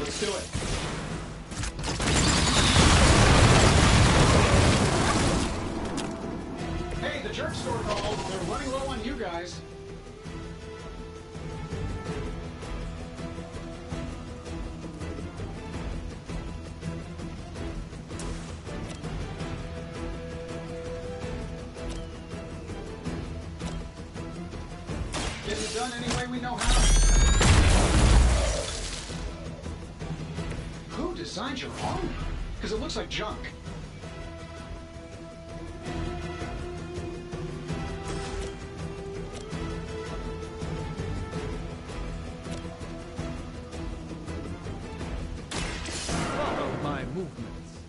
Let's do it. Hey, the jerk store called. They're running low on you guys. Get it done any way we know how. Who designed your armor? Because it looks like junk. Follow my movements.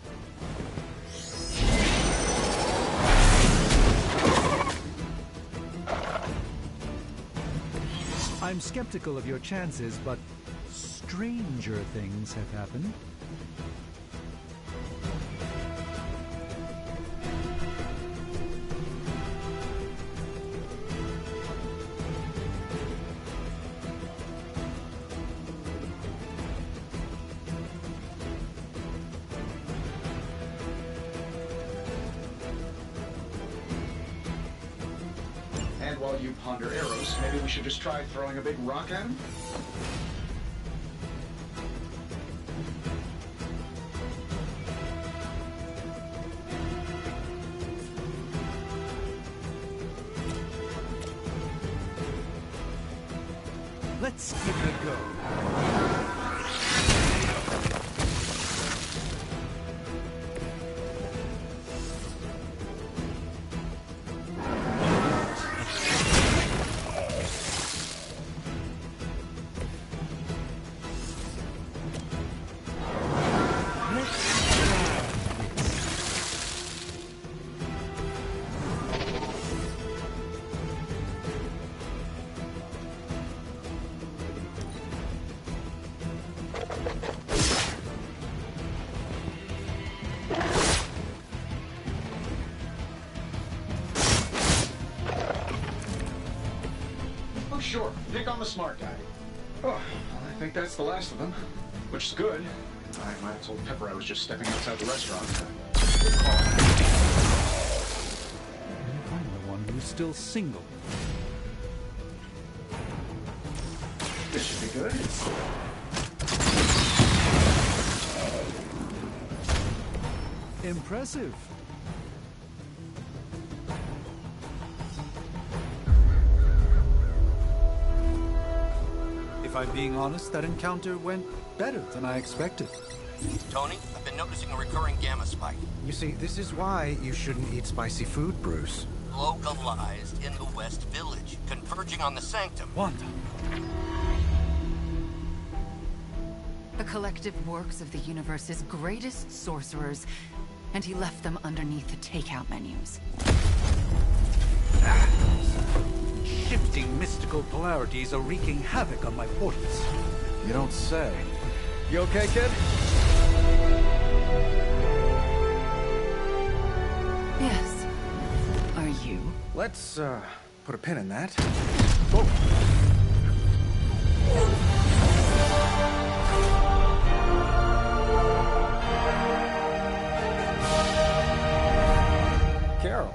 I'm skeptical of your chances, but stranger things have happened. And while you ponder arrows, maybe we should just try throwing a big rock at him? Let's give it a go. Oh, sure. Pick on the smart guy. Oh, well, I think that's the last of them. Which is good. I might have told Pepper I was just stepping outside the restaurant. Good call. I'm the one who's still single. This should be good. Impressive. If I'm being honest, that encounter went better than I expected. Tony, I've been noticing a recurring gamma spike. You see, this is why you shouldn't eat spicy food, Bruce. Localized in the West Village, converging on the Sanctum. Wanda. The collective works of the universe's greatest sorcerers, and he left them underneath the takeout menus. Shifting mystical polarities are wreaking havoc on my portals. You don't say. You okay, kid? Yes. Are you? Let's, put a pin in that. Oh. Carol.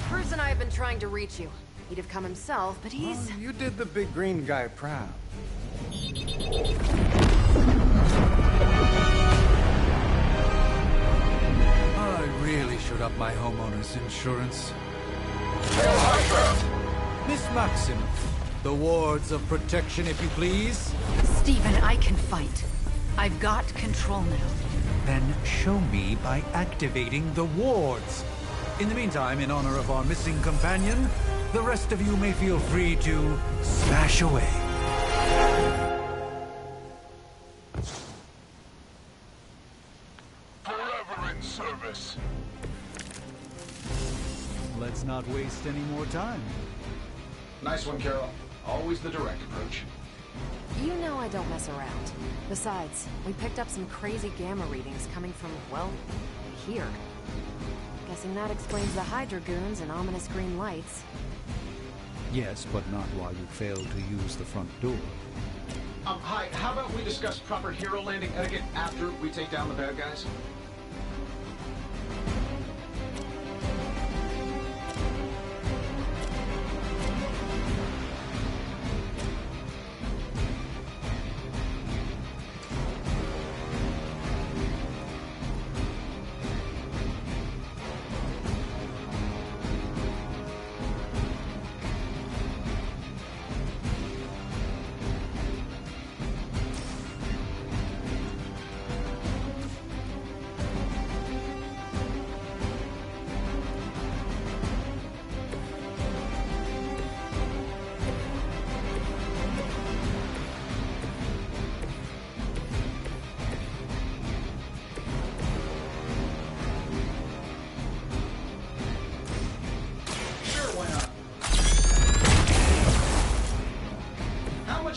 Bruce and I have been trying to reach you. He'd have come himself, but he's... You did the big green guy proud. I really should up my homeowner's insurance. Miss Maximoff, the wards of protection, if you please. Stephen, I can fight. I've got control now. Then show me by activating the wards. In the meantime, in honor of our missing companion, the rest of you may feel free to smash away. Forever in service. Let's not waste any more time. Nice one, Carol. Always the direct approach. You know I don't mess around. Besides, we picked up some crazy gamma readings coming from, well, here. Guessing that explains the Hydra goons and ominous green lights. Yes, but not while you fail to use the front door. Hi, how about we discuss proper hero landing etiquette after we take down the bad guys?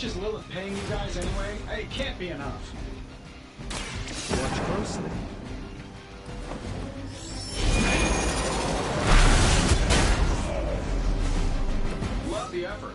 Is Lilith paying you guys anyway? It can't be enough. Watch closely. Love the effort.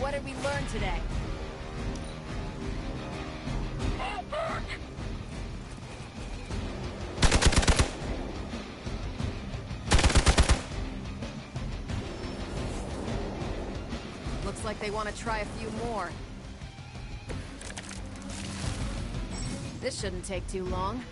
What did we learn today? Fall back! Looks like they want to try a few more. This shouldn't take too long.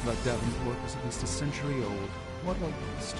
That Daven's work was at least a century old. What a waste.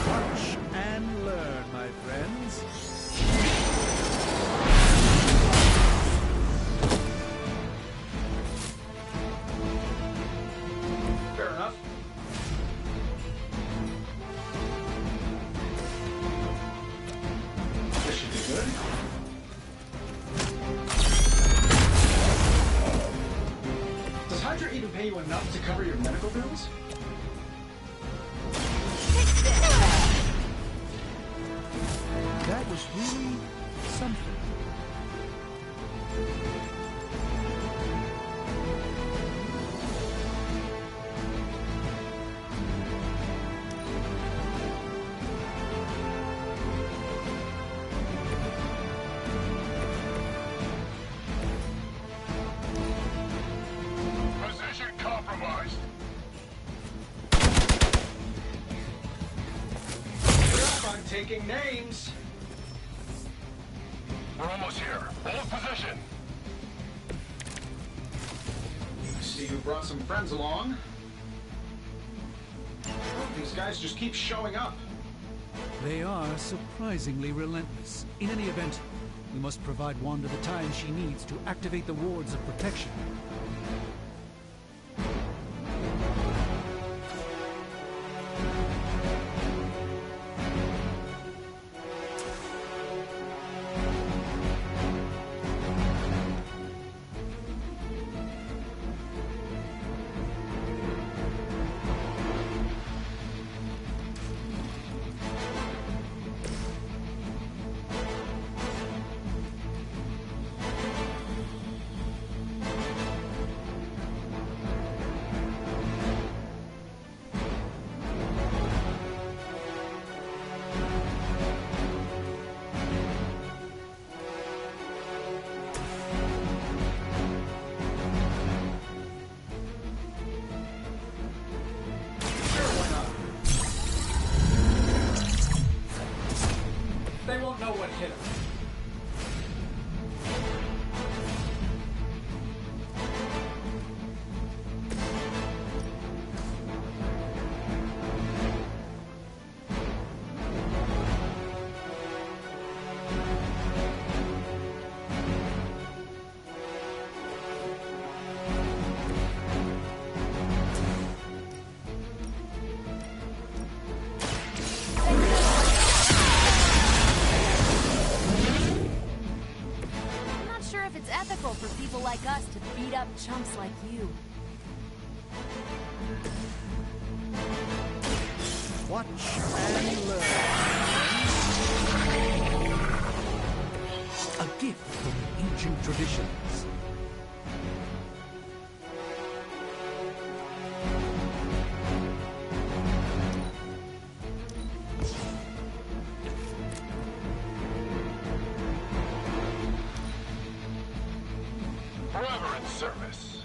Watch and learn, my friends. Fair enough. This should be good. Does Hydra even pay you enough to cover your medical bills? That was really something. speaking names. We're almost here. Hold position. I see you brought some friends along. These guys just keep showing up. They are surprisingly relentless. In any event, we must provide Wanda the time she needs to activate the wards of protection. They won't know what hit them. Ethical for people like us to beat up chumps like you. Watch and learn. A gift from ancient traditions. Forever in service.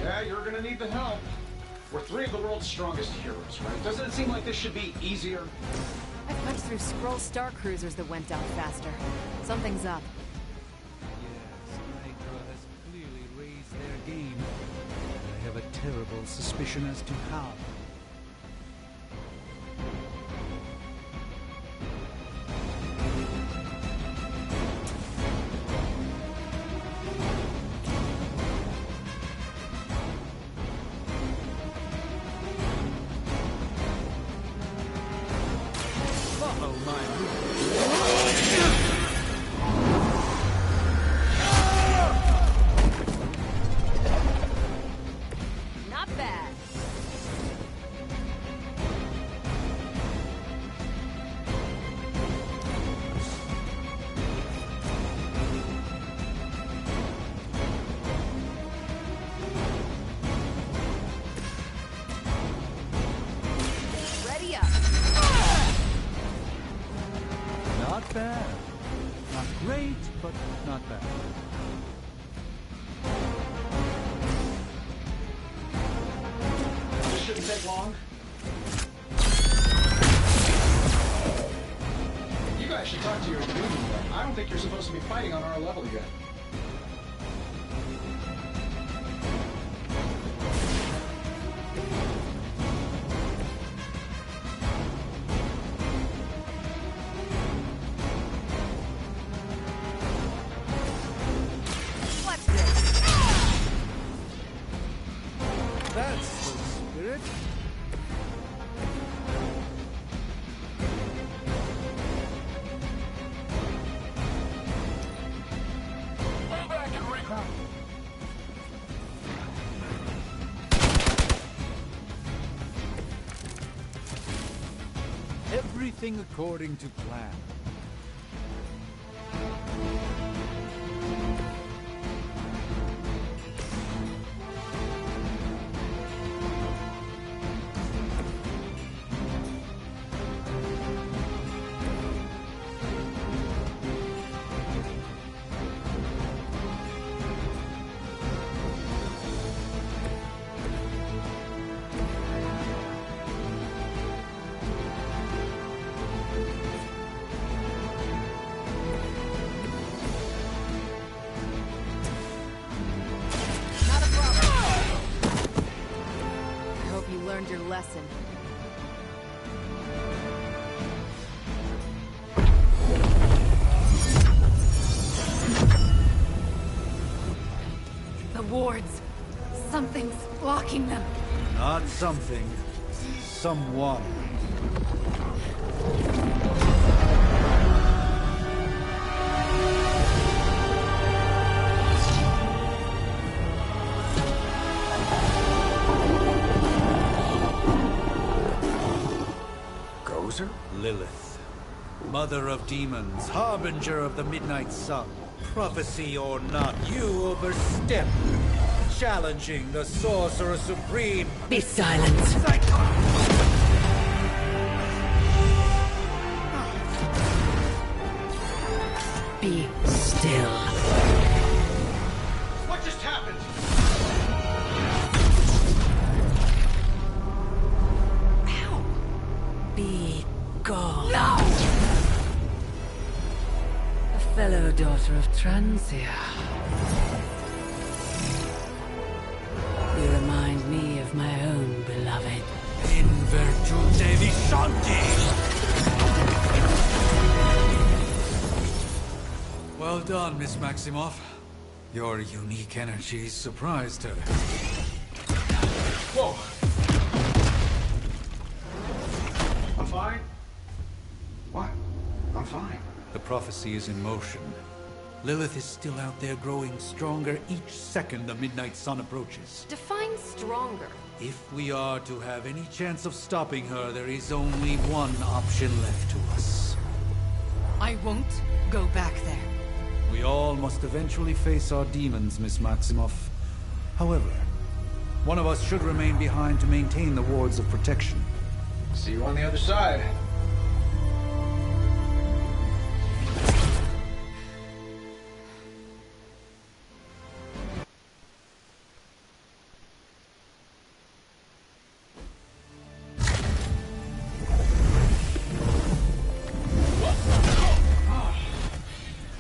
Yeah, you're gonna need the help. We're three of the world's strongest heroes, right? Doesn't it seem like this should be easier? I punched through Skrull Star Cruisers that went down faster. Something's up. Yes, Hydra has clearly raised their game. I have a terrible suspicion as to how. Follow my Not bad. Ready up. Not bad. Not great, but not bad. This shouldn't take long. You guys should talk to your union. I don't think you're supposed to be fighting on our level yet. Watch this. That's the spirit. Fall back and regroup. Everything according to plan. lesson. The wards. Something's blocking them. Not something. Someone. Gozer? Lilith. Mother of demons, harbinger of the midnight sun. Prophecy or not, you overstep. Challenging the Sorcerer Supreme. Be silent. Be still. What just happened? Ow. Be gone. No! A fellow daughter of Transia. You remind me of my own beloved. In virtute vishanti! Well done, Miss Maximoff. Your unique energy surprised her. Whoa! I'm fine. What? I'm fine. The prophecy is in motion. Lilith is still out there growing stronger each second the midnight sun approaches. Define stronger. If we are to have any chance of stopping her, there is only one option left to us. I won't go back there. We all must eventually face our demons, Miss Maximoff. However, one of us should remain behind to maintain the wards of protection. See you on the other side.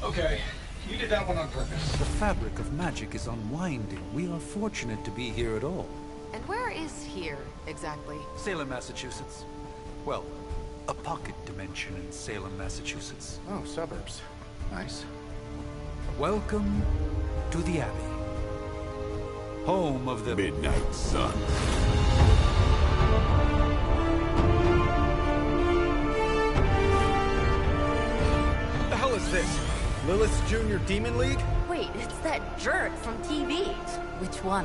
Okay, you did that one on purpose. The fabric of magic is unwinding. We are fortunate to be here at all. And where is here, exactly? Salem, Massachusetts. Well, a pocket dimension in Salem, Massachusetts. Oh, suburbs. Nice. Welcome to the Abbey. Home of the Midnight Sun. What the hell is this? Lilith's Junior Demon League? Wait, it's that jerk from TV. Which one?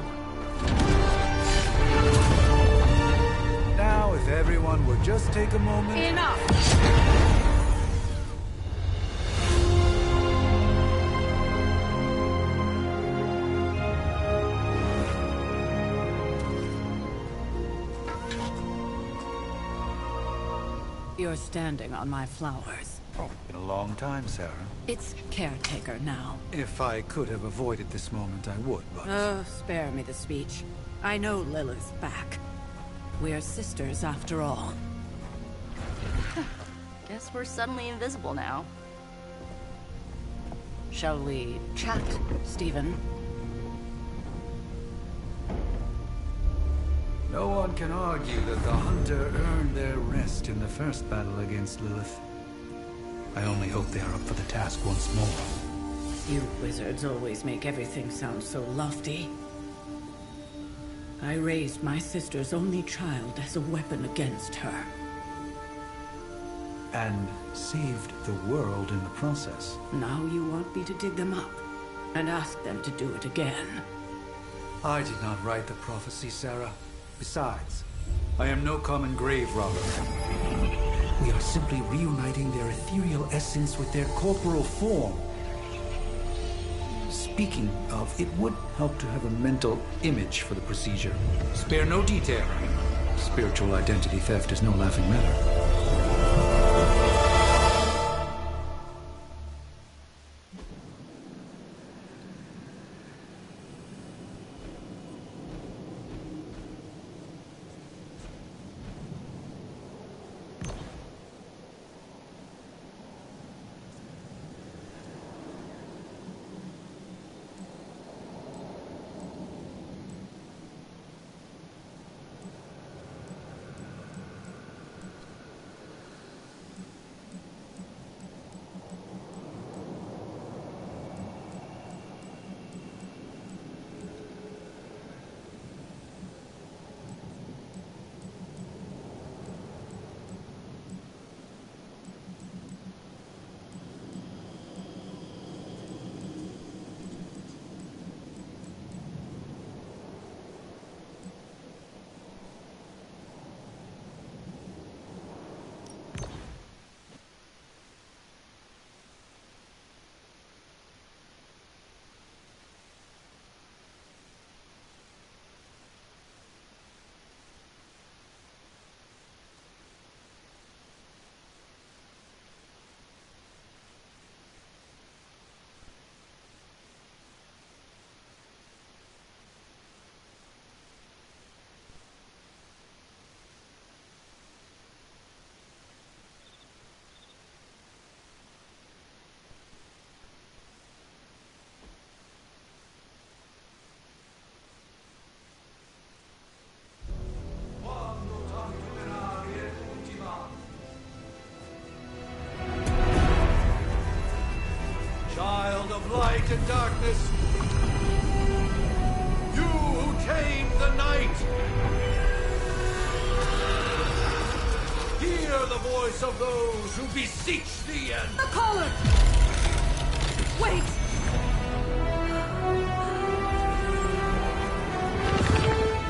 Now, if everyone would just take a moment... Enough! You're standing on my flowers. Oh, been a long time, Sarah. It's caretaker now. If I could have avoided this moment, I would, but... Oh, spare me the speech. I know Lilith's back. We're sisters after all. Guess we're suddenly invisible now. Shall we chat, Stephen? No one can argue that the Hunter earned their rest in the first battle against Lilith. I only hope they are up for the task once more. You wizards always make everything sound so lofty. I raised my sister's only child as a weapon against her. And saved the world in the process. Now you want me to dig them up and ask them to do it again. I did not write the prophecy, Sarah. Besides, I am no common grave robber. We are simply reuniting their ethereal essence with their corporal form. Speaking of, it would help to have a mental image for the procedure. Spare no detail. Spiritual identity theft is no laughing matter. darkness! You who tame the night! Hear the voice of those who beseech thee and... The collar! Wait!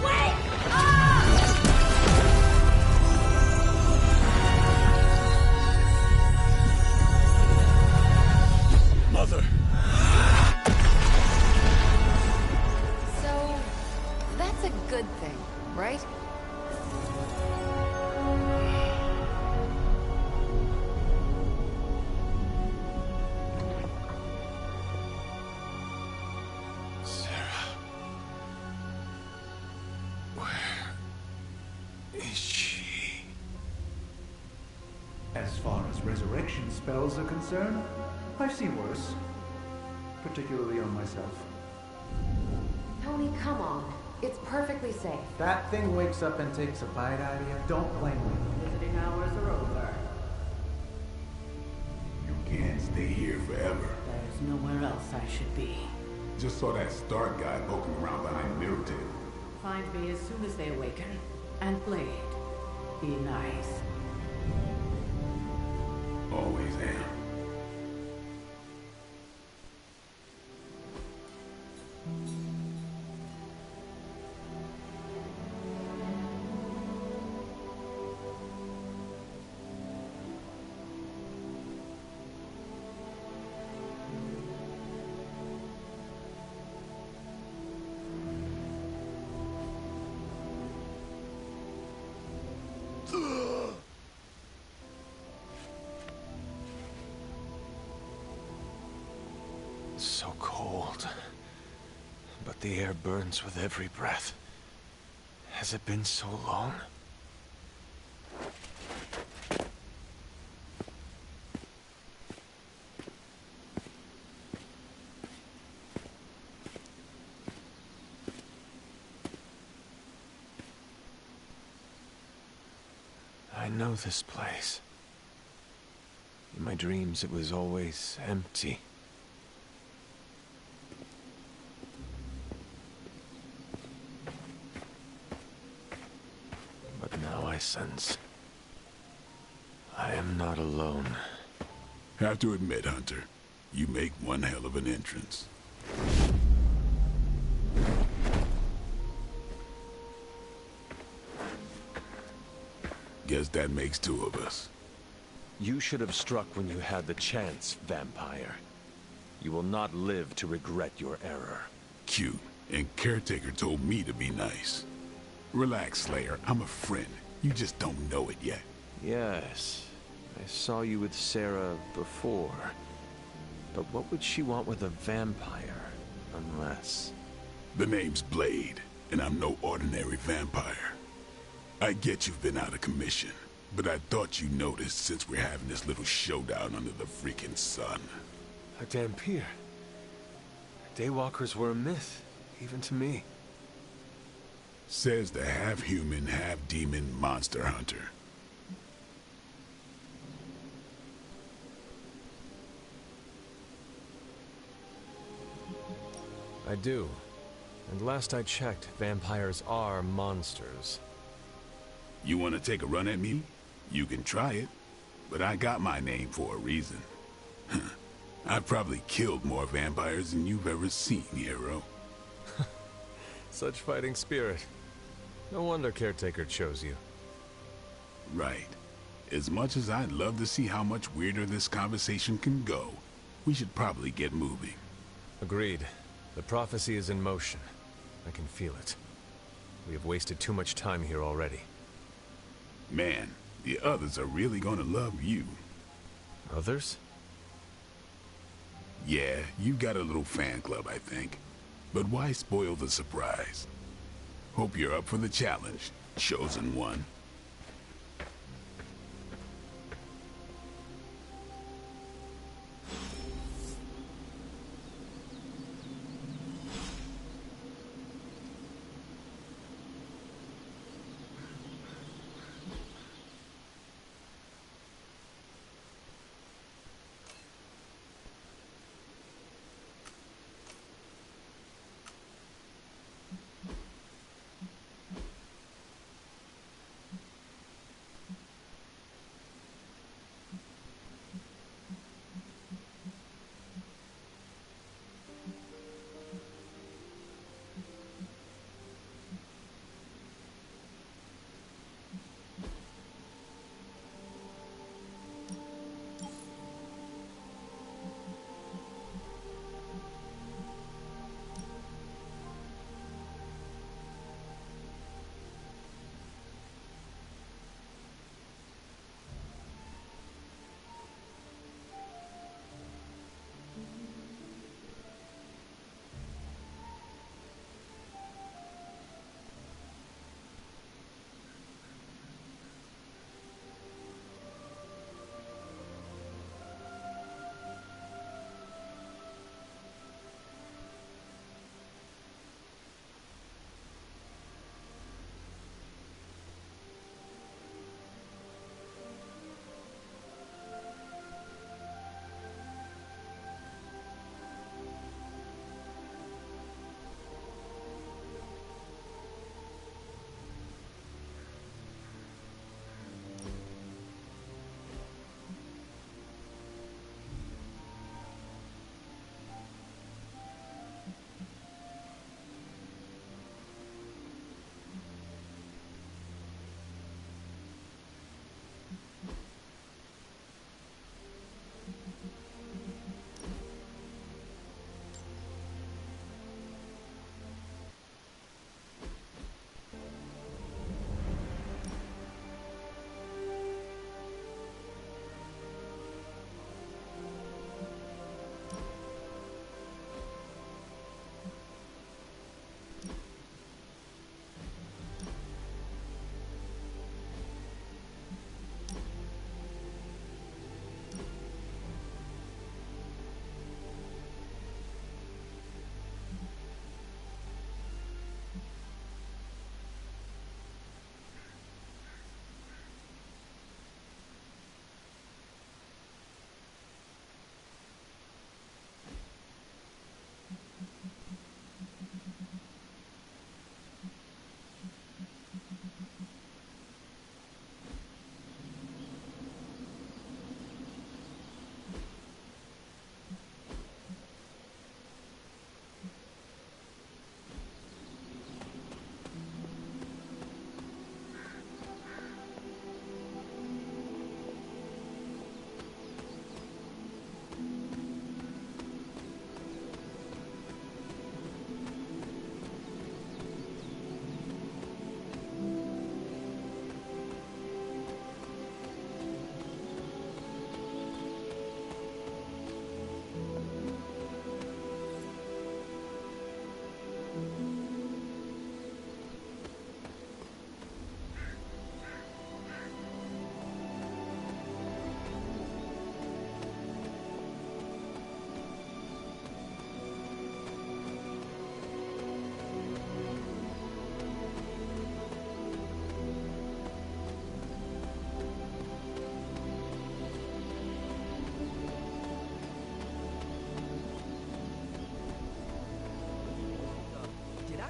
Wait! Mother! So, that's a good thing, right? As far as resurrection spells are concerned, I've seen worse. Particularly on myself. Tony, come on. It's perfectly safe. That thing wakes up and takes a bite out of you. Don't blame me. Visiting hours are over. You can't stay here forever. There's nowhere else I should be. Just saw that Stark guy poking around behind the mirror table. Find me as soon as they awaken. And Blade, be nice. Always am. So cold. But the air burns with every breath. Has it been so long? I know this place. In my dreams, it was always empty. But now I sense I am not alone. Have to admit, Hunter, you make one hell of an entrance. Guess that makes two of us. You should have struck when you had the chance, vampire. You will not live to regret your error. Cute, and Caretaker told me to be nice. Relax, Slayer, I'm a friend. You just don't know it yet. Yes, I saw you with Sarah before. But what would she want with a vampire, unless... The name's Blade, and I'm no ordinary vampire. I get you've been out of commission, but I thought you noticed since we're having this little showdown under the freaking sun. A Dampier. Daywalkers were a myth, even to me. Says the half-human, half-demon monster hunter. I do. And last I checked, vampires are monsters. You want to take a run at me? You can try it, but I got my name for a reason. I've probably killed more vampires than you've ever seen, hero. Such fighting spirit. No wonder Caretaker chose you. Right. As much as I'd love to see how much weirder this conversation can go, we should probably get moving. Agreed. The prophecy is in motion. I can feel it. We have wasted too much time here already. Man, the others are really gonna love you. Others? Yeah, you got a little fan club, I think. But why spoil the surprise? Hope you're up for the challenge, Chosen One.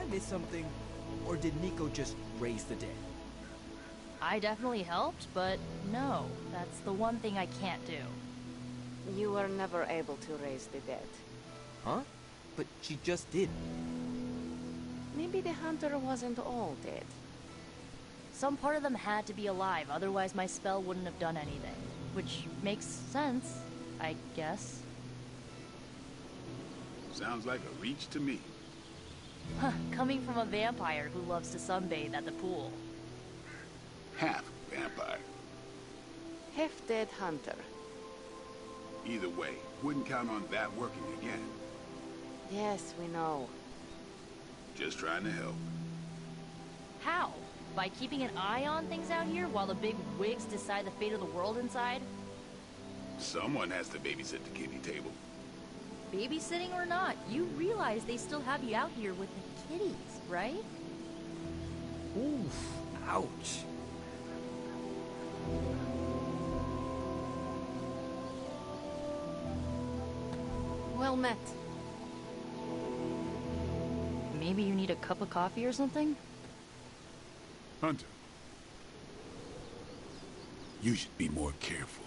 I miss something? Or did Nico just raise the dead? I definitely helped, but no, that's the one thing I can't do. You were never able to raise the dead. Huh? But she just did. Maybe the hunter wasn't all dead. Some part of them had to be alive, otherwise my spell wouldn't have done anything. Which makes sense, I guess. Sounds like a reach to me. Huh, coming from a vampire who loves to sunbathe at the pool. Half vampire. Half-dead hunter. Either way, wouldn't count on that working again. Yes, we know. Just trying to help. How? By keeping an eye on things out here while the big wigs decide the fate of the world inside? Someone has to babysit the kiddie table. Babysitting or not, you realize they still have you out here with the kiddies, right? Oof. Ouch. Well met. Maybe you need a cup of coffee or something? Hunter. You should be more careful.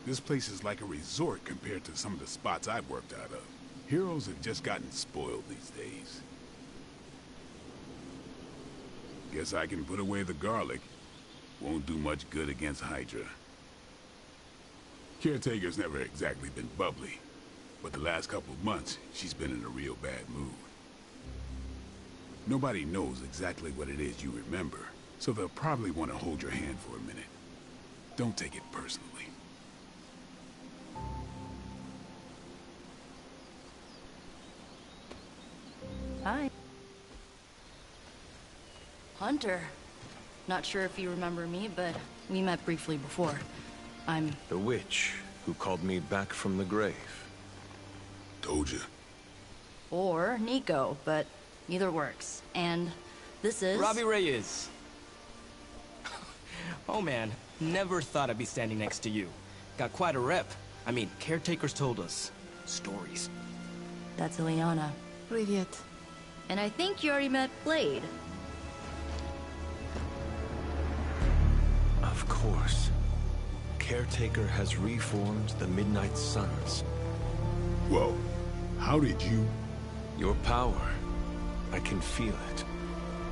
This place is like a resort compared to some of the spots I've worked out of. Heroes have just gotten spoiled these days. Guess I can put away the garlic. Won't do much good against Hydra. Caretaker's never exactly been bubbly, but the last couple of months, she's been in a real bad mood. Nobody knows exactly what it is you remember, so they'll probably want to hold your hand for a minute. Don't take it personally. Hi. Hunter. Not sure if you remember me, but we met briefly before. I'm... The witch who called me back from the grave. Told you. Or Nico, but either works. And this is... Robbie Reyes. Oh man, never thought I'd be standing next to you. Got quite a rep. I mean, caretakers told us stories. That's Ileana. Привет. And I think you already met Blade. Of course. Caretaker has reformed the Midnight Suns. Whoa. How did you... Your power. I can feel it.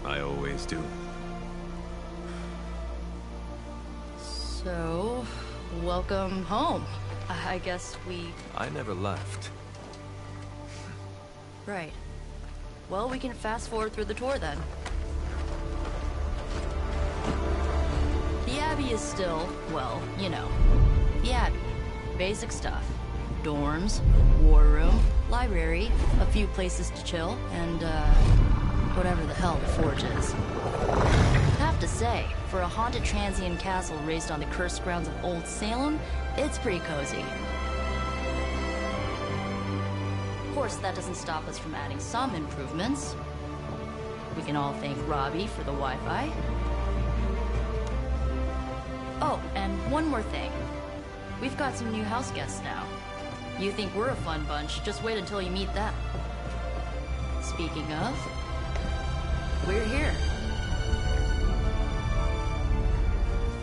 I always do. So... welcome home. I guess we... I never left. Right. Well, we can fast forward through the tour then. The Abbey is still, well, you know, the Abbey. Basic stuff. Dorms, war room, library, a few places to chill, and, whatever the hell the Forge is. Have to say, for a haunted transient castle raised on the cursed grounds of Old Salem, it's pretty cozy. Of course, that doesn't stop us from adding some improvements. We can all thank Robbie for the Wi-Fi. Oh, and one more thing. We've got some new house guests now. You think we're a fun bunch, just wait until you meet them. Speaking of, we're here.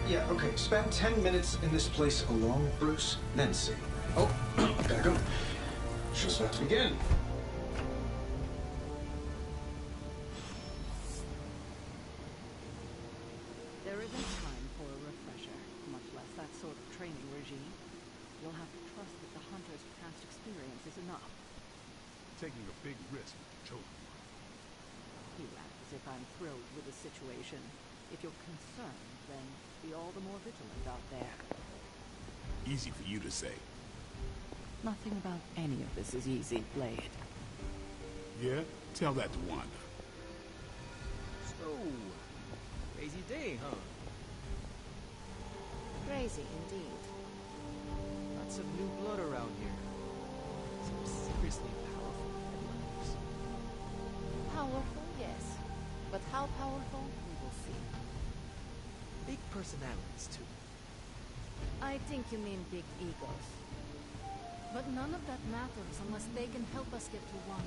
Yeah, okay, spend 10 minutes in this place alone, Bruce, then see. Oh, gotta go. Show's about to begin. There isn't time for a refresher, much less that sort of training regime. You'll have to trust that the hunter's past experience is enough. Taking a big risk with the chosen one. You act as if I'm thrilled with the situation. If you're concerned, then be all the more vigilant out there. Easy for you to say. Nothing about any of this is easy, Blade. Yeah? Tell that to Wanda. So, crazy day, huh? Crazy indeed. Lots of new blood around here. Some seriously powerful headliners. Powerful, yes. But how powerful, we will see. Big personalities, too. I think you mean big egos. But none of that matters unless they can help us get to Wanda.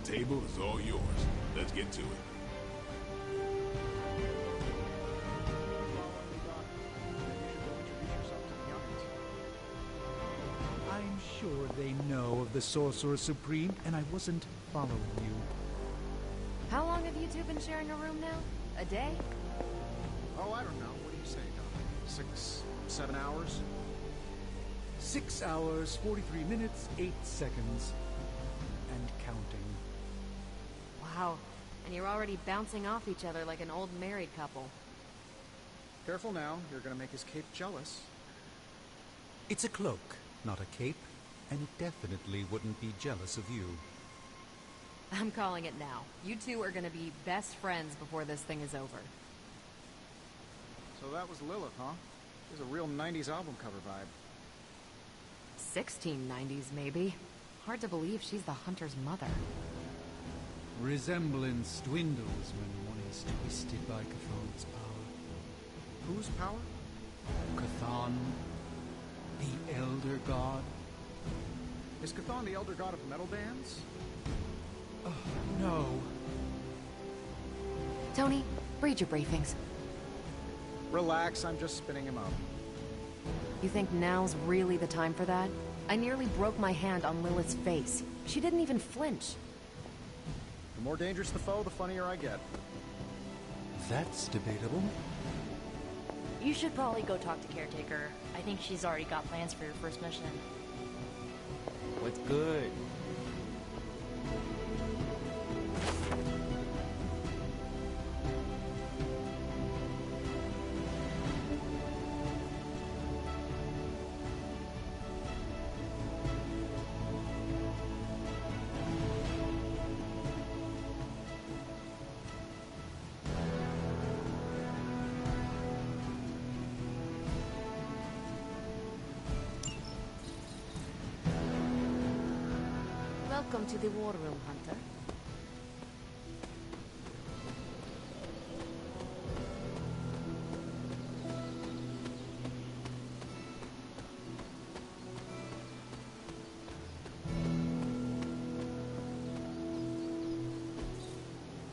table is all yours. Let's get to it. I'm sure they know of the Sorcerer Supreme, and I wasn't following you. How long have you two been sharing a room now? A day? Oh, I don't know. What do you say, Doc? 6, 7 hours? 6 hours, 43 minutes, 8 seconds. And counting. Wow. And you're already bouncing off each other like an old married couple. Careful now. You're gonna make his cape jealous. It's a cloak, not a cape, and it definitely wouldn't be jealous of you. I'm calling it now. You two are gonna be best friends before this thing is over. So that was Lilith, huh? There's a real 90s album cover vibe. 1690s, maybe. Hard to believe she's the Hunter's mother. Resemblance dwindles when one is twisted by Chthon's power. Whose power? Chthon, the Elder God. Is Chthon the elder god of metal bands? Oh, no. Tony, read your briefings. Relax, I'm just spinning him up. You think now's really the time for that? I nearly broke my hand on Lilith's face. She didn't even flinch. The more dangerous the foe, the funnier I get. That's debatable. You should probably go talk to Caretaker. I think she's already got plans for your first mission. What's good? Welcome to the war room, Hunter.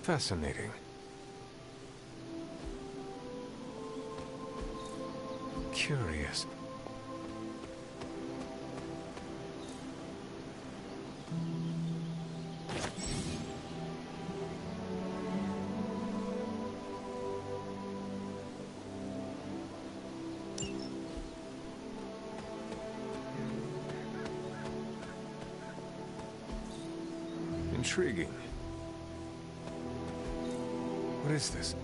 Fascinating. Curious. Intriguing. What is this?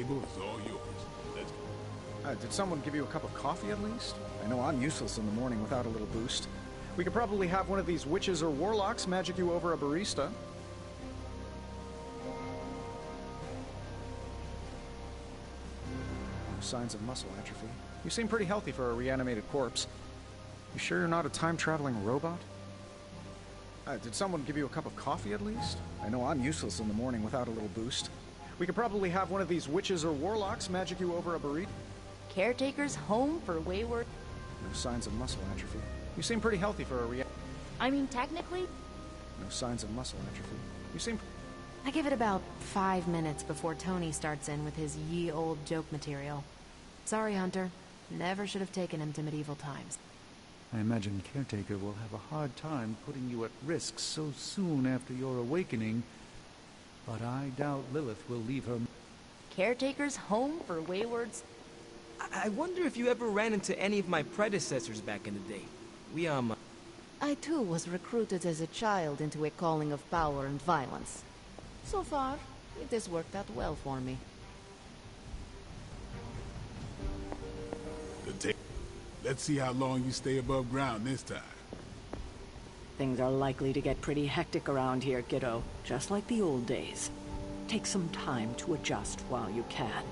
table is all yours. Let's go. Did someone give you a cup of coffee at least? I know I'm useless in the morning without a little boost. We could probably have one of these witches or warlocks magic you over a barista. No signs of muscle atrophy. You seem pretty healthy for a reanimated corpse. You sure you're not a time-traveling robot? Did someone give you a cup of coffee at least? I know I'm useless in the morning without a little boost. We could probably have one of these witches or warlocks magic you over a burrito. Caretaker's home for wayward... No signs of muscle atrophy. You seem pretty healthy for a I mean, technically... No signs of muscle atrophy. You seem... I give it about 5 minutes before Tony starts in with his ye old joke material. Sorry, Hunter. Never should have taken him to medieval times. I imagine Caretaker will have a hard time putting you at risk so soon after your awakening, but I doubt Lilith will leave her... Caretaker's home for waywards? I wonder if you ever ran into any of my predecessors back in the day. We, I too was recruited as a child into a calling of power and violence. So far, it has worked out well for me. Let's see how long you stay above ground this time. Things are likely to get pretty hectic around here, kiddo. Just like the old days. Take some time to adjust while you can.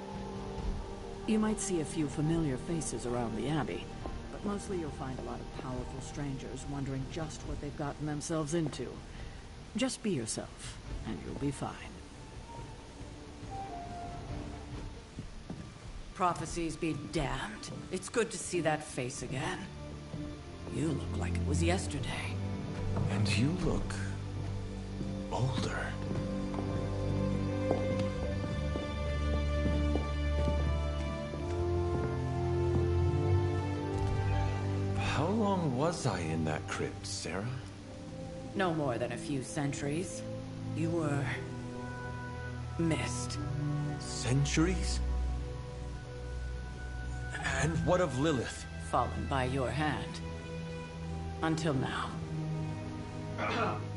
You might see a few familiar faces around the Abbey, but mostly you'll find a lot of powerful strangers wondering just what they've gotten themselves into. Just be yourself, and you'll be fine. Prophecies be damned. It's good to see that face again. You look like it was yesterday. And you look... older. How long was I in that crypt, Sarah? No more than a few centuries. You were... missed. Centuries? And what of Lilith? Fallen by your hand. Until now.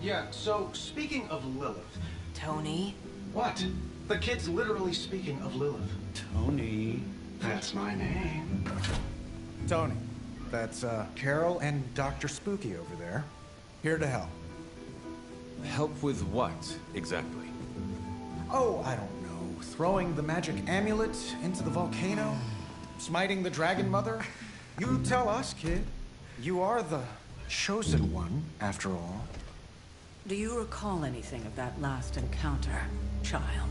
Yeah, so speaking of Lilith... Tony? What? The kid's literally speaking of Lilith. Tony... That's my name. Tony. That's, Carol and Dr. Spooky over there. Here to help. Help with what, exactly? Oh, I don't know. Throwing the magic amulet into the volcano? Smiting the Dragon Mother? You tell us, kid. You are the chosen one, after all. Do you recall anything of that last encounter, child?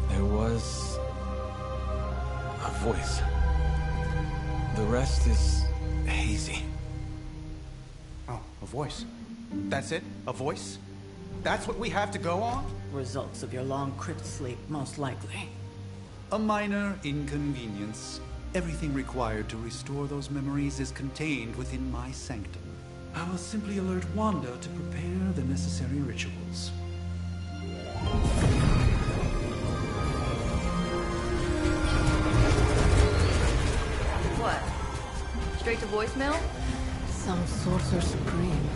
There was... a voice. The rest is hazy. Oh, a voice. That's it? A voice? That's what we have to go on? Results of your long crypt sleep, most likely. A minor inconvenience. Everything required to restore those memories is contained within my sanctum. I will simply alert Wanda to prepare the necessary rituals. What? Straight to voicemail? Some sorcerer supreme.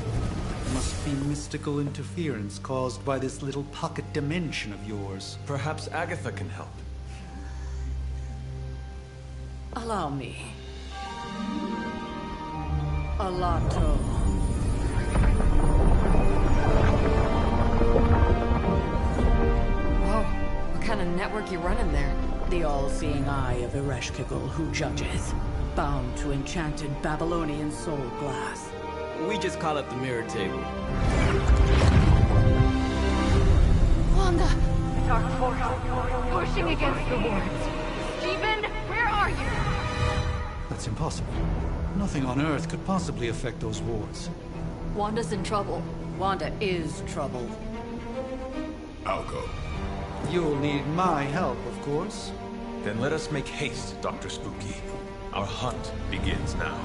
Must be mystical interference caused by this little pocket dimension of yours. Perhaps Agatha can help. Allow me. Alato. Whoa, what kind of network you running there? The all-seeing eye of Ereshkigal who judges. Bound to enchanted Babylonian soul glass. We just call it the mirror table. Wanda! Dark force, pushing against the wards. Steven, where are you? That's impossible. Nothing on Earth could possibly affect those wards. Wanda's in trouble. Wanda is troubled. I'll go. You'll need my help, of course. Then let us make haste, Dr. Spooky. Our hunt begins now.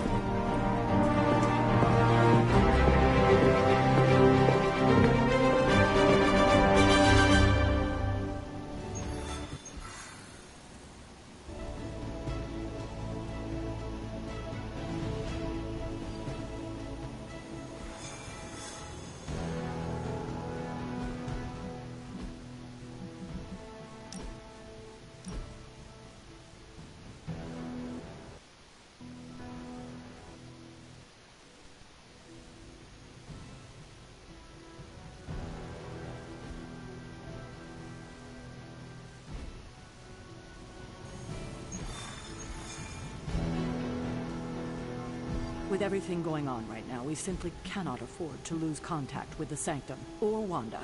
With everything going on right now, we simply cannot afford to lose contact with the Sanctum or Wanda.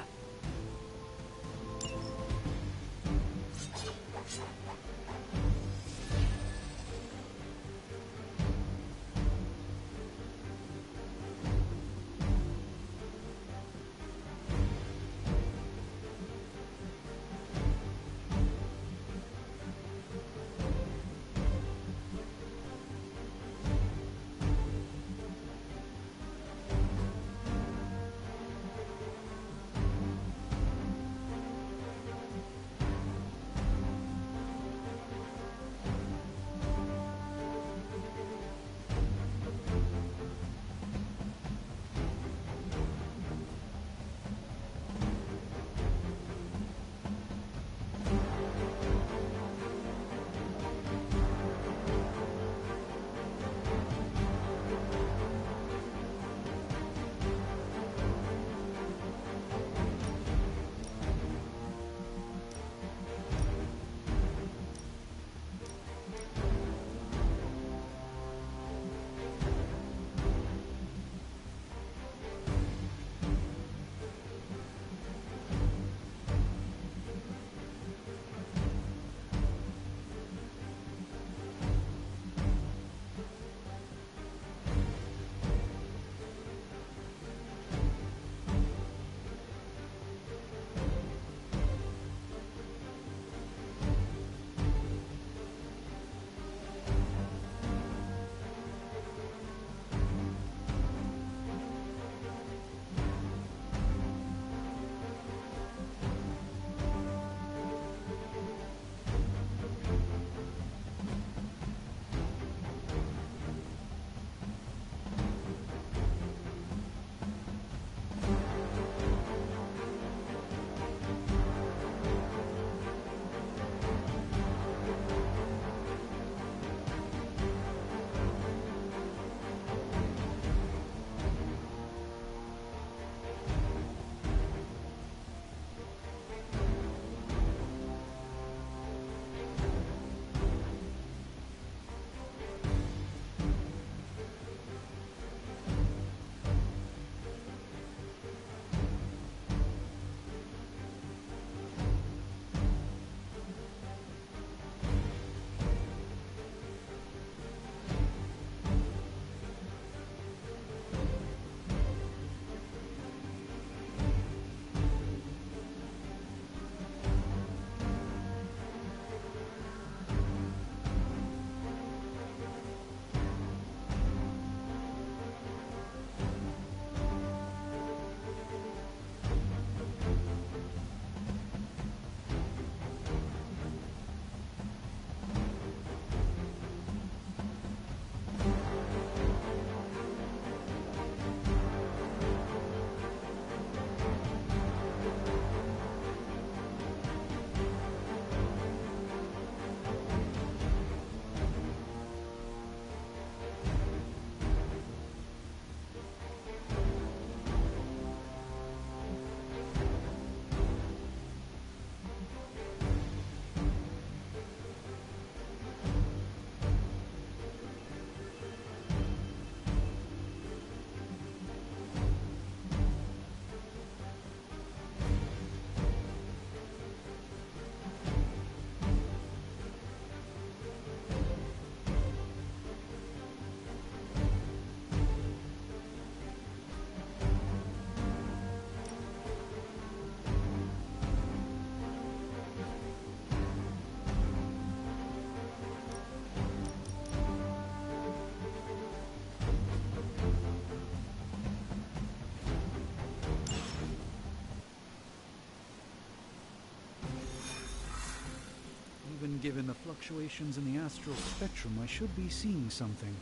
Even given the fluctuations in the astral spectrum, I should be seeing something.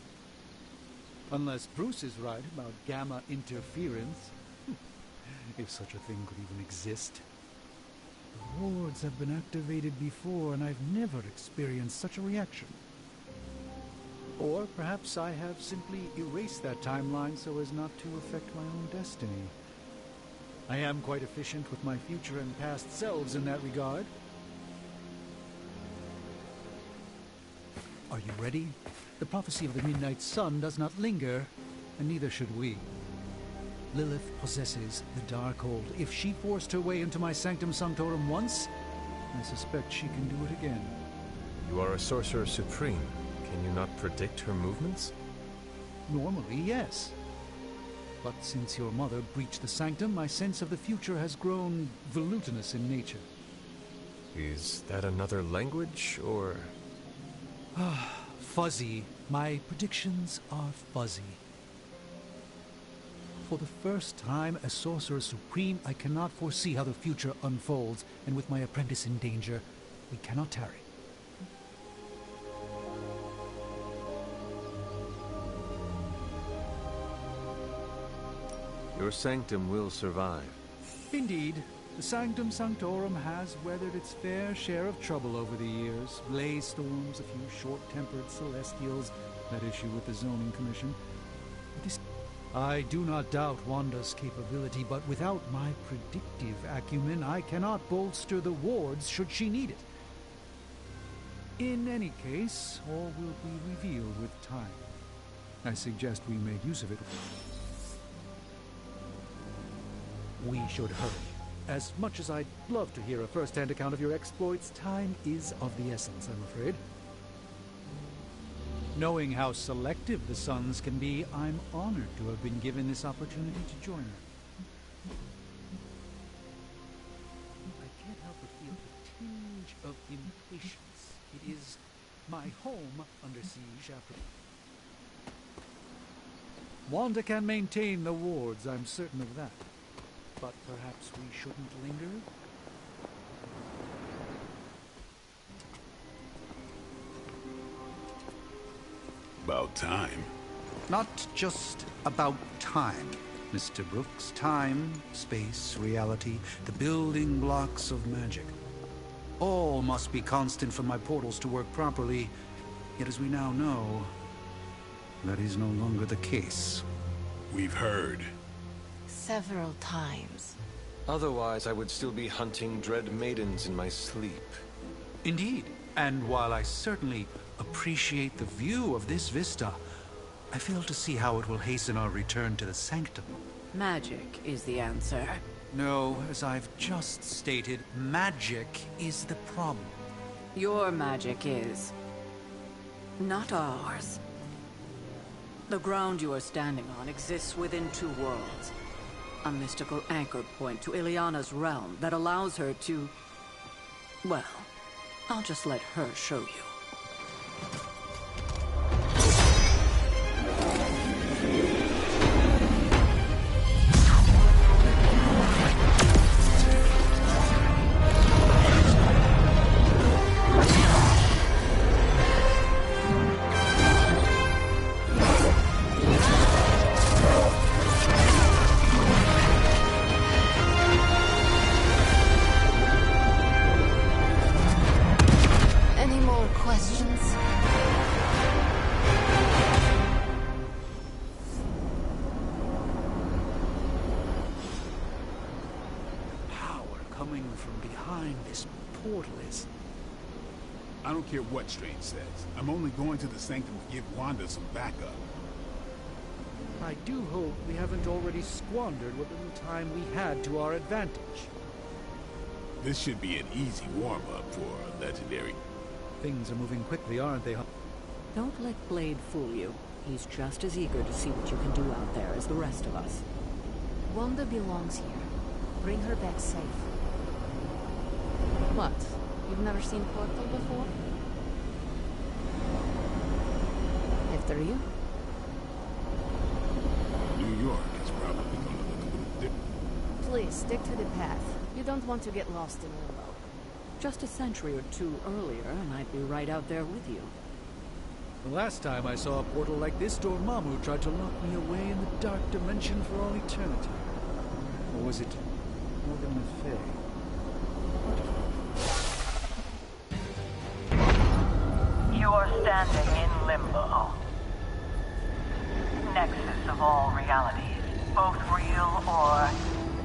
Unless Bruce is right about gamma interference. If such a thing could even exist. The wards have been activated before, and I've never experienced such a reaction. Or perhaps I have simply erased that timeline so as not to affect my own destiny. I am quite efficient with my future and past selves in that regard. Are you ready? The prophecy of the Midnight Sun does not linger, and neither should we. Lilith possesses the Darkhold. If she forced her way into my Sanctum Sanctorum once, I suspect she can do it again. You are a Sorcerer Supreme. Can you not predict her movements? Normally, yes. But since your mother breached the Sanctum, my sense of the future has grown volutinous in nature. Is that another language, or...? Fuzzy. My predictions are fuzzy. For the first time as Sorcerer Supreme, I cannot foresee how the future unfolds, and with my apprentice in danger, we cannot tarry. Your sanctum will survive. Indeed. The Sanctum Sanctorum has weathered its fair share of trouble over the years. Blaze storms, a few short-tempered celestials, that issue with the Zoning Commission. I do not doubt Wanda's capability, but without my predictive acumen, I cannot bolster the wards should she need it. In any case, all will be revealed with time. I suggest we make use of it. We should hurry. As much as I'd love to hear a first-hand account of your exploits, time is of the essence, I'm afraid. Knowing how selective the Suns can be, I'm honored to have been given this opportunity to join her. I can't help but feel a tinge of impatience. It is my home under siege after... Wanda can maintain the wards, I'm certain of that. But perhaps we shouldn't linger? About time. Not just about time, Mr. Brooks. Time, space, reality, the building blocks of magic. All must be constant for my portals to work properly. Yet as we now know, that is no longer the case. We've heard. Several times. Otherwise, I would still be hunting dread maidens in my sleep. Indeed. And while I certainly appreciate the view of this vista, I fail to see how it will hasten our return to the Sanctum. Magic is the answer. No, as I've just stated, magic is the problem. Your magic is... not ours. The ground you are standing on exists within two worlds. A mystical anchor point to Ileana's realm that allows her to... well, I'll just let her show you. I don't care what Strange says. I'm only going to the Sanctum to give Wanda some backup. I do hope we haven't already squandered what little time we had to our advantage. This should be an easy warm-up for a legendary. Things are moving quickly, aren't they? Don't let Blade fool you. He's just as eager to see what you can do out there as the rest of us. Wanda belongs here. Bring her back safe. What? You've never seen Portal before? After you? New York is probably going to look a little different. Please, stick to the path. You don't want to get lost in limbo. Just a century or two earlier, and I'd be right out there with you. The last time I saw a portal like this, Dormammu tried to lock me away in the dark dimension for all eternity. Or was it Morgan Le Fay? You are standing in limbo. Nexus of all realities, both real or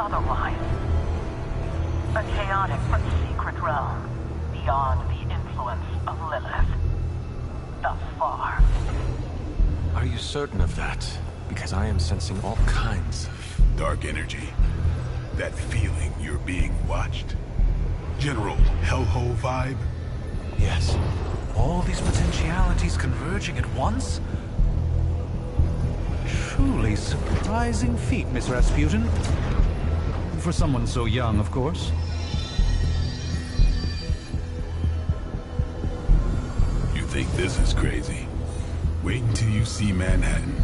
otherwise. A chaotic but secret realm, beyond the influence of Lilith. Thus far. certain of that, because I am sensing all kinds of... dark energy. That feeling you're being watched. General hellhole vibe? Yes. All these potentialities converging at once? Truly surprising feat, Miss Rasputin. For someone so young, of course. You think this is crazy? Wait until you see Manhattan.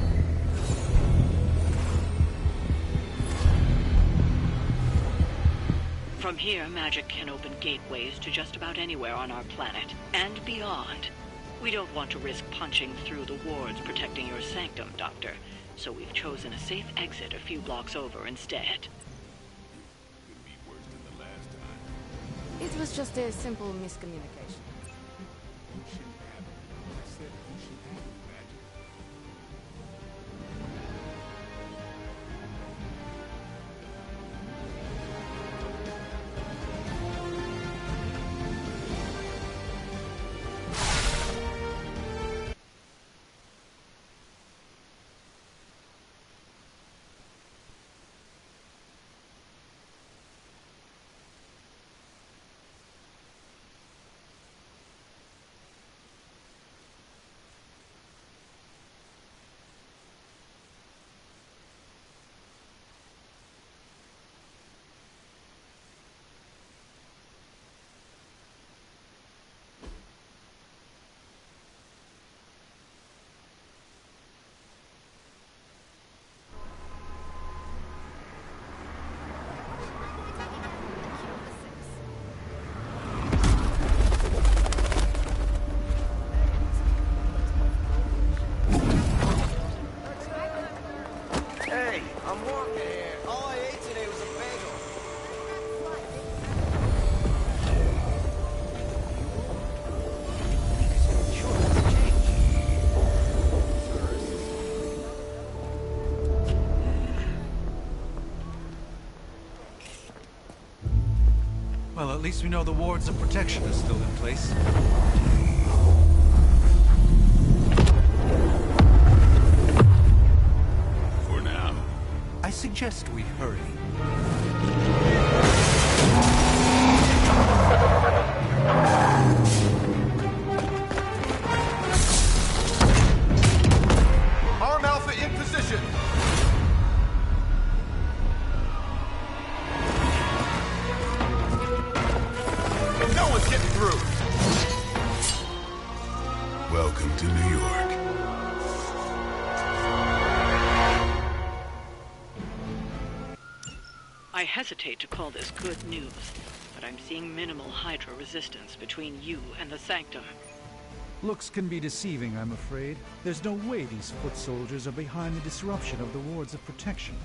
From here, magic can open gateways to just about anywhere on our planet, and beyond. We don't want to risk punching through the wards protecting your sanctum, Doctor, so we've chosen a safe exit a few blocks over instead. It was just a simple miscommunication. Well, at least we know the wards of protection are still in place. For now. I suggest we hurry. Arm Alpha in position! No one's getting through! Welcome to New York. I hesitate to call this good news, but I'm seeing minimal Hydra resistance between you and the Sanctum. Looks can be deceiving, I'm afraid. There's no way these foot soldiers are behind the disruption of the wards of protection.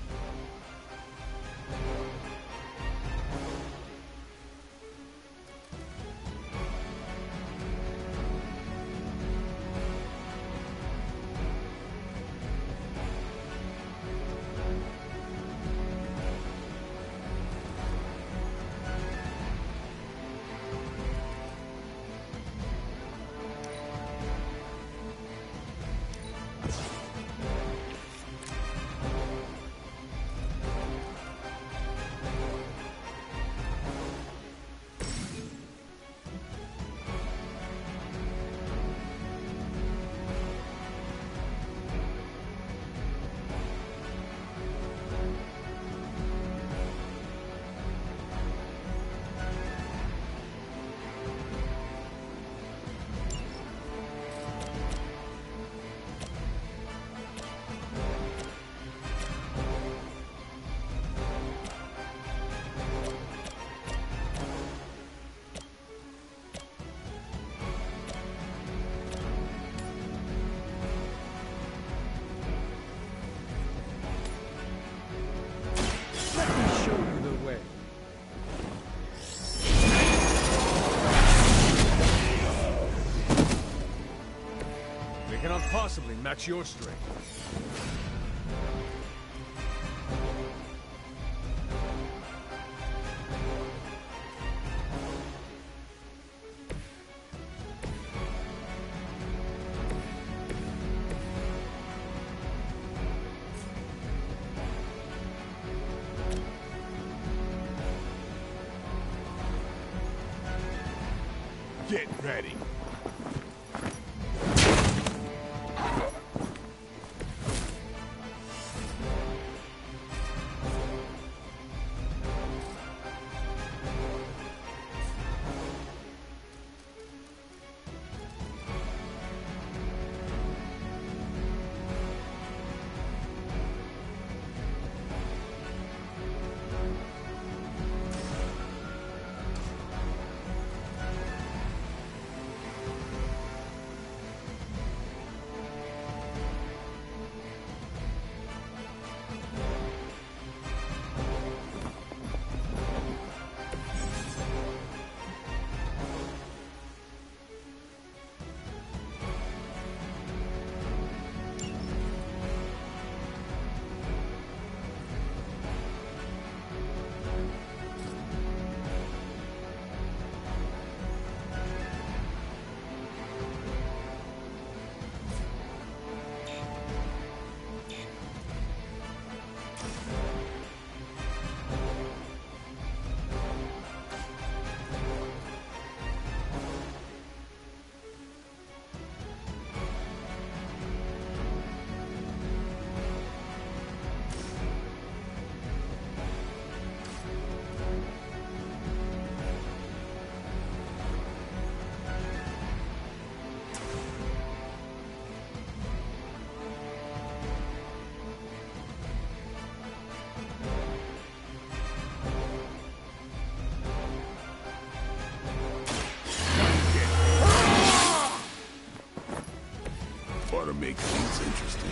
Cannot possibly match your strength. Get ready. Ought to make things interesting.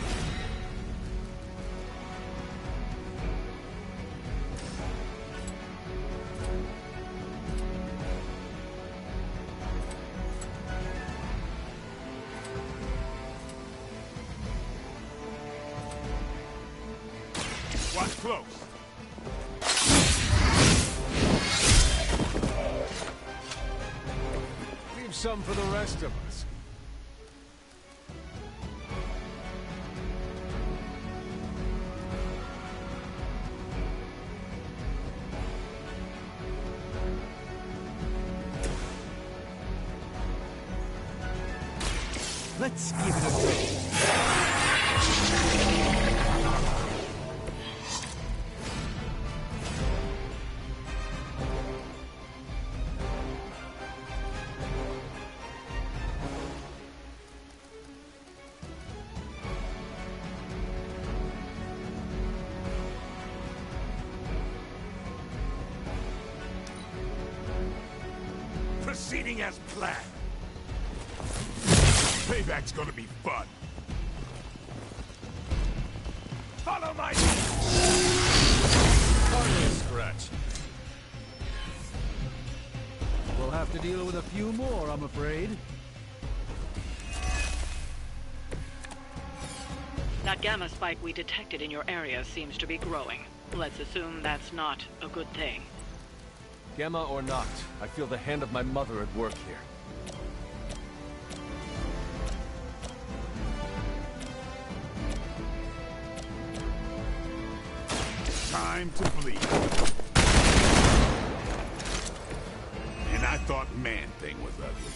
Watch close. Leave some for the rest of us. Let's give it a go. Proceeding as planned. Payback's gonna be fun. Follow my... Hardly a scratch. We'll have to deal with a few more, I'm afraid. That gamma spike we detected in your area seems to be growing. Let's assume that's not a good thing. Gamma or not, I feel the hand of my mother at work here. Time to bleed. And I thought Man-Thing was ugly.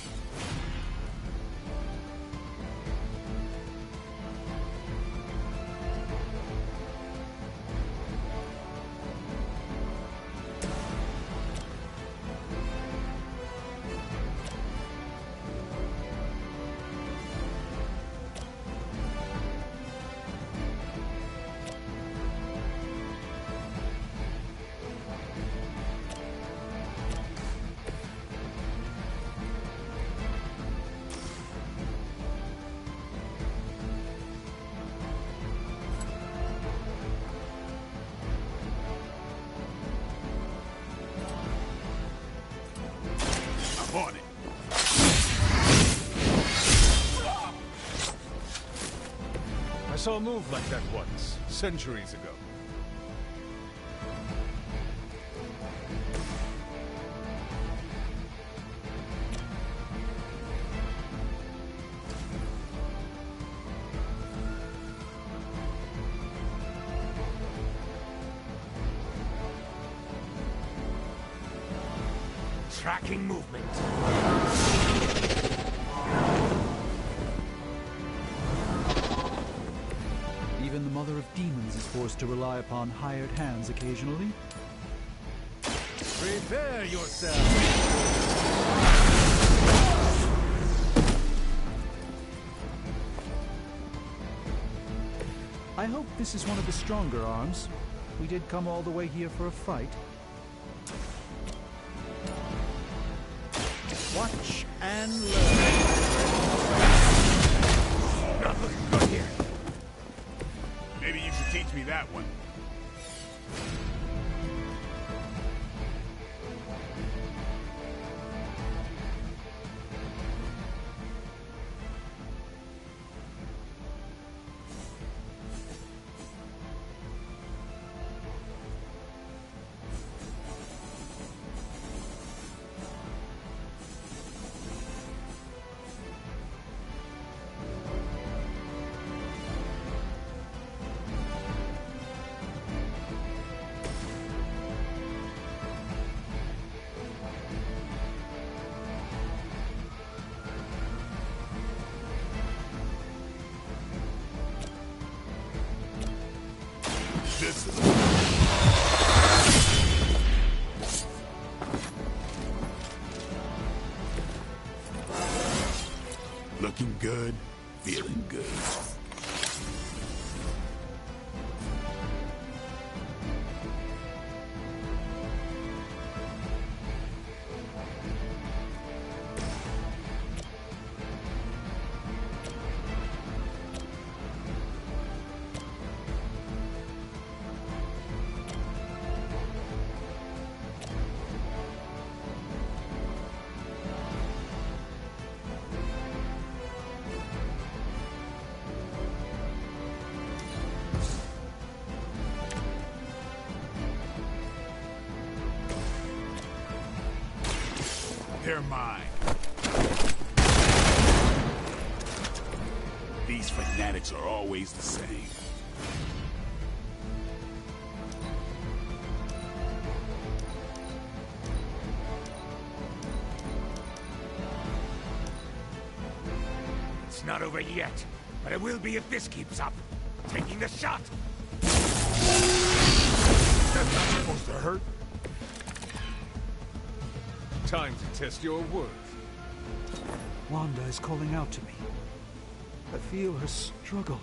On it. I saw a move like that once, centuries ago. Tracking movement. Even the Mother of Demons is forced to rely upon hired hands occasionally. Prepare yourself! I hope this is one of the stronger arms. We did come all the way here for a fight. Watch and learn. Not looking good here. Maybe you should teach me that one. This is... Looking good, feeling good. They're mine. These fanatics are always the same. It's not over yet, but it will be if this keeps up. Taking the shot! That's not supposed to hurt. Time to test your worth. Wanda is calling out to me. I feel her struggle.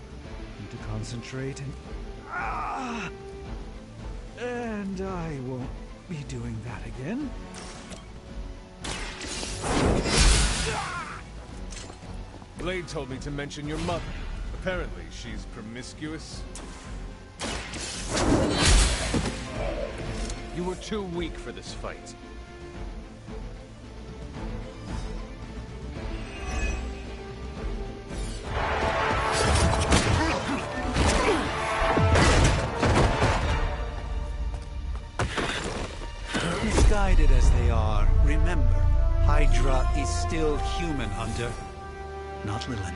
Need to concentrate and... And I won't be doing that again. Blade told me to mention your mother. Apparently, she's promiscuous. You were too weak for this fight. Misguided as they are, remember, Hydra is still human, Hunter. Not Lilin.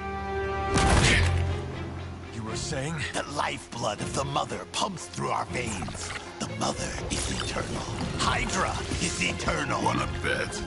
You were saying? The lifeblood of the Mother pumps through our veins. The Mother is eternal. Hydra is eternal. Wanna bet?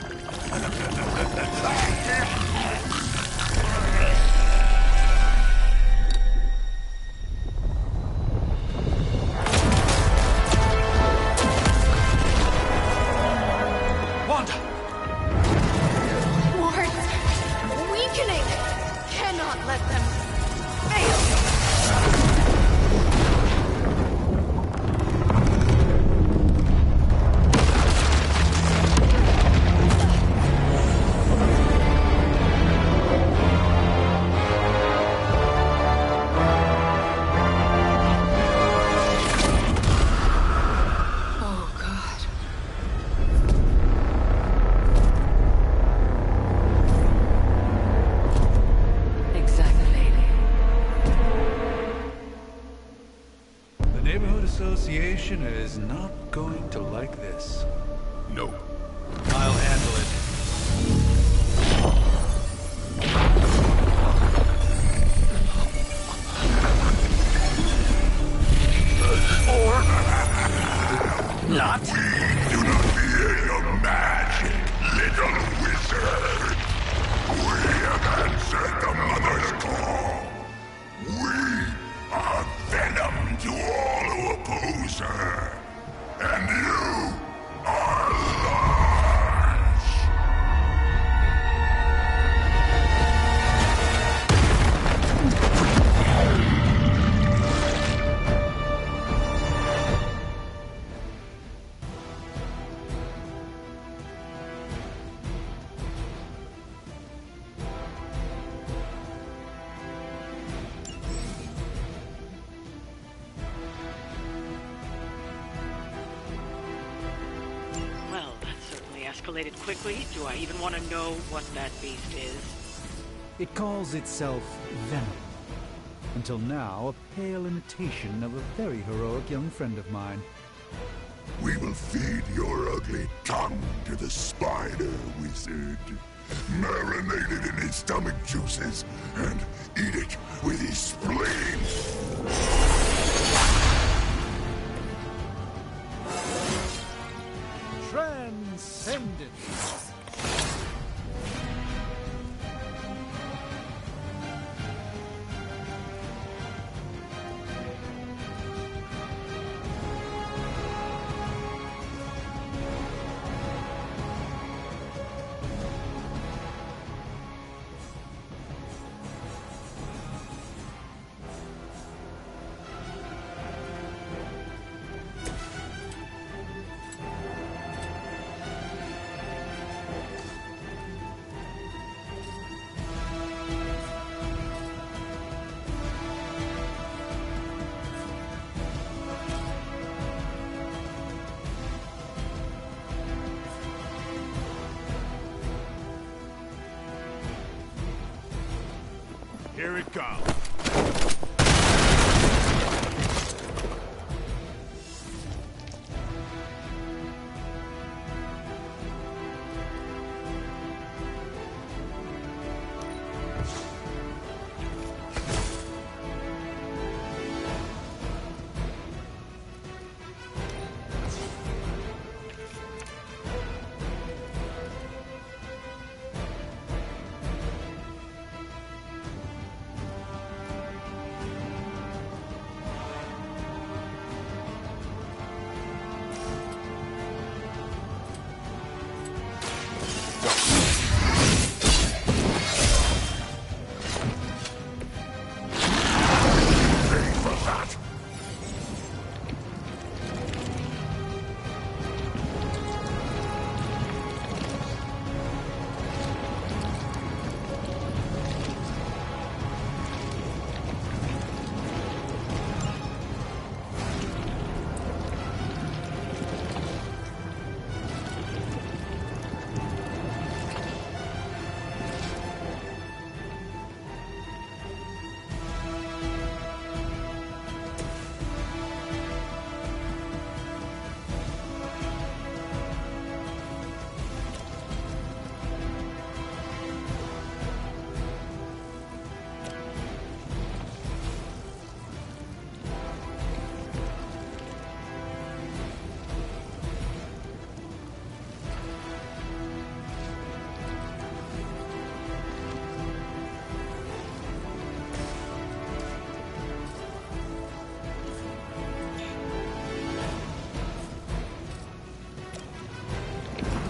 Association is not going to like this. No. I'll handle it. Or not. We do not fear your magic, little wizard. We have answered the Mother's call. We are there. populated quickly, do I even want to know what that beast is? It calls itself Venom. Until now, a pale imitation of a very heroic young friend of mine. We will feed your ugly tongue to the spider wizard. Marinate it in his stomach juices and eat it with his spleen. Transcendence. Here it comes.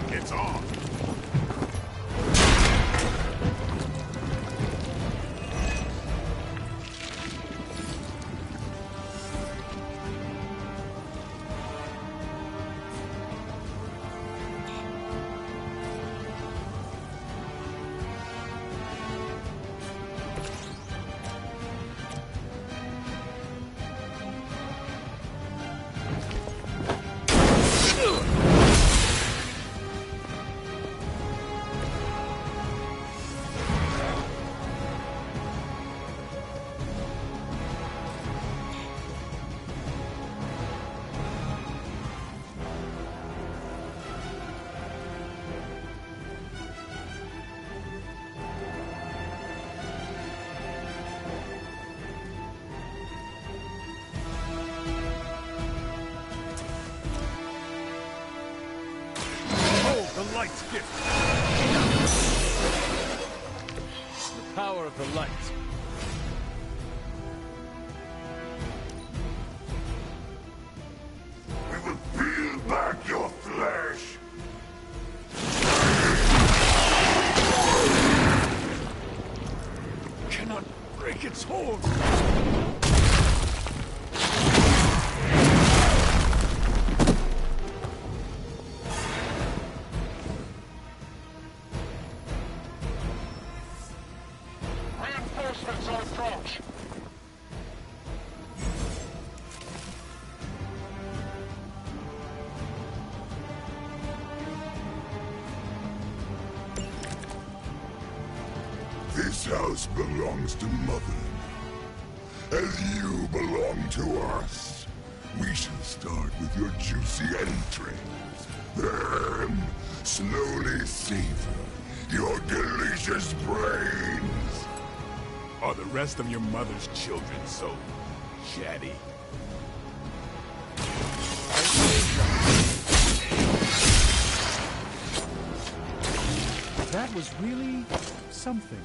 It's on. The light's gift. The power of the light. We will peel back your flesh. Cannot break its hold. Reinforcements on approach. house belongs to Mother. As you belong to us, we shall start with your juicy entrails. Then, slowly savor your delicious brains. Are the rest of your mother's children so chatty? That was really something.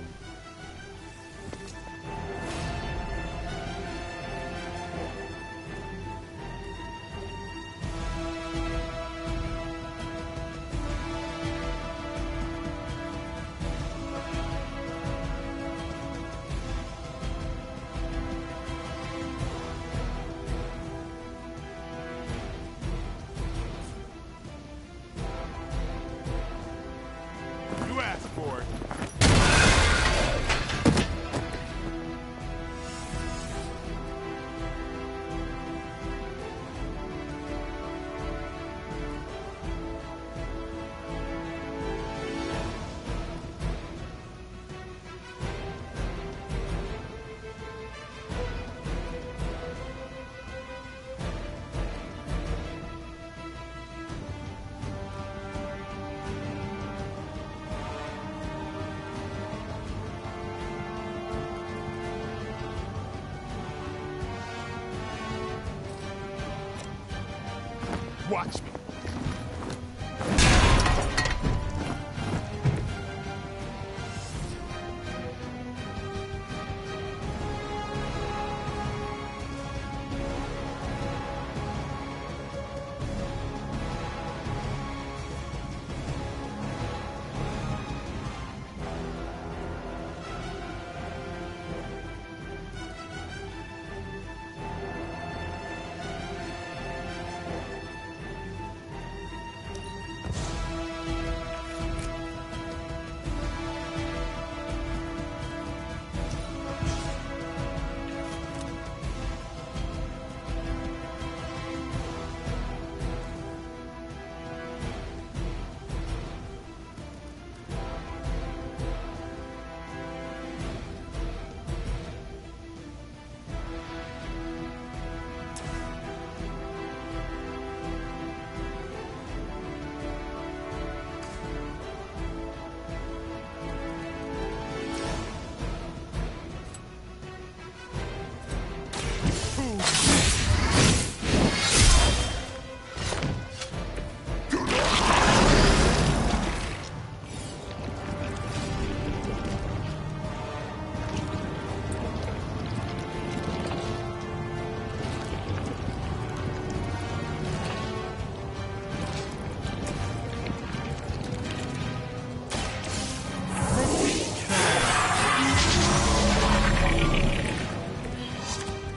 You asked for it. Watch me.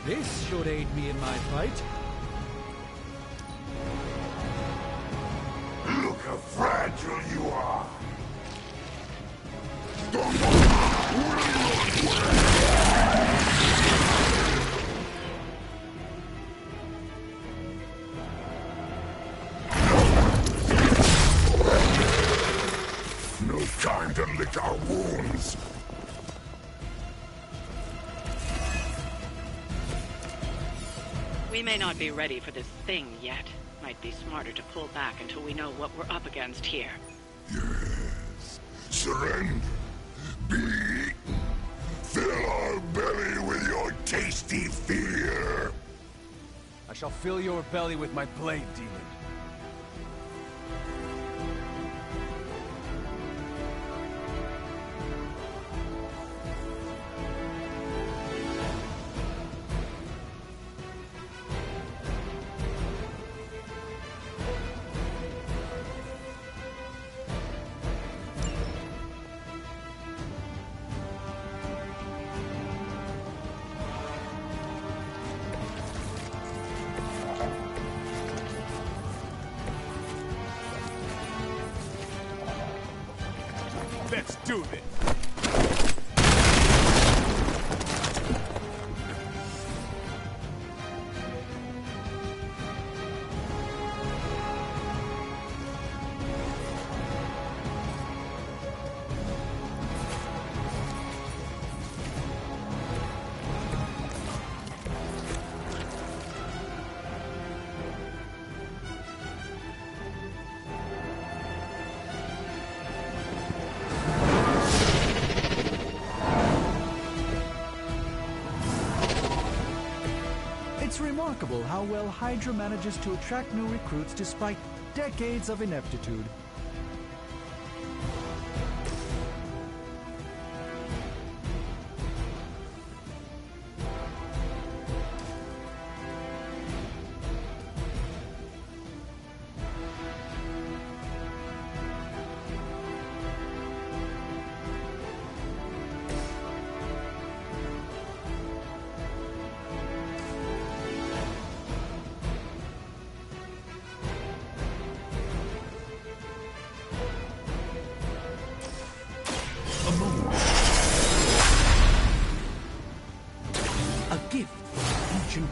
This should aid me in my fight. Look how fragile you are. No time to lick our wounds. We may not be ready for this thing yet. Might be smarter to pull back until we know what we're up against here. Yes. Surrender. Be eaten. Fill our belly with your tasty fear. I shall fill your belly with my blade, demon. Let's do this! It's remarkable how well Hydra manages to attract new recruits despite decades of ineptitude.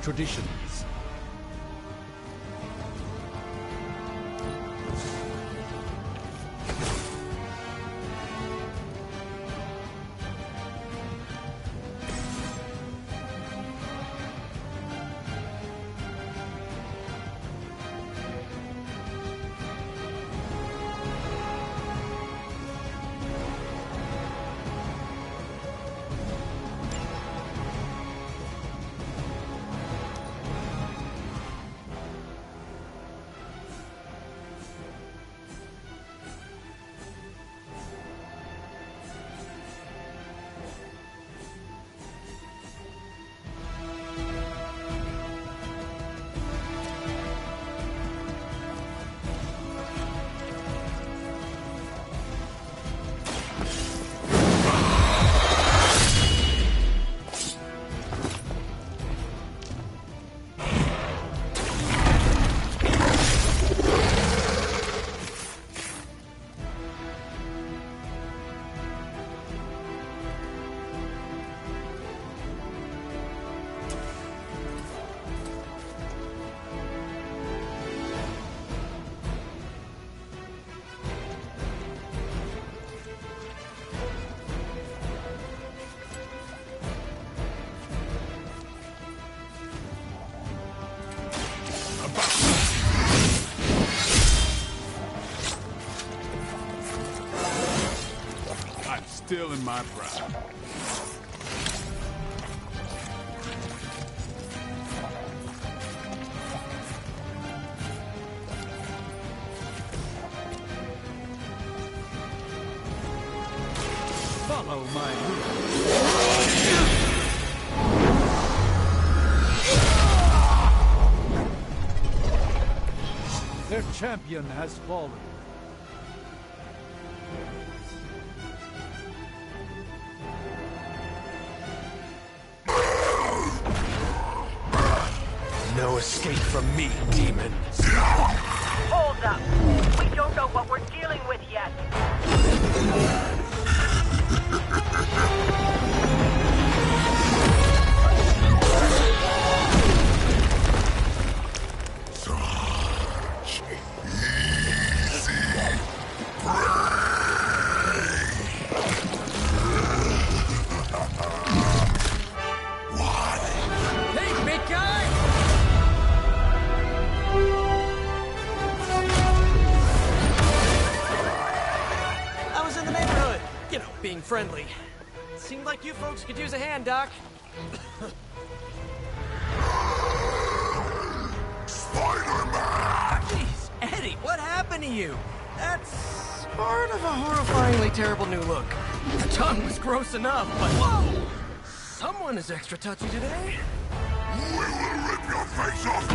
Traditions. Still in my pride. Follow my lead. Their champion has fallen. No escape from me, demon. Hold up. We don't know what we're dealing with yet. Friendly. Seemed like you folks could use a hand, Doc. Spider-Man! Jeez, Eddie, what happened to you? That's part of a horrifyingly terrible new look. The tongue was gross enough, but whoa! Someone is extra touchy today. We will rip your face off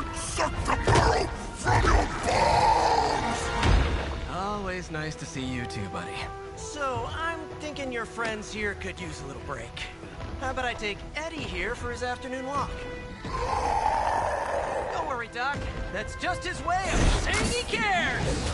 and suck the marrow from your bones! Always nice to see you too, buddy. So, I'm thinking your friends here could use a little break. How about I take Eddie here for his afternoon walk? Don't worry, Doc. That's just his way of saying he cares!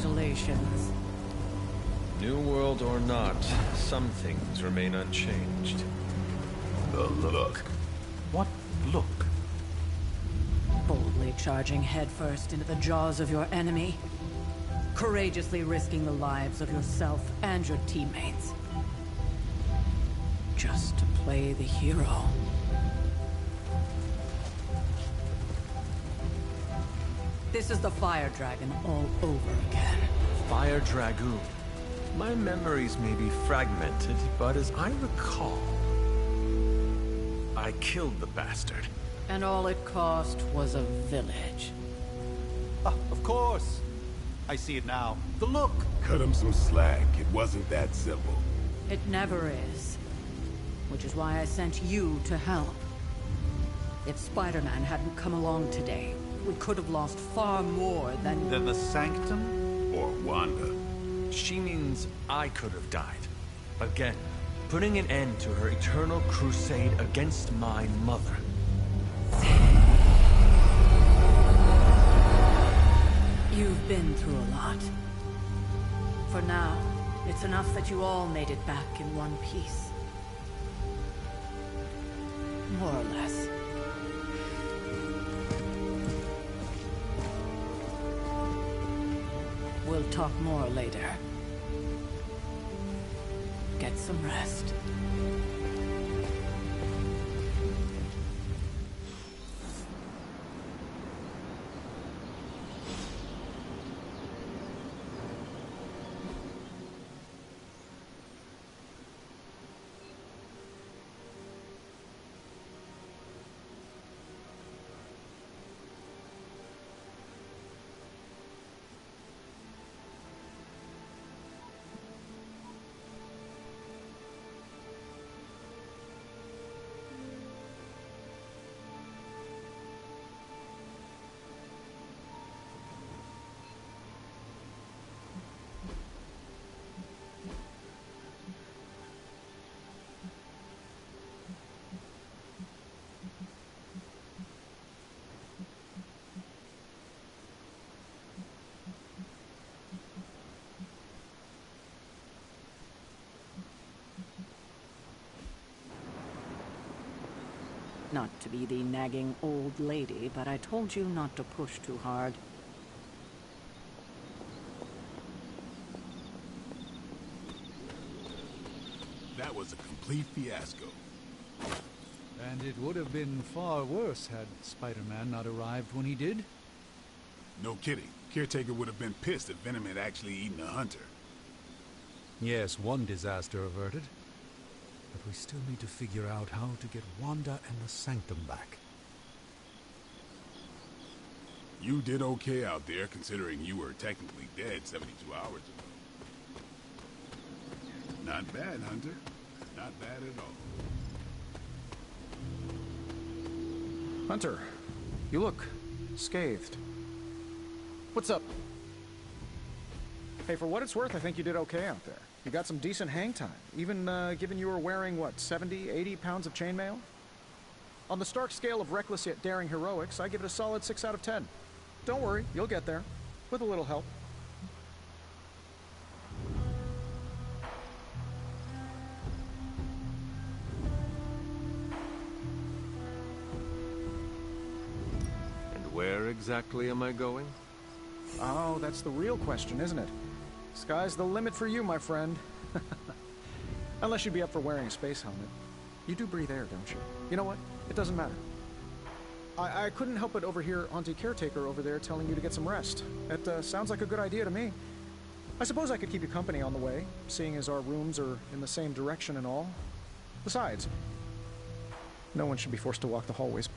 Congratulations. New world or not, some things remain unchanged. The look. What look? Boldly charging headfirst into the jaws of your enemy. Courageously risking the lives of yourself and your teammates. Just to play the hero. This is the Fire Dragon all over again. Fire Dragoon. My memories may be fragmented, but as I recall, I killed the bastard. And all it cost was a village. Ah, of course. I see it now. The look. Cut him some slack. It wasn't that simple. It never is. Which is why I sent you to help. If Spider-Man hadn't come along today, we could have lost far more than... Than the Sanctum? Or Wanda. She means I could have died. Again, putting an end to her eternal crusade against my mother. You've been through a lot. For now, it's enough that you all made it back in one piece. More or less. We'll talk more later. Get some rest. Not to be the nagging old lady, but I told you not to push too hard. That was a complete fiasco. And it would have been far worse had Spider-Man not arrived when he did. No kidding. Caretaker would have been pissed if Venom had actually eaten a hunter. Yes, one disaster averted. But we still need to figure out how to get Wanda and the Sanctum back. You did okay out there, considering you were technically dead 72 hours ago. Not bad, Hunter. Not bad at all. Hunter, you look scathed. What's up? Hey, for what it's worth, I think you did okay out there. You got some decent hang time, even given you were wearing, what, 70, 80 pounds of chainmail? On the Stark scale of reckless yet daring heroics, I give it a solid 6 out of 10. Don't worry, you'll get there, with a little help. And where exactly am I going? Oh, that's the real question, isn't it? Sky's the limit for you, my friend. Unless you'd be up for wearing a space helmet. You do breathe air, don't you? You know what? It doesn't matter. I couldn't help but overhear Auntie Caretaker over there telling you to get some rest. That sounds like a good idea to me. I suppose I could keep you company on the way, seeing as our rooms are in the same direction and all. Besides, no one should be forced to walk the hallways.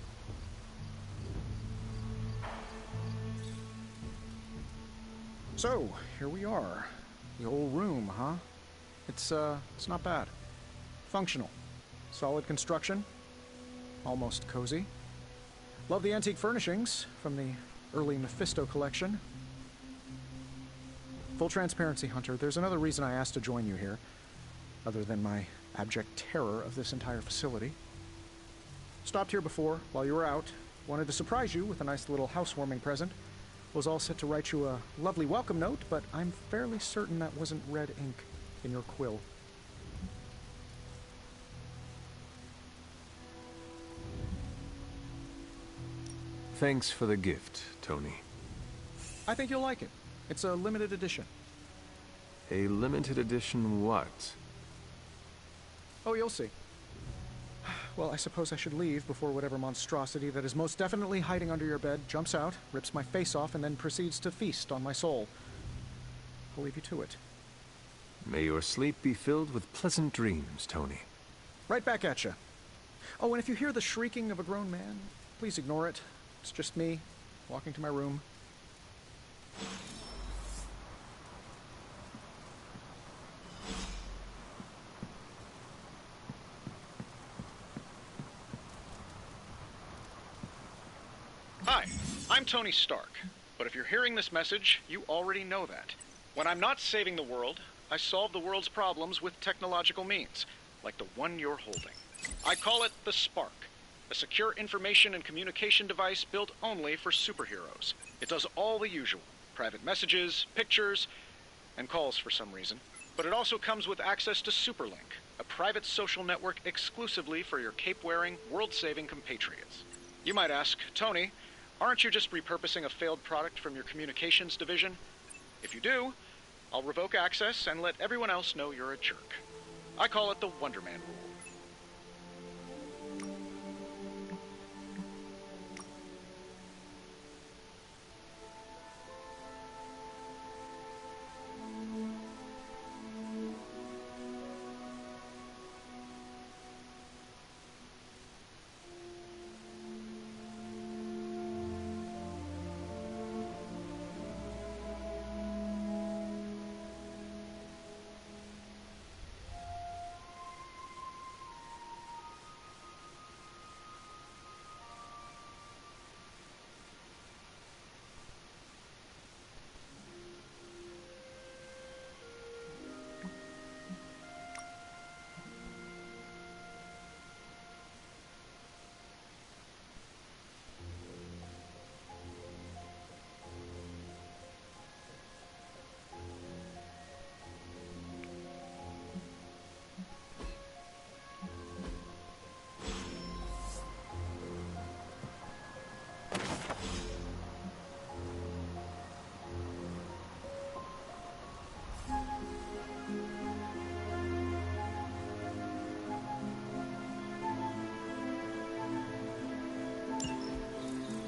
So, here we are. The old room, huh? It's not bad. Functional. Solid construction. Almost cozy. Love the antique furnishings from the early Mephisto collection. Full transparency, Hunter, there's another reason I asked to join you here, other than my abject terror of this entire facility. Stopped here before, while you were out. Wanted to surprise you with a nice little housewarming present. Was all set to write you a lovely welcome note, but I'm fairly certain that wasn't red ink in your quill. Thanks for the gift, Tony. I think you'll like it. It's a limited edition. A limited edition what? Oh, you'll see. Well, I suppose I should leave before whatever monstrosity that is most definitely hiding under your bed jumps out, rips my face off, and then proceeds to feast on my soul. I'll leave you to it. May your sleep be filled with pleasant dreams, Tony. Right back at you. Oh, and if you hear the shrieking of a grown man, please ignore it. It's just me, walking to my room. Hi, I'm Tony Stark, but if you're hearing this message, you already know that. When I'm not saving the world, I solve the world's problems with technological means, like the one you're holding. I call it the Spark, a secure information and communication device built only for superheroes. It does all the usual, private messages, pictures, and calls for some reason. But it also comes with access to Superlink, a private social network exclusively for your cape-wearing, world-saving compatriots. You might ask, Tony, aren't you just repurposing a failed product from your communications division? If you do, I'll revoke access and let everyone else know you're a jerk. I call it the Wonder Man rule.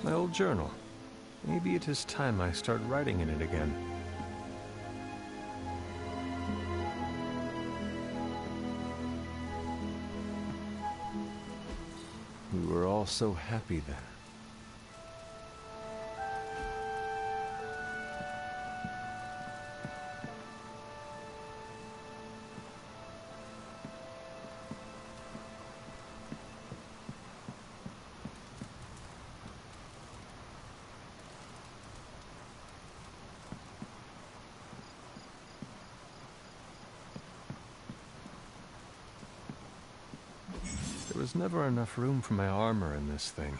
My old journal. Maybe it is time I start writing in it again. We were all so happy then. There was never enough room for my armor in this thing.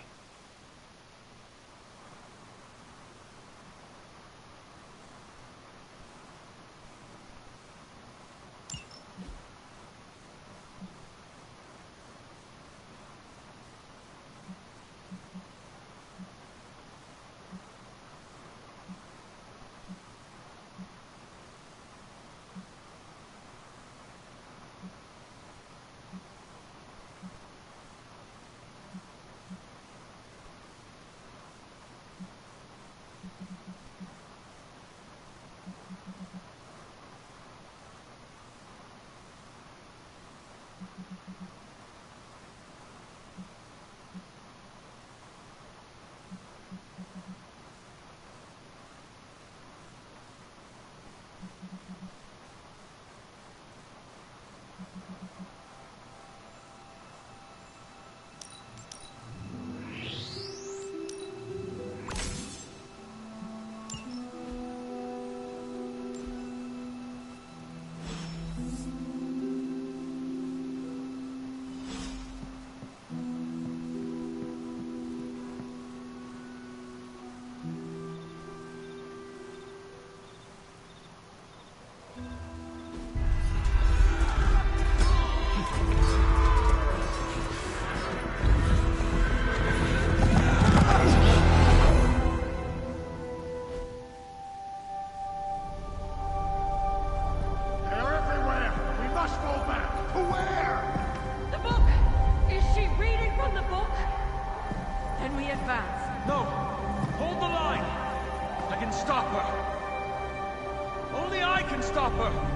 advance. No! Hold the line! I can stop her! Only I can stop her!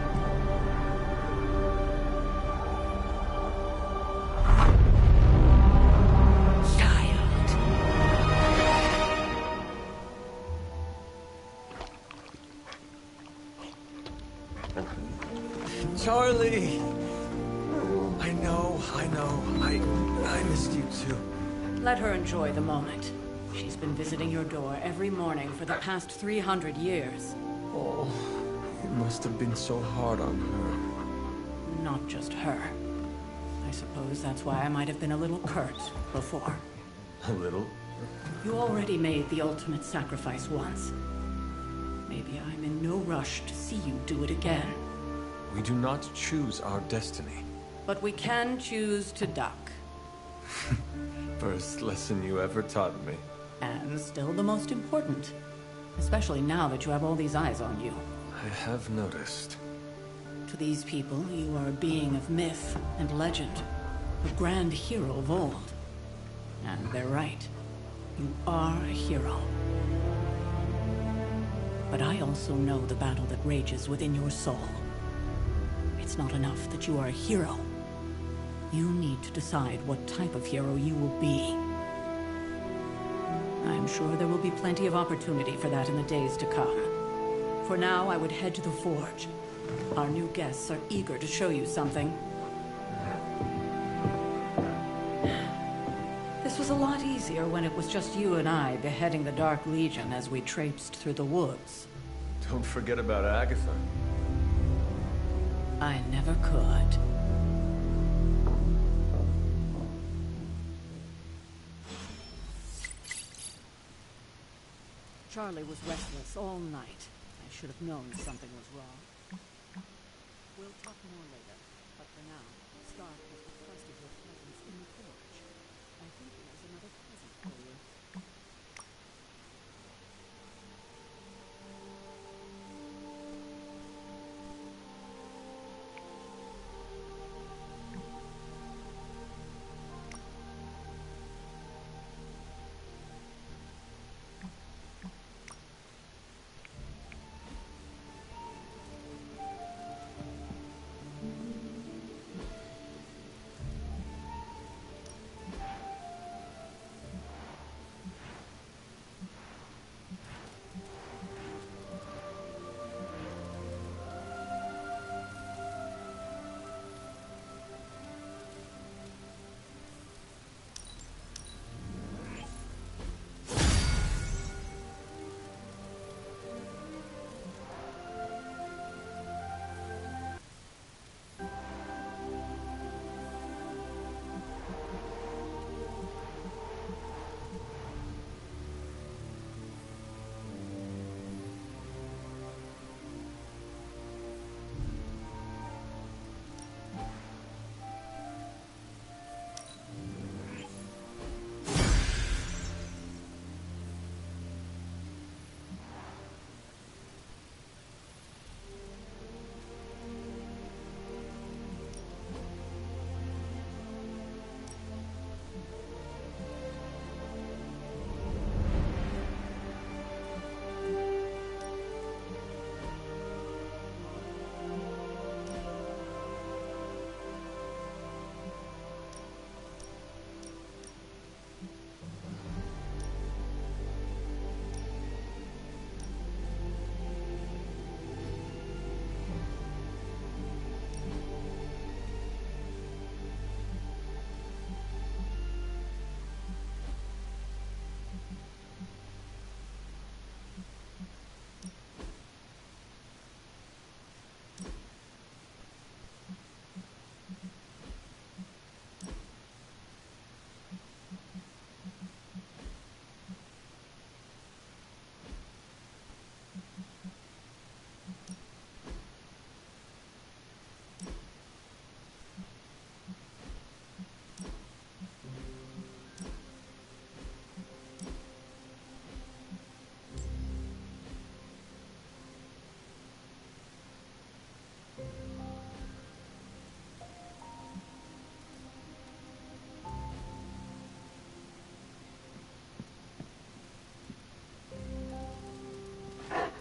Charlie! I know. I missed you too. Let her enjoy the moment. She's been visiting your door every morning for the past 300 years. Oh, it must have been so hard on her. Not just her. I suppose that's why I might have been a little curt before. A little? You already made the ultimate sacrifice once. Maybe I'm in no rush to see you do it again. We do not choose our destiny. But we can choose to duck. First lesson you ever taught me. And still the most important. Especially now that you have all these eyes on you. I have noticed. To these people, you are a being of myth and legend. A grand hero of old. And they're right. You are a hero. But I also know the battle that rages within your soul. It's not enough that you are a hero. You need to decide what type of hero you will be. I'm sure there will be plenty of opportunity for that in the days to come. For now, I would head to the forge. Our new guests are eager to show you something. This was a lot easier when it was just you and I beheading the Dark Legion as we traipsed through the woods. Don't forget about Agatha. I never could. Charlie was restless all night. I should have known something was wrong. We'll talk more later, but for now, Stark has requested your presence in the forge. I think he has another present for you.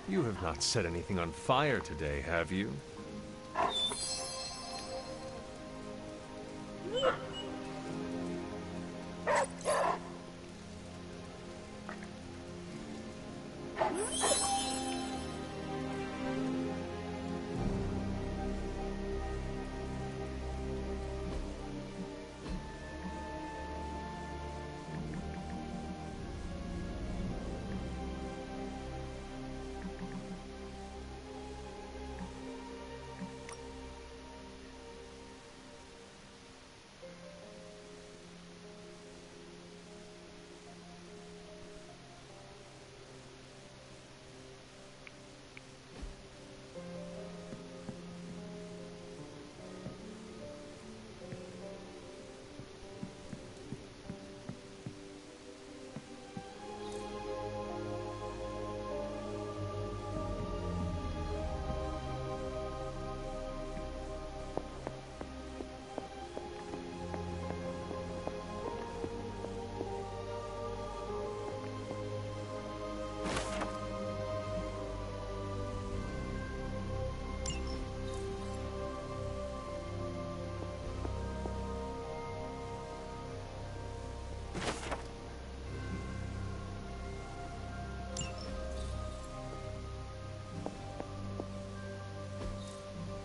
You have not set anything on fire today, have you?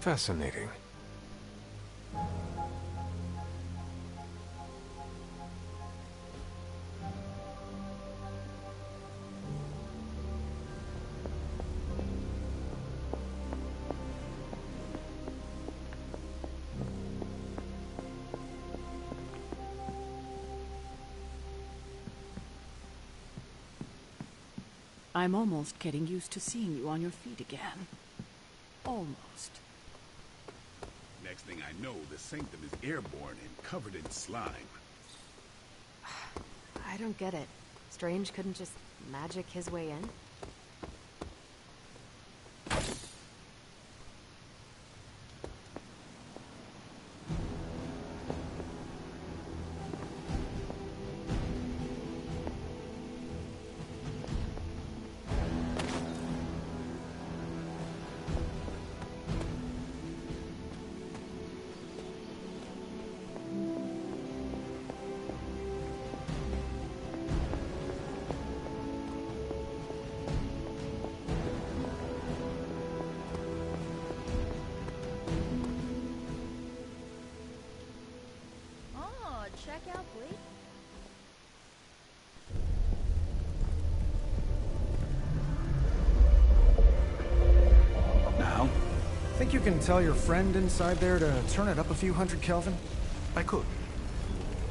Fascinating. I'm almost getting used to seeing you on your feet again. Almost. Next thing I know, the sanctum is airborne and covered in slime. I don't get it. Strange couldn't just magic his way in? Check out, please. Now? Think you can tell your friend inside there to turn it up a few hundred Kelvin? I could.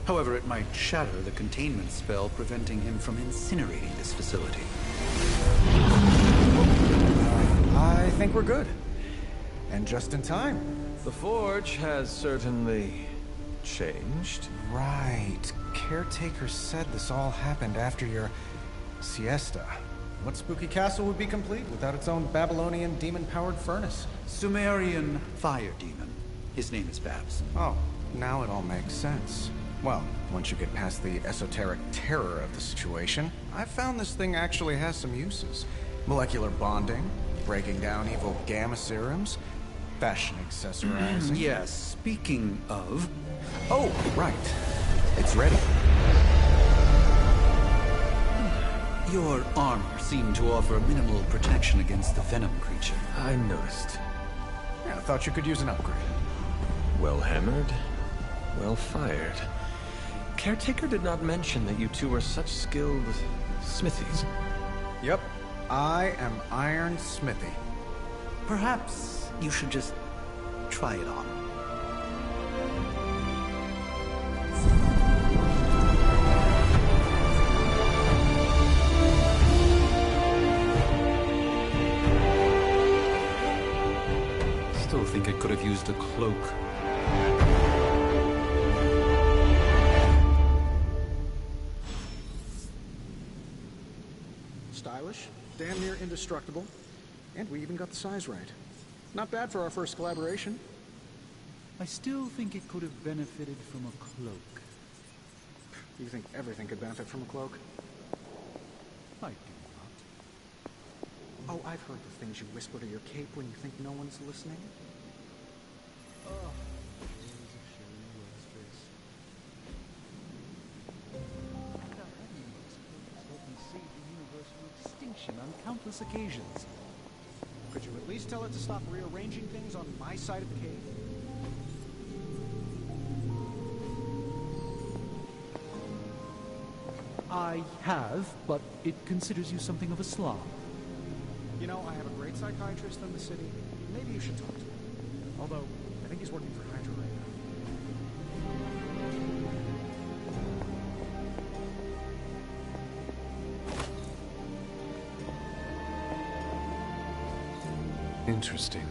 However, it might shatter the containment spell preventing him from incinerating this facility. I think we're good. And just in time. The Forge has certainly changed. Right. Caretaker said this all happened after your siesta. What spooky castle would be complete without its own Babylonian demon-powered furnace? Sumerian fire demon. His name is Babs. Oh, now it all makes sense. Well, once you get past the esoteric terror of the situation, I've found this thing actually has some uses. Molecular bonding, breaking down evil gamma serums, fashion accessorizing. Yes, speaking of... Oh, right. It's ready. Your armor seemed to offer minimal protection against the venom creature. I noticed. Yeah, I thought you could use an upgrade. Well hammered, well fired. Caretaker did not mention that you two were such skilled smithies. Yep, I am Iron Smithy. Perhaps you should just try it on. Still think it could have used a cloak. Stylish, damn near indestructible, and we even got the size right. Not bad for our first collaboration. I still think it could have benefited from a cloak. You think everything could benefit from a cloak? I do not. Oh, I've heard the things you whisper to your cape when you think no one's listening. Oh, extinction on countless occasions. Could you at least tell it to stop rearranging things on my side of the cave? I have, but it considers you something of a slob. You know, I have a great psychiatrist in the city. Maybe you should talk to him. Although, I think he's working for Hydra right now. Interesting.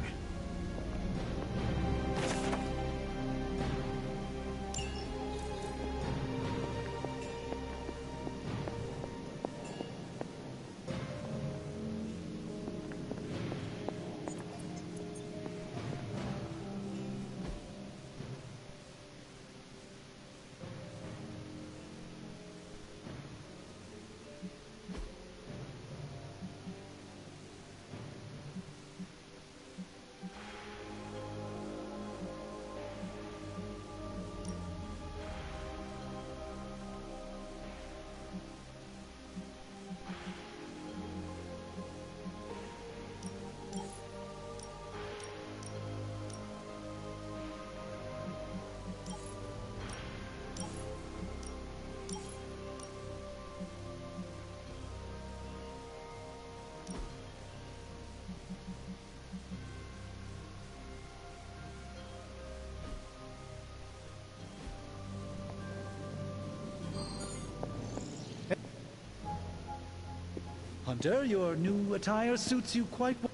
Hunter, your new attire suits you quite well.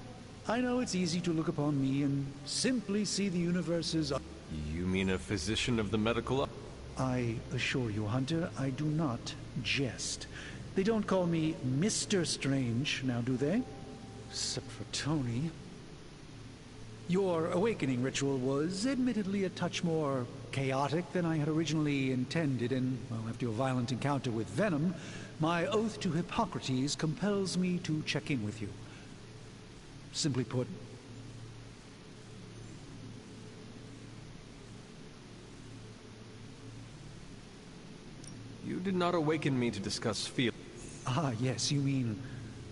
I know it's easy to look upon me and simply see the universe's... You mean a physician of the medical... I assure you, Hunter, I do not jest. They don't call me Mr. Strange, now do they? Except for Tony. Your awakening ritual was admittedly a touch more chaotic than I had originally intended, and, well, after your violent encounter with Venom, my oath to Hippocrates compels me to check in with you. Simply put, You did not awaken me to discuss feel. ah, yes, you mean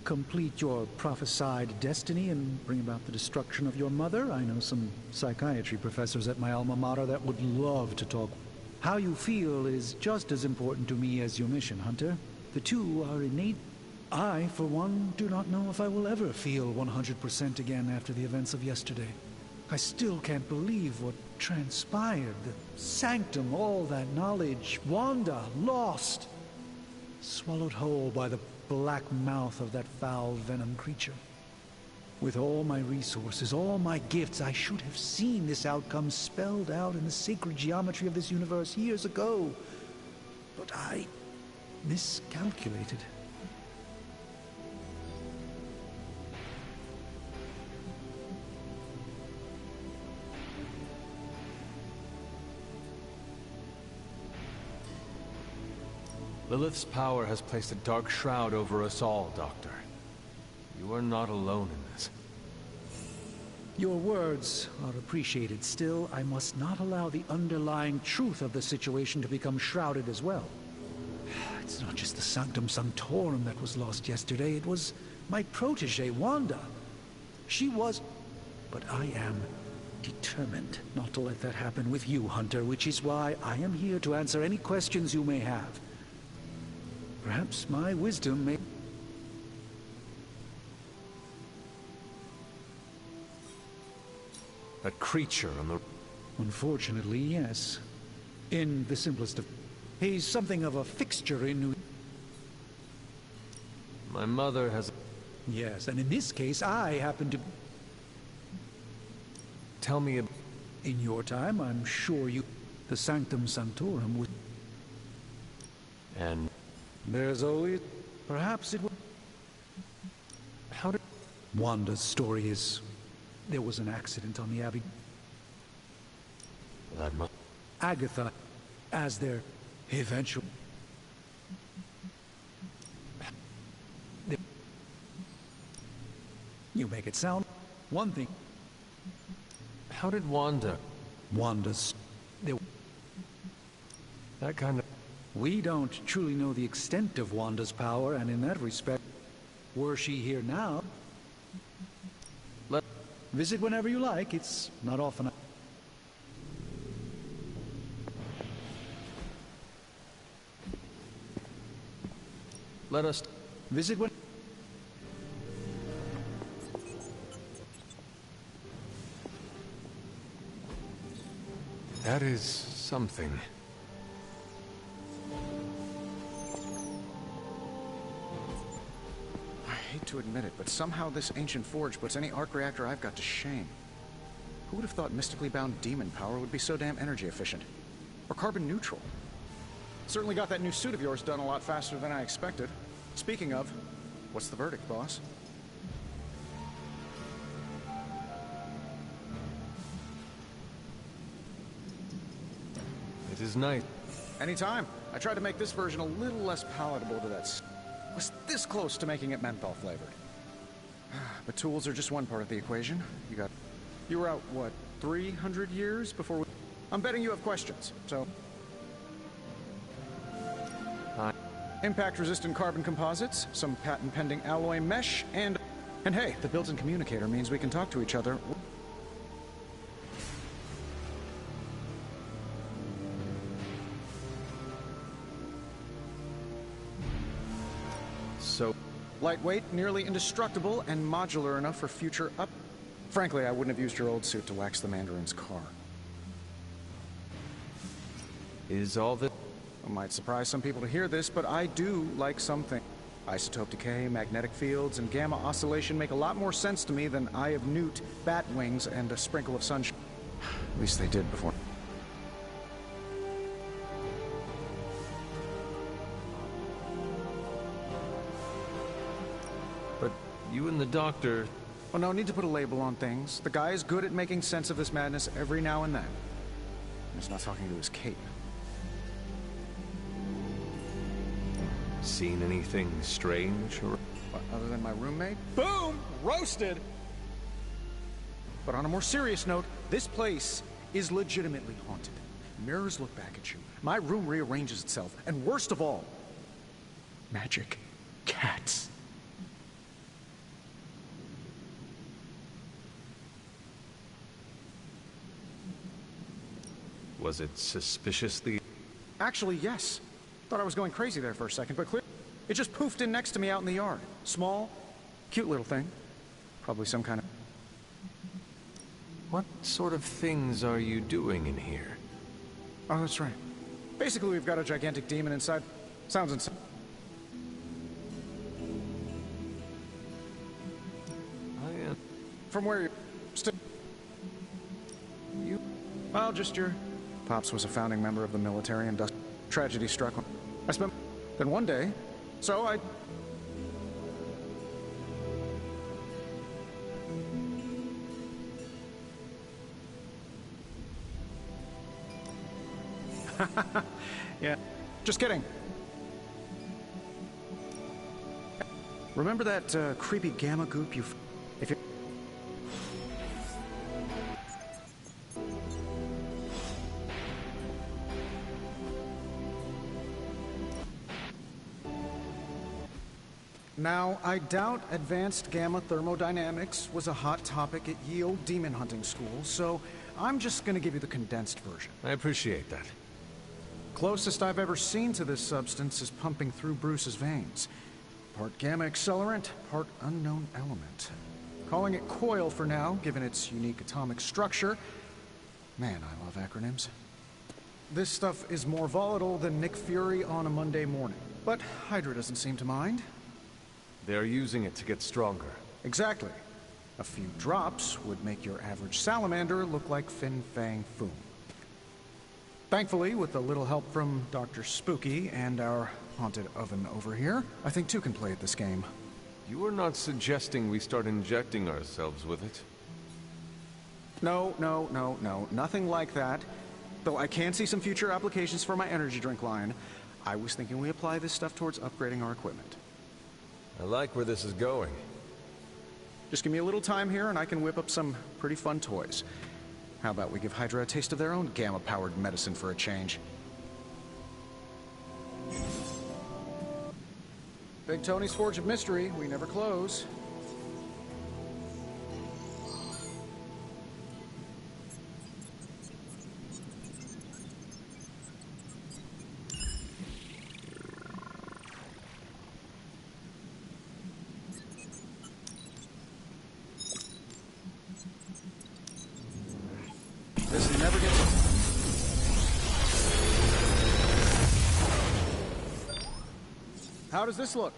complete your prophesied destiny and bring about the destruction of your mother? I know some psychiatry professors at my alma mater that would love to talk. How you feel is just as important to me as your mission, Hunter. The two are innate. I, for one, do not know if I will ever feel 100% again after the events of yesterday. I still can't believe what transpired. The sanctum, all that knowledge. Wanda, lost. Swallowed whole by the black mouth of that foul venom creature. With all my resources, all my gifts, I should have seen this outcome spelled out in the sacred geometry of this universe years ago. But I miscalculated. Lilith's power has placed a dark shroud over us all, Doctor. You are not alone in this. Your words are appreciated. Still, I must not allow the underlying truth of the situation to become shrouded as well. It's not just the Sanctum Sanctorum that was lost yesterday. It was my protege, Wanda. She was... But I am determined not to let that happen with you, Hunter, which is why I am here to answer any questions you may have. Perhaps my wisdom may... That creature on the... Unfortunately, yes. In the simplest of... He's something of a fixture in New... My mother has... Yes, and in this case, I happen to... Tell me... In your time, I'm sure you... The Sanctum Sanctorum would... And... There's always... Perhaps it would... How did... Wanda's story is... There was an accident on the Abbey. That must... Agatha, as their eventual... it sound. One thing. How did Wanda... Wanda's... That kind of... We don't truly know the extent of Wanda's power, and in that respect, were she here now... Visit whenever you like, it's not often... Let us... Visit when... That is something. I hate to admit it, but somehow this ancient forge puts any arc reactor I've got to shame. Who would have thought mystically bound demon power would be so damn energy efficient? Or carbon neutral? Certainly got that new suit of yours done a lot faster than I expected. Speaking of, what's the verdict, boss? It is nice. Anytime. I tried to make this version a little less palatable to that was this close to making it menthol flavored. But tools are just one part of the equation. You were out, what, 300 years before we... I'm betting you have questions, so... Impact-resistant carbon composites, some patent-pending alloy mesh, and hey, the built-in communicator means we can talk to each other. So... Lightweight, nearly indestructible, and modular enough for future up... Frankly, I wouldn't have used your old suit to wax the Mandarin's car. Is all this... It might surprise some people to hear this, but I do like something. Isotope decay, magnetic fields, and gamma oscillation make a lot more sense to me than Eye of Newt, bat wings, and a sprinkle of sunshine. At least they did before. But you and the doctor... Oh, no need to put a label on things. The guy is good at making sense of this madness every now and then. He's not talking to his cape. Seen anything strange or... What, other than my roommate? Boom! Roasted! But on a more serious note, this place is legitimately haunted. Mirrors look back at you. My room rearranges itself. And worst of all, magic cats. Was it suspiciously... Actually, yes. Thought I was going crazy there for a second, but clear. It just poofed in next to me out in the yard. Small, cute little thing. Probably some kind of... What sort of things are you doing in here? Oh, that's right. Basically, we've got a gigantic demon inside. Sounds insane. From where you... Well, just your... Pops was a founding member of the military and tragedy struck when I spent... Then one day, so I... Yeah, just kidding. Remember that creepy gamma goop you... If you... Now, I doubt advanced gamma thermodynamics was a hot topic at ye old demon hunting school, so I'm just gonna give you the condensed version. I appreciate that. Closest I've ever seen to this substance is pumping through Bruce's veins. Part gamma accelerant, part unknown element. Calling it coil for now, given its unique atomic structure. Man, I love acronyms. This stuff is more volatile than Nick Fury on a Monday morning. But Hydra doesn't seem to mind. They're using it to get stronger. Exactly. A few drops would make your average salamander look like Fin Fang Foom. Thankfully, with a little help from Dr. Spooky and our haunted oven over here, I think two can play at this game. You are not suggesting we start injecting ourselves with it? No, nothing like that. Though I can see some future applications for my energy drink line. I was thinking we apply this stuff towards upgrading our equipment. I like where this is going. Just give me a little time here and I can whip up some pretty fun toys. How about we give Hydra a taste of their own gamma-powered medicine for a change? Big Tony's Forge of Mystery, we never close. This never gets... How does this look?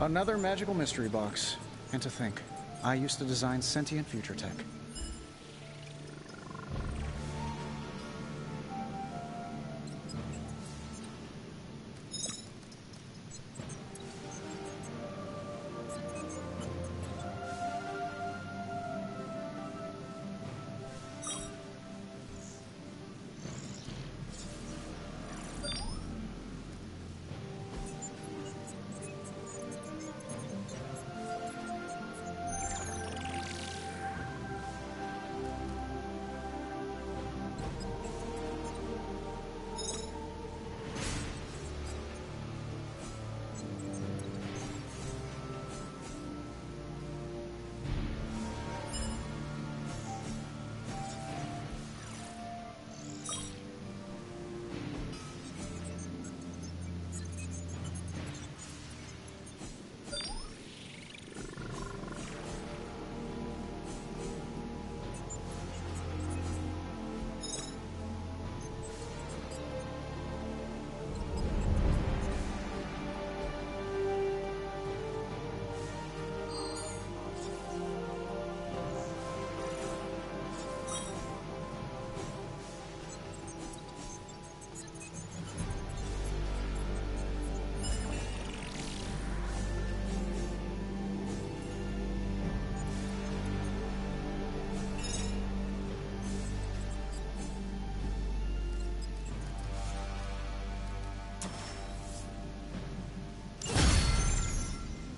Another magical mystery box. And to think, I used to design sentient future tech.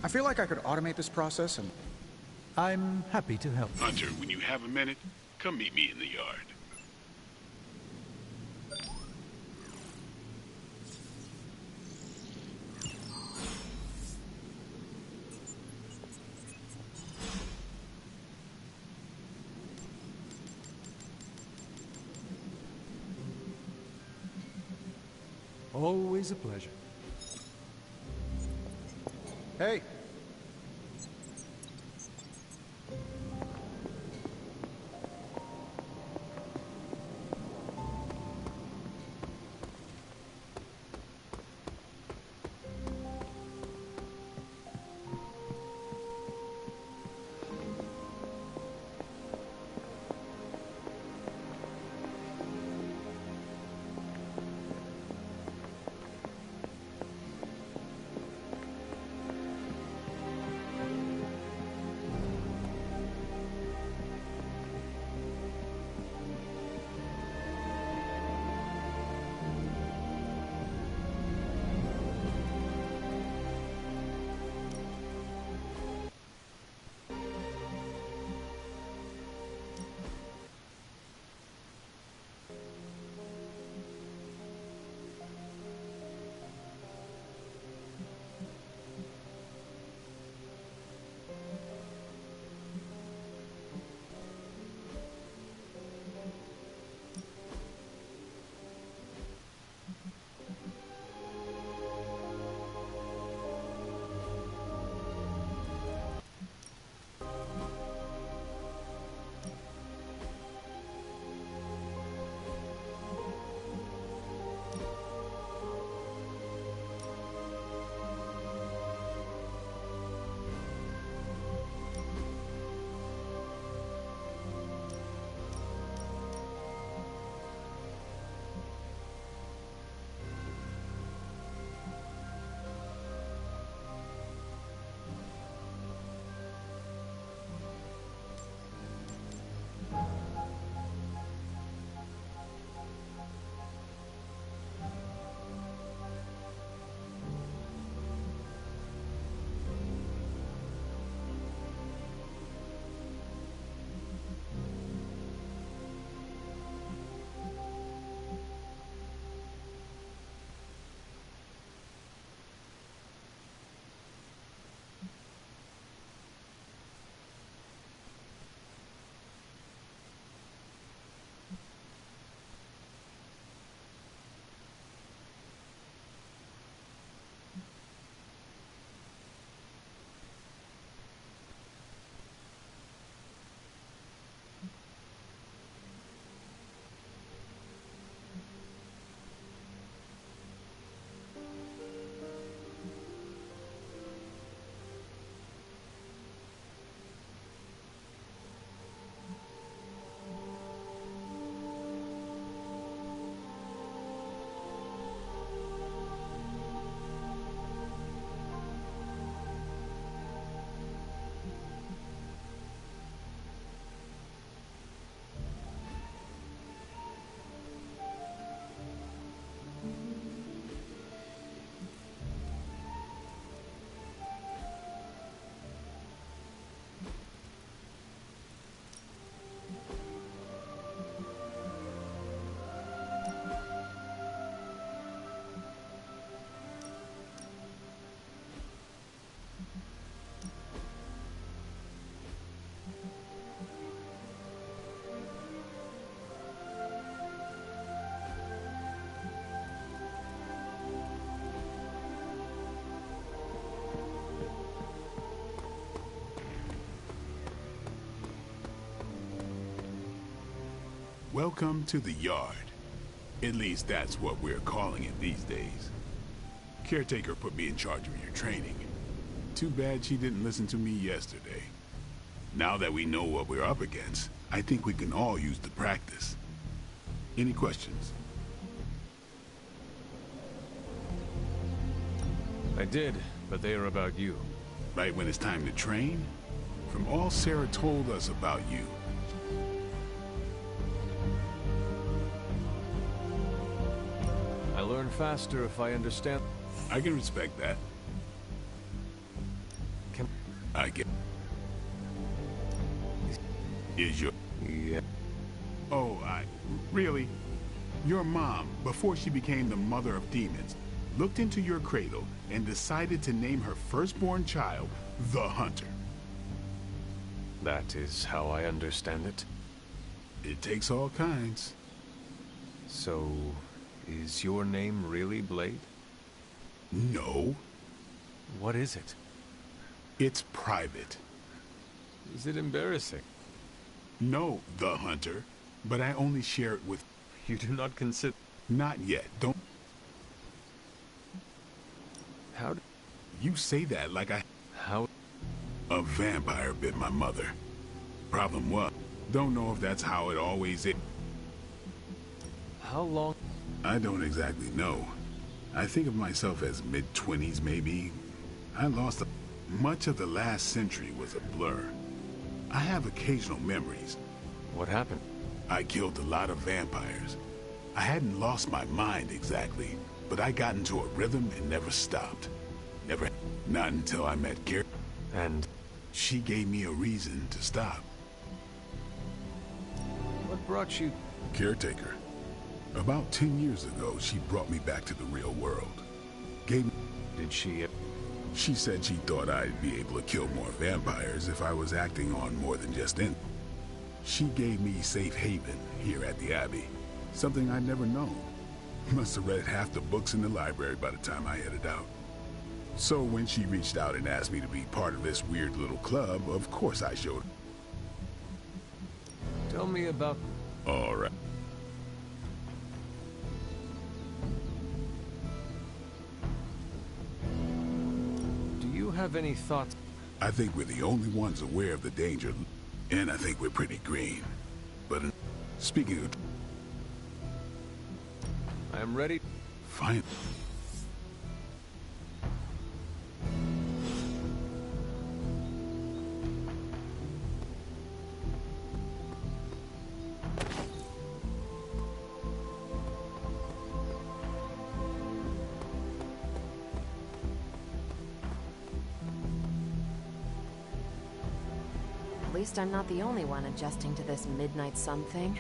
I feel like I could automate this process and... I'm happy to help. Hunter, when you have a minute, come meet me in the yard. Always a pleasure. Hey! Welcome to the yard. At least that's what we're calling it these days. Caretaker put me in charge of your training. Too bad she didn't listen to me yesterday. Now that we know what we're up against, I think we can all use the practice. Any questions? I did, but they are about you. Right when it's time to train? From all Sarah told us about you, I learn faster if I understand. I can respect that. I get... Is your... Yeah. Oh, really? Your mom, before she became the mother of demons, looked into your cradle and decided to name her firstborn child the Hunter. That is how I understand it. It takes all kinds. So, is your name really Blade? No. What is it? It's private. Is it embarrassing? No, the Hunter. But I only share it with... You do not consider... Not yet. Don't... How do... You say that like I... How... A vampire bit my mother. Problem was, don't know if that's how it always is. How long... I don't exactly know. I think of myself as mid-20s, maybe. I lost a... Much of the last century was a blur. I have occasional memories. What happened? I killed a lot of vampires. I hadn't lost my mind exactly, but I got into a rhythm and never stopped. Never. Not until I met Care. And? She gave me a reason to stop. What brought you? Caretaker. About 10 years ago, she brought me back to the real world. Gave me... Did she... She said she thought I'd be able to kill more vampires if I was acting on more than just in. She gave me safe haven here at the Abbey. Something I'd never known. Must have read half the books in the library by the time I headed out. So when she reached out and asked me to be part of this weird little club, of course I showed her. Tell me about... All right. Do you have any thoughts? I think we're the only ones aware of the danger, and I think we're pretty green. But speaking of... I am ready. Fine. At least I'm not the only one adjusting to this midnight sun thing.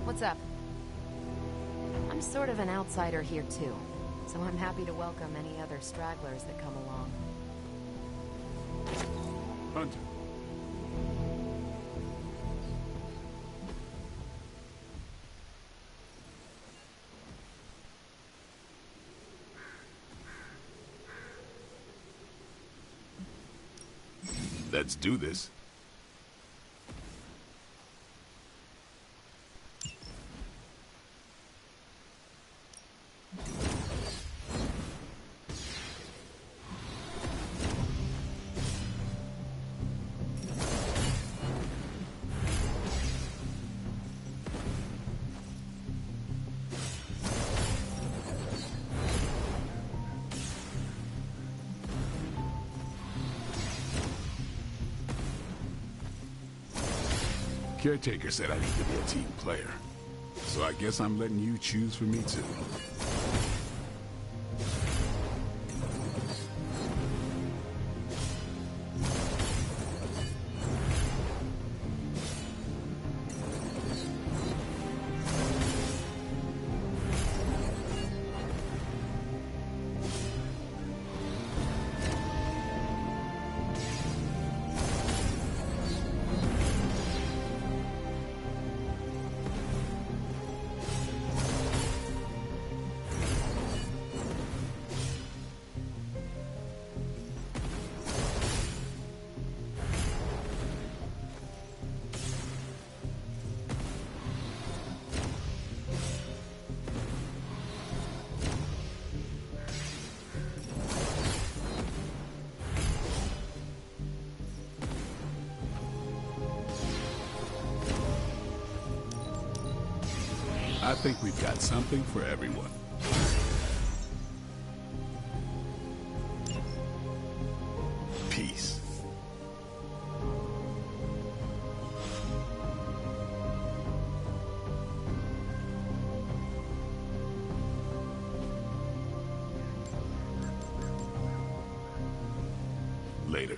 What's up? I'm sort of an outsider here too, so I'm happy to welcome any other stragglers that come along. Hunter. Let's do this. Caretaker said I need to be a team player. So I guess I'm letting you choose for me too. I think we've got something for everyone. Peace. Later.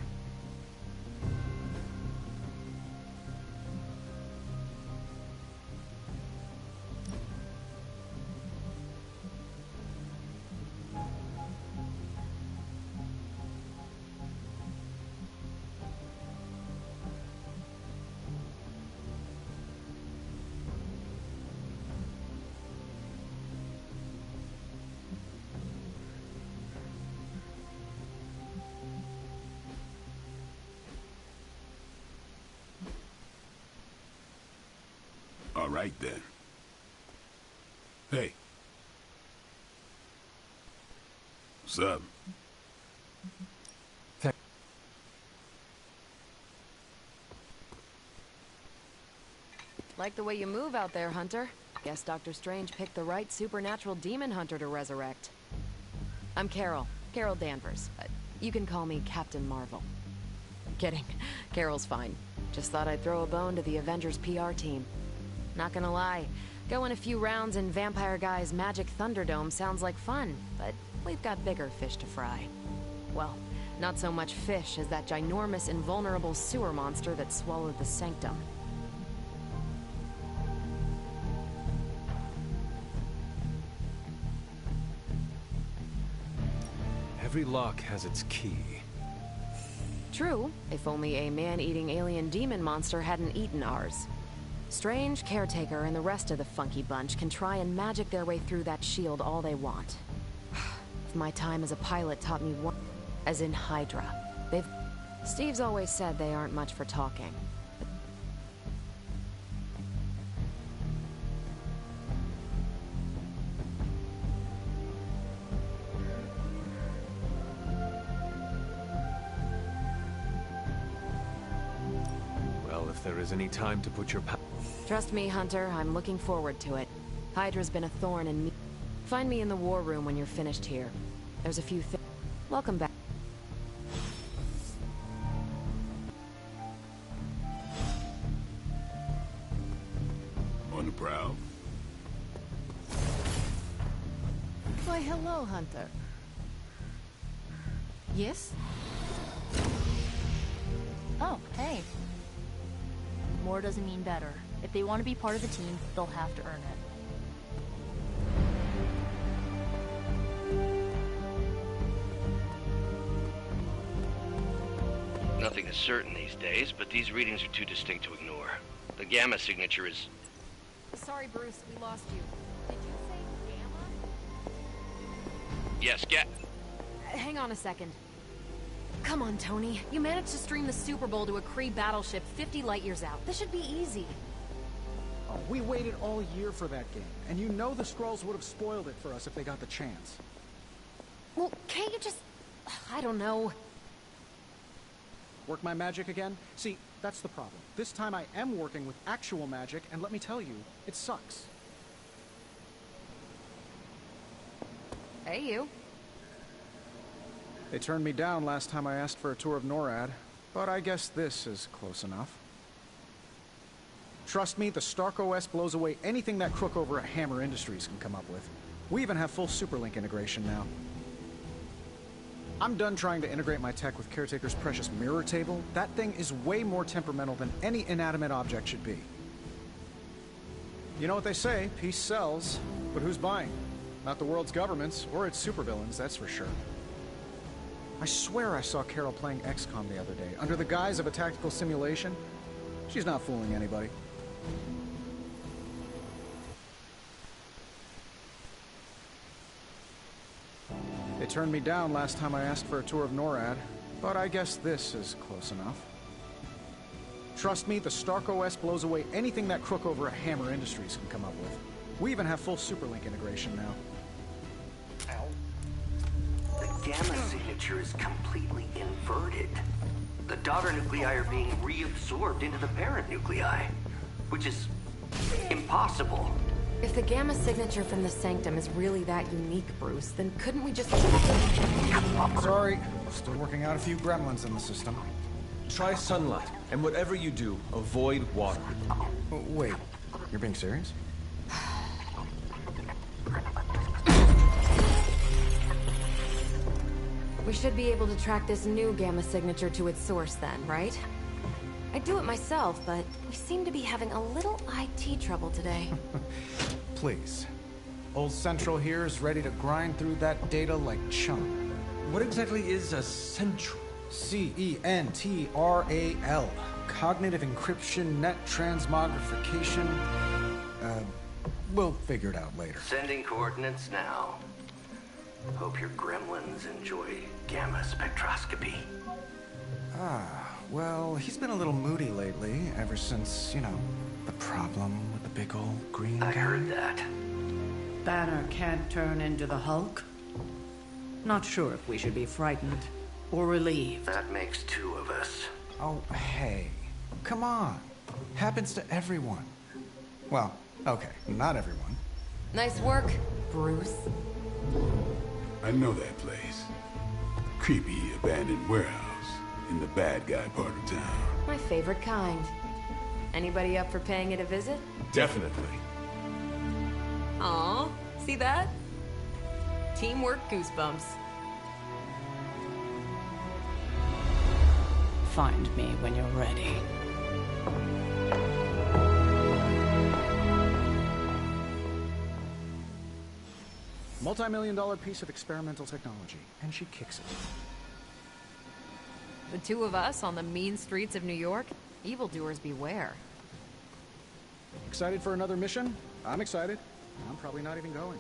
All right, then. Hey. What's up? Like the way you move out there, Hunter. Guess Dr. Strange picked the right supernatural demon hunter to resurrect. I'm Carol Danvers. You can call me Captain Marvel. Kidding. Carol's fine. Just thought I'd throw a bone to the Avengers PR team. Not gonna lie, going a few rounds in Vampire Guy's Magic Thunderdome sounds like fun, but we've got bigger fish to fry. Well, not so much fish as that ginormous invulnerable sewer monster that swallowed the Sanctum. Every lock has its key. True, if only a man-eating alien demon monster hadn't eaten ours. Strange, Caretaker, and the rest of the funky bunch can try and magic their way through that shield all they want. If my time as a pilot taught me one, as in Hydra, Steve's always said they aren't much for talking. Well, if there is any time to put your Trust me, Hunter, I'm looking forward to it. Hydra's been a thorn in me. Find me in the war room when you're finished here. There's a few things. Welcome back. On the prowl. Why, hello, Hunter. Yes? Oh, hey. More doesn't mean better. If they want to be part of the team, they'll have to earn it. Nothing is certain these days, but these readings are too distinct to ignore. The gamma signature is... Sorry, Bruce, we lost you. Did you say gamma? Yes, Hang on a second. Come on, Tony. You managed to stream the Super Bowl to a Kree battleship 50 light years out. This should be easy. Oh, we waited all year for that game, and you know the Skrulls would have spoiled it for us if they got the chance. Well, can't you just... I don't know. Work my magic again? See, that's the problem. This time I am working with actual magic, and let me tell you, it sucks. Hey, you. They turned me down last time I asked for a tour of NORAD, but I guess this is close enough. Trust me, the Stark OS blows away anything that crook over at Hammer Industries can come up with. We even have full Superlink integration now. I'm done trying to integrate my tech with Caretaker's precious mirror table. That thing is way more temperamental than any inanimate object should be. You know what they say, peace sells, but who's buying? Not the world's governments, or its supervillains, that's for sure. I swear I saw Carol playing XCOM the other day, under the guise of a tactical simulation. She's not fooling anybody. They turned me down last time I asked for a tour of NORAD, but I guess this is close enough. Trust me, the Stark OS blows away anything that crook over at Hammer Industries can come up with. We even have full Superlink integration now. The gamma signature is completely inverted. The daughter nuclei are being reabsorbed into the parent nuclei, which is impossible. If the gamma signature from the Sanctum is really that unique, Bruce, then couldn't we just... Sorry, still working out a few gremlins in the system. Try sunlight, and whatever you do, avoid water. Wait, you're being serious? We should be able to track this new gamma signature to its source then, right? I'd do it myself, but we seem to be having a little IT trouble today. Please. Old Central here is ready to grind through that data like chum. What exactly is a Central? C-E-N-T-R-A-L. Cognitive encryption, net transmogrification. We'll figure it out later. Sending coordinates now. Hope your gremlins enjoy gamma spectroscopy. Well, he's been a little moody lately, ever since, you know, the problem with the big old green guy. I heard that. Banner can't turn into the Hulk? Not sure if we should be frightened or relieved. That makes two of us. Oh, hey. Come on. Happens to everyone. Well, okay, not everyone. Nice work, Bruce. I know that place. Creepy abandoned warehouse in the bad guy part of town. My favorite kind. Anybody up for paying it a visit? Definitely. Aw, see that? Teamwork goosebumps. Find me when you're ready. Multi-million-dollar piece of experimental technology, and she kicks it. The two of us on the mean streets of New York? Evildoers beware. Excited for another mission? I'm excited. I'm probably not even going.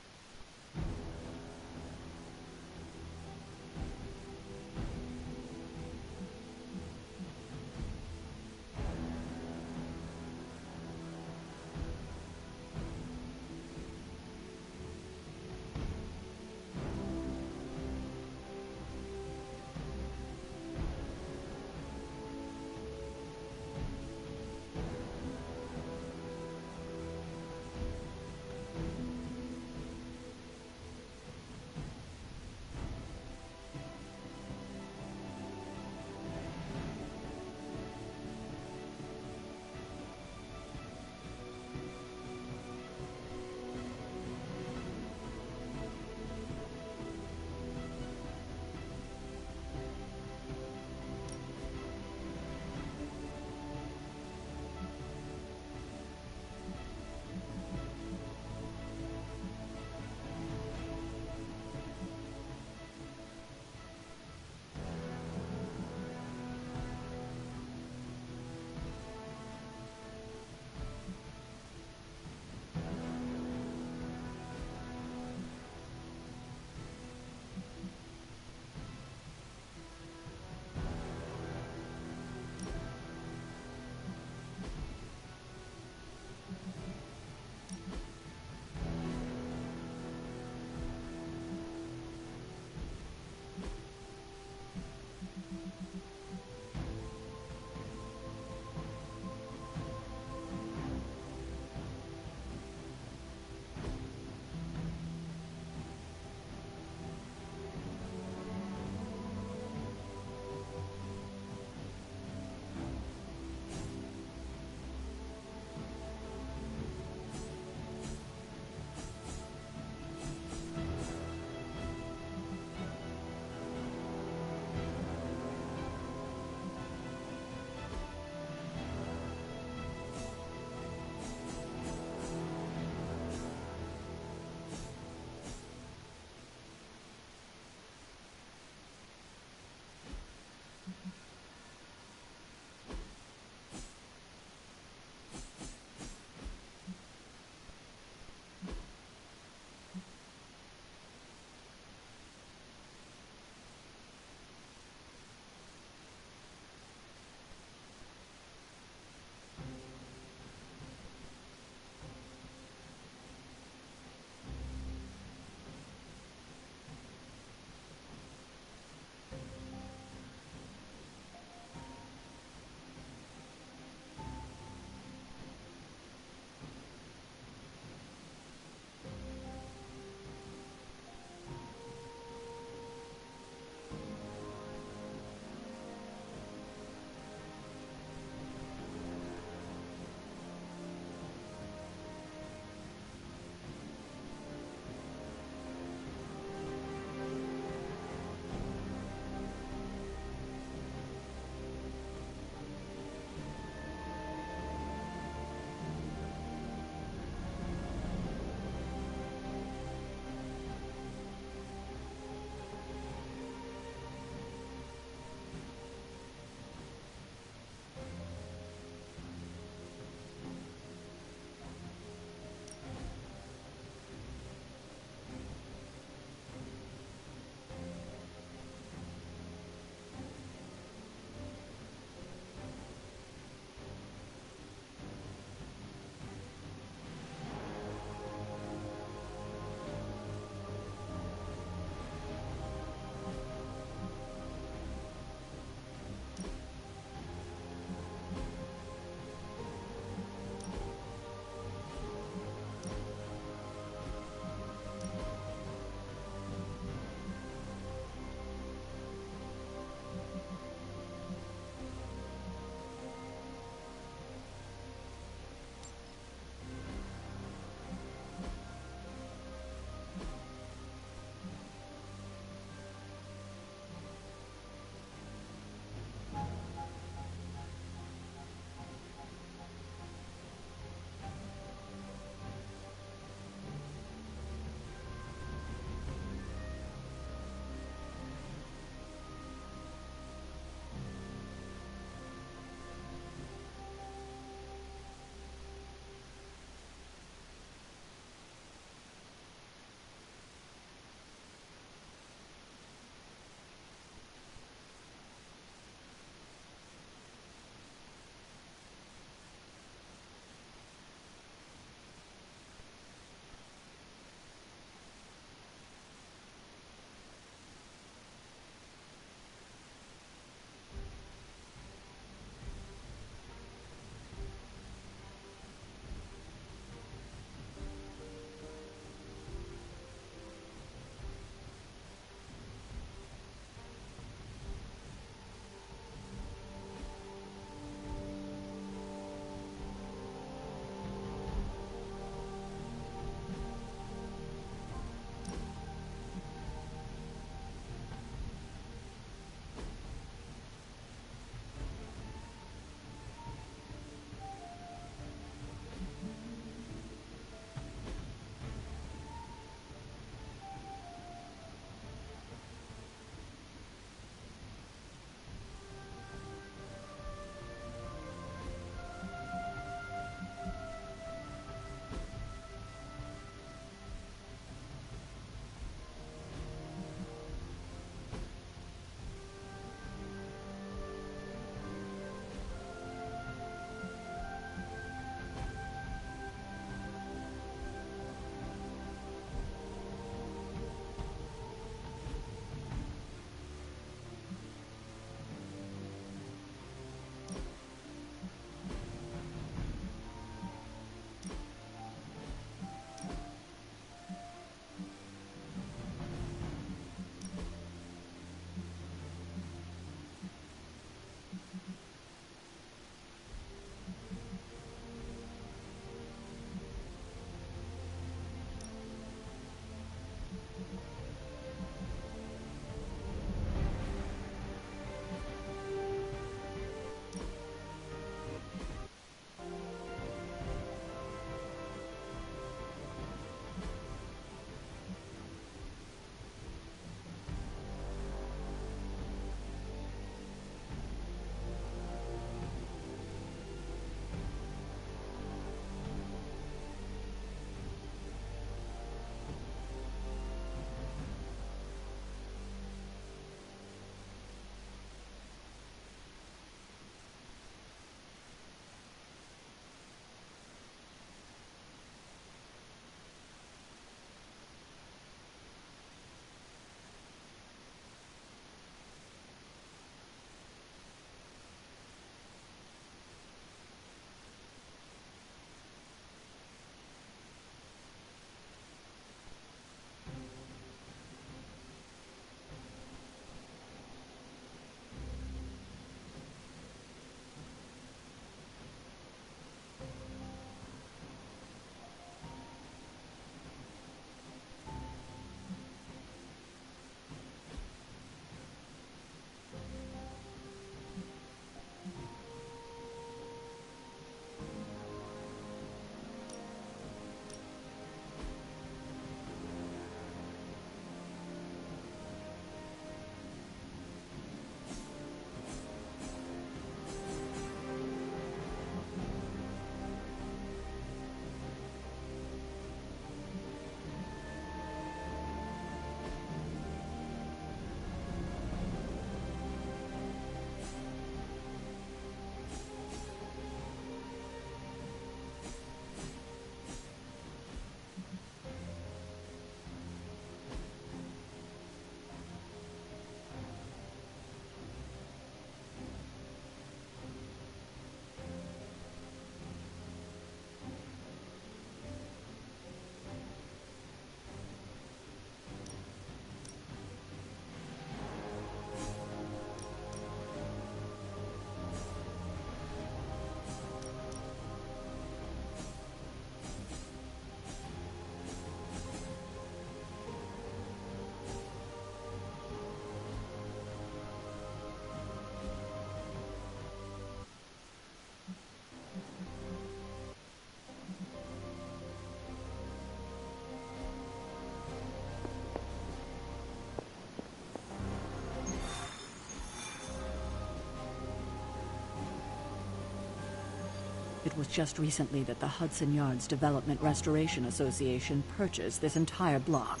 It was just recently that the Hudson Yards Development Restoration Association purchased this entire block.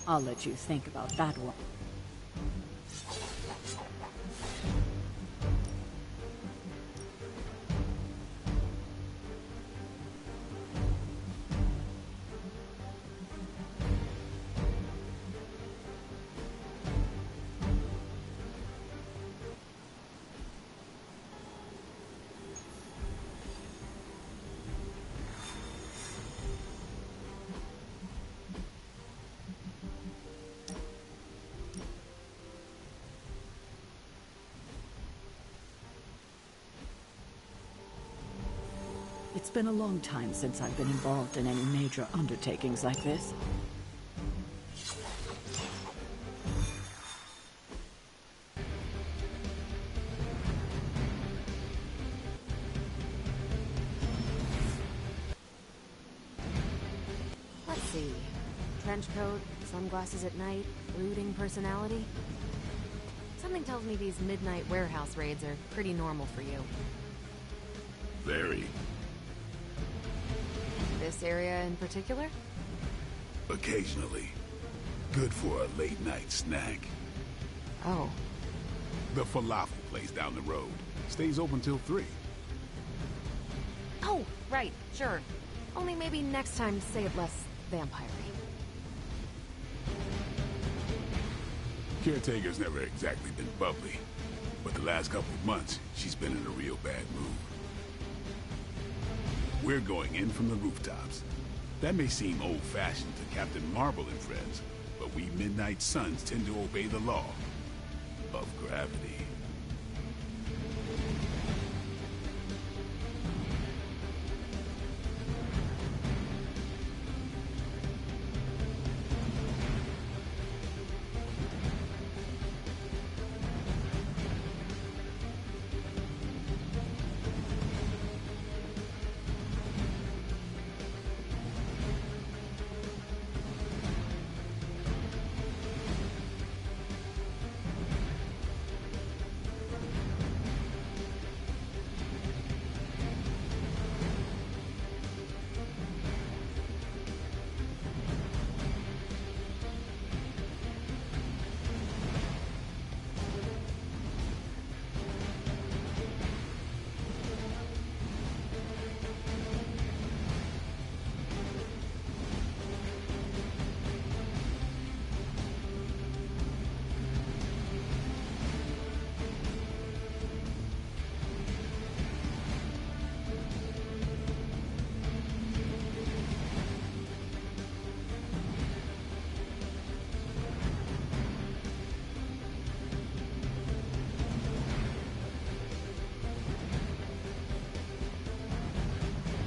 I'll let you think about that one. It's been a long time since I've been involved in any major undertakings like this. Let's see. Trench coat, sunglasses at night, brooding personality. Something tells me these midnight warehouse raids are pretty normal for you. Very. This area in particular? Occasionally. Good for a late-night snack. Oh. The falafel place down the road. Stays open till 3. Oh, right, sure. Only maybe next time say it less vampire-y. Caretaker's never exactly been bubbly, but the last couple of months, she's been in a real bad mood. We're going in from the rooftops. That may seem old-fashioned to Captain Marvel and friends, but we Midnight Suns tend to obey the law of gravity.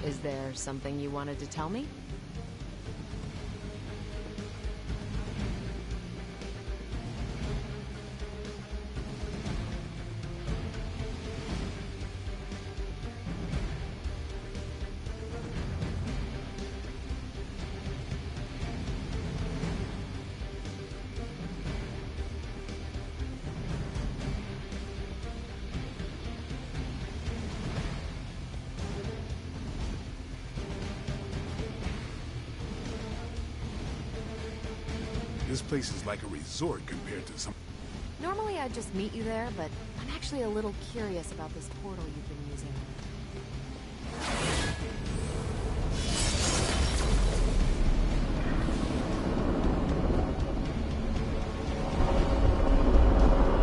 Is there something you wanted to tell me? This place is like a resort compared to some... Normally I'd just meet you there, but I'm actually a little curious about this portal you've been using.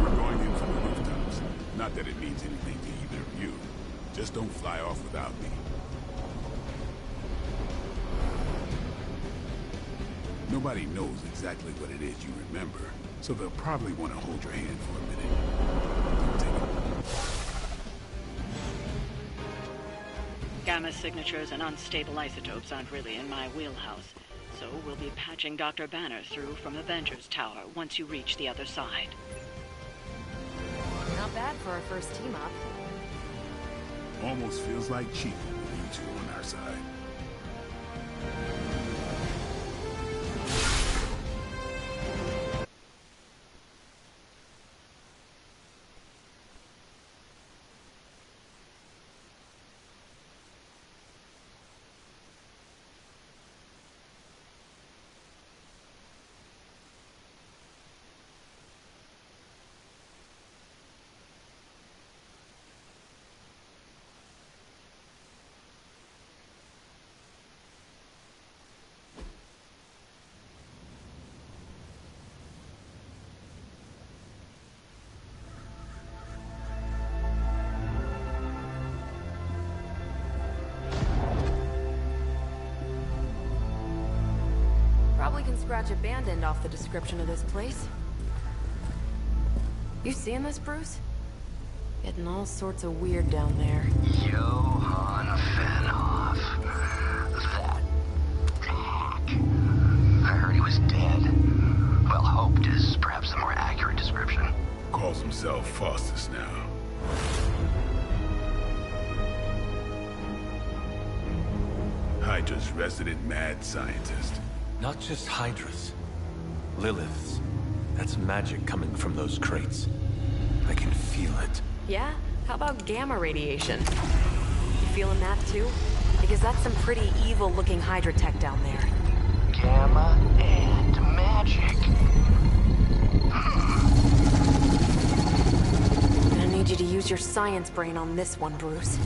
We're going in from the rooftops. Not that it means anything to either of you. Just don't fly off without me. Nobody knows exactly what it is you remember, so they'll probably want to hold your hand for a minute. Don't take it. Gamma signatures and unstable isotopes aren't really in my wheelhouse, so we'll be patching Dr. Banner through from Avengers Tower once you reach the other side. Not bad for our first team-up. Almost feels like cheating with you two on our side. scratch abandoned off the description of this place. You seeing this, Bruce? Getting all sorts of weird down there. Johann Fenhoff. That hack. I heard he was dead. Well, hoped is perhaps the more accurate description. Calls himself Faustus now. Hydra's resident mad scientist. Not just Hydra's. Lilith's. That's magic coming from those crates. I can feel it. Yeah? How about gamma radiation? You feeling that too? Because that's some pretty evil-looking Hydra tech down there. Gamma and magic. I need you to use your science brain on this one, Bruce.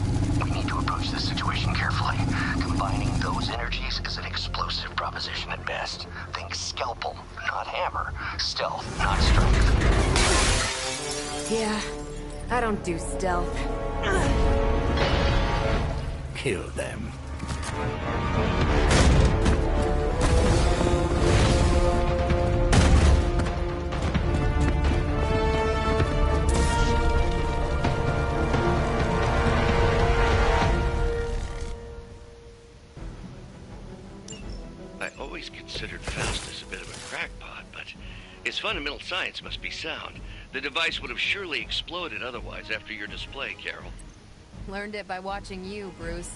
We need to approach this situation carefully. Combining those energies is an explosive proposition at best. Think scalpel, not hammer. Stealth, not strength. Yeah, I don't do stealth. Kill them. I always considered Faustus a bit of a crackpot, but his fundamental science must be sound. The device would have surely exploded otherwise after your display, Carol. Learned it by watching you, Bruce.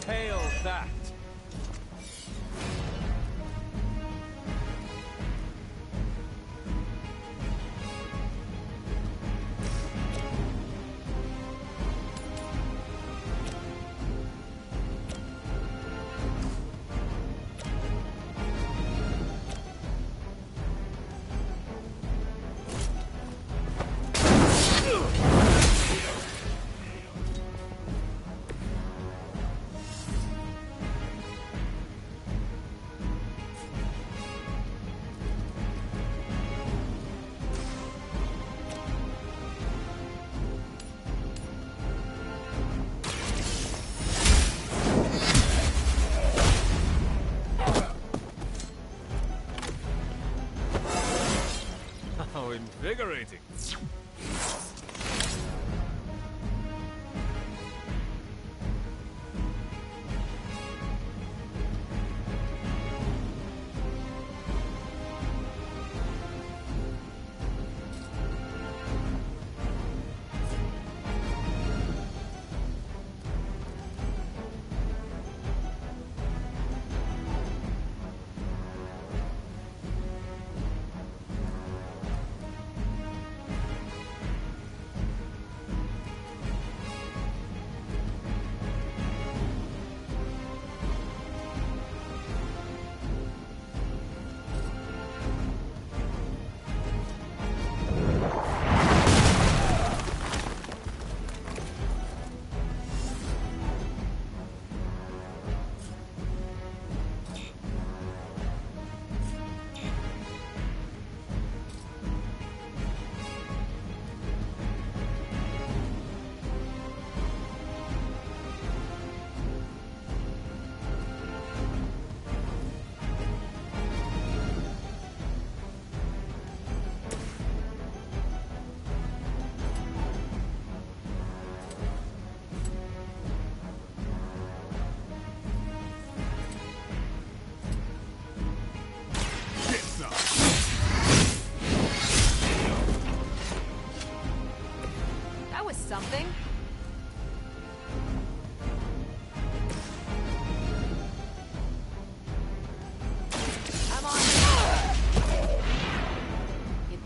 Hail that! How invigorating.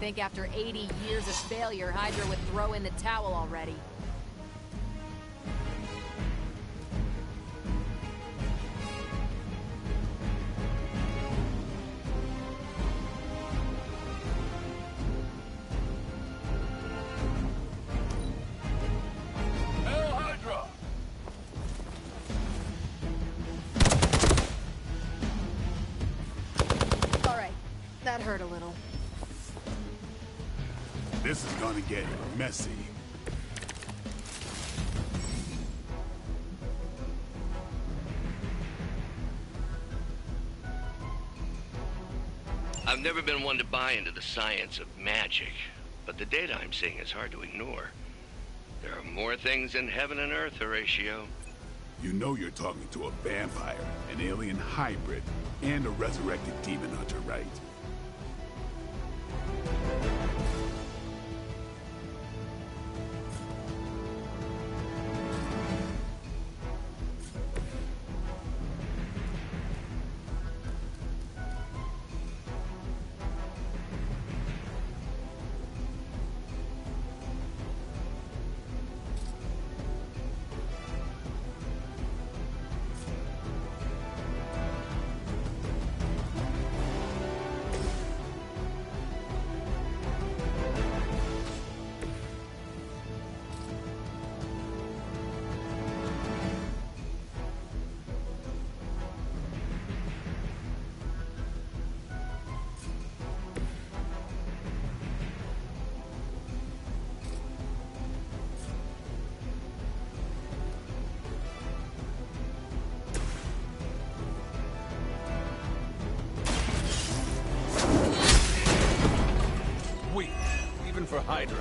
think after 80 years of failure, Hydra would throw in the towel already. Hail Hydra! Alright, that hurt a little. This is gonna get messy. I've never been one to buy into the science of magic, but the data I'm seeing is hard to ignore. There are more things in heaven and earth, Horatio. You know you're talking to a vampire, an alien hybrid, and a resurrected demon hunter, right? Weak, even for Hydra.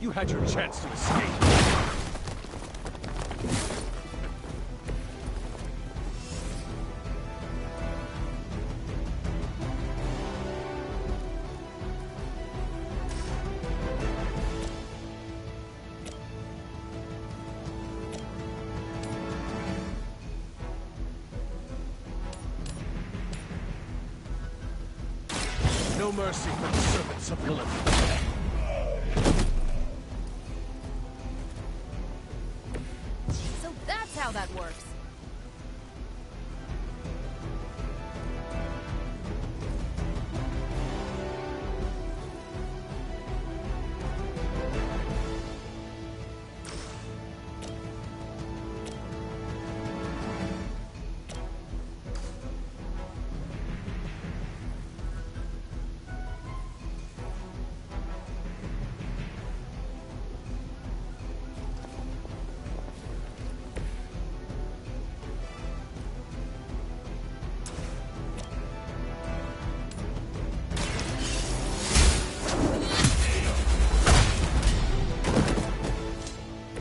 You had your chance to escape. No mercy for the servants of Lilith. So that's how that works.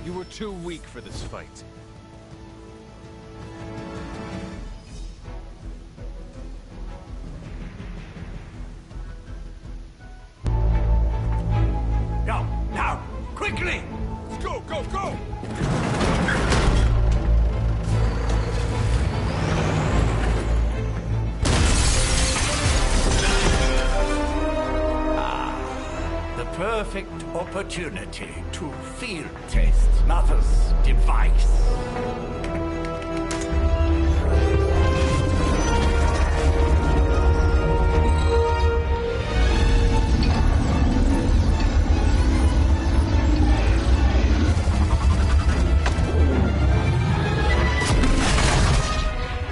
You were too weak for this fight. Now! Quickly! Let's go, go, go! The perfect opportunity to field test Mother's device.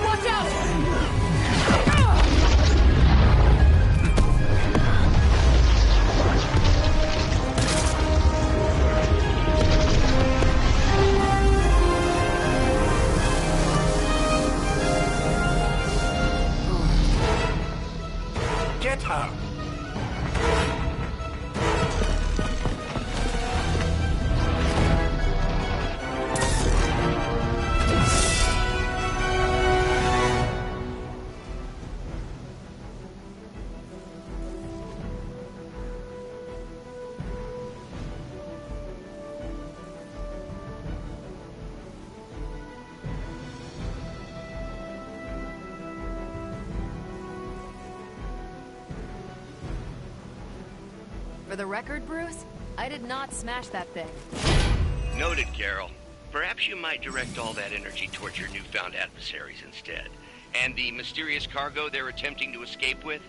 Watch out! For the record, Bruce, I did not smash that thing. Noted, Carol. Perhaps you might direct all that energy towards your newfound adversaries instead. And the mysterious cargo they're attempting to escape with?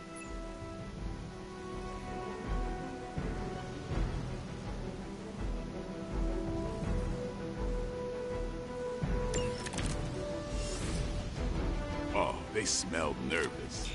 Oh, they smelled nervous.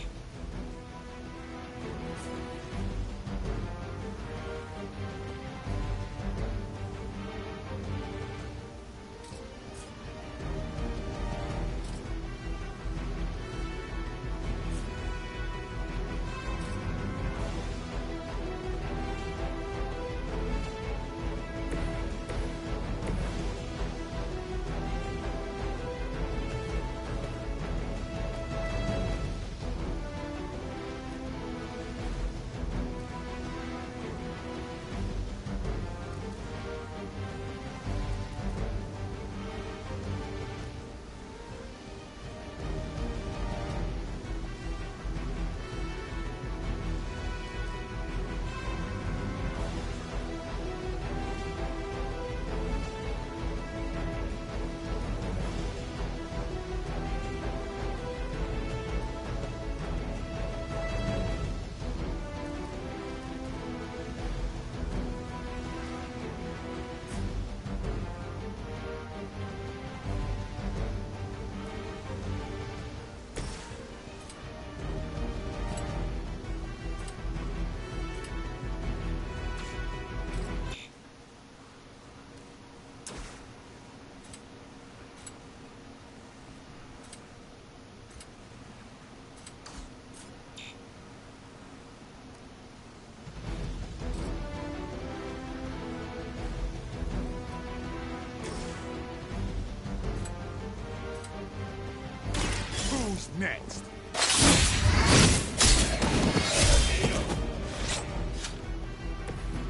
Who's next?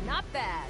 Not bad.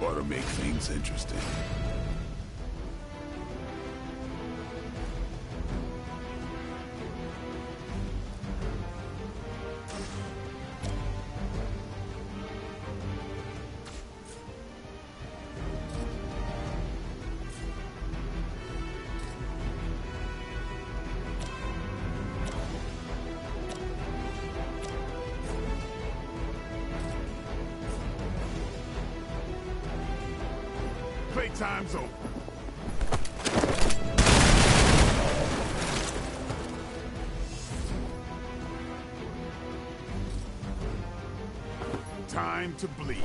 Ought to make things interesting. Playtime's over. Time to bleed.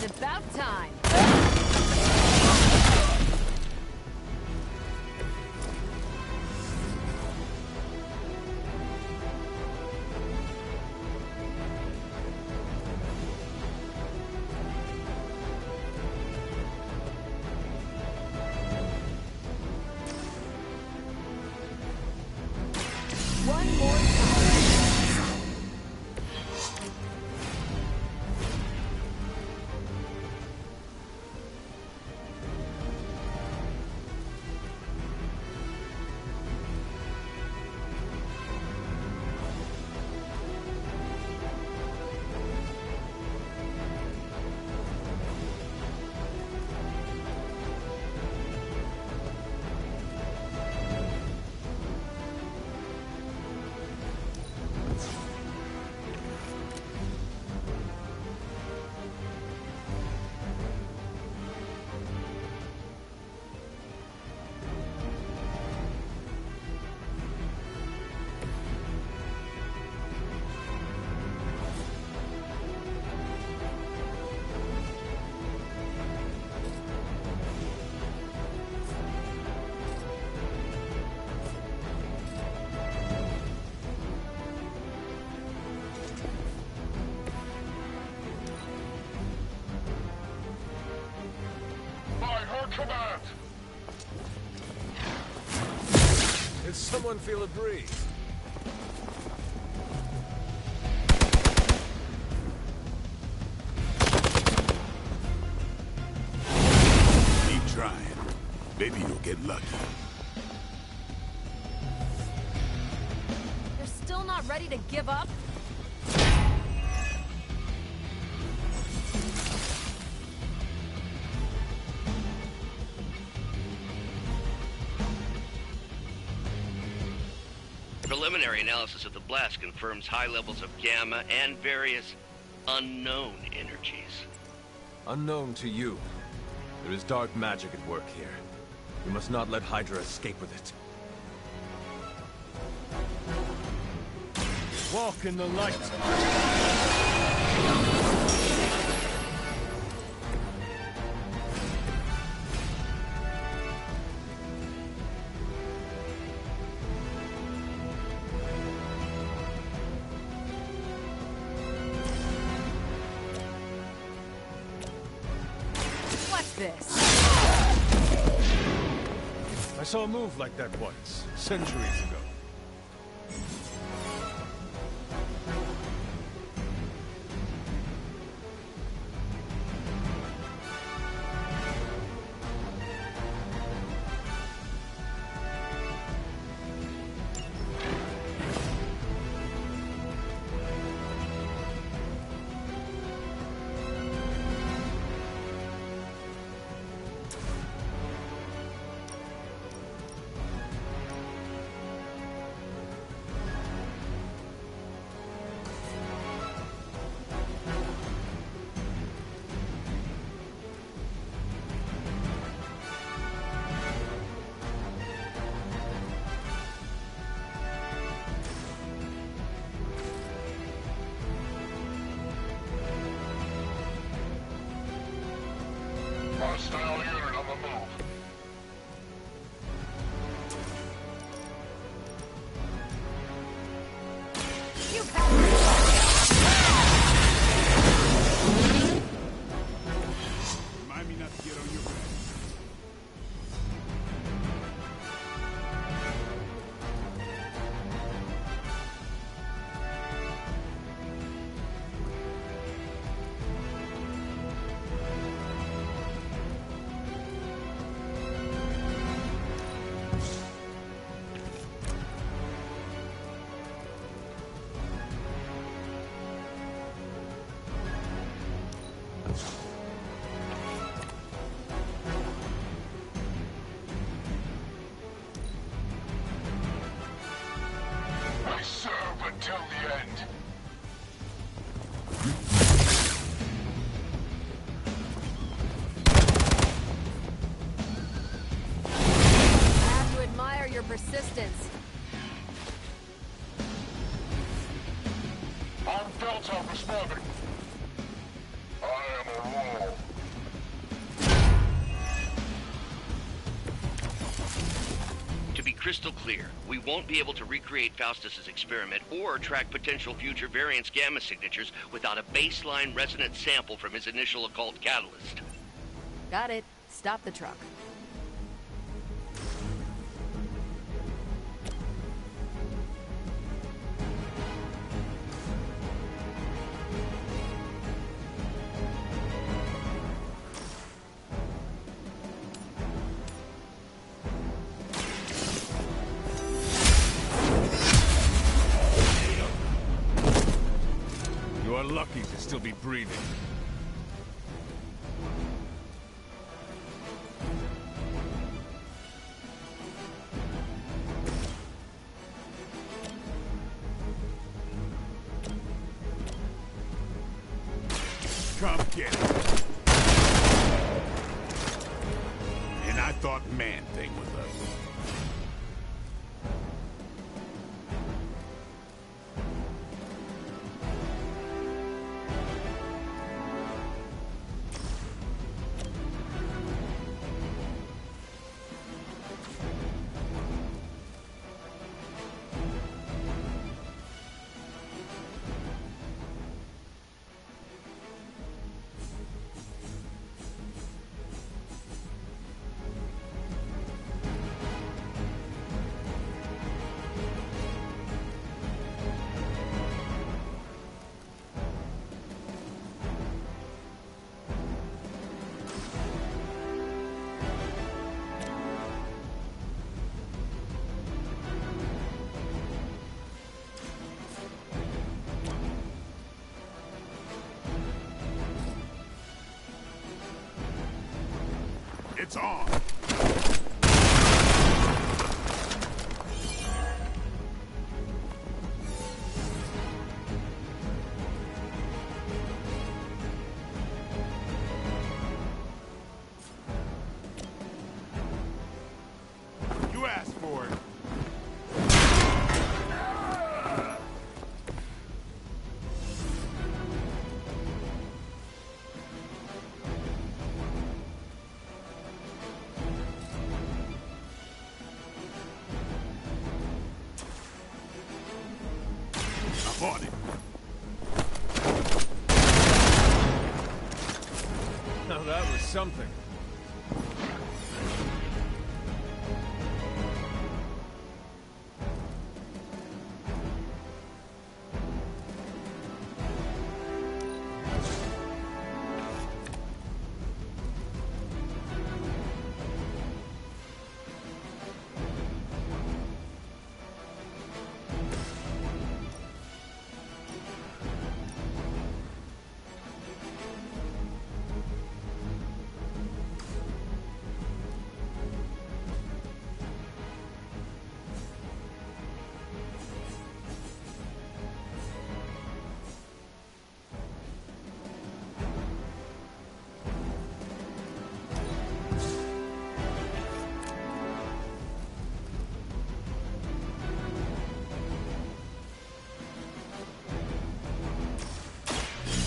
It's about time. One more time. By her command. Did someone feel a breeze? Keep trying. Maybe you'll get lucky. You're still not ready to give up? Preliminary analysis of the blast confirms high levels of gamma and various unknown energies. Unknown to you. There is dark magic at work here. We must not let Hydra escape with it. Walk in the light. What's this? I saw a move like that once, centuries ago. Hostile unit on the move. Remind me not to get on your back. We serve until the end. I have to admire your persistence. On Delta responding. I am a wall. crystal clear. We won't be able to recreate Faustus's experiment or track potential future variance gamma signatures without a baseline resonance sample from his initial occult catalyst. Got it. Stop the truck. You are lucky to still be breathing. Come get it. And I thought Man-Thing was us. It's on. You asked for it. On it. Now that was something.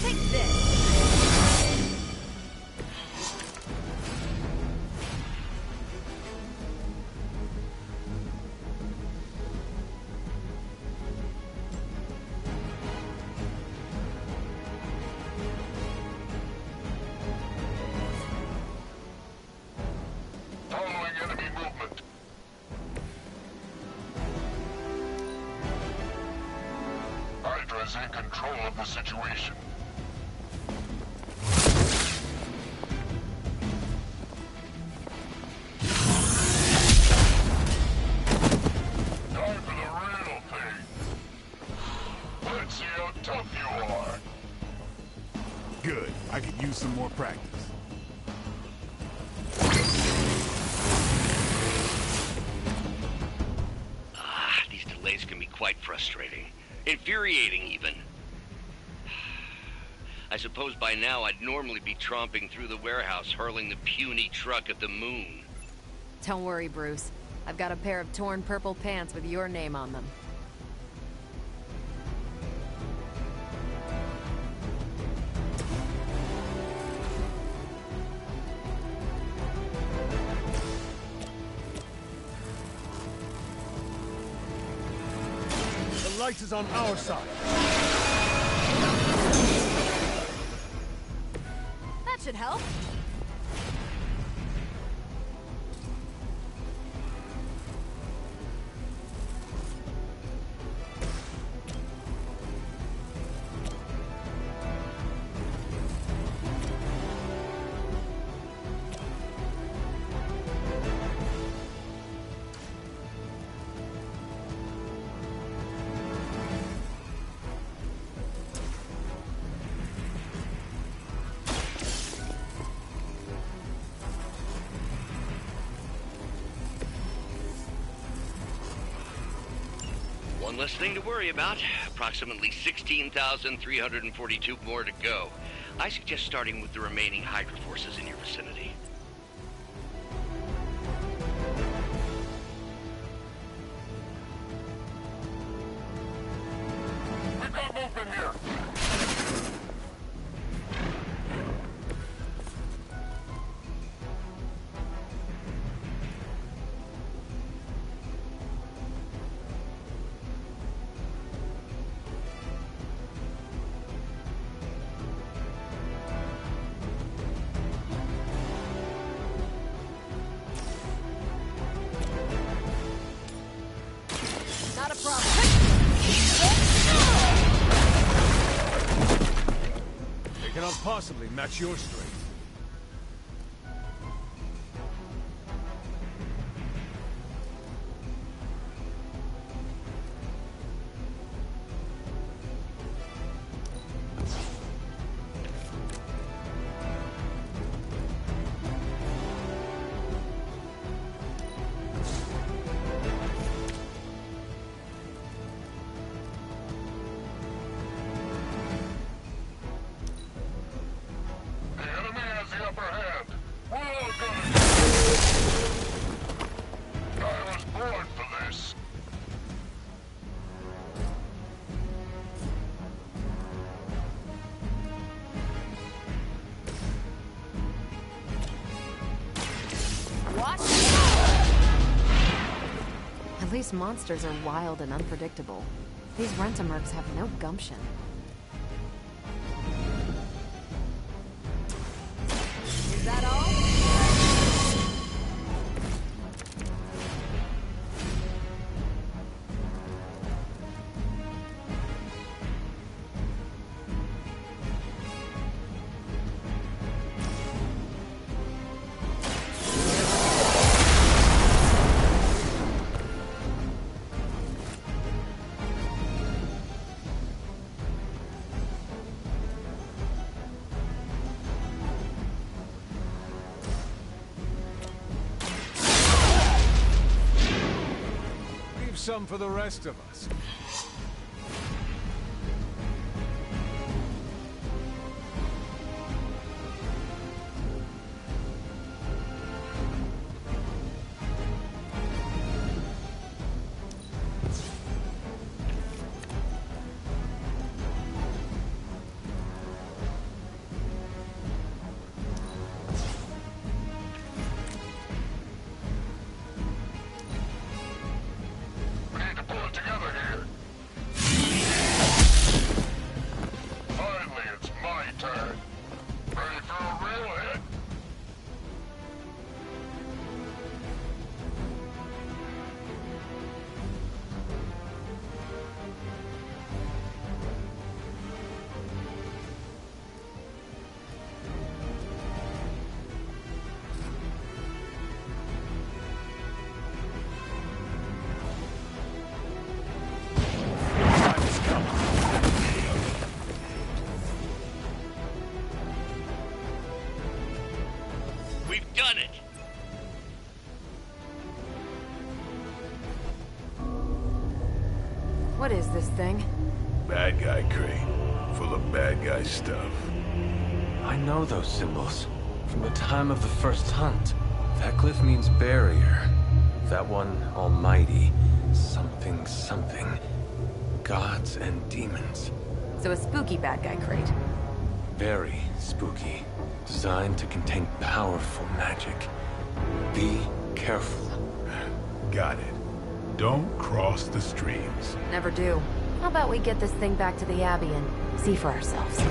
Take this. Following enemy movement. Hydra's in control of the situation. Time for the real thing. Let's see how tough you are. Good. I could use some more practice. These delays can be quite frustrating. Infuriating, even. I suppose by now I'd normally be tromping through the warehouse hurling the puny truck at the moon. Don't worry, Bruce. I've got a pair of torn purple pants with your name on them. device is on our side. That should help. One less thing to worry about. Approximately 16,342 more to go. I suggest starting with the remaining Hydra forces in your vicinity. We got movement here. Not a problem. They cannot possibly match your strength. The enemy has the upper hand. We're all gonna... I was born for this. What? At least monsters are wild and unpredictable. These Rent-A-Mercs have no gumption. Is that all? Leave some for the rest of us. We need to pull it together here. Finally, it's my turn. Ready for a real hit? We've done it! What is this thing? Bad guy crate. Full of bad guy stuff. I know those symbols. From the time of the first hunt. That glyph means barrier. That one, almighty. Something, something. Gods and demons. So a spooky bad guy crate. Very spooky. Designed to contain powerful magic. Be careful. Got it. Don't cross the streams. Never do. How about we get this thing back to the Abbey and see for ourselves?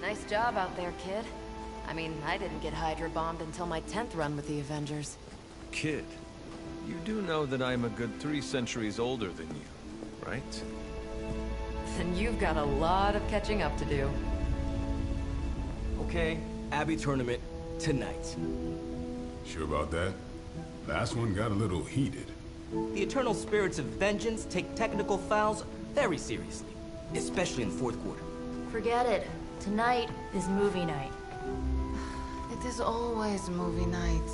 Nice job out there, kid. I mean, I didn't get Hydra bombed until my 10th run with the Avengers. Kid, you do know that I'm a good 3 centuries older than you, right? Then you've got a lot of catching up to do. Okay, Abbey tournament, tonight. Sure about that? Last one got a little heated. The Eternal Spirits of Vengeance take technical fouls very seriously, especially in the fourth quarter. Forget it. Tonight is movie night. It is always movie night.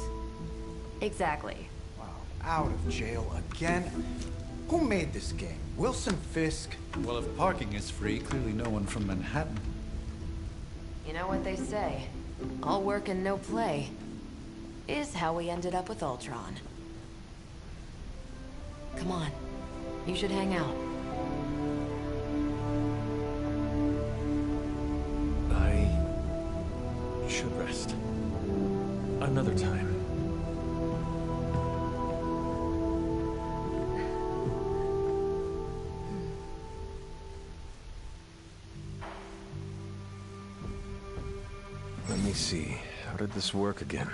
Exactly. Wow, out of jail again? Who made this game? Wilson Fisk? Well, if parking is free, clearly no one from Manhattan. You know what they say? All work and no play is how we ended up with Ultron. Come on, you should hang out. I should rest. Another time. Let me see. How did this work again?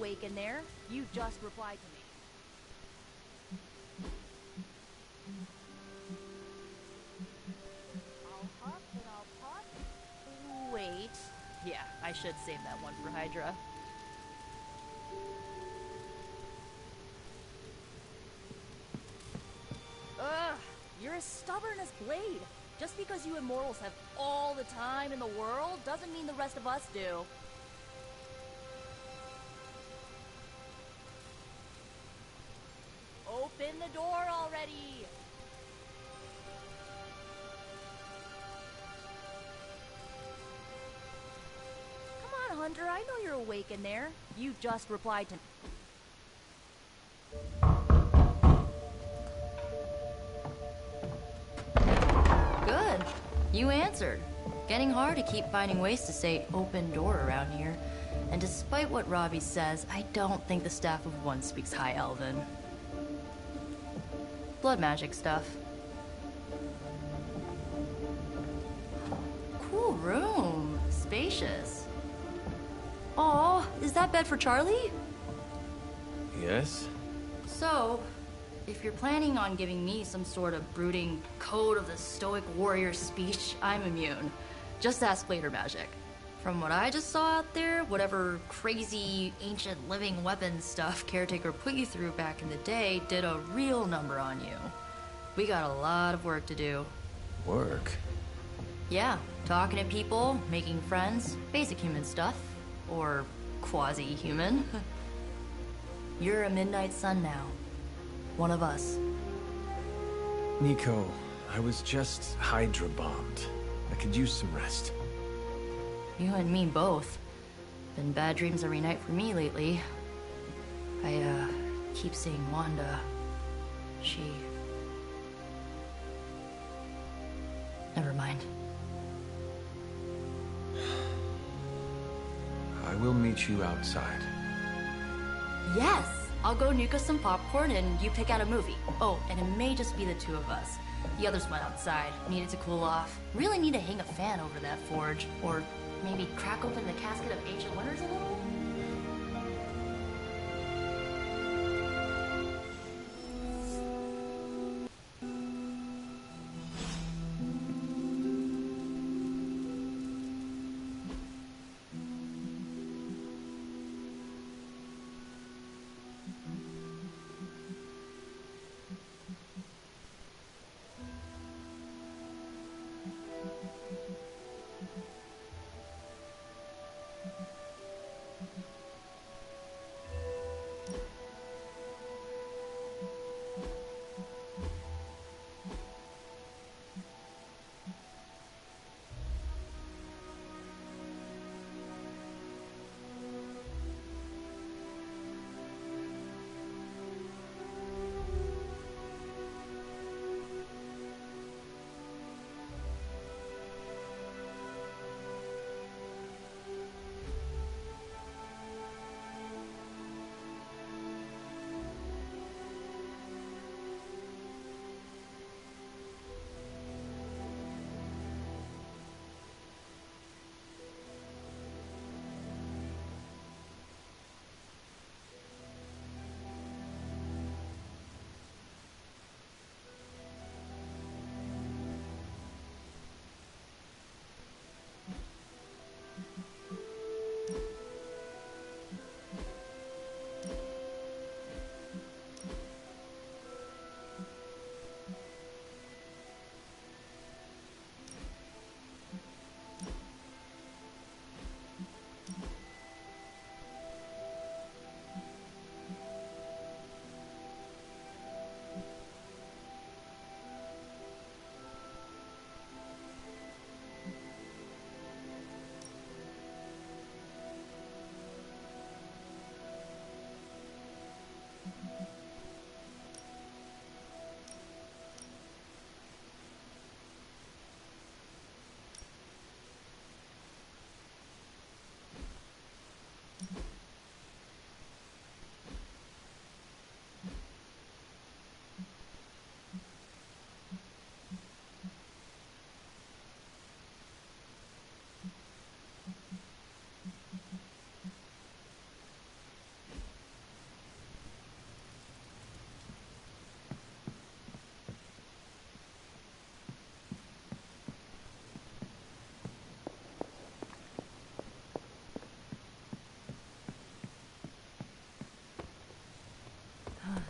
awake in there. You just replied to me. I'll huff and I'll puff. Wait. Yeah, I should save that one for Hydra. Ugh, you're as stubborn as Blade. Just because you immortals have all the time in the world doesn't mean the rest of us do. Open the door already! Come on, Hunter, I know you're awake in there. You just replied to... Good. You answered. Getting hard to keep finding ways to say open door around here. And despite what Robbie says, I don't think the staff of one speaks High Elven. Blood magic stuff. Cool room. Spacious. Aw, is that bed for Charlie? Yes? So, if you're planning on giving me some sort of brooding code of the stoic warrior speech, I'm immune. Just ask later magic. From what I just saw out there, whatever crazy ancient living weapons stuff Caretaker put you through back in the day did a real number on you. We got a lot of work to do. Work? Yeah, talking to people, making friends, basic human stuff. Or quasi-human. You're a Midnight Sun now. One of us. Nico, I was just Hydra bombed. I could use some rest. You and me both. Been bad dreams every night for me lately. I, keep seeing Wanda. She... Never mind. I will meet you outside. Yes! I'll go nuke us some popcorn and you pick out a movie. Oh, and it may just be the two of us. The others went outside, needed to cool off. Really need to hang a fan over that forge. Or maybe crack open the casket of ancient wonders a little?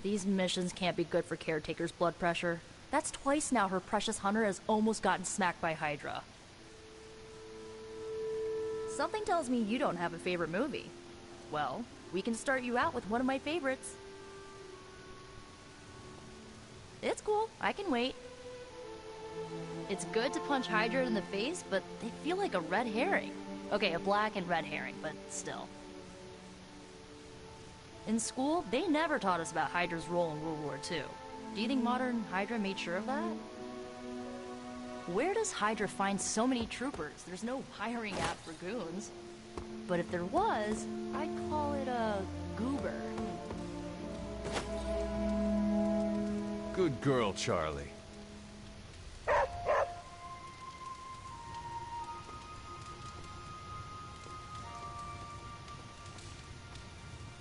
These missions can't be good for Caretaker's blood pressure. That's twice now her precious hunter has almost gotten smacked by Hydra. Something tells me you don't have a favorite movie. Well, we can start you out with one of my favorites. It's cool, I can wait. It's good to punch Hydra in the face, but they feel like a red herring. Okay, a black and red herring, but still. In school, they never taught us about Hydra's role in World War II. Do you think modern Hydra made sure of that? Where does Hydra find so many troopers? There's no hiring app for goons. But if there was, I'd call it a goober. Good girl, Charlie.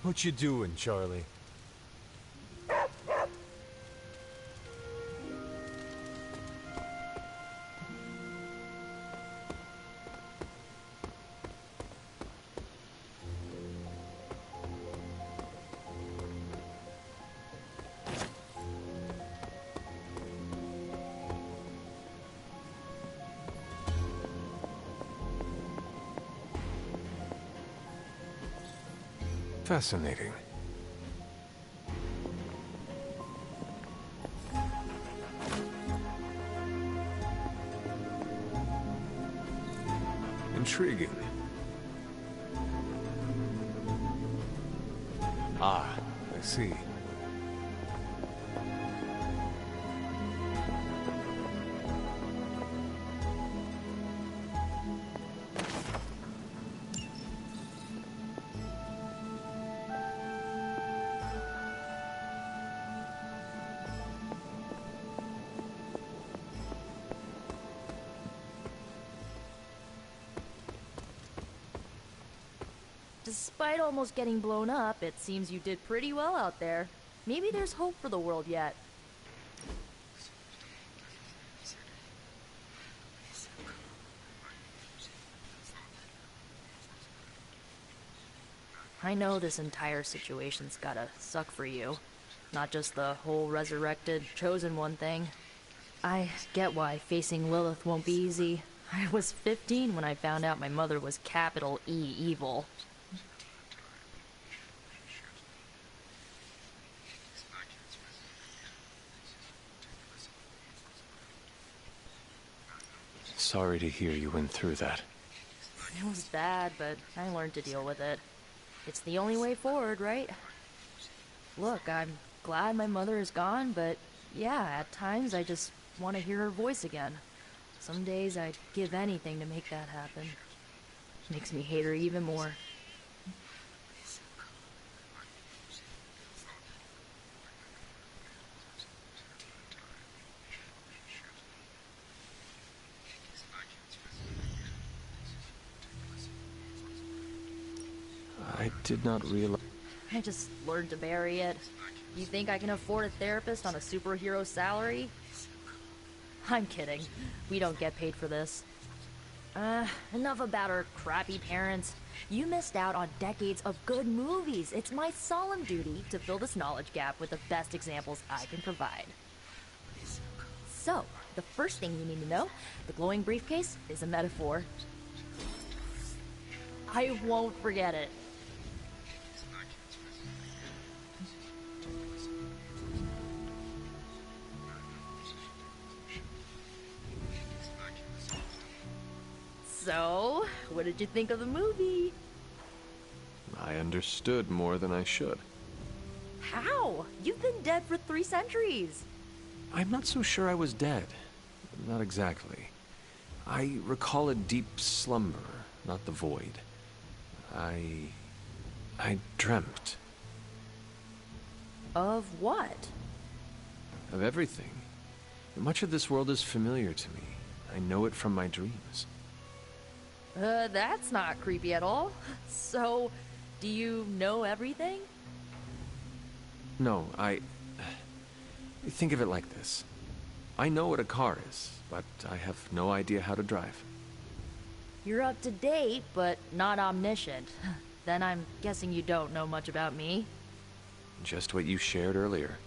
What you doing, Charlie? Fascinating. Intriguing. Ah, I see. Despite almost getting blown up, it seems you did pretty well out there. Maybe there's hope for the world yet. I know this entire situation's gotta suck for you. Not just the whole resurrected, chosen one thing. I get why facing Lilith won't be easy. I was 15 when I found out my mother was capital E evil. Sorry to hear you went through that. It was bad, but I learned to deal with it. It's the only way forward, right? Look, I'm glad my mother is gone, but yeah, at times I just want to hear her voice again. Some days I'd give anything to make that happen. Makes me hate her even more. I did not realize... I just learned to bury it. You think I can afford a therapist on a superhero salary? I'm kidding. We don't get paid for this. Enough about our crappy parents. You missed out on decades of good movies. It's my solemn duty to fill this knowledge gap with the best examples I can provide. So, the first thing you need to know, the glowing briefcase is a metaphor. I won't forget it. So, what did you think of the movie? I understood more than I should. How? You've been dead for 3 centuries. I'm not so sure I was dead. Not exactly. I recall a deep slumber, not the void. I dreamt. Of what? Of everything. Much of this world is familiar to me. I know it from my dreams. That's not creepy at all. So, do you know everything? No, think of it like this. I know what a car is, but I have no idea how to drive. You're up to date, but not omniscient. Then I'm guessing you don't know much about me? Just what you shared earlier.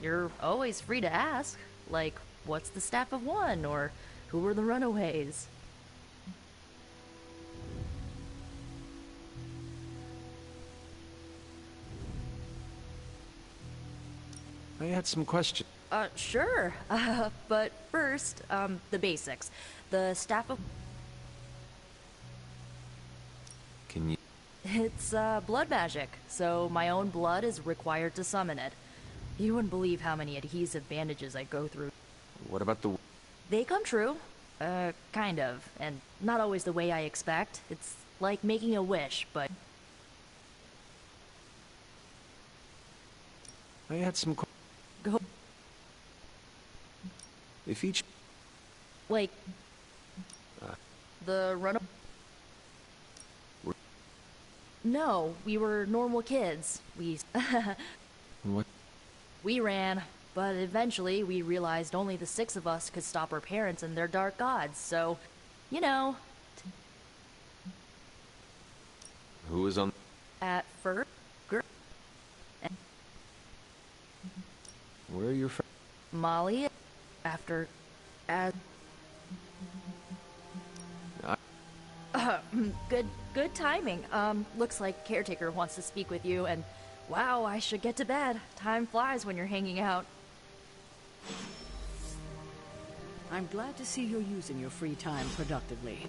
You're always free to ask. Like, what's the Staff of One? Or who were the Runaways? I had some questions. Sure. But first, the basics. The Staff of... Can you... It's, blood magic, so my own blood is required to summon it. You wouldn't believe how many adhesive bandages I go through. What about the... They come true. Kind of. And not always the way I expect. It's like making a wish, but... I had some... Go... If each... Like... The run... No, we were normal kids. We... What? We ran, but eventually we realized only the 6 of us could stop our parents and their dark gods, so... You know... Who was on... At first... Where are your friends? Molly... After... Good timing. Looks like Caretaker wants to speak with you, and wow, I should get to bed. Time flies when you're hanging out. I'm glad to see you're using your free time productively.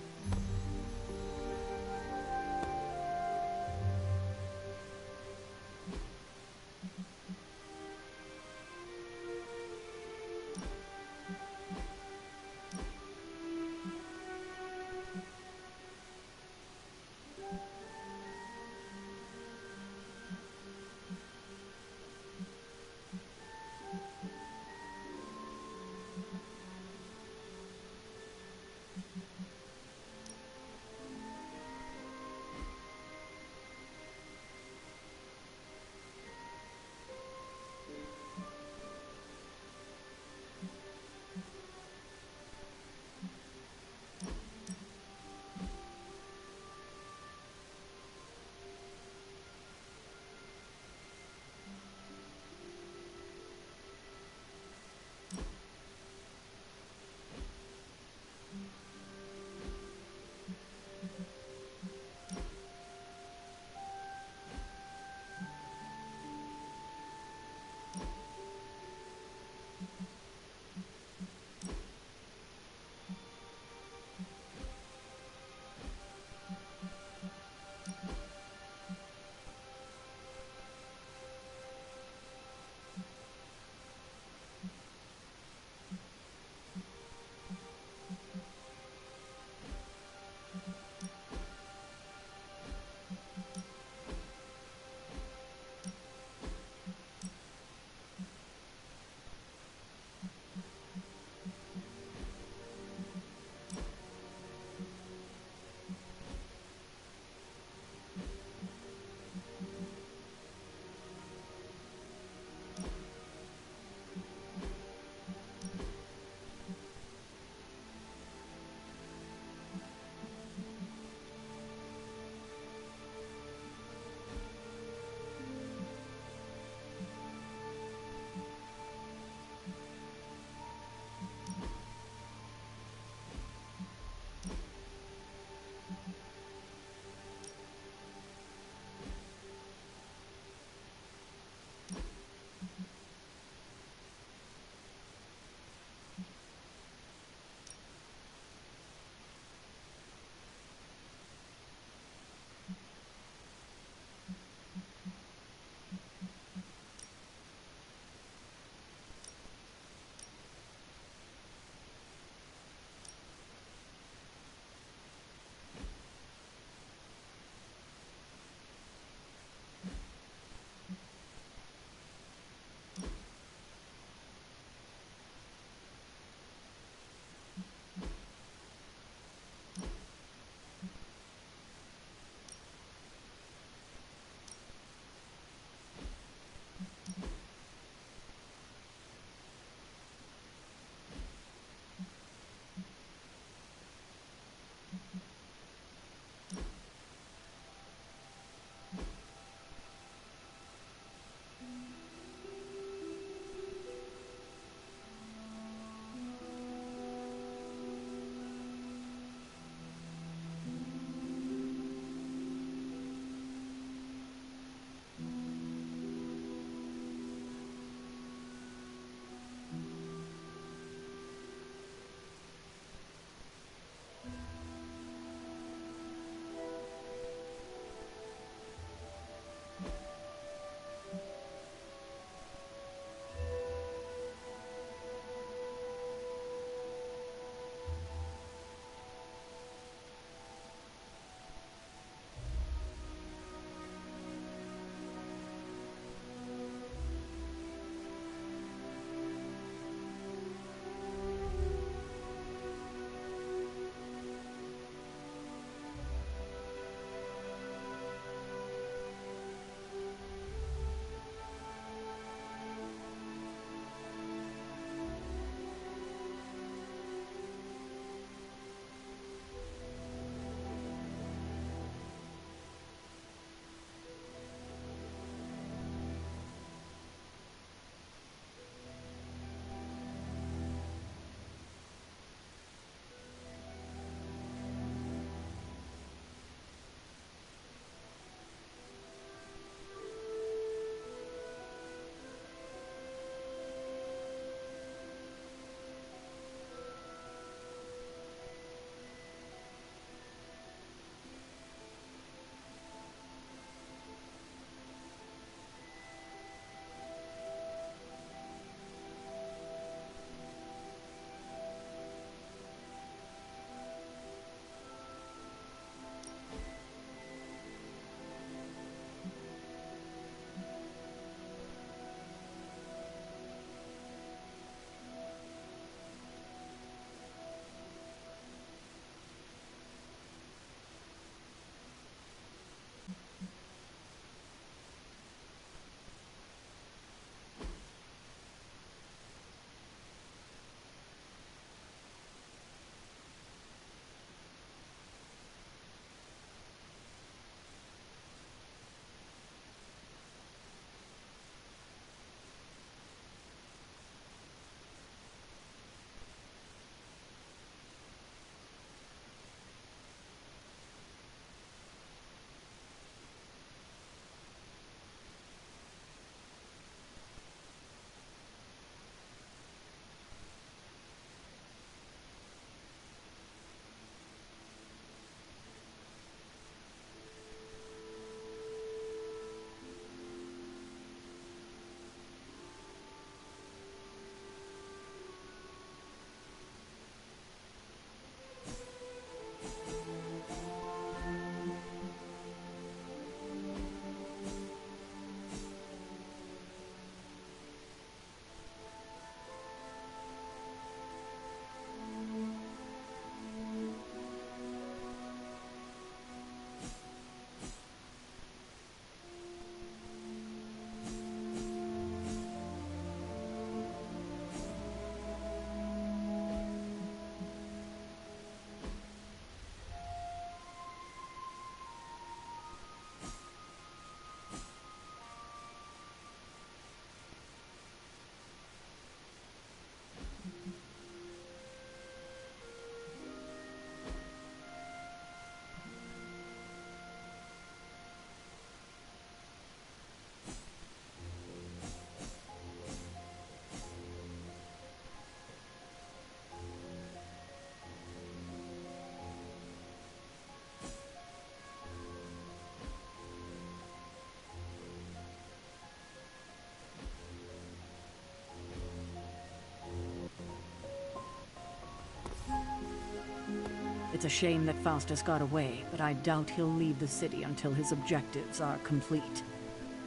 It's a shame that Faustus got away, but I doubt he'll leave the city until his objectives are complete.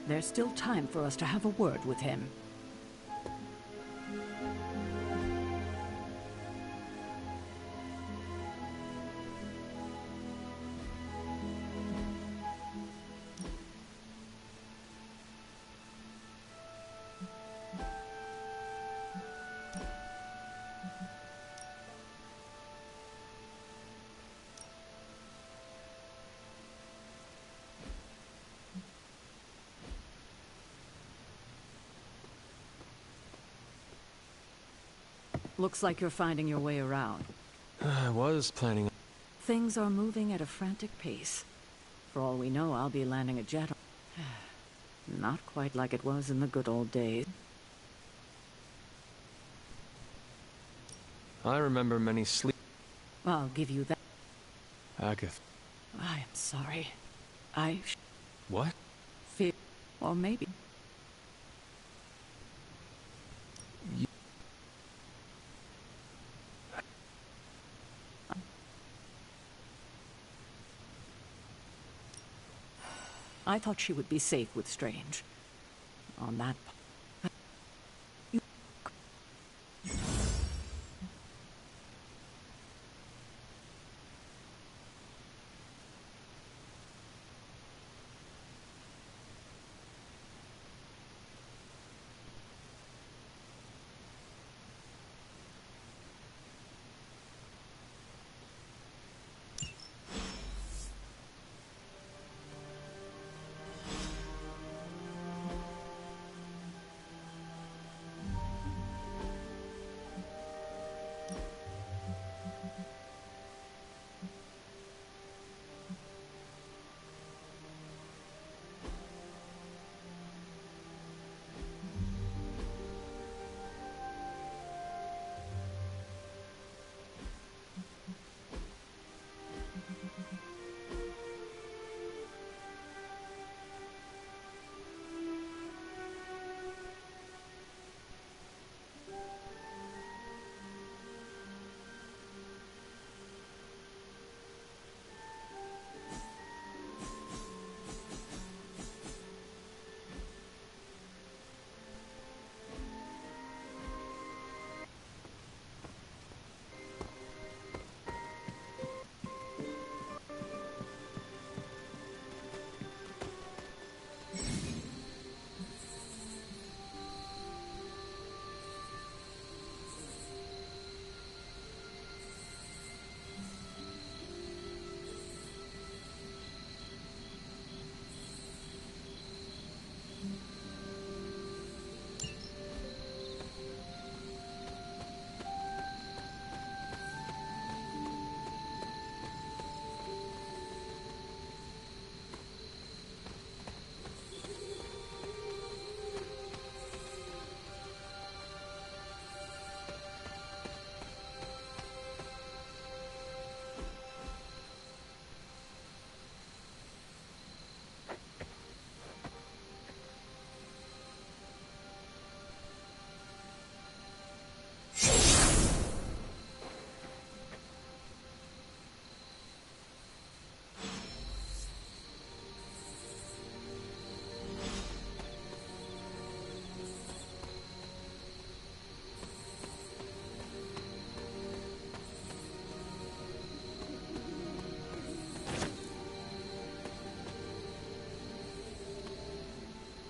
There's still time for us to have a word with him. Looks like you're finding your way around. I was planning... Things are moving at a frantic pace. For all we know, I'll be landing a jet. Not quite like it was in the good old days. I remember many I'll give you that. Agatha. I am sorry. What? Fear... Or maybe... I thought she would be safe with Strange. On that...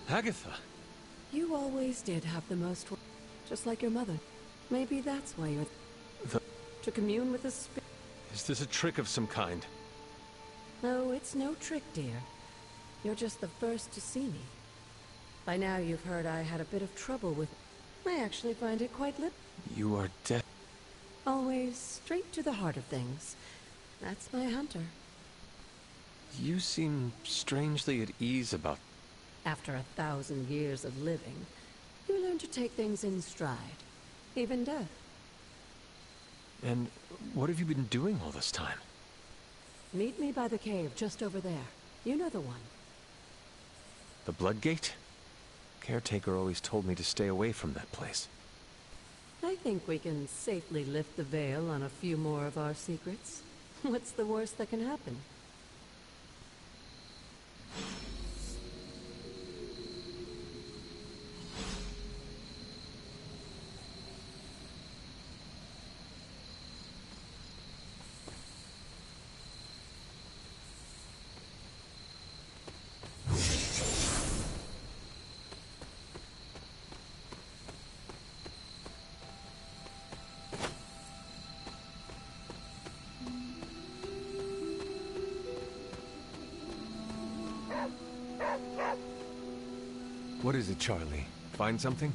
Agatha! You always did have the most... just like your mother. Maybe that's why you're... To commune with the spirit... Is this a trick of some kind? No, it's no trick, dear. You're just the first to see me. By now you've heard I had a bit of trouble with... I actually find it quite You are dead. Always straight to the heart of things. That's my hunter. You seem strangely at ease about... After 1,000 years of living, you learn to take things in stride. Even death. And what have you been doing all this time? Meet me by the cave just over there. You know the one. The Bloodgate? Caretaker always told me to stay away from that place. I think we can safely lift the veil on a few more of our secrets. What's the worst that can happen? What is it, Charlie? Find something?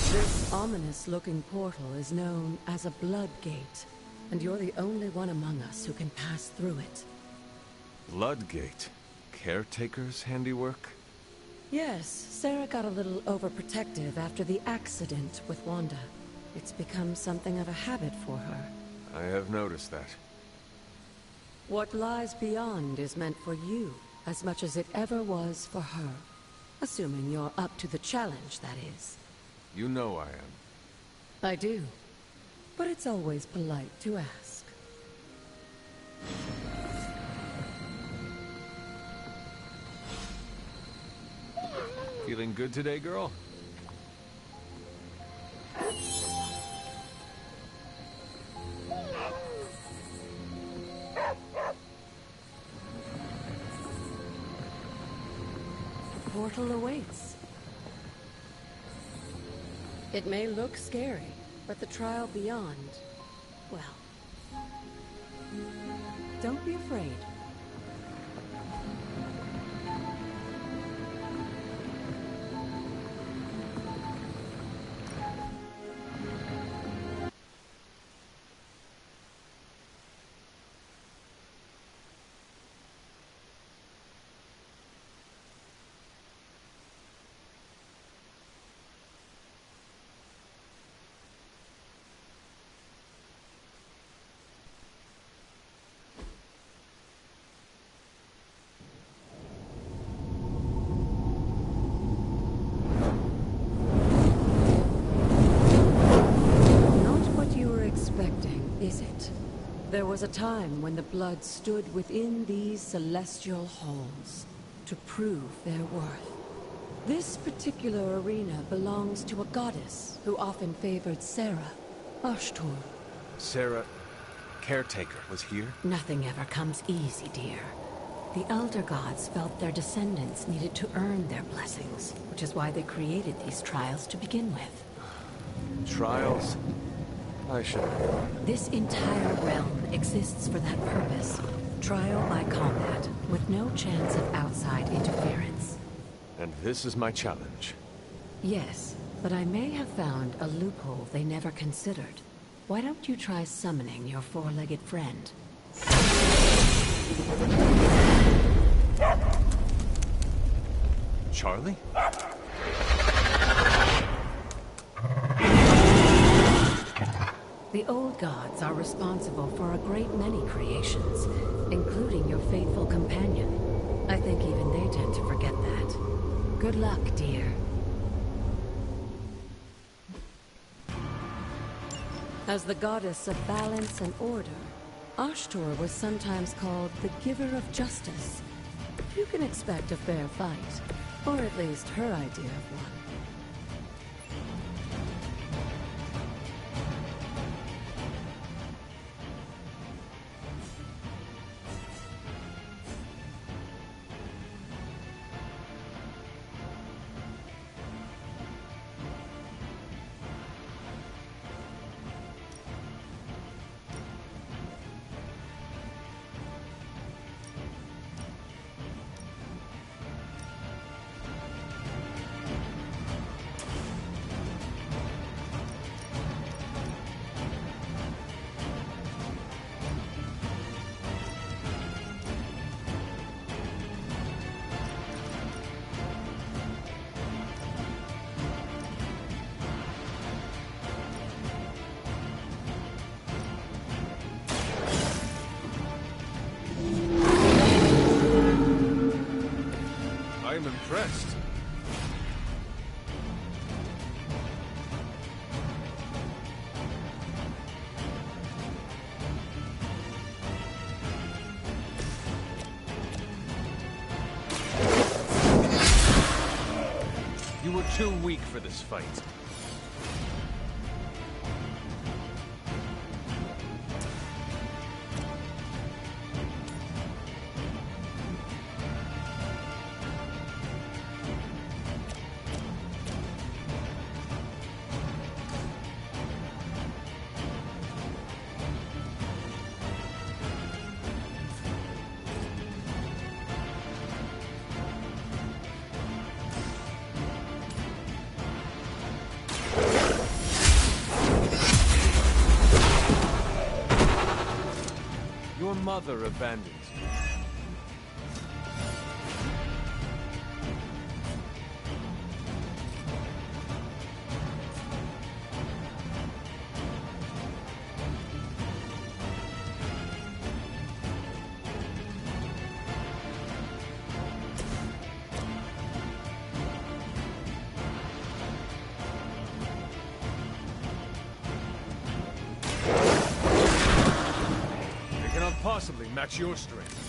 This ominous-looking portal is known as a blood gate, and you're the only one among us who can pass through it. Bloodgate? Caretaker's handiwork? Yes, Sarah got a little overprotective after the accident with Wanda. It's become something of a habit for her. I have noticed that. What lies beyond is meant for you, as much as it ever was for her. Assuming you're up to the challenge, that is. You know I am. I do. But it's always polite to ask. Feeling good today, girl? The portal awaits. It may look scary, but the trial beyond, well, don't be afraid. There was a time when the blood stood within these celestial halls to prove their worth. This particular arena belongs to a goddess who often favored Sarah, Ashtur. Sarah, caretaker, was here? Nothing ever comes easy, dear. The Elder Gods felt their descendants needed to earn their blessings, which is why they created these trials to begin with. Trials? I should have. This entire realm exists for that purpose. Trial by combat, with no chance of outside interference. And this is my challenge. Yes, but I may have found a loophole they never considered. Why don't you try summoning your four-legged friend? Charlie? The old gods are responsible for a great many creations, including your faithful companion. I think even they tend to forget that. Good luck, dear. As the goddess of balance and order, Ashtur was sometimes called the giver of justice. You can expect a fair fight, or at least her idea of one. I'm impressed. You were too weak for this fight. Your mother abandoned you. Possibly match your strength.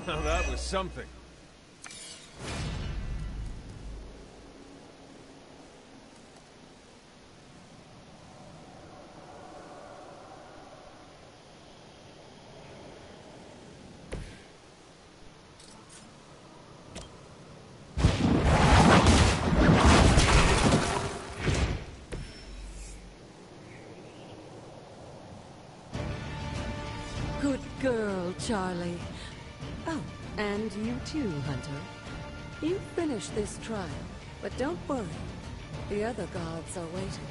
Now that was something. Good girl, Charlie. Oh, and you too, Hunter. You finished this trial, but don't worry. The other gods are waiting.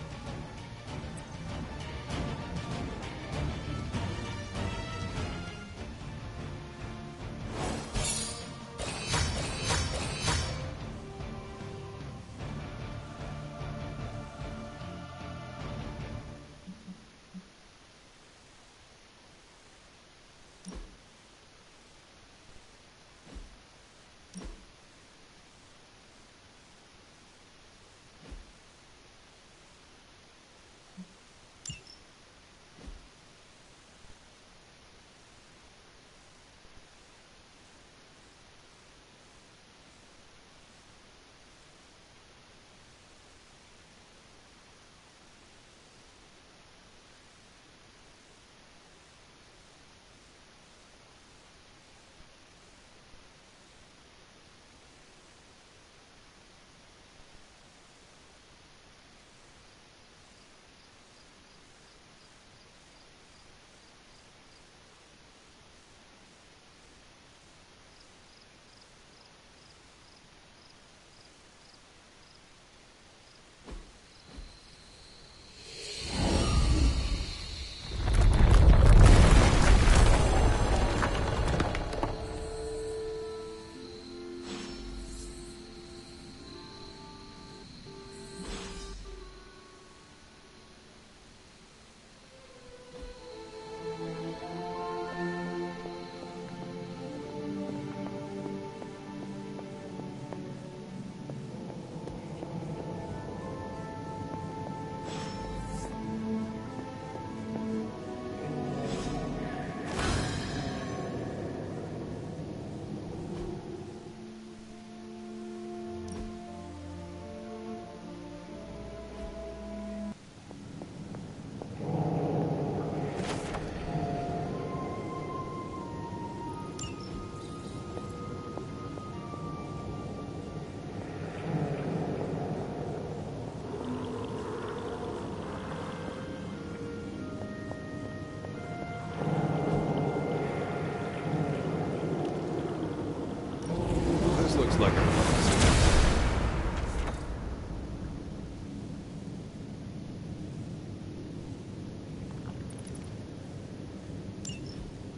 Looks like a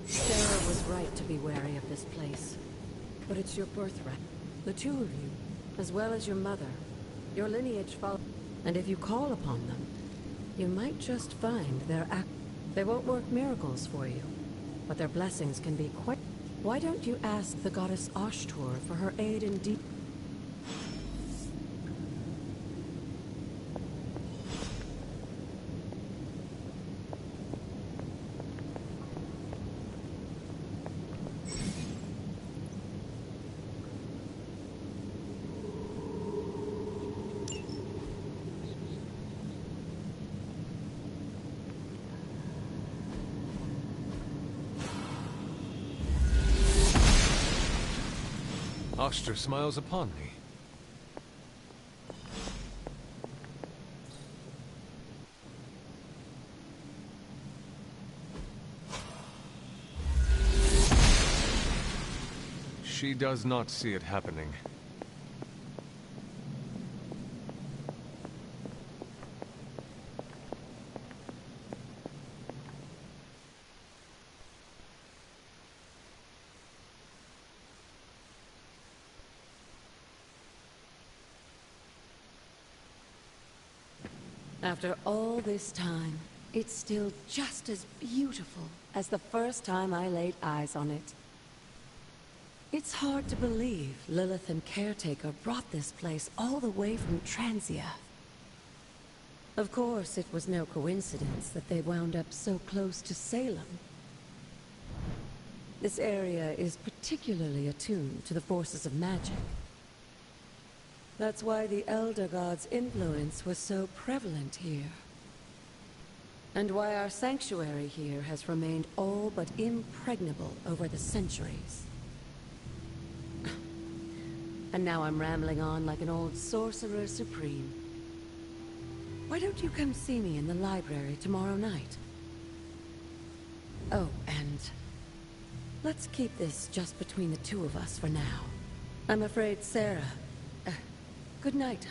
Sarah was right to be wary of this place. But it's your birthright. The two of you, as well as your mother, your lineage follows. And if you call upon them, you might just find their act. They won't work miracles for you, but their blessings can be quite... Why don't you ask the goddess Ashtur for her aid in deep... Ashtur smiles upon me. She does not see it happening. After all this time, it's still just as beautiful as the first time I laid eyes on it. It's hard to believe Lilith and Caretaker brought this place all the way from Transia. Of course, it was no coincidence that they wound up so close to Salem. This area is particularly attuned to the forces of magic. That's why the Elder God's influence was so prevalent here. And why our sanctuary here has remained all but impregnable over the centuries. And now I'm rambling on like an old sorcerer supreme. Why don't you come see me in the library tomorrow night? Oh, and let's keep this just between the two of us for now. I'm afraid Sarah... good night.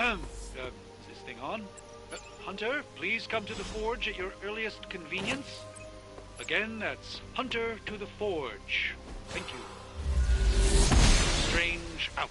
Is this thing on? Hunter, please come to the forge at your earliest convenience. Again, that's Hunter to the forge. Thank you. Strange out.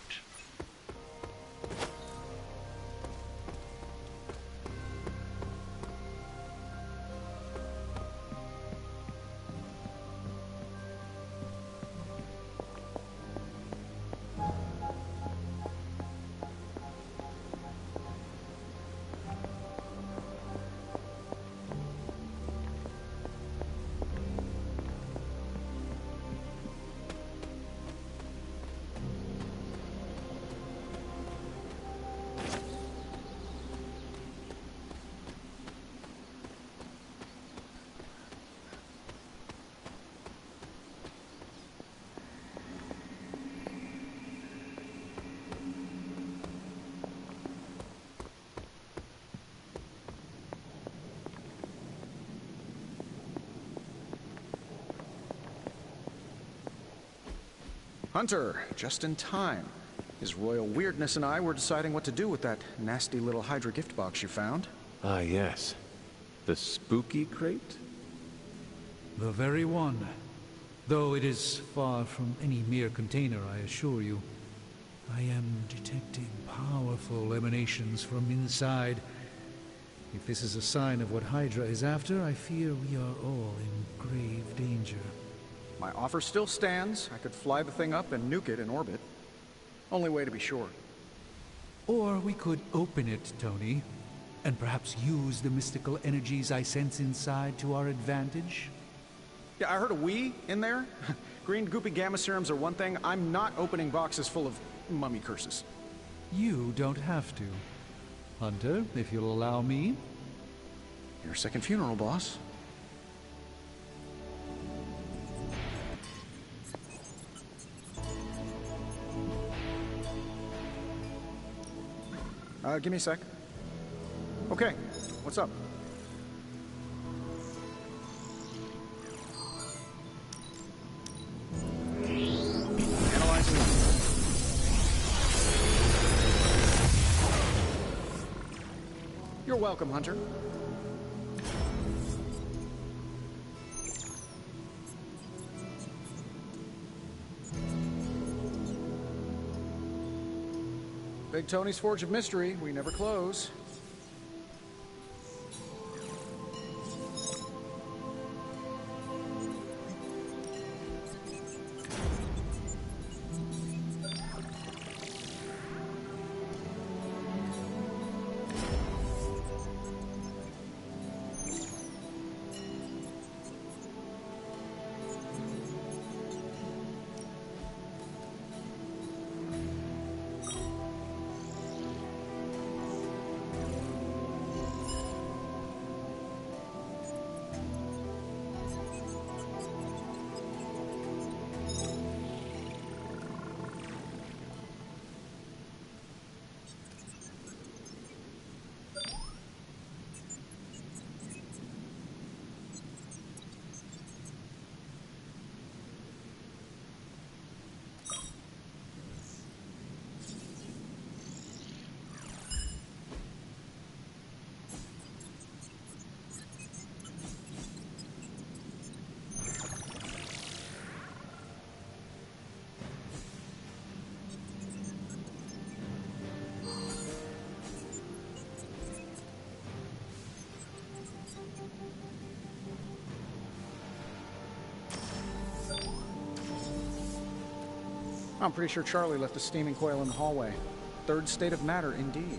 Hunter, just in time. His royal weirdness and I were deciding what to do with that nasty little Hydra gift box you found. Ah, yes. The spooky crate? The very one. Though it is far from any mere container, I assure you. I am detecting powerful emanations from inside. If this is a sign of what Hydra is after, I fear we are all in grave danger. My offer still stands. I could fly the thing up and nuke it in orbit. Only way to be sure. Or we could open it, Tony, and perhaps use the mystical energies I sense inside to our advantage. Yeah, I heard a "we" in there. Green goopy gamma serums are one thing. I'm not opening boxes full of mummy curses. You don't have to. Hunter, if you'll allow me. Your second funeral, boss. Give me a sec. Okay, what's up? Analyzing. You're welcome, Hunter. Big Tony's Forge of Mystery. We never close. I'm pretty sure Charlie left a steaming coil in the hallway. Third state of matter, indeed.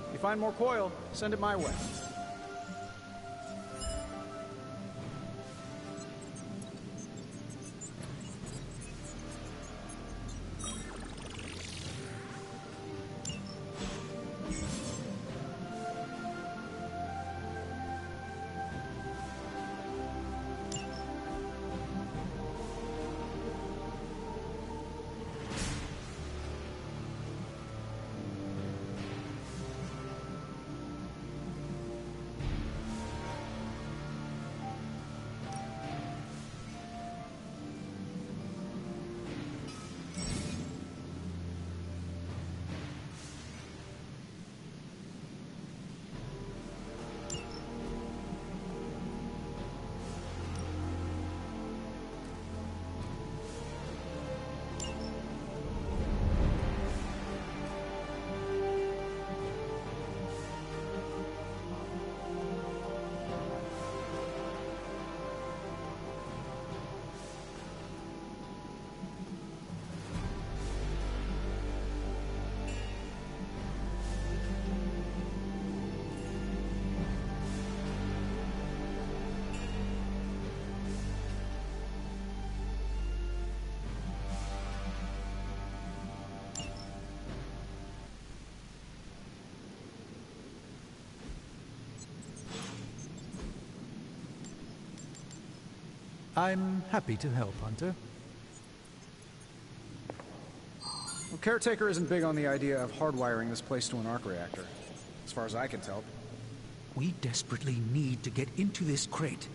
If you find more coil, send it my way. I'm happy to help, Hunter. Well, Caretaker isn't big on the idea of hardwiring this place to an arc reactor, as far as I can tell. We desperately need to get into this crate.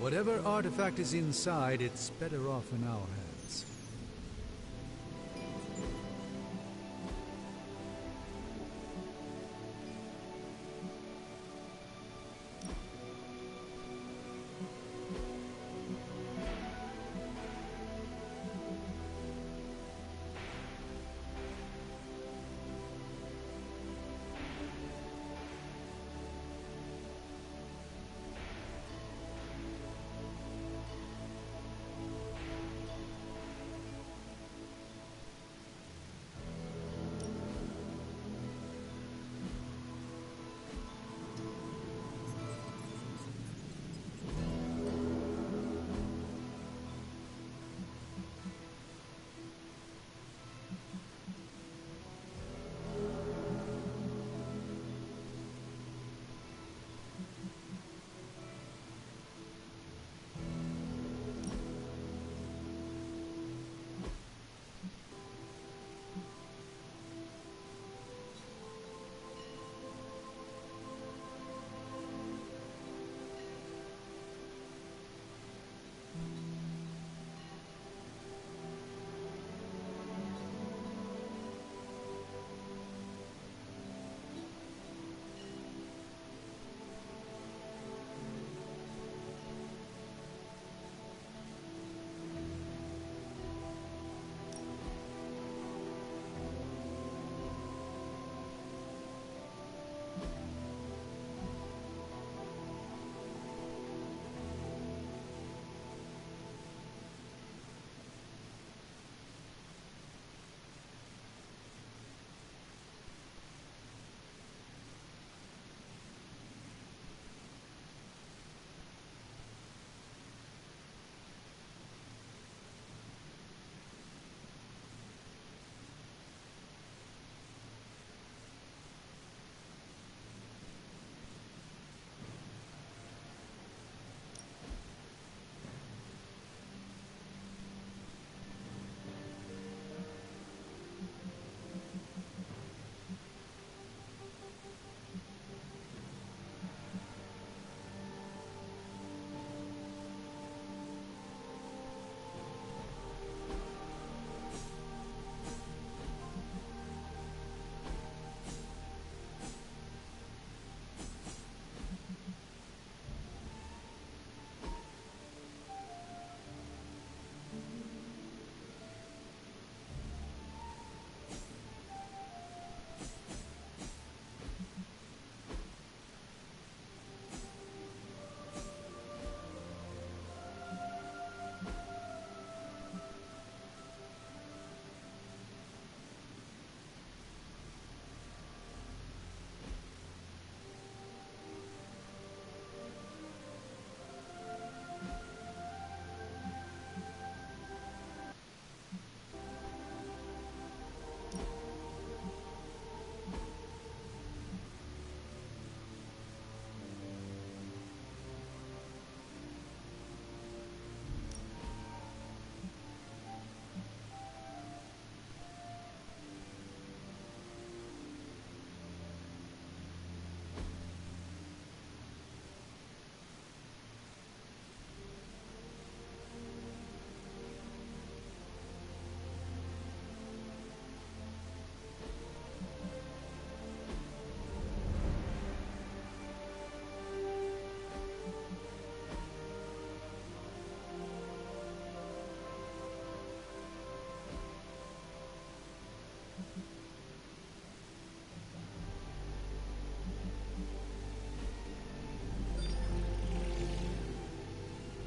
Whatever artifact is inside, it's better off in our hands.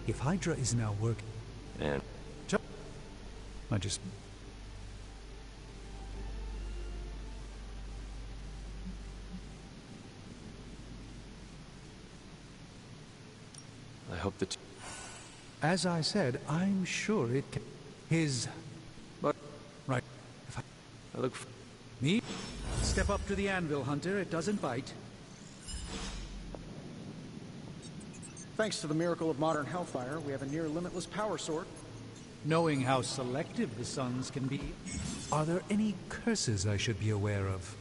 If Hydra is now working... And... I just... I hope that... As I said, I'm sure it can... His... But... Right. If I look... Me? Step up to the anvil, Hunter. It doesn't bite. Thanks to the miracle of modern hellfire, we have a near-limitless power sword. Knowing how selective the suns can be, are there any curses I should be aware of?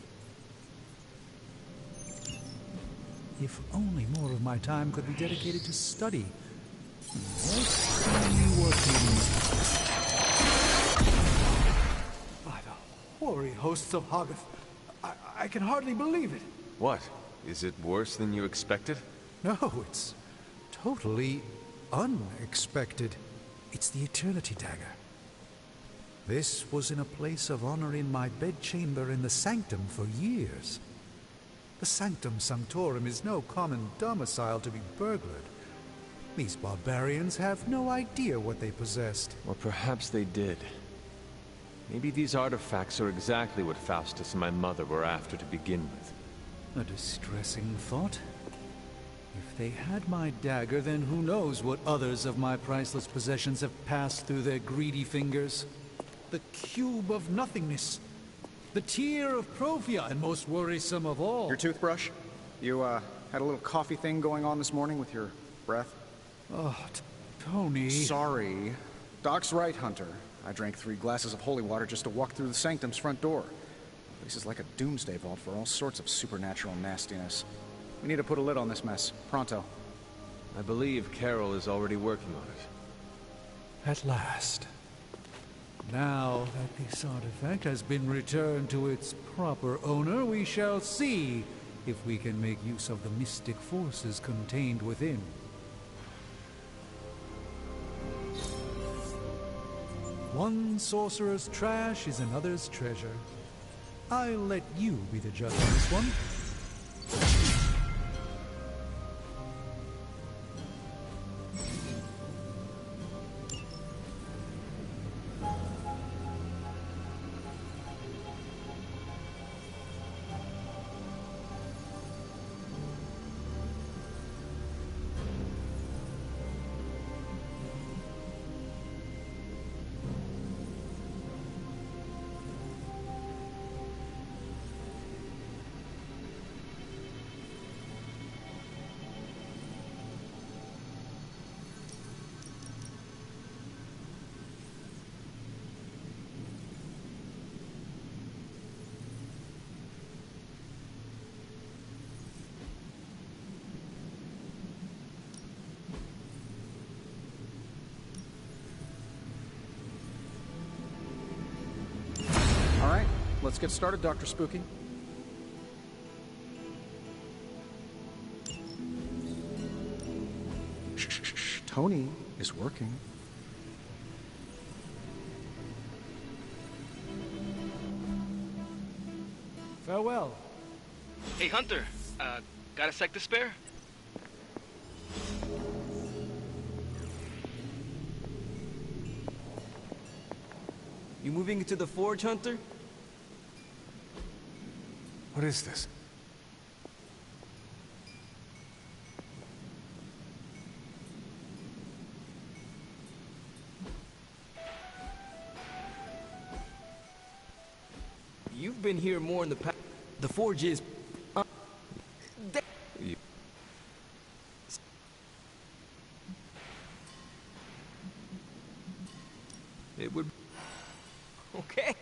If only more of my time could be dedicated to study. working. By the hoary hosts of Hoggoth, I can hardly believe it. What? Is it worse than you expected? No, it's totally unexpected. It's the Eternity Dagger. This was in a place of honor in my bedchamber in the Sanctum for years. The Sanctum Sanctorum is no common domicile to be burglared. These barbarians have no idea what they possessed. Or perhaps they did. Maybe these artifacts are exactly what Faustus and my mother were after to begin with. A distressing thought. If they had my dagger, then who knows what others of my priceless possessions have passed through their greedy fingers. The Cube of Nothingness. The Tear of Profia, and most worrisome of all. Your toothbrush? You, had a little coffee thing going on this morning with your breath? Oh, Tony... Sorry. Doc's right, Hunter. I drank 3 glasses of holy water just to walk through the Sanctum's front door. This is like a doomsday vault for all sorts of supernatural nastiness. We need to put a lid on this mess. Pronto. I believe Carol is already working on it. At last. Now that this artifact has been returned to its proper owner, we shall see if we can make use of the mystic forces contained within. One sorcerer's trash is another's treasure. I'll let you be the judge on this one. Let's get started, Dr. Spooky. Shh. Tony is working. Farewell. Hey, Hunter. Got a sec to spare? You moving into the forge, Hunter? What is this? You've been here more in the past. The forge is... It would... Okay.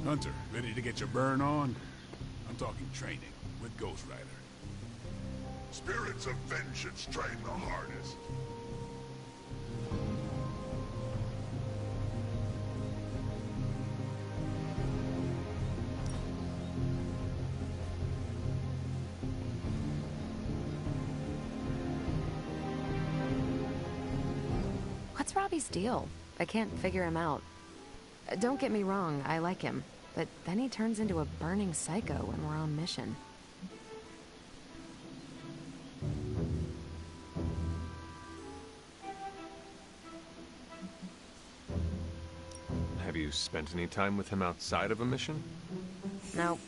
Hunter, ready to get your burn on? I'm talking training with Ghost Rider. Spirits of vengeance train the hardest. What's Robbie's deal? I can't figure him out. Don't get me wrong, I like him. But then he turns into a burning psycho when we're on mission. Have you spent any time with him outside of a mission? Nope.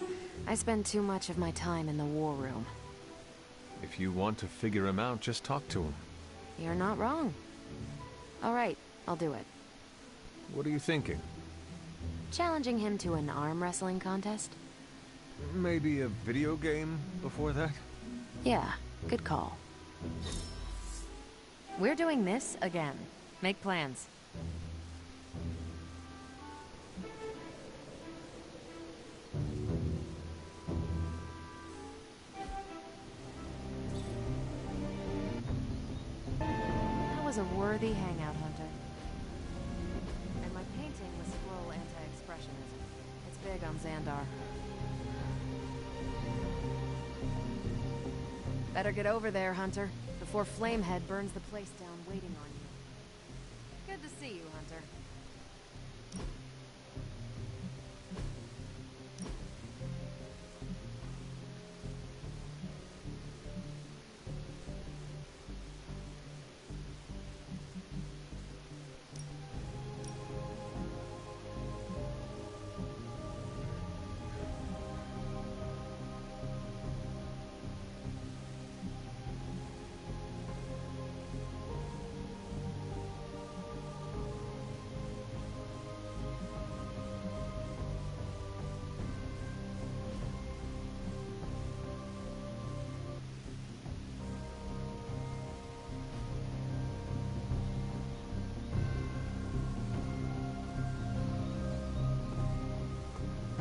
I spend too much of my time in the war room. If you want to figure him out, just talk to him. You're not wrong. All right, I'll do it. What are you thinking? Challenging him to an arm wrestling contest? Maybe a video game before that? Yeah, good call. We're doing this again. Make plans. That was a worthy hangout, Hunter. And my painting was full anti-expressionism. It's big on Xandar. Better get over there, Hunter, before Flamehead burns the place down waiting on you. Good to see you, Hunter.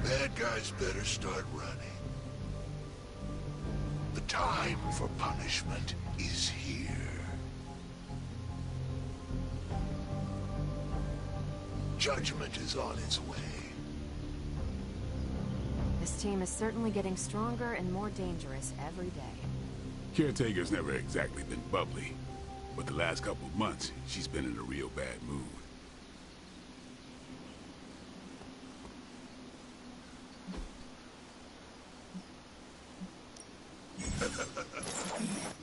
Bad guys better start running. The time for punishment is here. Judgment is on its way. This team is certainly getting stronger and more dangerous every day. Caretaker's never exactly been bubbly, but the last couple of months, she's been in a real bad mood.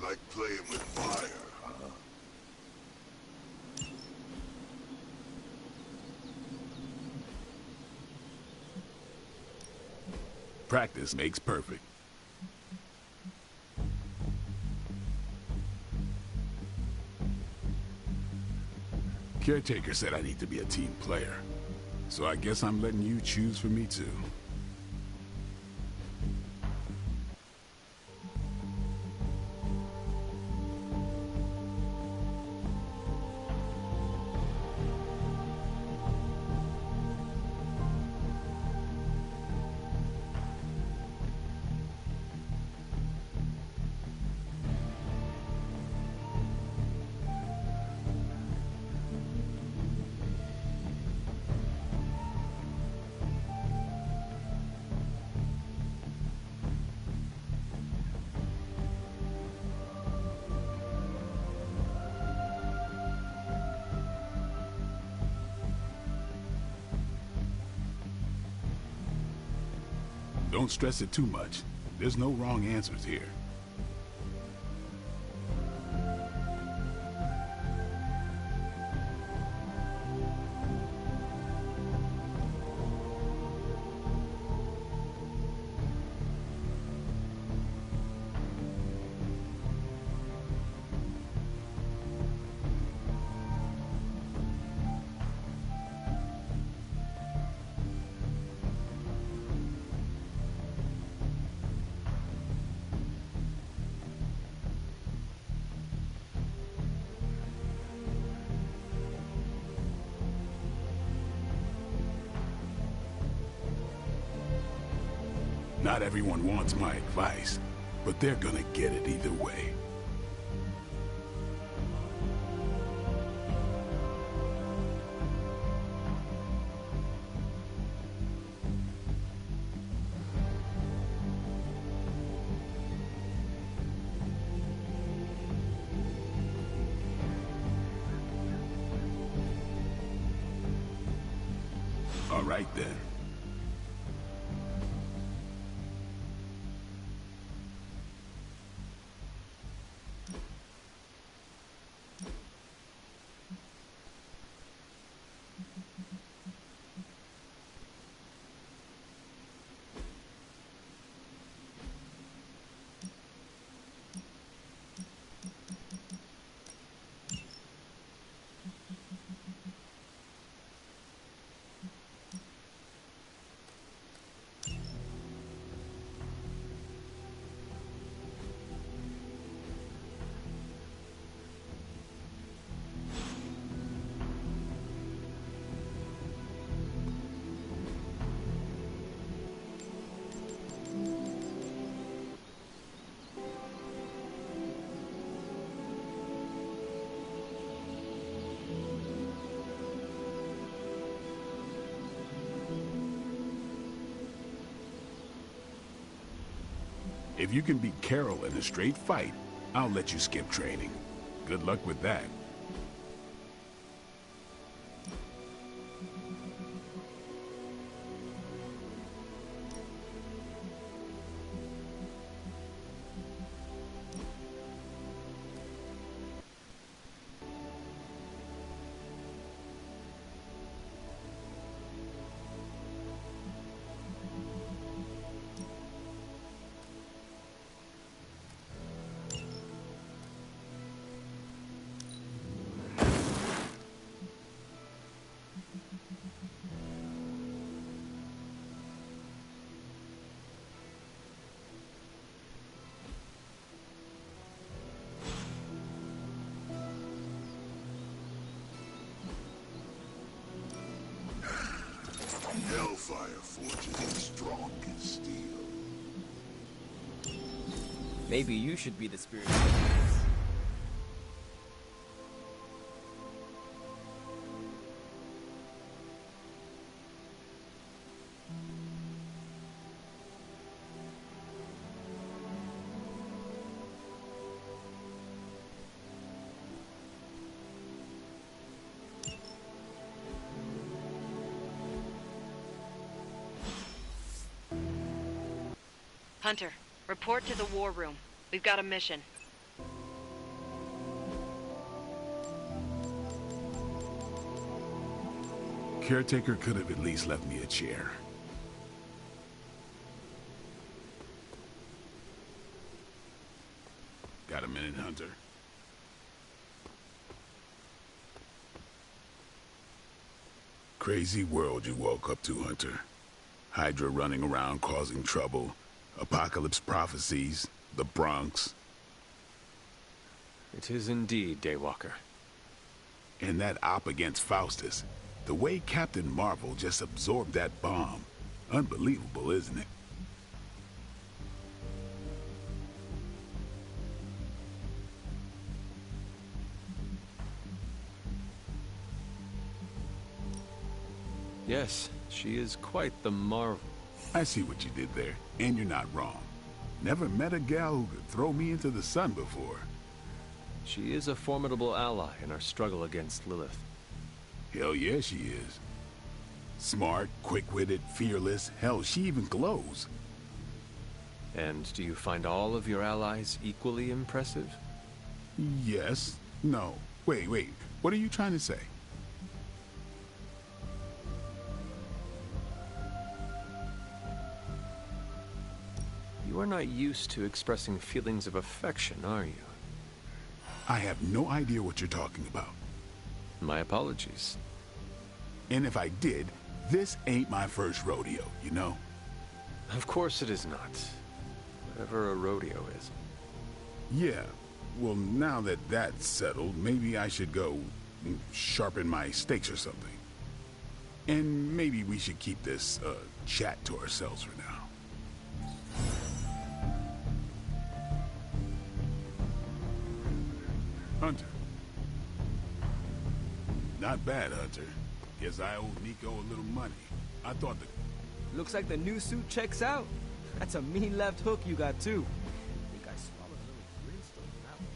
Like playing with fire, huh? Practice makes perfect. Caretaker said I need to be a team player, so I guess I'm letting you choose for me too. Don't stress it too much. There's no wrong answers here. Not everyone wants my advice, but they're gonna get it either way. All right then. If you can beat Carol in a straight fight, I'll let you skip training. Good luck with that. Hellfire forges as strong as steel. Maybe you should be the spirit. Hunter, report to the war room. We've got a mission. Caretaker could have at least left me a chair. Got a minute, Hunter? Crazy world you woke up to, Hunter. Hydra running around causing trouble. Apocalypse prophecies. The Bronx. It is indeed, Daywalker. And that op against Faustus. The way Captain Marvel just absorbed that bomb. Unbelievable, isn't it? Yes, she is quite the marvel. I see what you did there, and you're not wrong. Never met a gal who could throw me into the sun before. She is a formidable ally in our struggle against Lilith. Hell yeah, she is. Smart, quick-witted, fearless. Hell, she even glows. And do you find all of your allies equally impressive? Yes. No. Wait. What are you trying to say? You are not used to expressing feelings of affection, are you? I have no idea what you're talking about. My apologies. And if I did, this ain't my first rodeo, you know? Of course it is not. Whatever a rodeo is. Yeah. Well, now that that's settled, maybe I should go sharpen my stakes or something. And maybe we should keep this chat to ourselves for now. Hunter. Not bad, Hunter. Guess I owe Nico a little money. I thought the... Looks like the new suit checks out. That's a mean left hook you got, too. I think I swallowed a little brimstone on that one.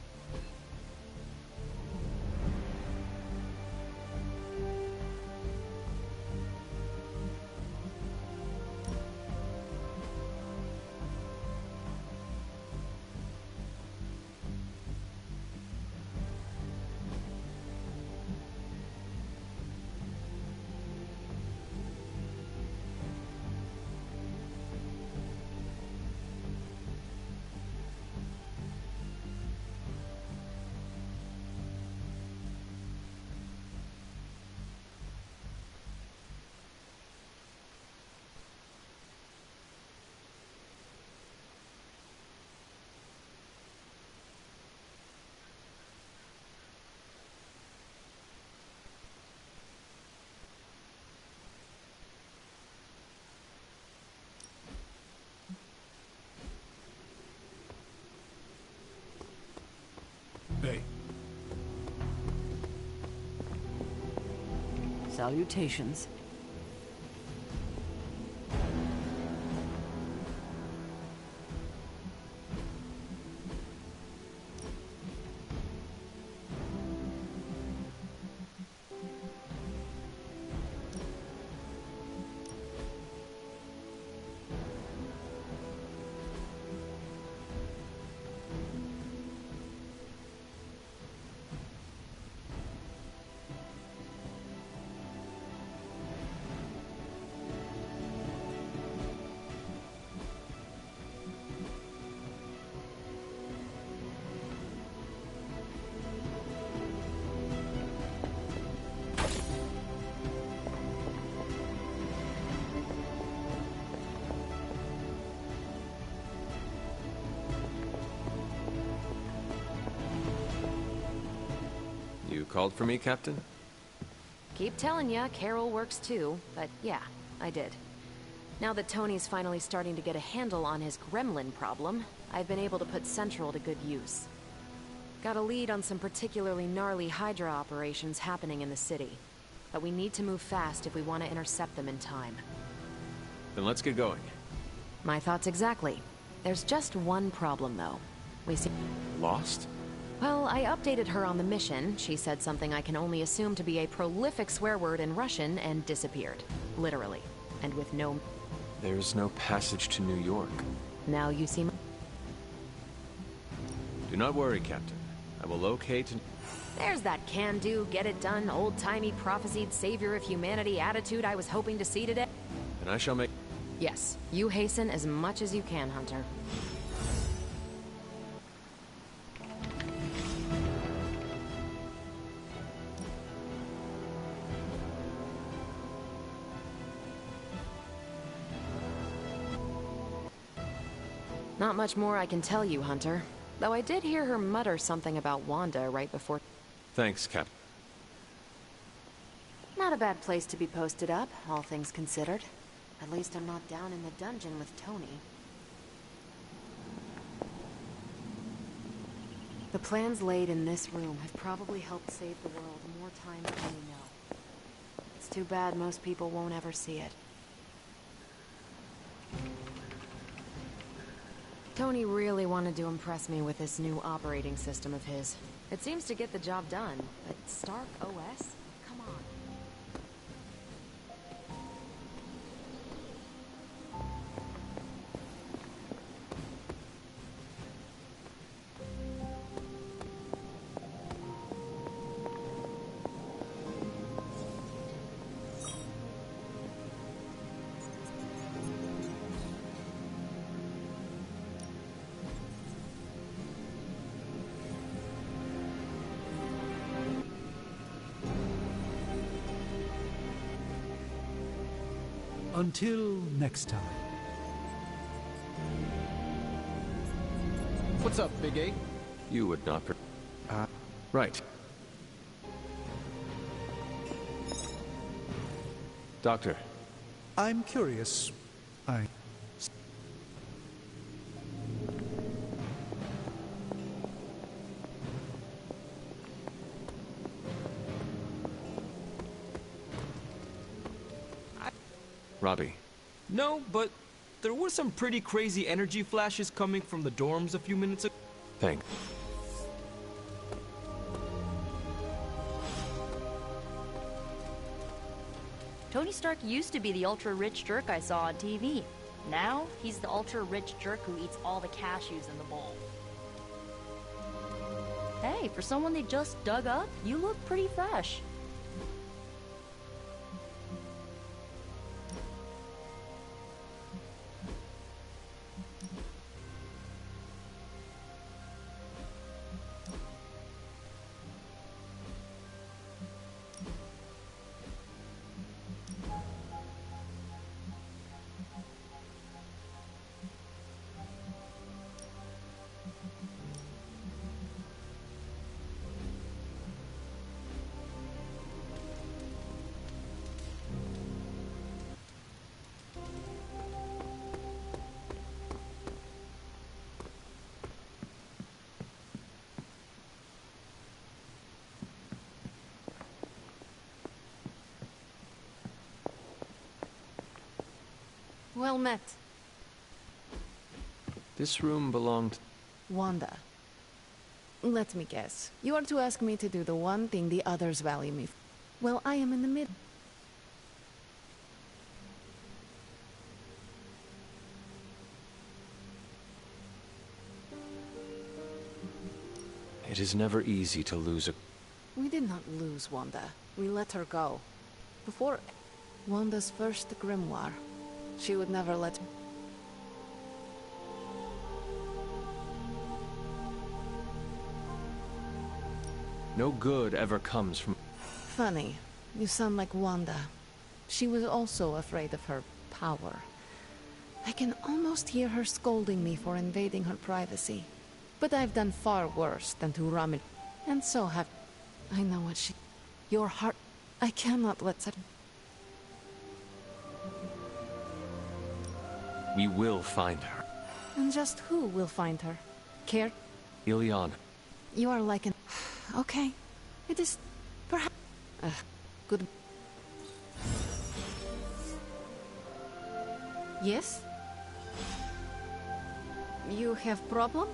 Hey. Salutations. You called for me, Captain? Keep telling ya, Carol works too, but yeah, I did. Now that Tony's finally starting to get a handle on his gremlin problem, I've been able to put Central to good use. Got a lead on some particularly gnarly Hydra operations happening in the city. But we need to move fast if we want to intercept them in time. Then let's get going. My thoughts exactly. There's just one problem, though. We see... Lost? Well, I updated her on the mission. She said something I can only assume to be a prolific swear word in Russian and disappeared. Literally. And with no... There's no passage to New York. Now you see... Do not worry, Captain. I will locate and... There's that can-do, get-it-done, old-timey prophesied savior of humanity attitude I was hoping to see today. And I shall make... Yes, you hasten as much as you can, Hunter. Not much more I can tell you, Hunter. Though I did hear her mutter something about Wanda right before... Thanks, Captain. Not a bad place to be posted up, all things considered. At least I'm not down in the dungeon with Tony. The plans laid in this room have probably helped save the world more times than we know. It's too bad most people won't ever see it. Tony really wanted to impress me with this new operating system of his. It seems to get the job done, but Stark OS? Come on. Until next time. What's up, Big A? You would not... Right. Doctor. I'm curious. Robbie? No, but there were some pretty crazy energy flashes coming from the dorms a few minutes ago. Thanks. Tony Stark used to be the ultra-rich jerk I saw on TV. Now, he's the ultra-rich jerk who eats all the cashews in the bowl. Hey, for someone they just dug up, you look pretty fresh. Well met. This room belonged... Wanda. Let me guess. You are to ask me to do the one thing the others value me for. Well, I am in the mid... It is never easy to lose a... We did not lose Wanda. We let her go. Before Wanda's first grimoire, she would never let... No good ever comes from... Funny. You sound like Wanda. She was also afraid of her power. I can almost hear her scolding me for invading her privacy. But I've done far worse than to rummage. And so have... I know what she... Your heart... I cannot let such... We will find her. And just who will find her? Care? Ileana. You are like an... Okay. It is... perhaps... good... Yes? You have problem?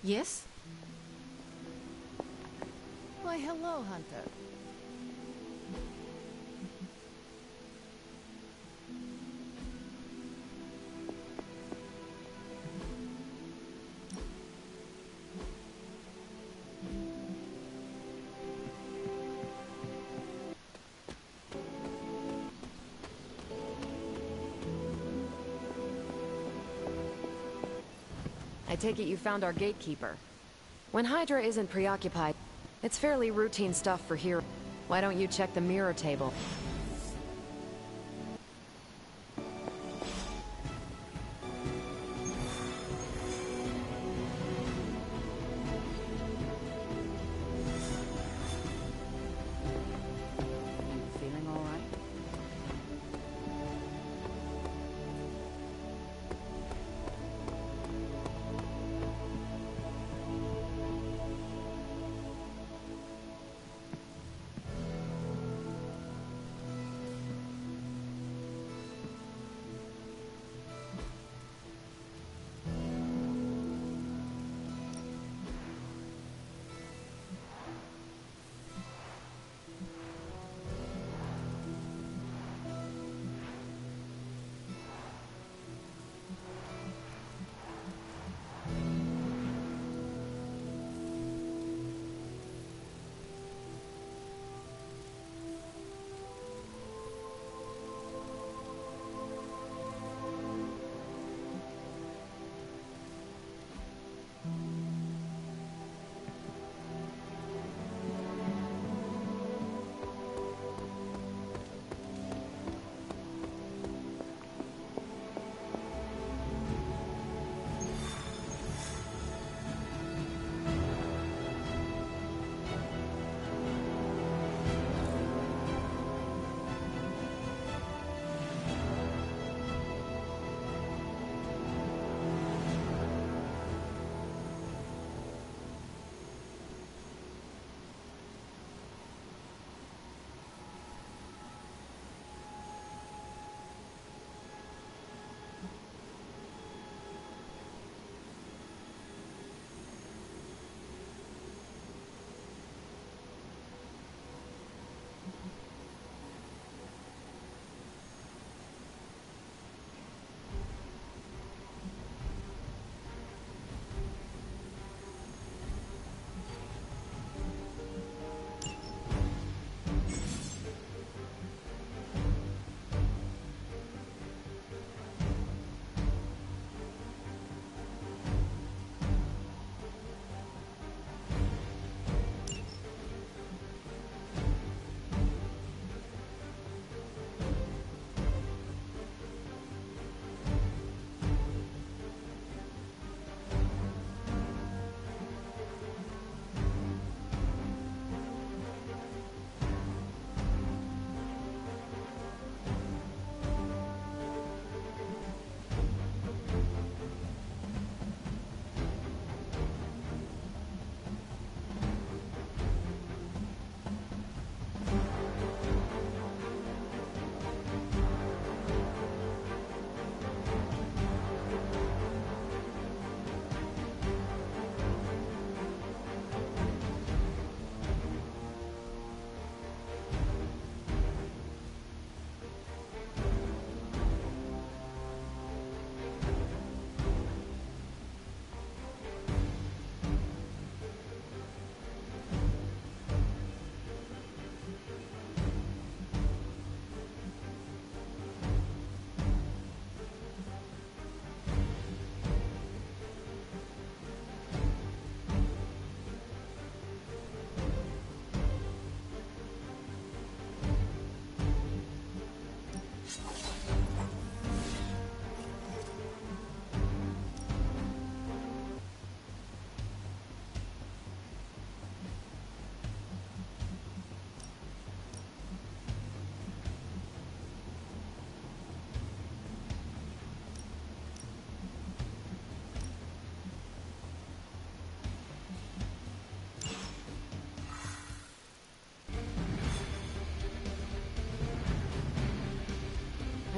Yes? Why, hello, Hunter. I take it you found our gatekeeper. When Hydra isn't preoccupied, it's fairly routine stuff for here. Why don't you check the mirror table? You feeling all right?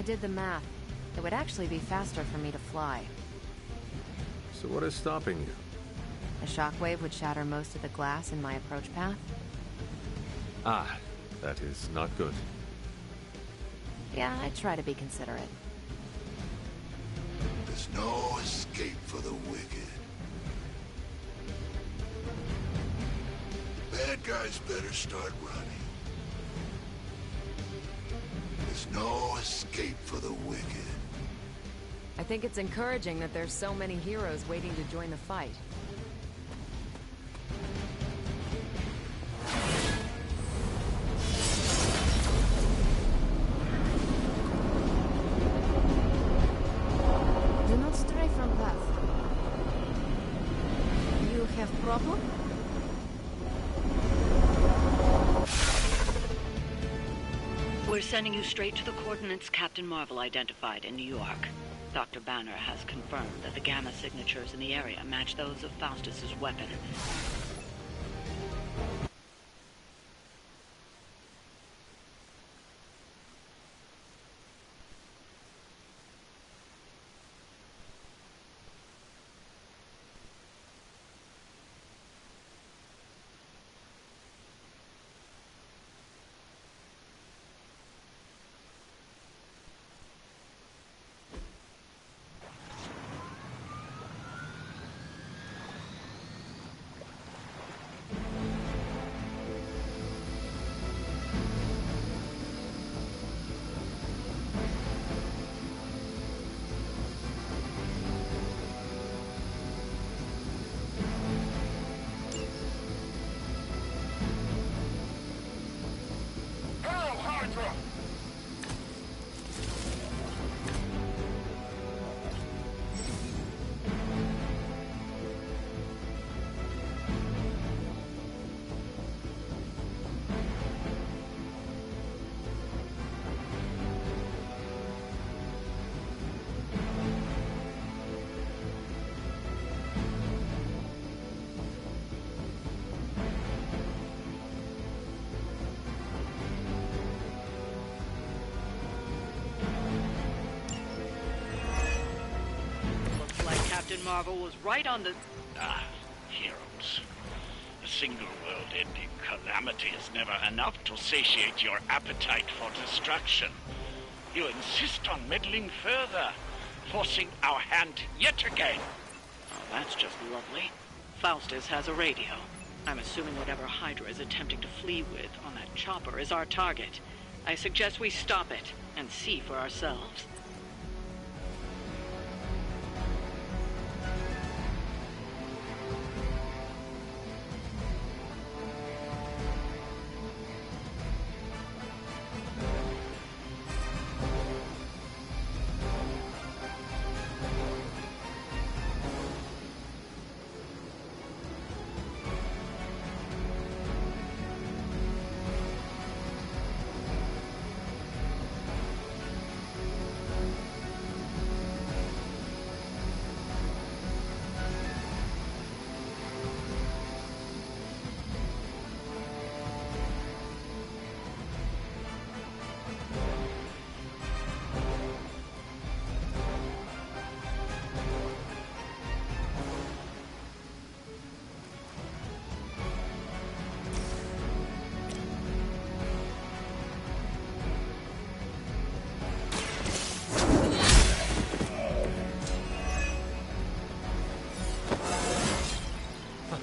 did the math. It would actually be faster for me to fly. So what is stopping you? A shockwave would shatter most of the glass in my approach path. Ah, that is not good. Yeah, I try to be considerate. There's no escape for the wicked. Bad guys better start running. There's no escape for the wicked. I think it's encouraging that there's so many heroes waiting to join the fight. Do not stray from path. You have problem? We're sending you straight to the coordinates Captain Marvel identified in New York. Dr. Banner has confirmed that the gamma signatures in the area match those of Faustus's weapon. Captain Marvel was right on the... Heroes. A single world-ending calamity is never enough to satiate your appetite for destruction. You insist on meddling further, forcing our hand yet again. Oh, that's just lovely. Faustus has a radio. I'm assuming whatever Hydra is attempting to flee with on that chopper is our target. I suggest we stop it and see for ourselves.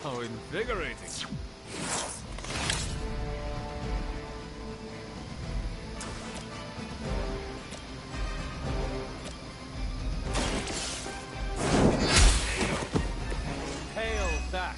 How invigorating. Hail that.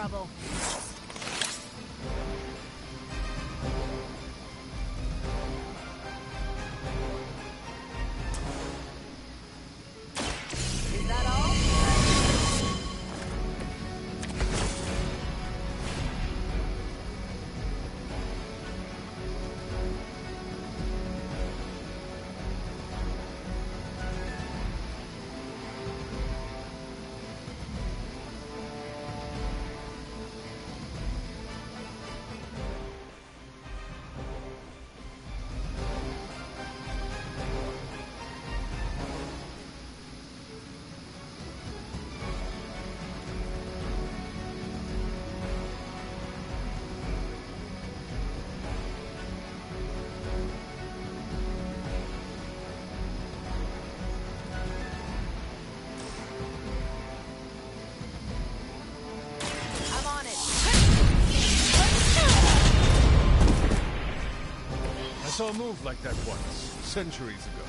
trouble. Is that all? I saw a move like that once, centuries ago.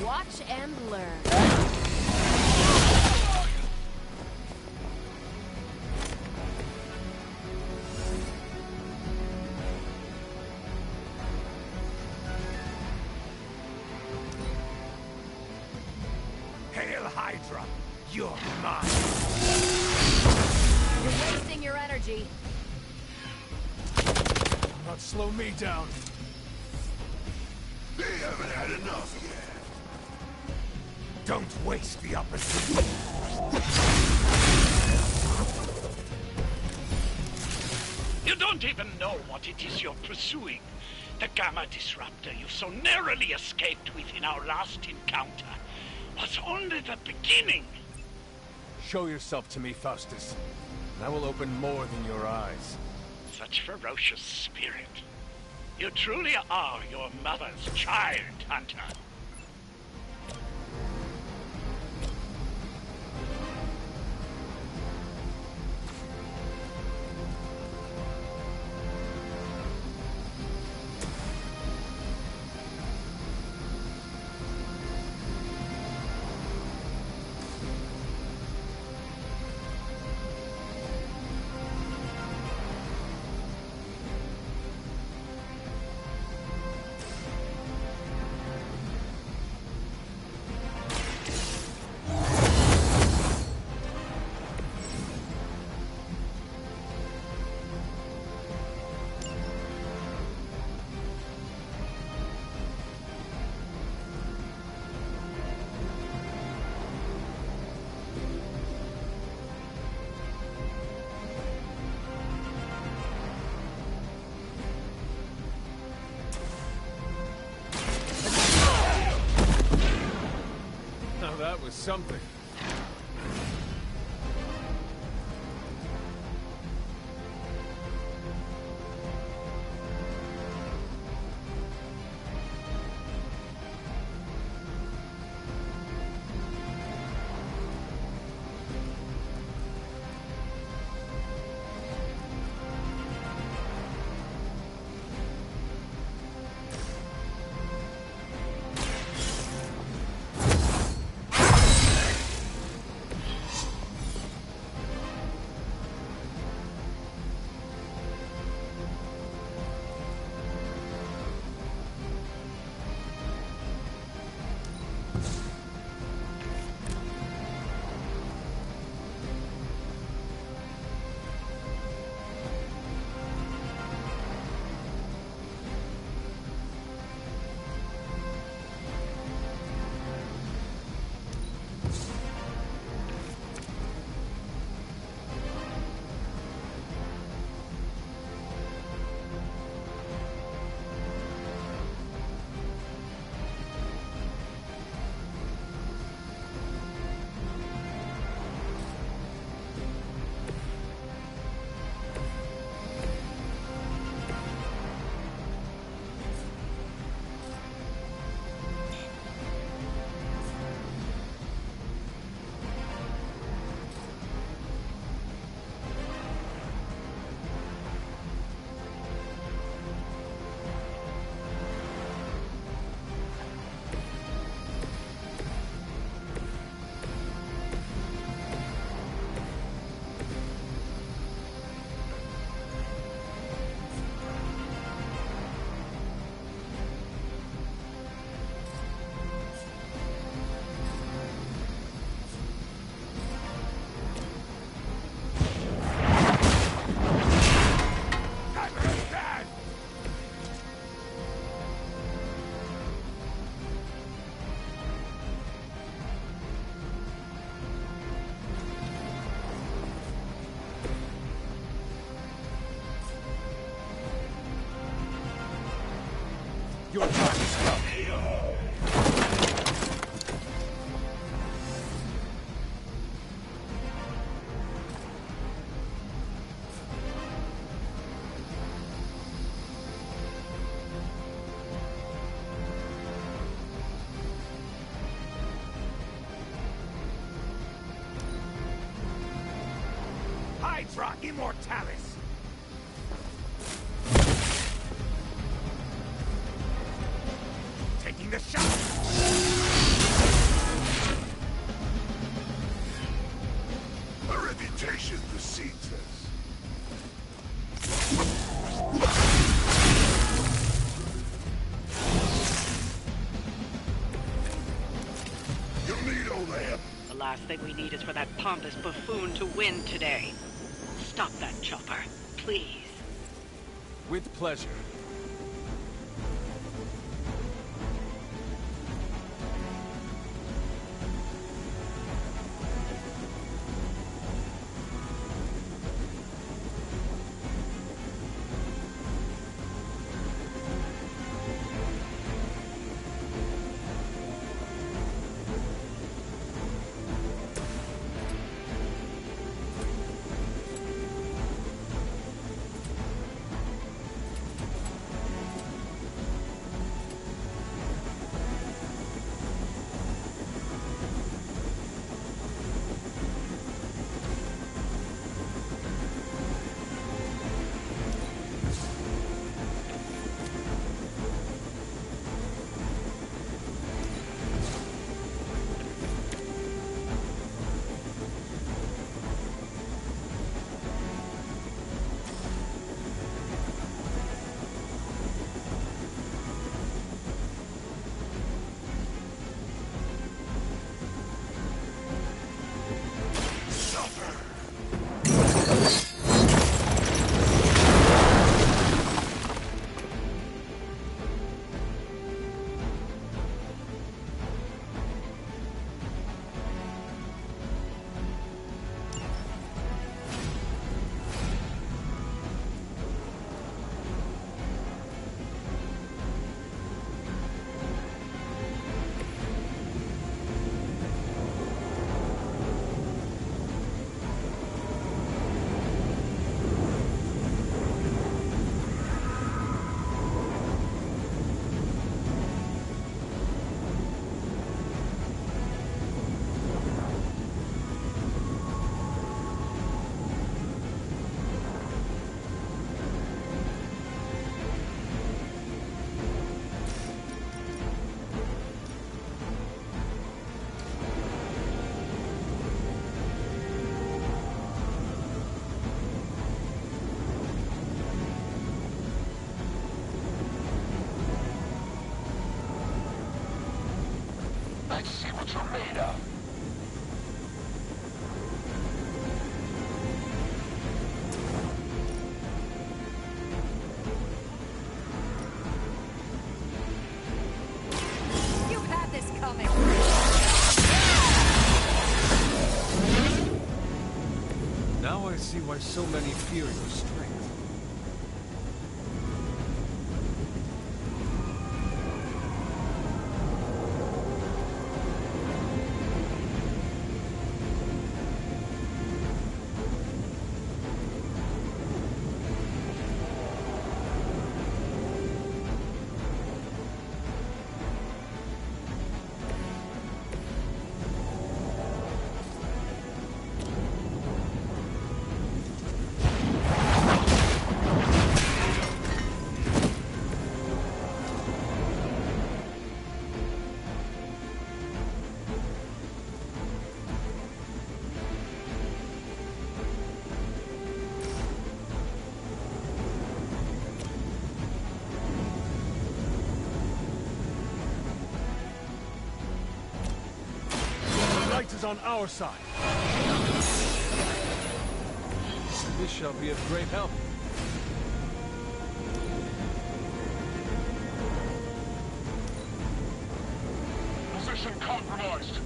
Watch and learn. Hail Hydra! You're mine! You're wasting your energy. Not slow me down. They haven't had enough yet. Don't waste the opportunity. You don't even know what it is you're pursuing. The Gamma Disruptor you so narrowly escaped with in our last encounter was only the beginning. Show yourself to me, Faustus, and I will open more than your eyes. Such ferocious spirit. You truly are your mother's child, Hunter. That was something. Your time is come. Hydra Immortalis! Taking the shot! A reputation precedes us. You'll need all the help. The last thing we need is for that pompous buffoon to win today. Stop that chopper, please. With pleasure. Let's see what you're made of. You had this coming. Now I see why so many fear your strength. Is on our side. This shall be of great help. Position compromised.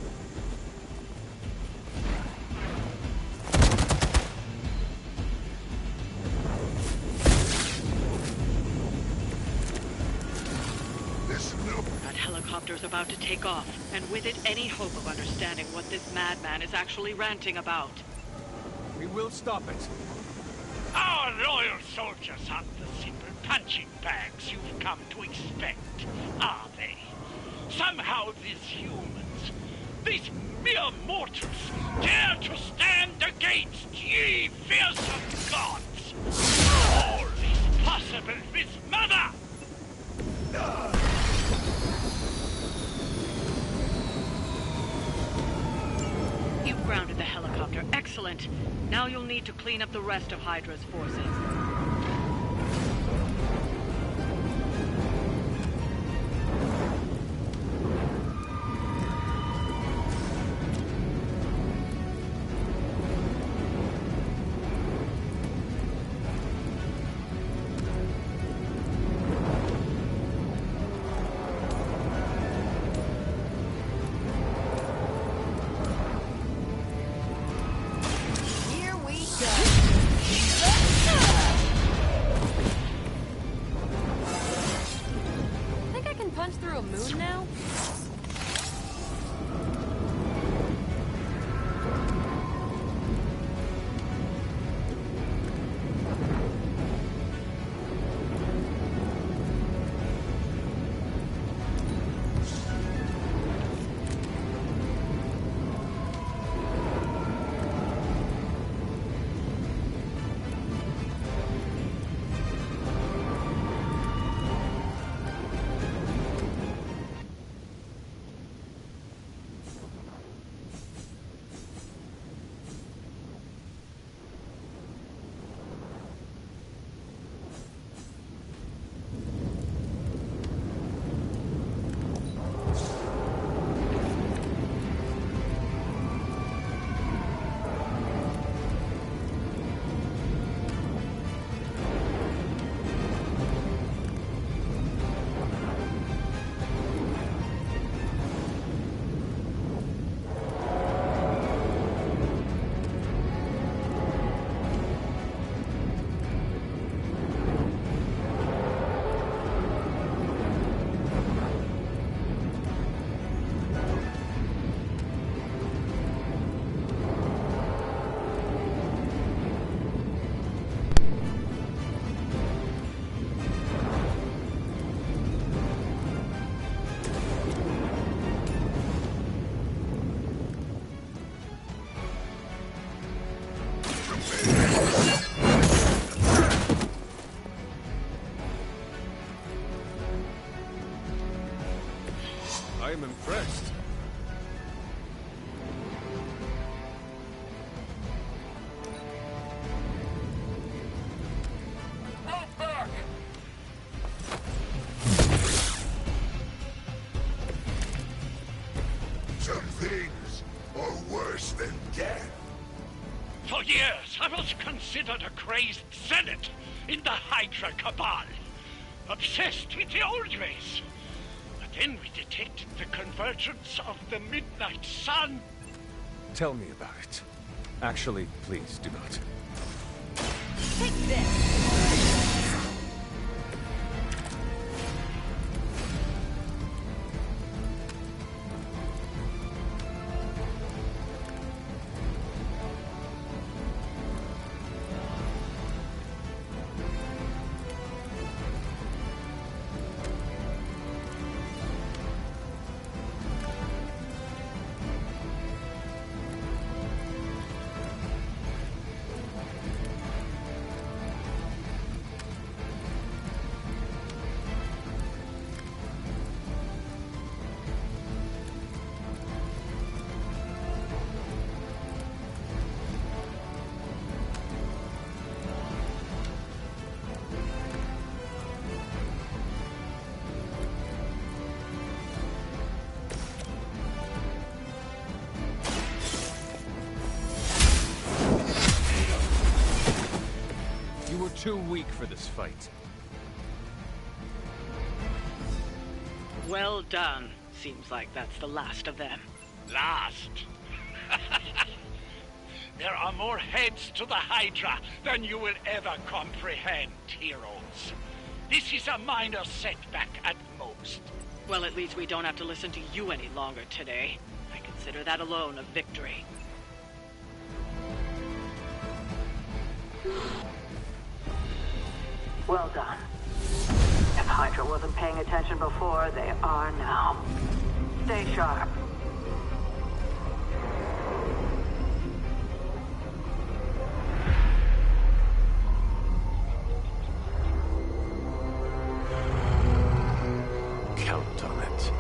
helicopter's about to take off, and with it any hope of understanding what this madman is actually ranting about. We will stop it. Our loyal soldiers aren't the simple punching bags you've come to expect, are they? Somehow these humans, these mere mortals, dare to stand against ye fearsome gods! All is possible with Mother! You've grounded the helicopter. Excellent. Now you'll need to clean up the rest of Hydra's forces. I am impressed. Move back! Some things are worse than death. For years, I was considered a crazed zealot in the Hydra Cabal, obsessed with the old ways. But then we detected the convergence of the Midnight Sun. Tell me about it. Actually, please do not. Take this! Too weak for this fight. Well done. Seems like that's the last of them. Last? There are more heads to the Hydra than you will ever comprehend, heroes. This is a minor setback at most. Well, at least we don't have to listen to you any longer today. I consider that alone a victory. Well done. If Hydra wasn't paying attention before, they are now. Stay sharp. Count on it.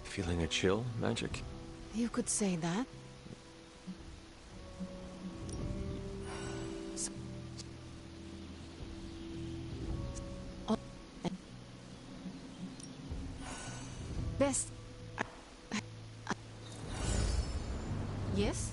Feeling a chill, Magic? You could say that. Best. Yes?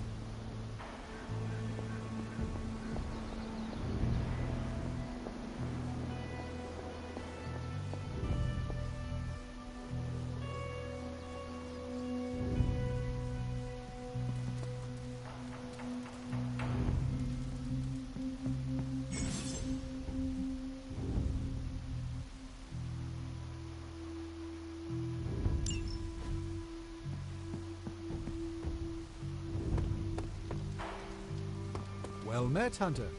Well met, Hunter.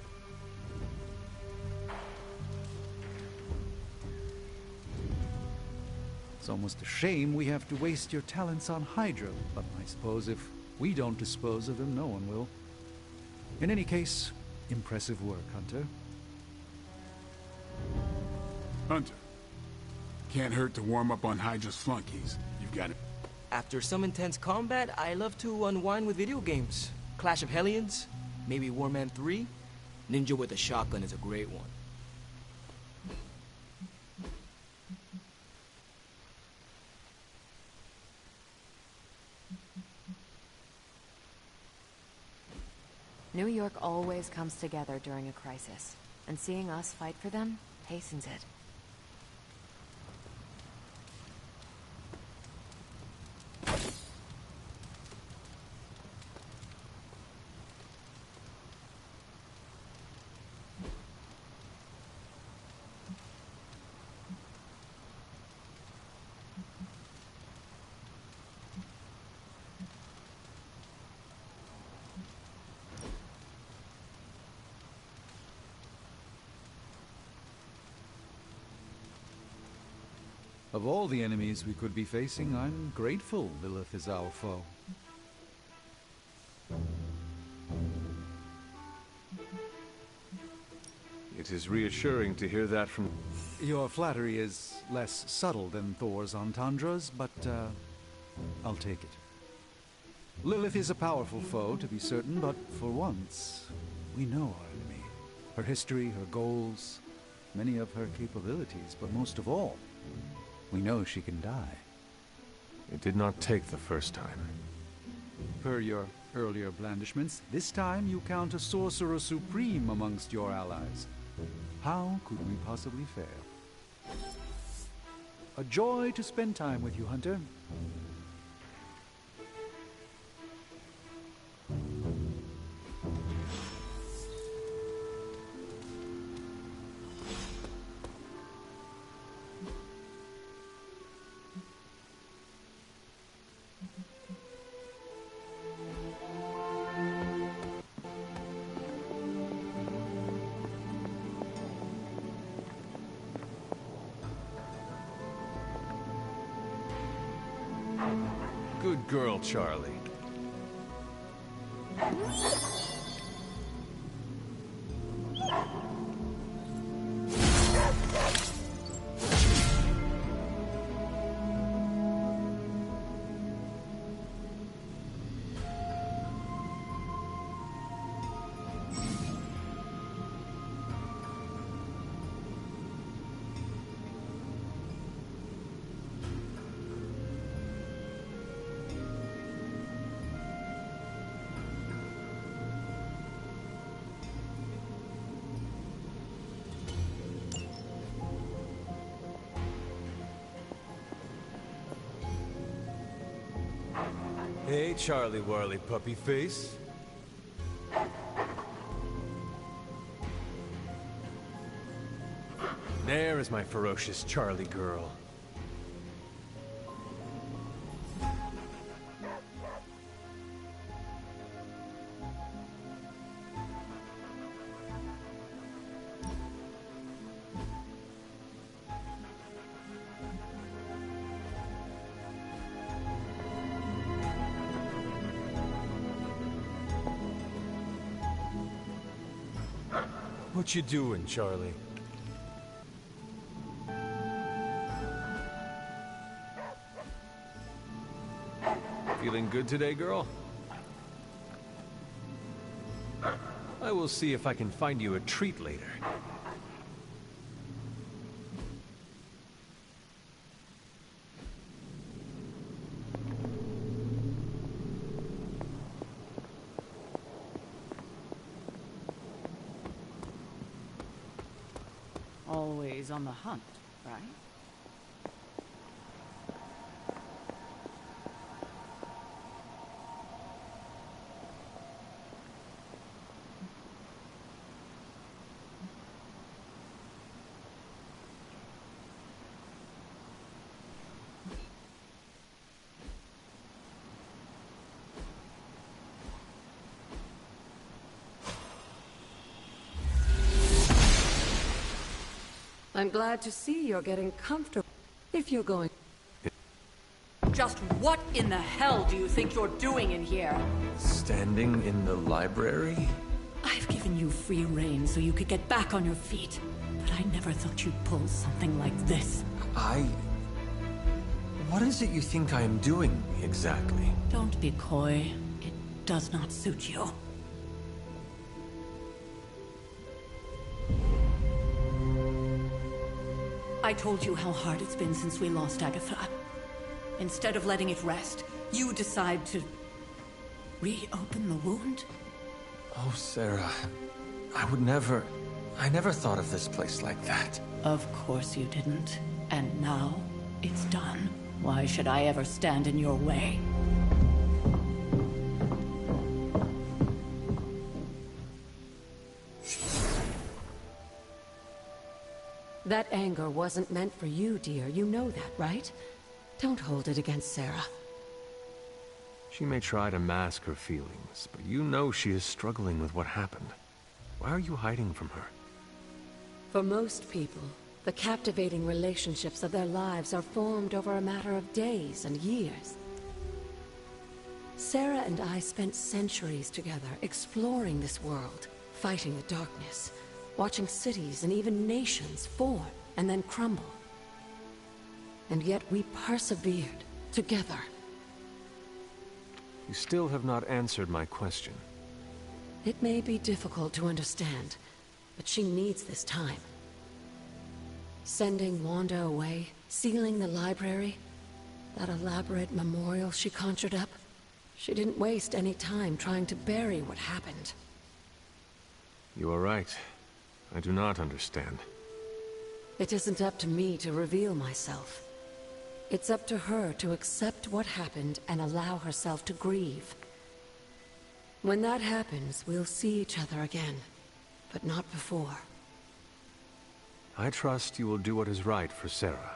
It's almost a shame we have to waste your talents on Hydra, but I suppose if we don't dispose of him, no one will. In any case, impressive work, Hunter. Hunter, can't hurt to warm up on Hydra's flunkies. You've got it. After some intense combat, I love to unwind with video games. Clash of Hellions, maybe Warman 3. Ninja with a shotgun is a great one. New York always comes together during a crisis, and seeing us fight for them hastens it. Of all the enemies we could be facing, I'm grateful Lilith is our foe. It is reassuring to hear that from... Your flattery is less subtle than Thor's entendres, but, I'll take it. Lilith is a powerful foe, to be certain, but for once, we know our enemy. Her history, her goals, many of her capabilities, but most of all, we know she can die. It did not take the first time. Per your earlier blandishments, this time you count a sorcerer supreme amongst your allies. How could we possibly fail? A joy to spend time with you, Hunter. Good girl, Charlie. Hey, Charlie Warley puppy face. There is my ferocious Charlie girl. What you doing, Charlie? Feeling good today, girl? I will see if I can find you a treat later. Always on the hunt, right? I'm glad to see you're getting comfortable. If you're going... Just what in the hell do you think you're doing in here? Standing in the library? I've given you free rein so you could get back on your feet. But I never thought you'd pull something like this. What is it you think I am doing, exactly? Don't be coy. It does not suit you. I told you how hard it's been since we lost Agatha. Instead of letting it rest, you decide to reopen the wound? Oh, Sarah, I never thought of this place like that. Of course you didn't. And now, it's done. Why should I ever stand in your way? That anger wasn't meant for you, dear. You know that, right? Don't hold it against Sarah. She may try to mask her feelings, but you know she is struggling with what happened. Why are you hiding from her? For most people, the captivating relationships of their lives are formed over a matter of days and years. Sarah and I spent centuries together, exploring this world, fighting the darkness. watching cities and even nations form and then crumble. And yet we persevered, together. You still have not answered my question. It may be difficult to understand, but she needs this time. Sending Wanda away, sealing the library, that elaborate memorial she conjured up. She didn't waste any time trying to bury what happened. You are right. I do not understand. It isn't up to me to reveal myself. It's up to her to accept what happened and allow herself to grieve. When that happens, we'll see each other again, but not before. I trust you will do what is right for Sarah.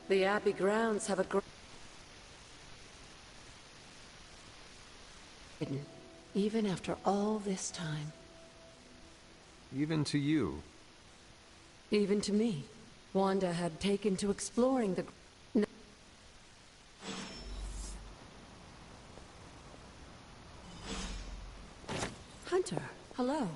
The Abbey grounds have a even after all this time. Even to you. Even to me. Wanda had taken to exploring the... Hunter, hello.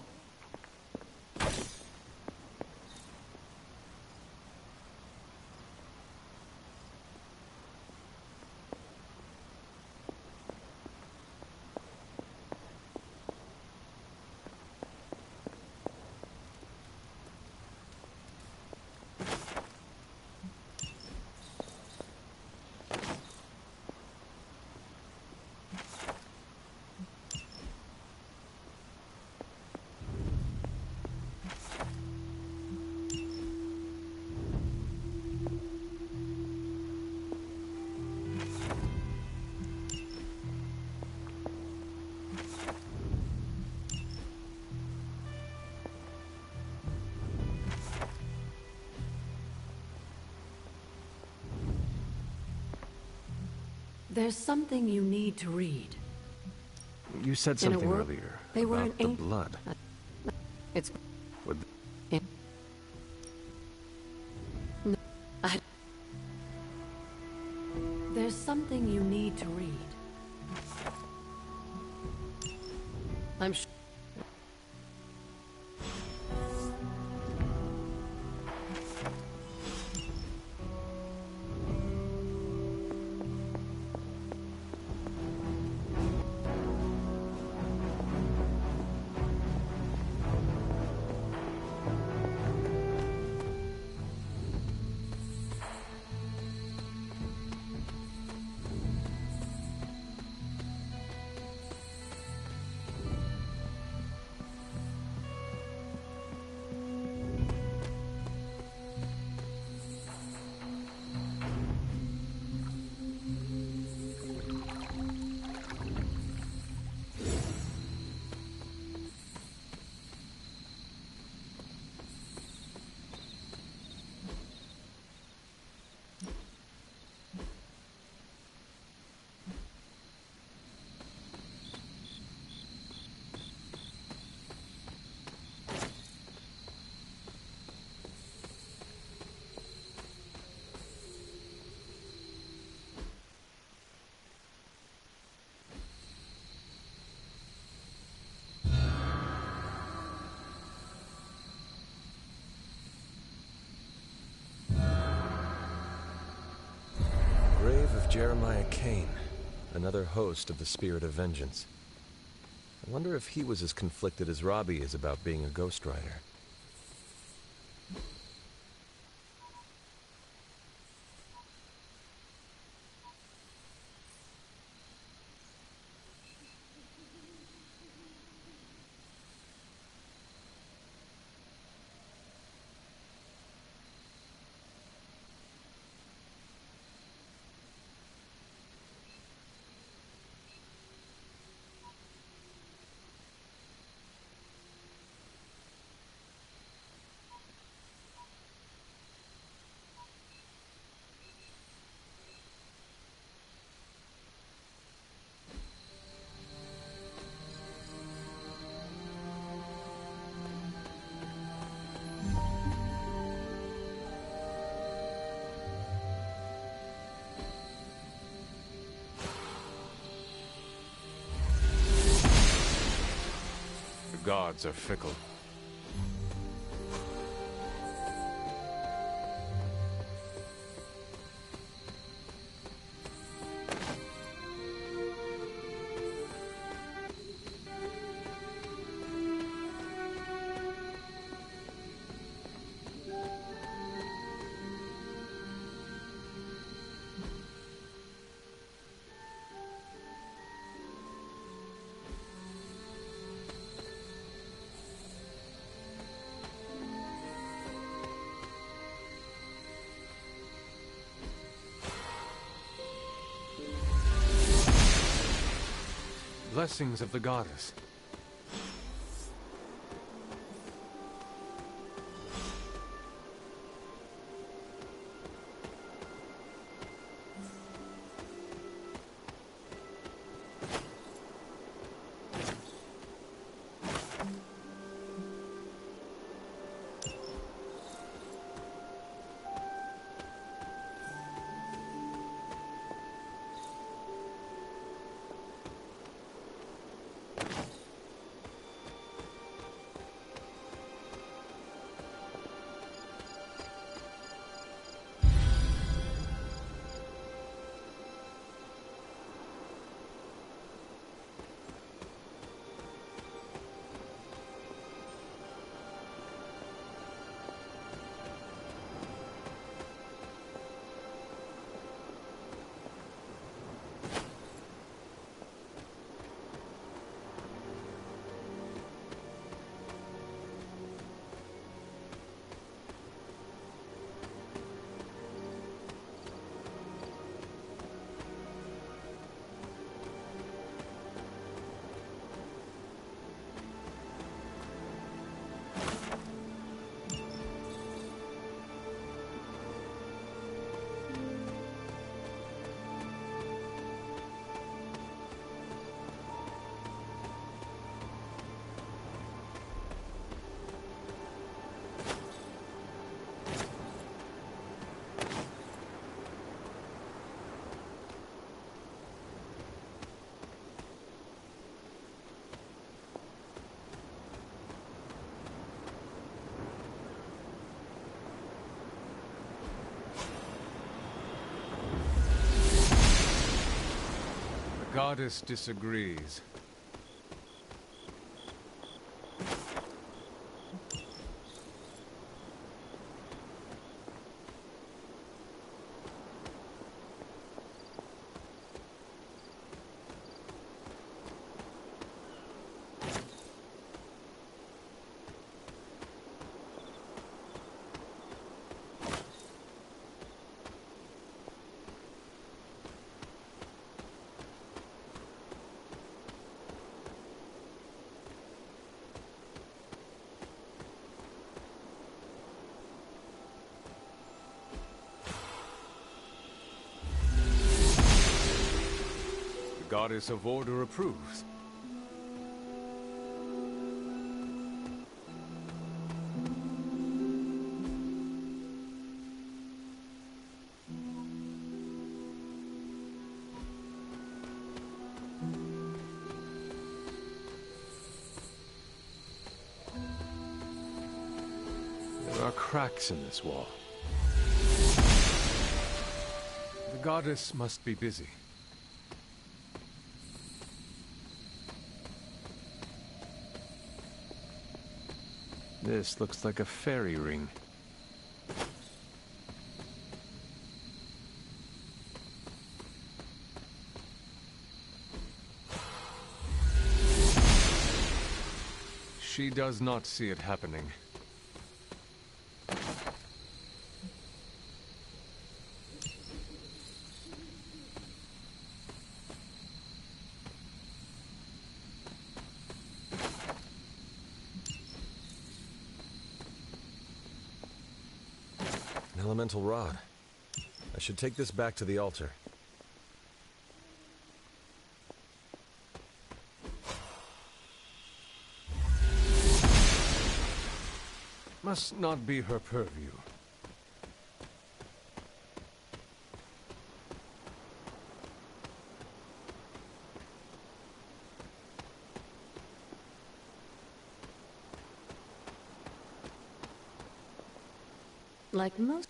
There's something you need to read. You said something earlier they were about the blood. It's... Would There's something you need to read. I'm sure... Grave of Jeremiah Kane, another host of the Spirit of Vengeance. I wonder if he was as conflicted as Robbie is about being a Ghost Rider. gods are fickle. Blessings of the goddess. The goddess disagrees. The goddess of order approves. There are cracks in this wall. The goddess must be busy. This looks like a fairy ring. She does not see it happening. An elemental rod. I should take this back to the altar. Must not be her purview. like most...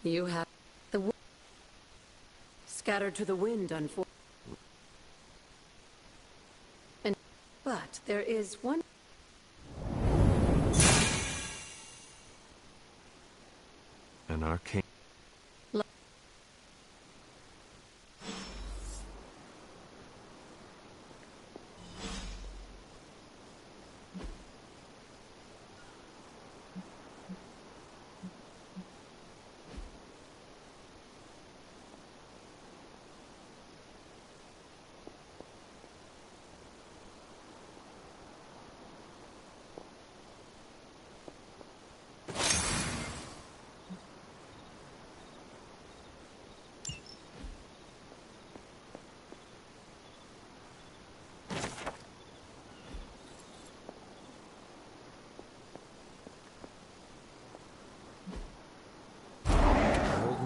You have the scattered to the wind, unfortunately. But there is one. An arcane.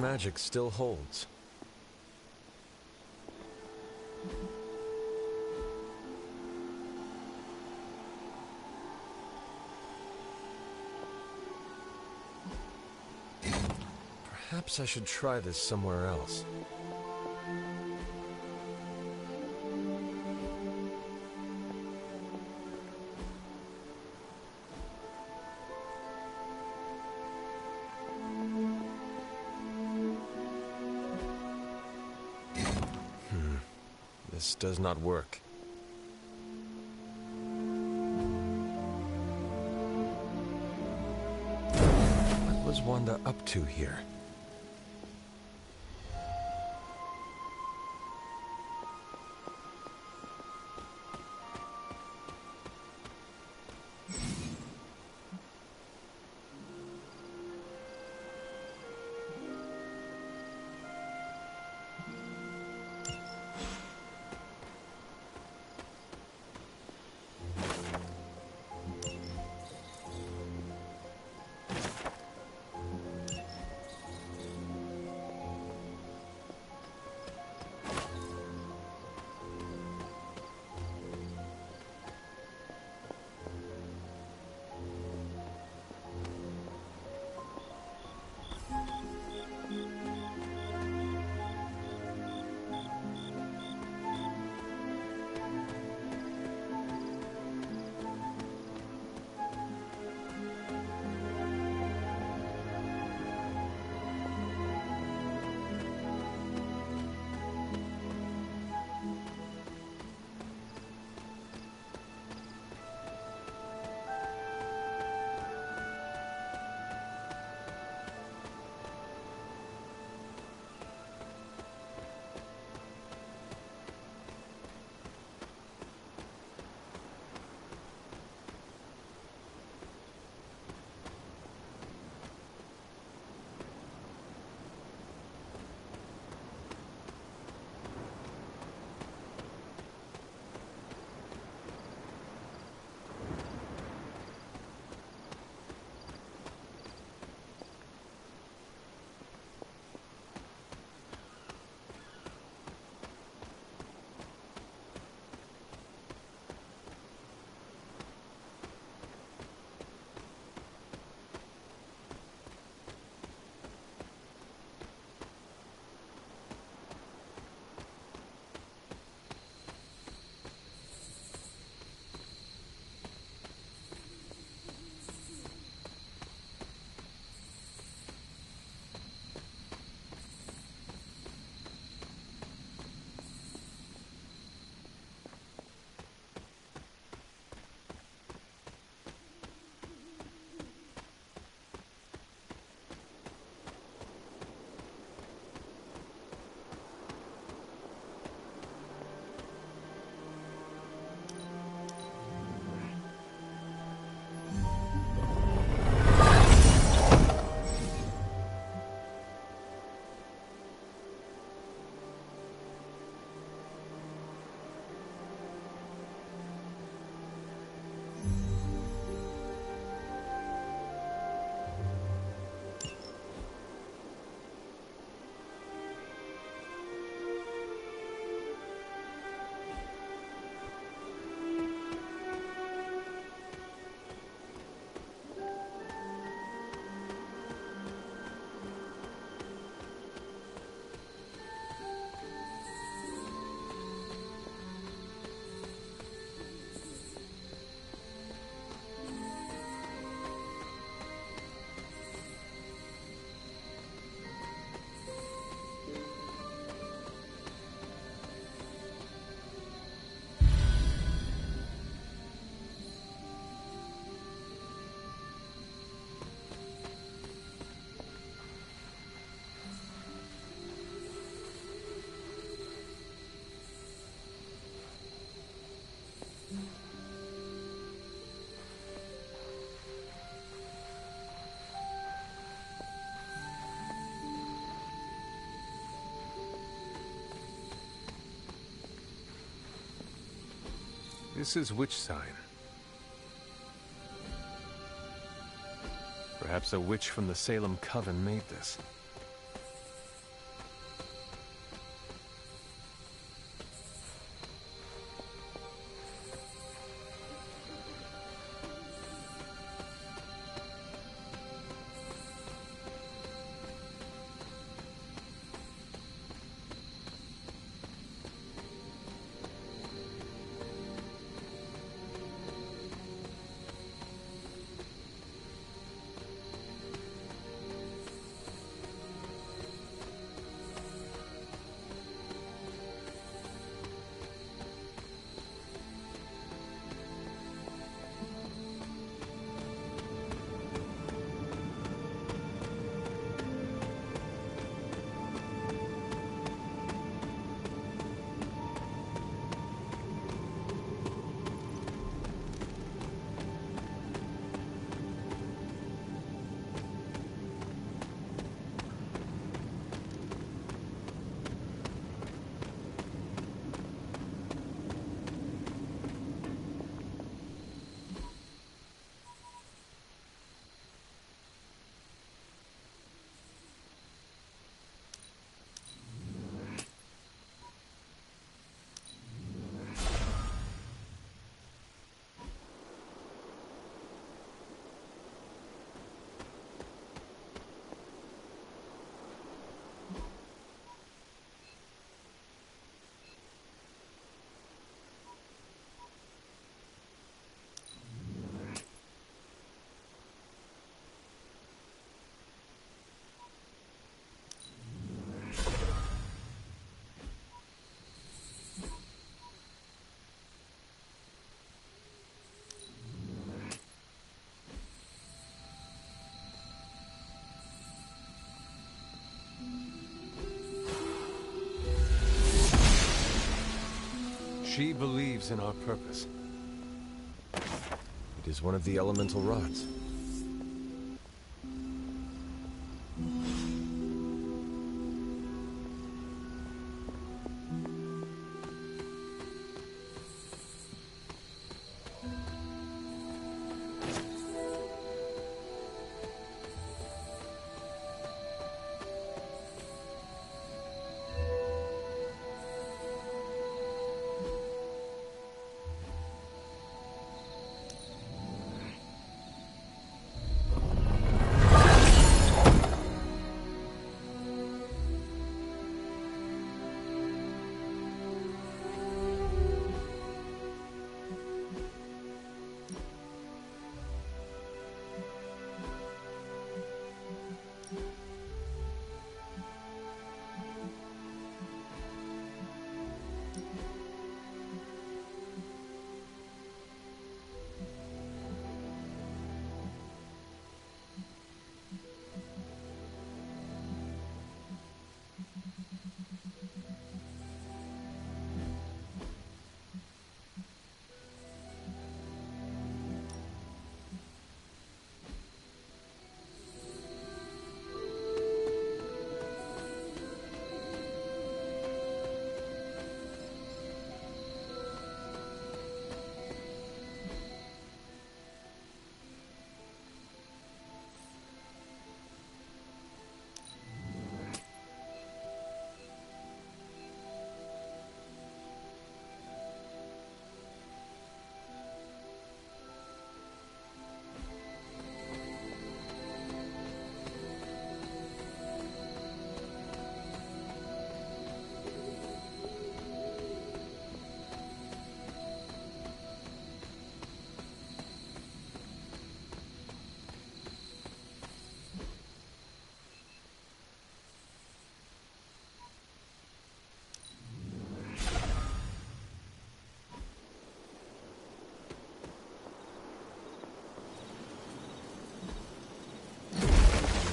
Magic still holds. Perhaps I should try this somewhere else. This does not work. What was Wanda up to here? This is which sign? Perhaps a witch from the Salem Coven made this. She believes in our purpose. It is one of the elemental rods.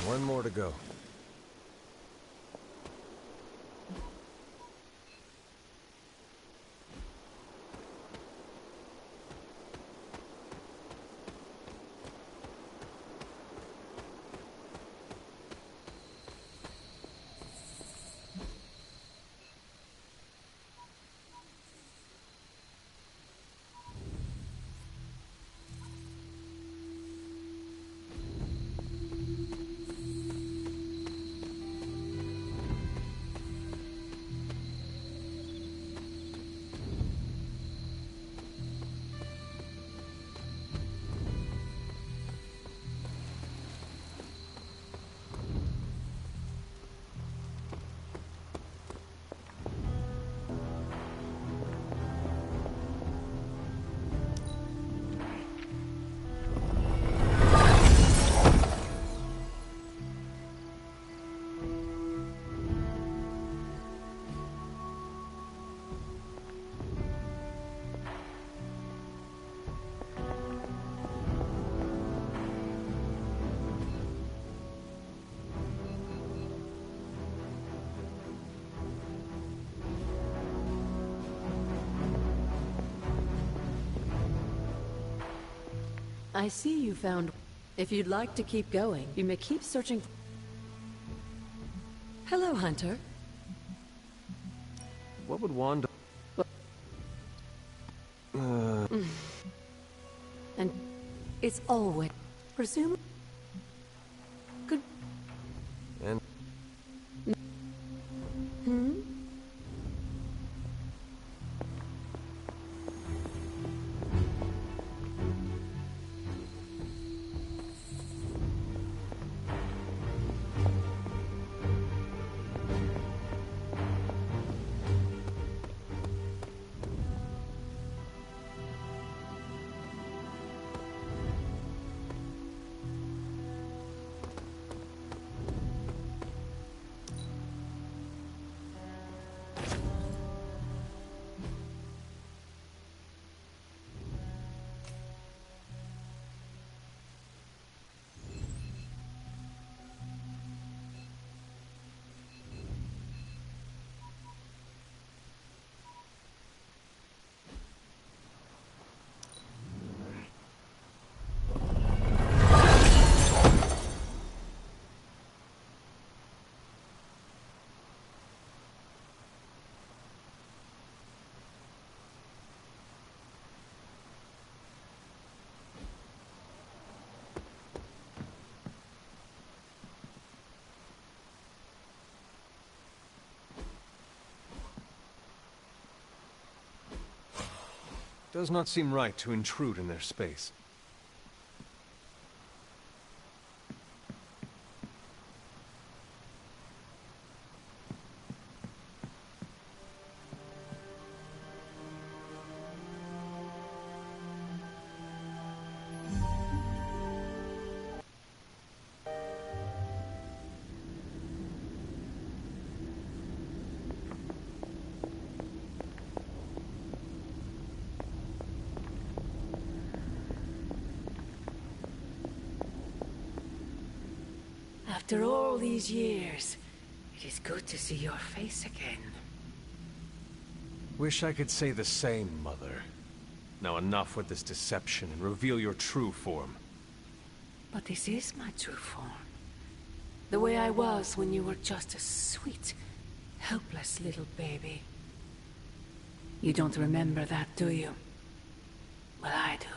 One more to go. I see you found... If you'd like to keep going, you may keep searching... Hello, Hunter. What would Wanda... And it's always... Presume... Good... And... Hmm? Does not seem right to intrude in their space. After all these years, it is good to see your face again. Wish I could say the same, Mother. Now enough with this deception and reveal your true form. But this is my true form. The way I was when you were just a sweet, helpless little baby. You don't remember that, do you? Well, I do.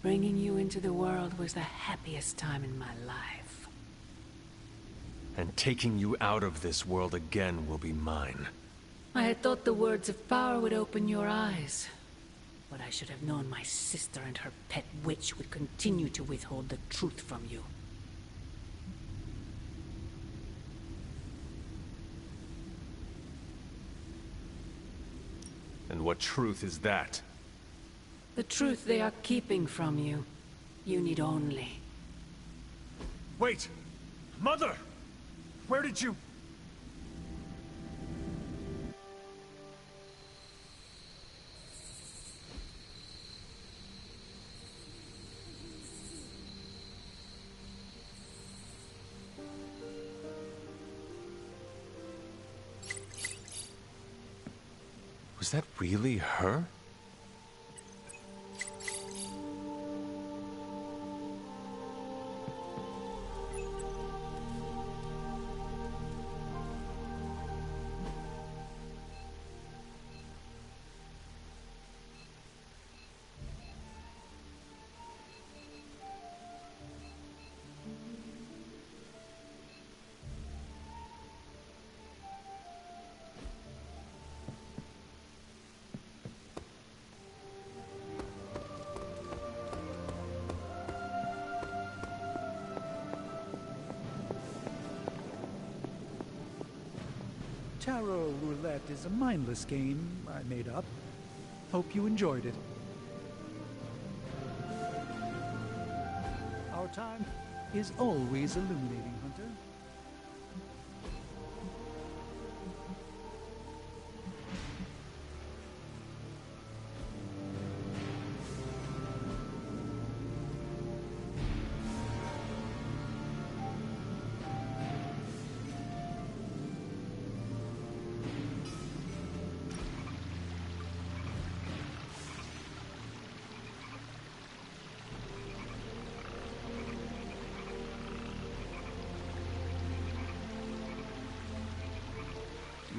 Bringing you into the world was the happiest time in my life. And taking you out of this world again will be mine. I had thought the words of power would open your eyes. But I should have known my sister and her pet witch would continue to withhold the truth from you. And what truth is that? The truth they are keeping from you. You need only. Wait! Mother! Where did you... Was that really her? Tarot roulette is a mindless game I made up. Hope you enjoyed it. Our time is always illuminating, Hunter.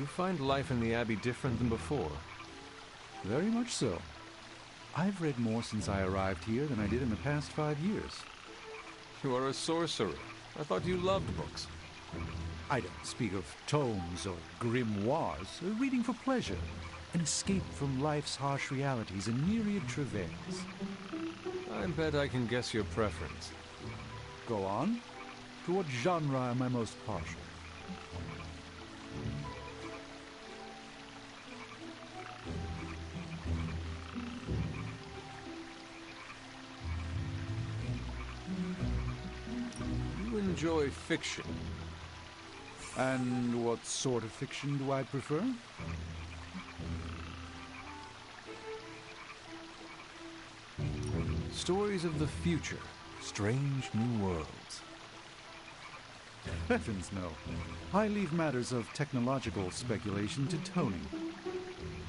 You find life in the Abbey different than before? Very much so. I've read more since I arrived here than I did in the past 5 years. You are a sorcerer. I thought you loved books. I don't speak of tomes or grimoires. Reading for pleasure. An escape from life's harsh realities and myriad travails. I bet I can guess your preference. Go on. To what genre am I most partial? You enjoy fiction. And what sort of fiction do I prefer? Stories of the future. Strange new worlds. Heavens no. I leave matters of technological speculation to Tony.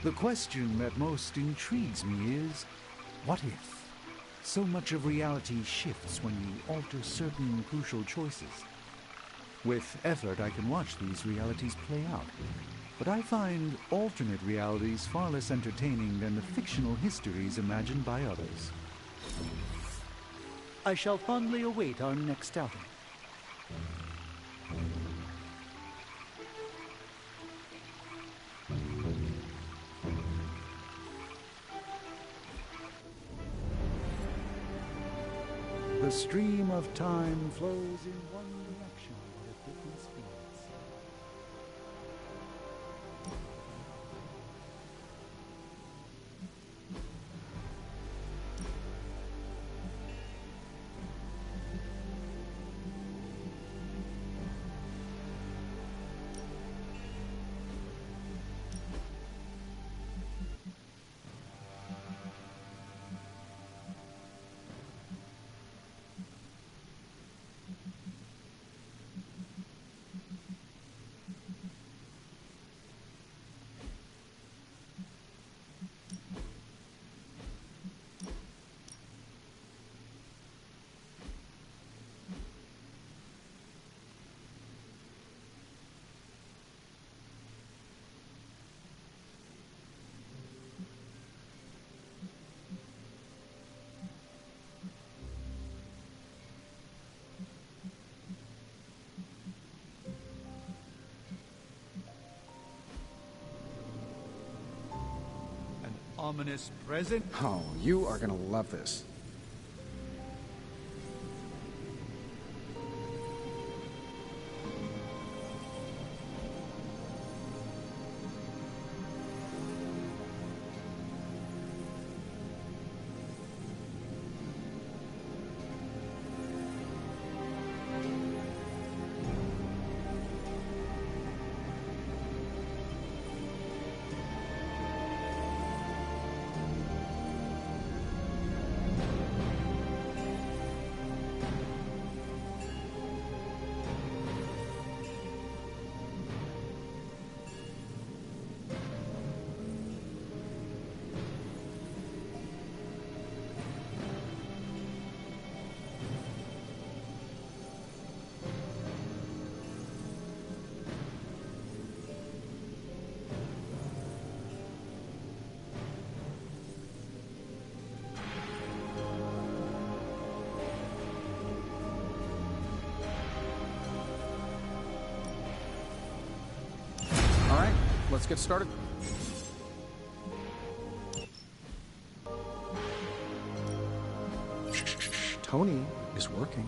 The question that most intrigues me is, what if? So much of reality shifts when you alter certain crucial choices. With effort, I can watch these realities play out. But I find alternate realities far less entertaining than the fictional histories imagined by others. I shall fondly await our next outing. The stream of time flows in one direction at different speeds. Ominous present. Oh, you are gonna love this. Let's get started. Tony is working.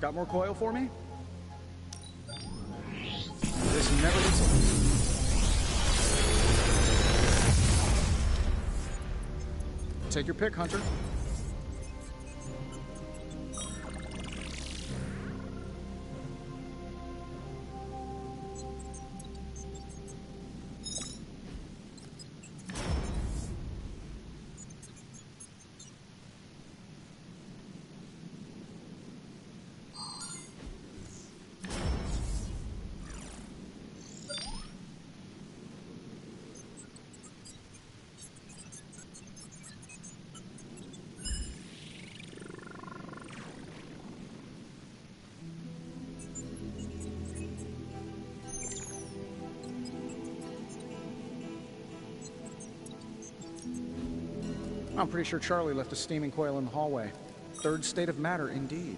Got more coil for me? This never gets old. Take your pick, Hunter. I'm pretty sure Charlie left a steaming coil in the hallway. Third state of matter, indeed.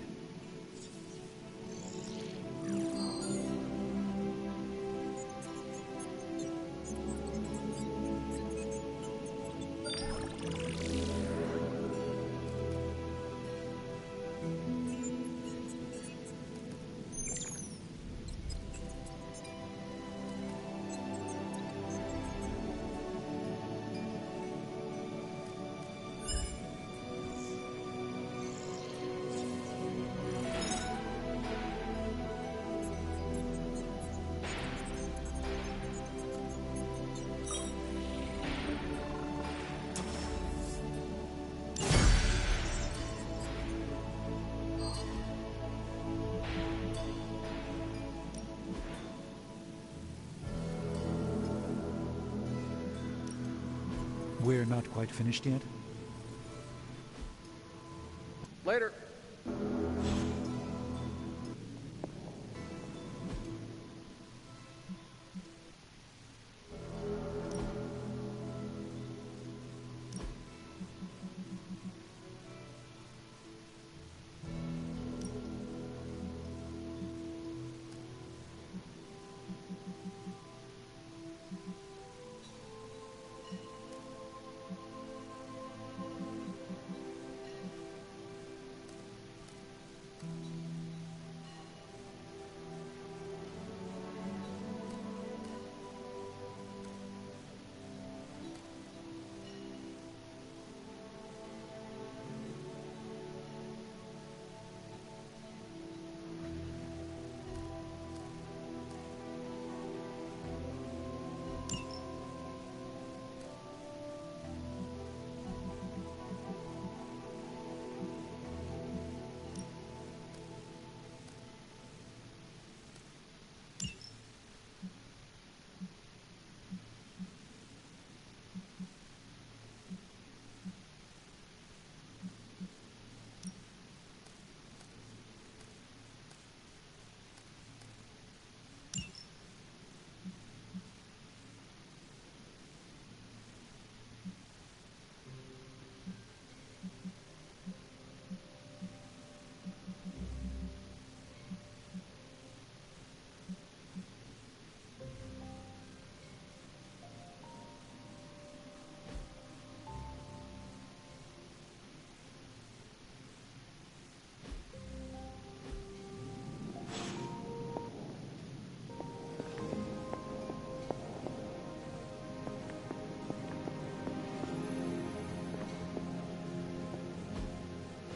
We're not quite finished yet? Later.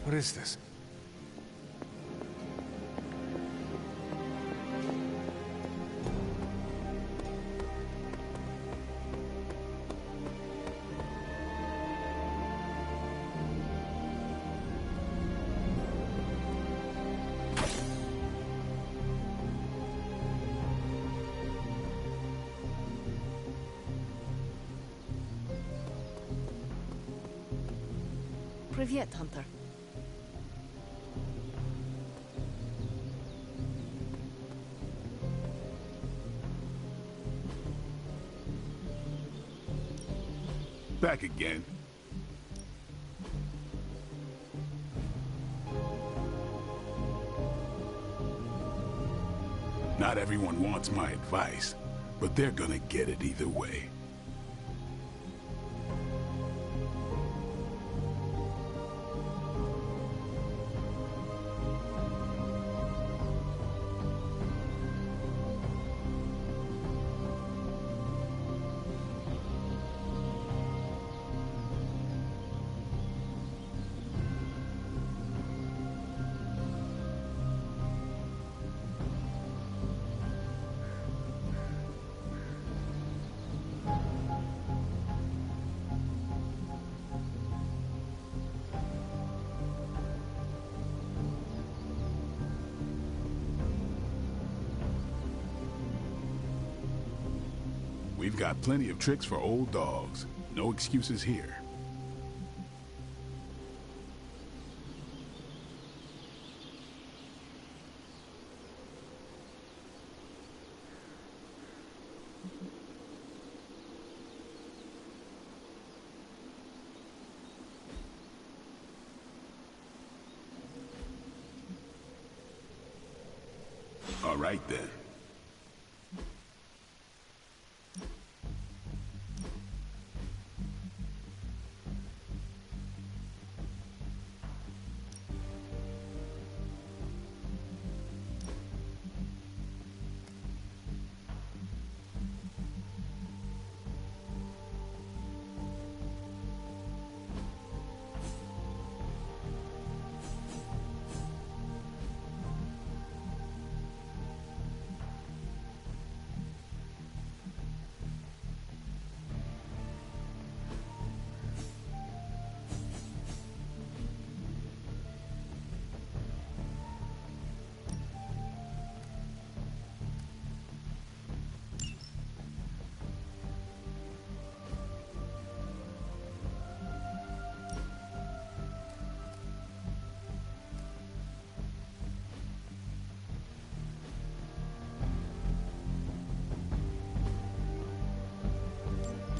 What is this? Привет, Hunter. Back again. Not everyone wants my advice, but they're gonna get it either way. We've got plenty of tricks for old dogs. No excuses here. All right, then.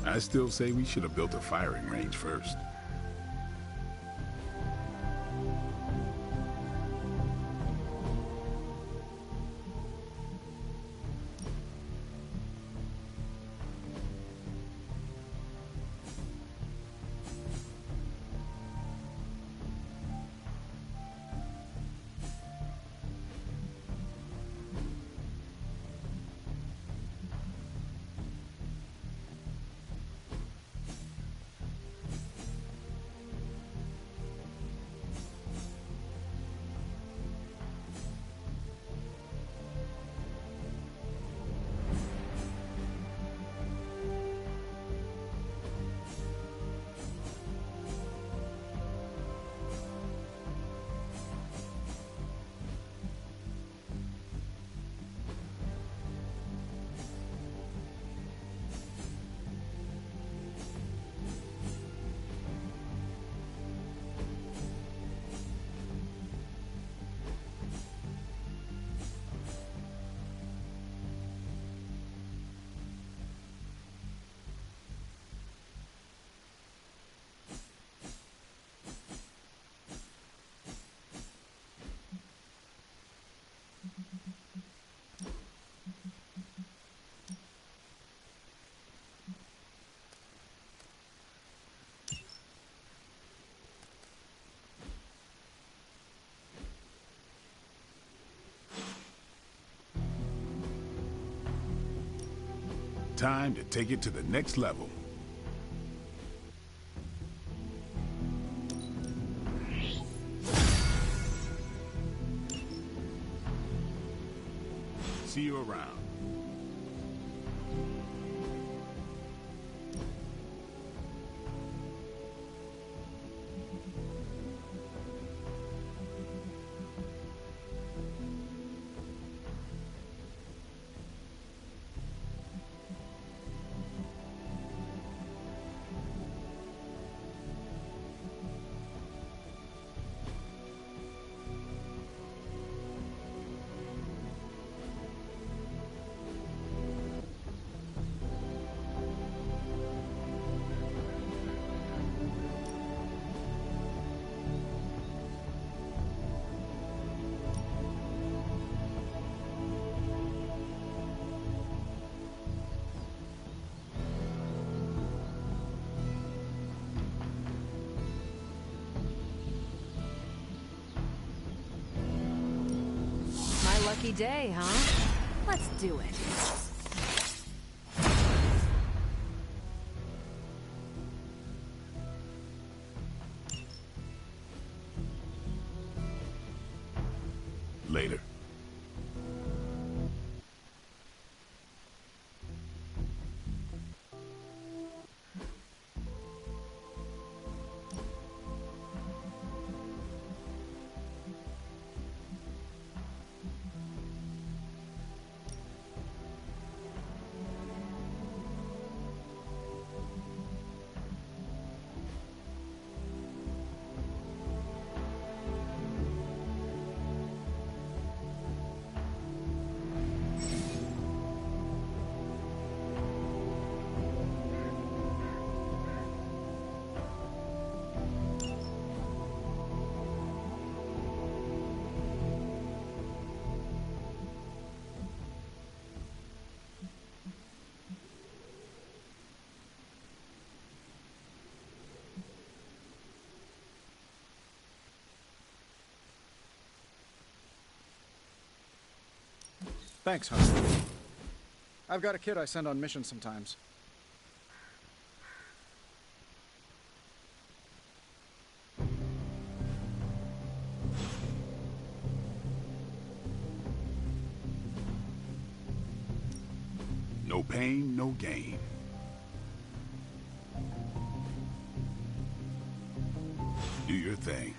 I still say we should have built a firing range first. Time to take it to the next level. See you around. Lucky day, huh? Let's do it. Later. Thanks, Hunter. I've got a kid I send on missions sometimes. No pain, no gain. Do your thing.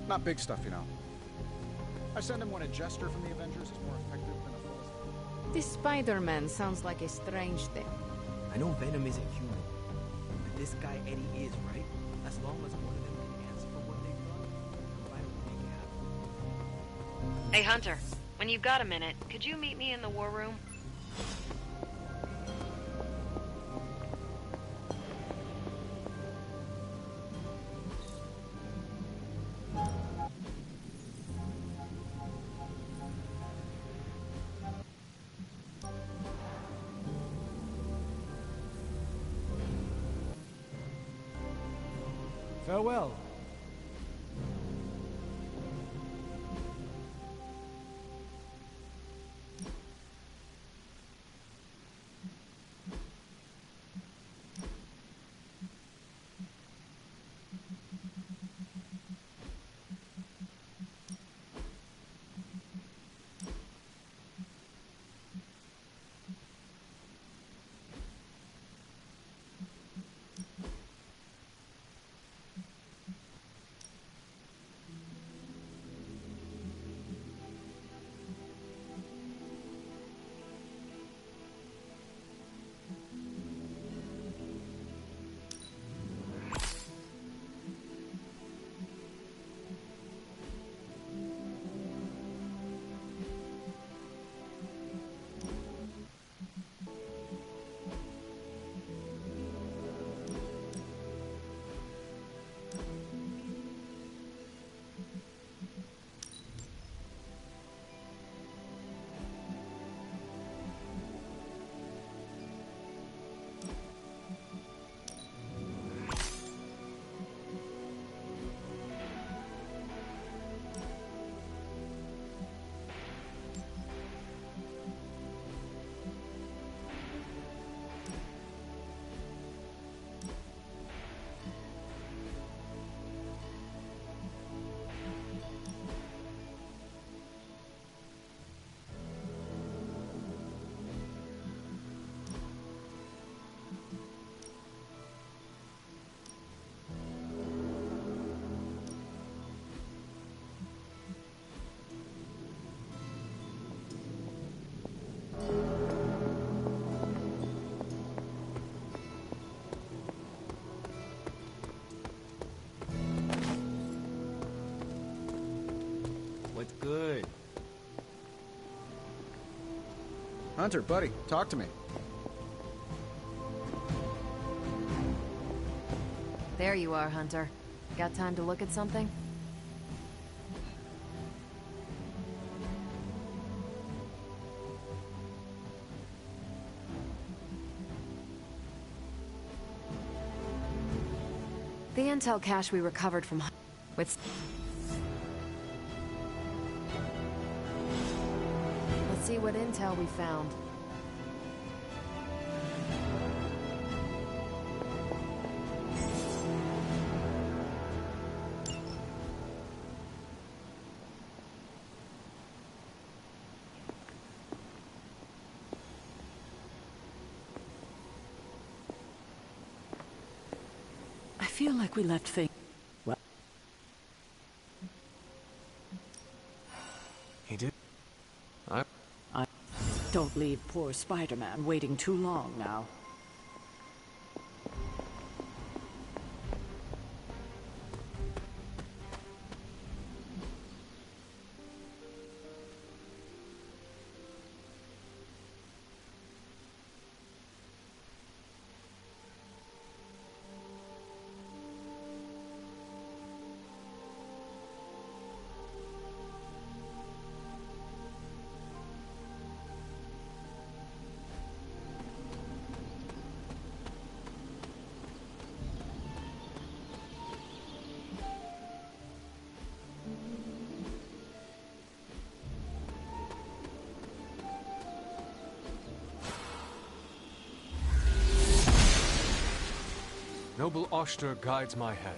Not big stuff, you know. I send him when a jester from the Avengers is more effective than a Philistine. This Spider-Man sounds like a strange thing. I know Venom isn't human, but this guy Eddie is, right? As long as one of them can answer for what they've done, I'm fine with making it happen. Hey, Hunter. When you've got a minute, could you meet me in the war room? Farewell. What's good? Hunter, buddy, talk to me. There you are, Hunter. Got time to look at something? The intel cache we recovered from... with... Let's see what intel we found. feel like we left things... Well... He did? Don't leave poor Spider-Man waiting too long now. Noble Oster guides my hand.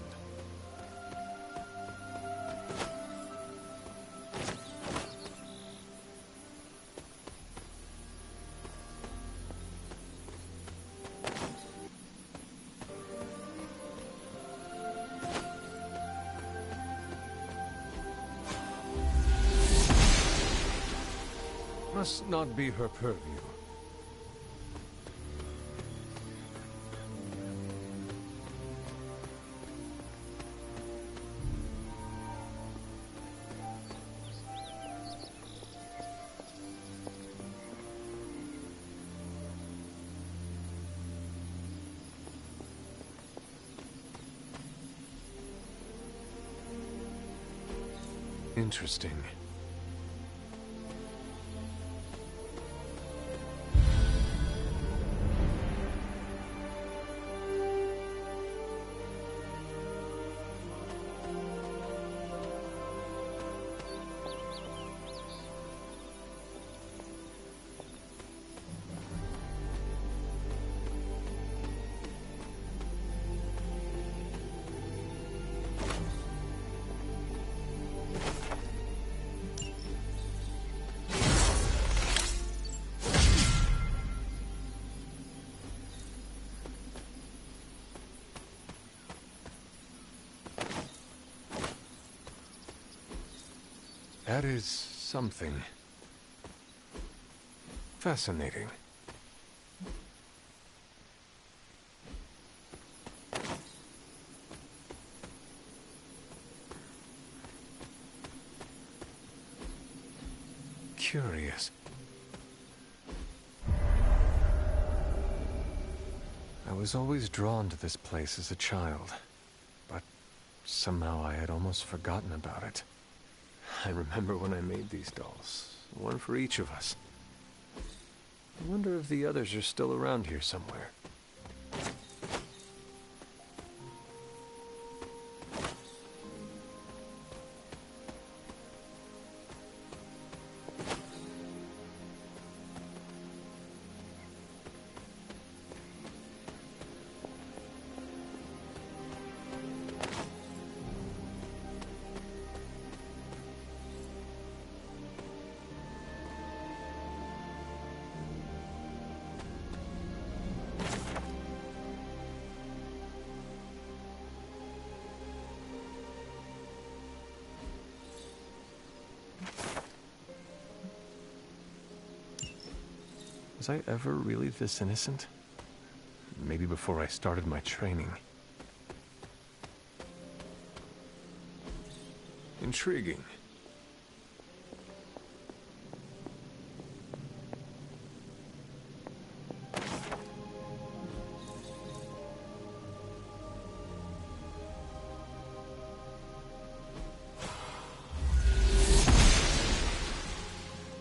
Must not be her purview. Interesting. That is something. Fascinating. Curious. I was always drawn to this place as a child, but somehow I had almost forgotten about it. I remember when I made these dolls, one for each of us. I wonder if the others are still around here somewhere. Was I ever really this innocent? Maybe before I started my training. Intriguing.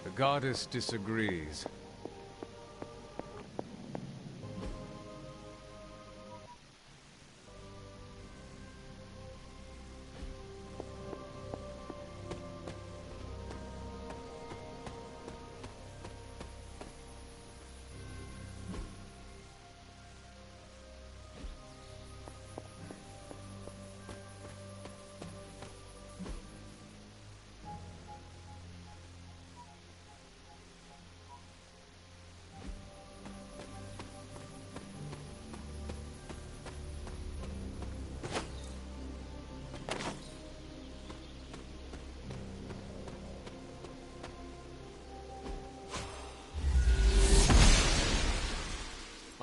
The goddess disagrees.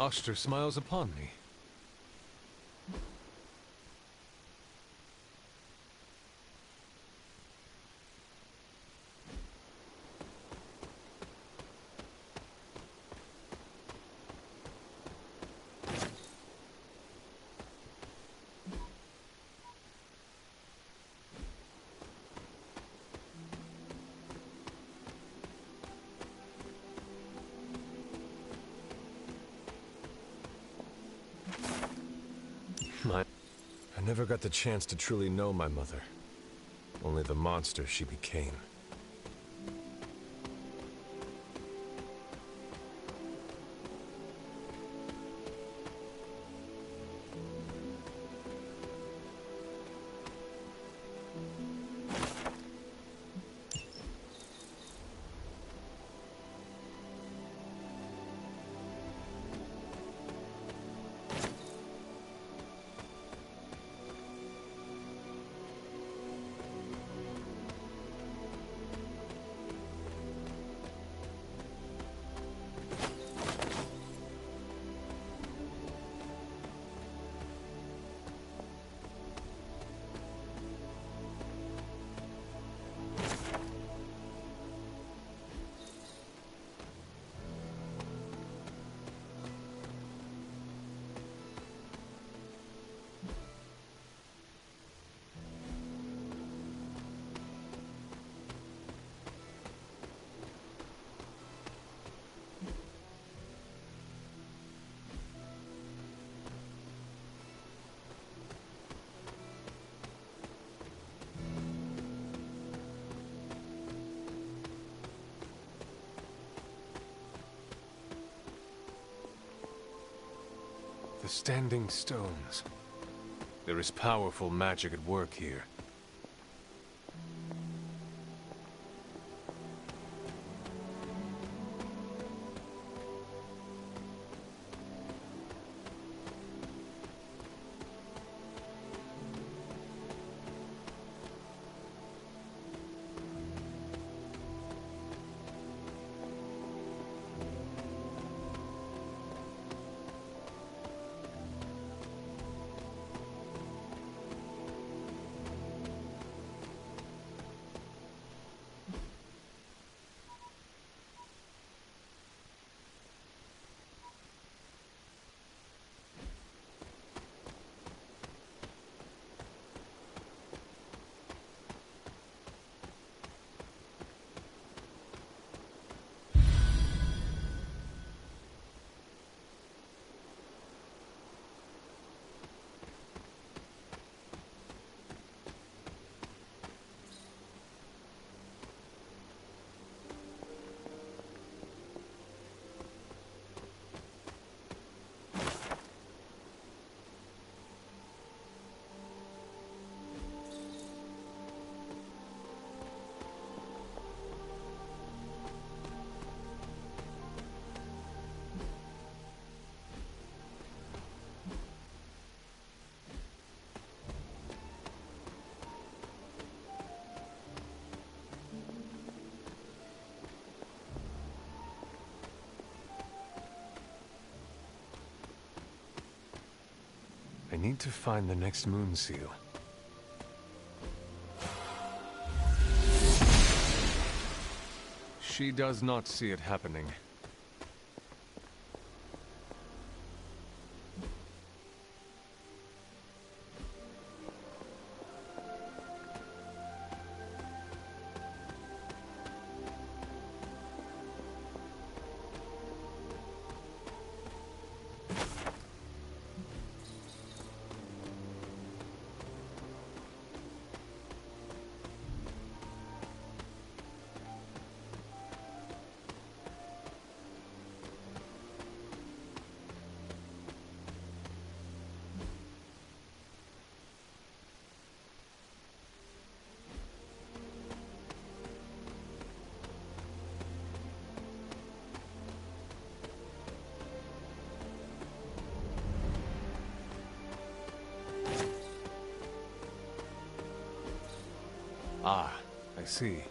Oster smiles upon me. I never got the chance to truly know my mother. Only the monster she became. The Standing Stones. There is powerful magic at work here. I need to find the next moon seal. She does not see it happening. Ah, I see.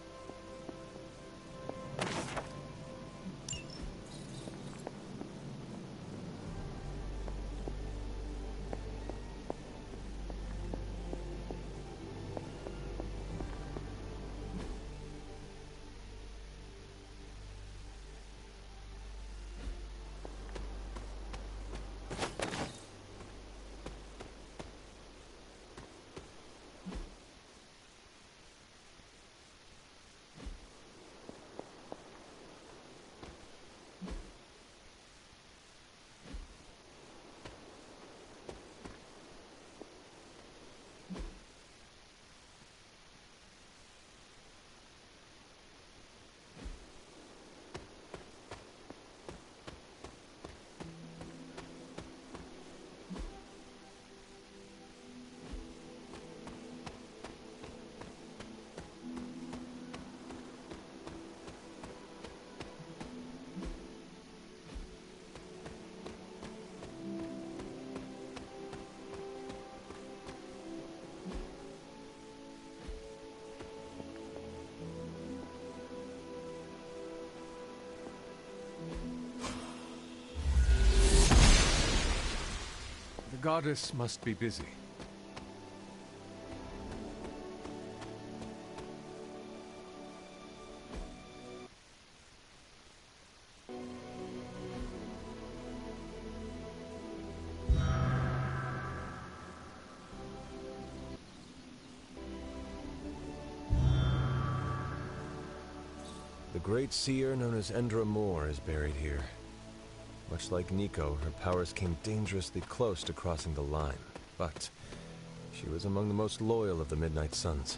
goddess must be busy. The great seer known as Endra Moore is buried here. Much like Nico, her powers came dangerously close to crossing the line, but she was among the most loyal of the Midnight Suns.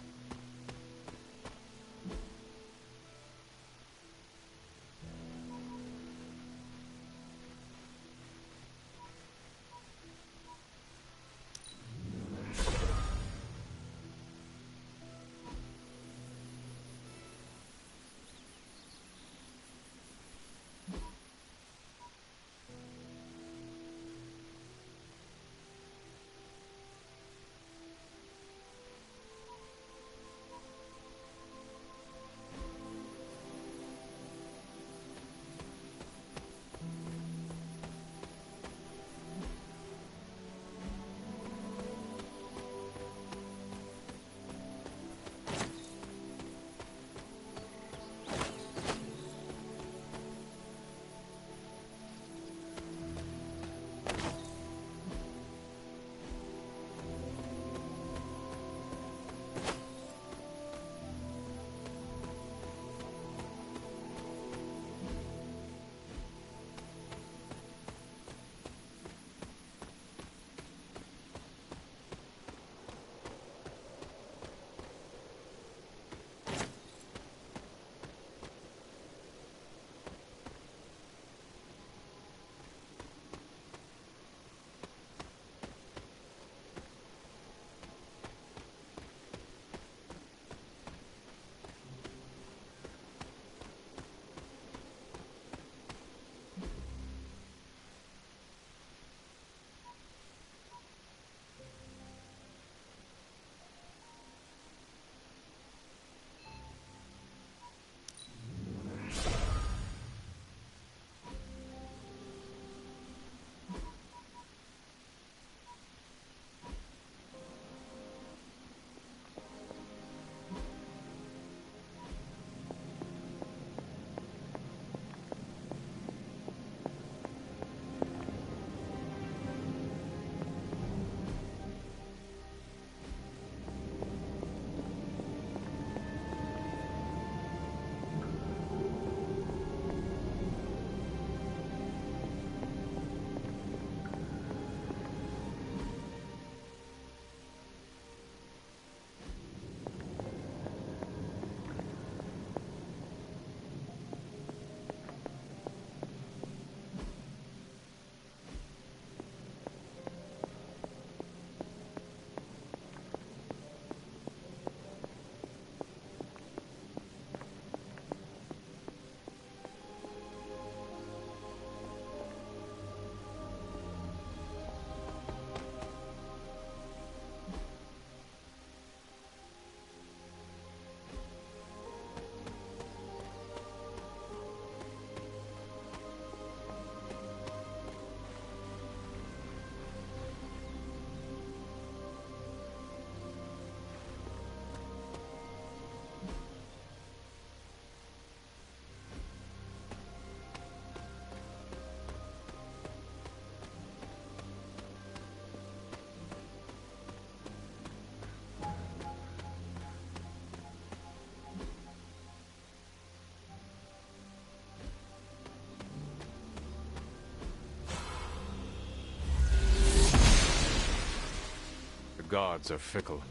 The gods are fickle.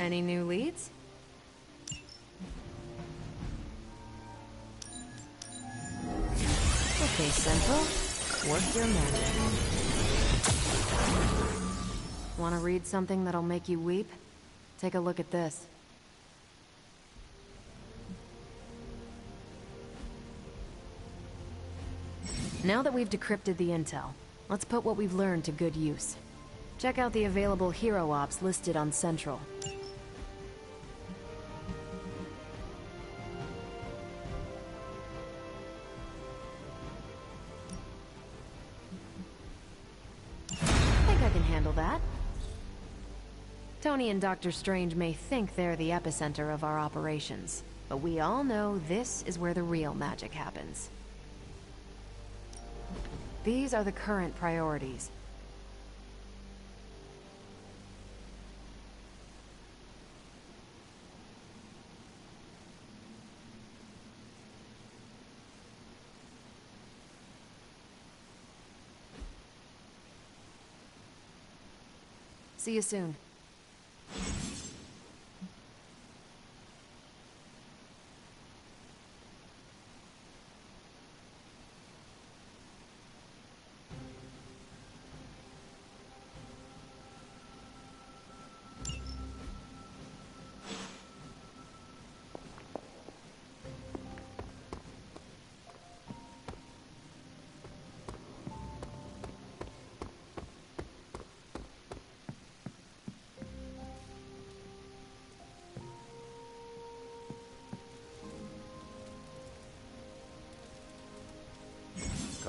Any new leads? Okay, Central. Work your magic. Want to read something that'll make you weep? Take a look at this. Now that we've decrypted the intel, let's put what we've learned to good use. Check out the available hero ops listed on Central. I think I can handle that. Tony and Dr. Strange may think they're the epicenter of our operations, but we all know this is where the real magic happens. These are the current priorities. See you soon.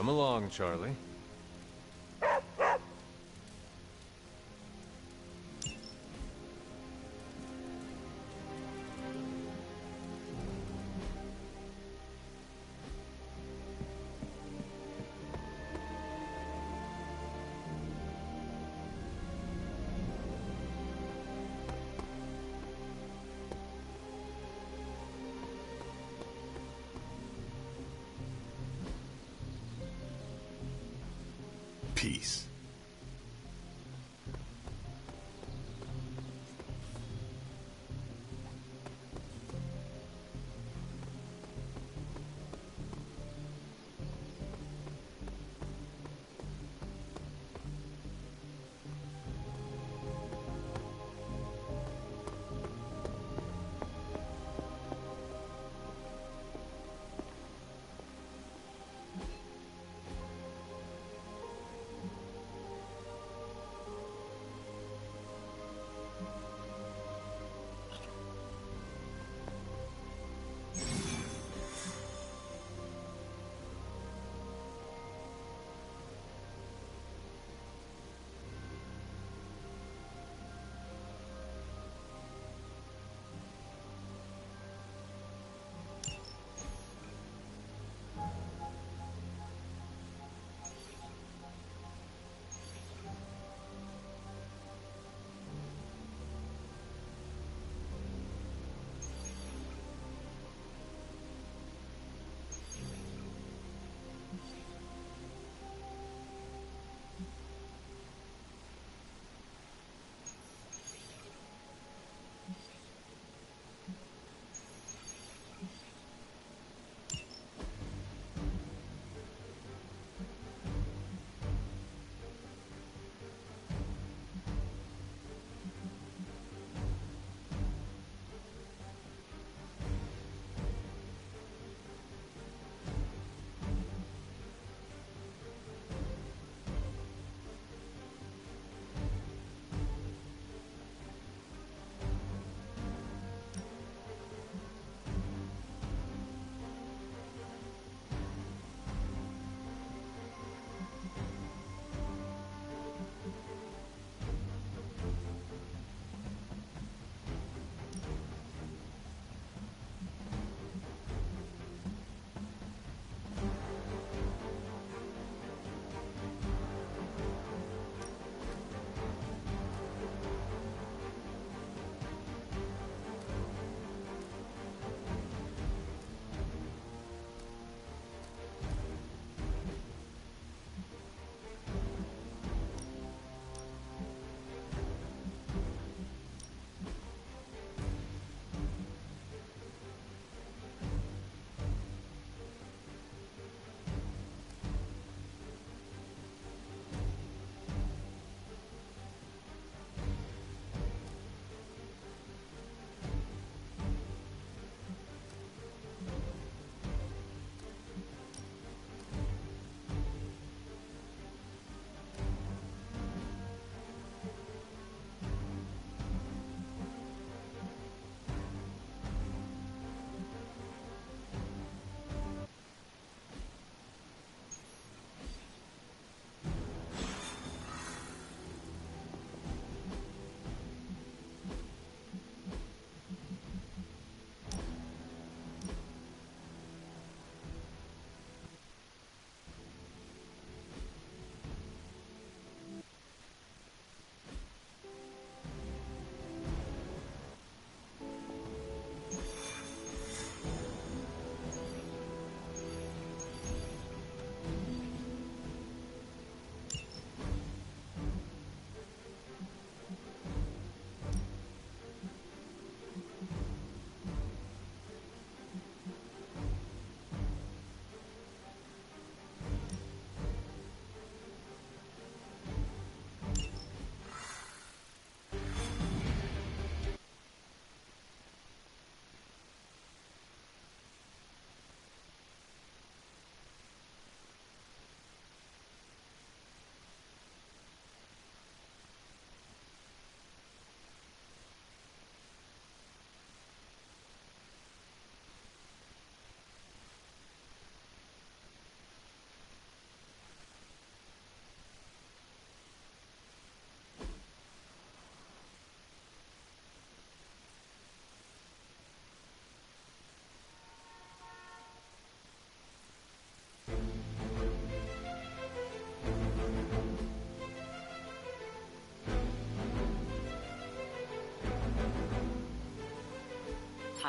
Come along, Charlie. Peace.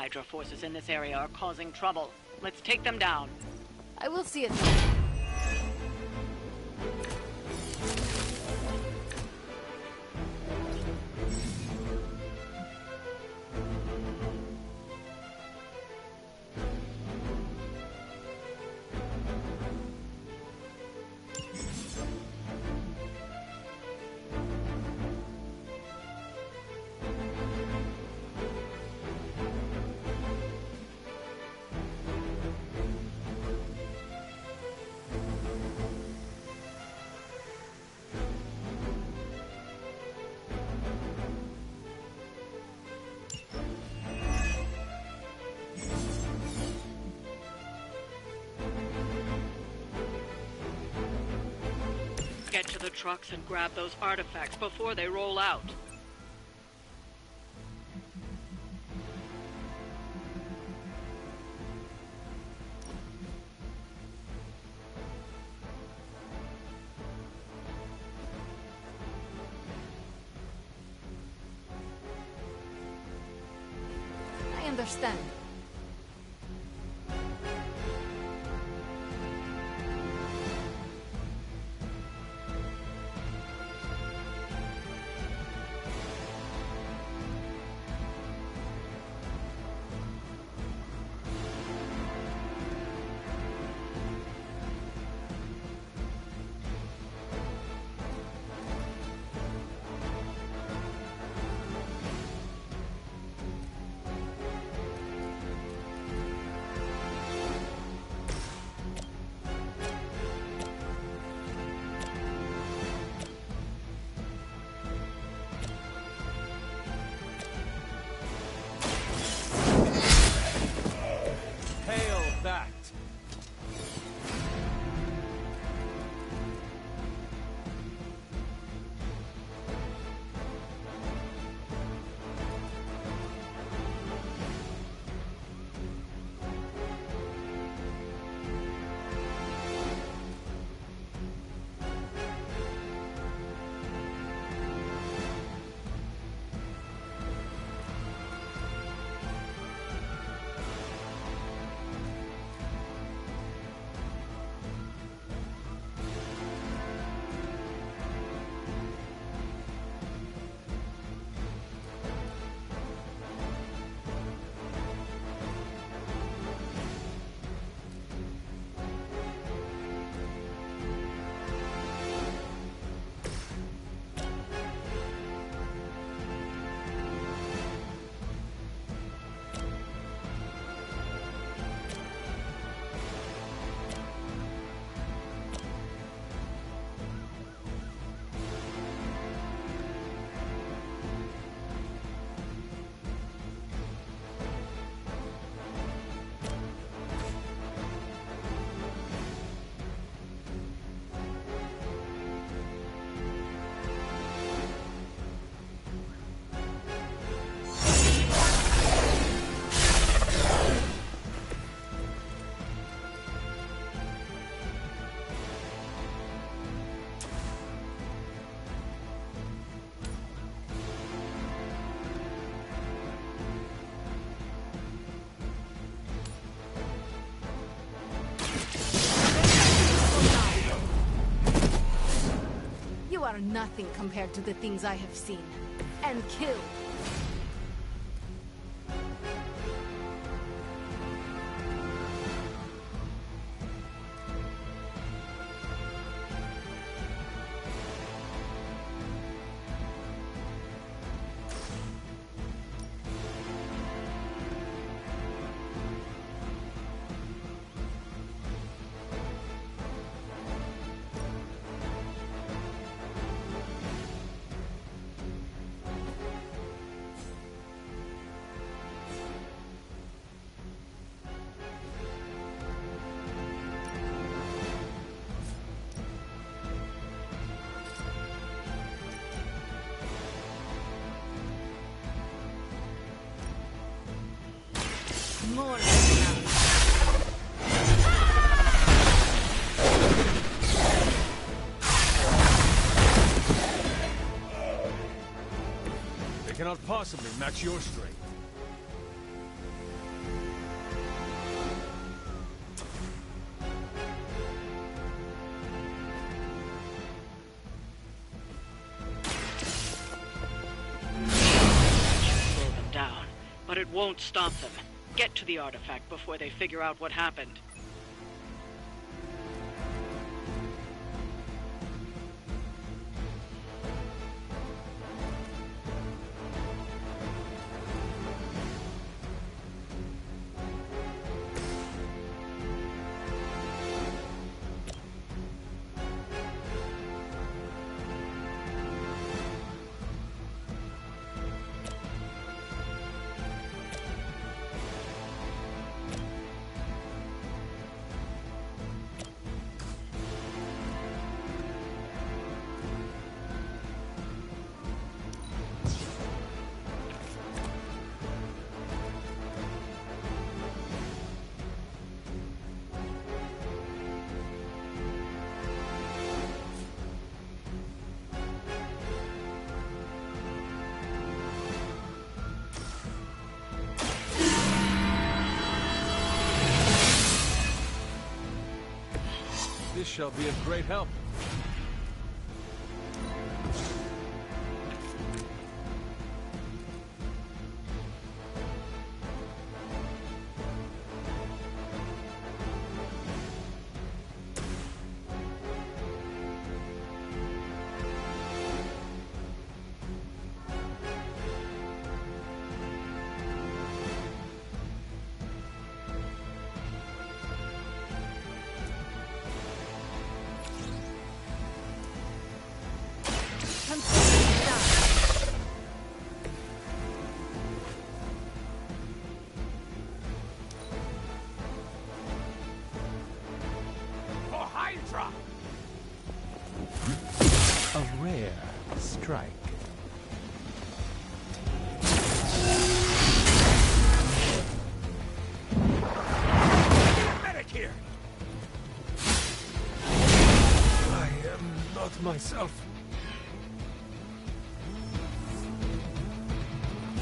Hydra forces in this area are causing trouble. Let's take them down. I will see it. Get to the trucks and grab those artifacts before they roll out. I understand. You are nothing compared to the things I have seen and killed. More They cannot possibly match your strength. won't stop them. Get to the artifact before they figure out what happened. This shall be of great help. For Hydra! A rare strike. Medic here! I am not myself.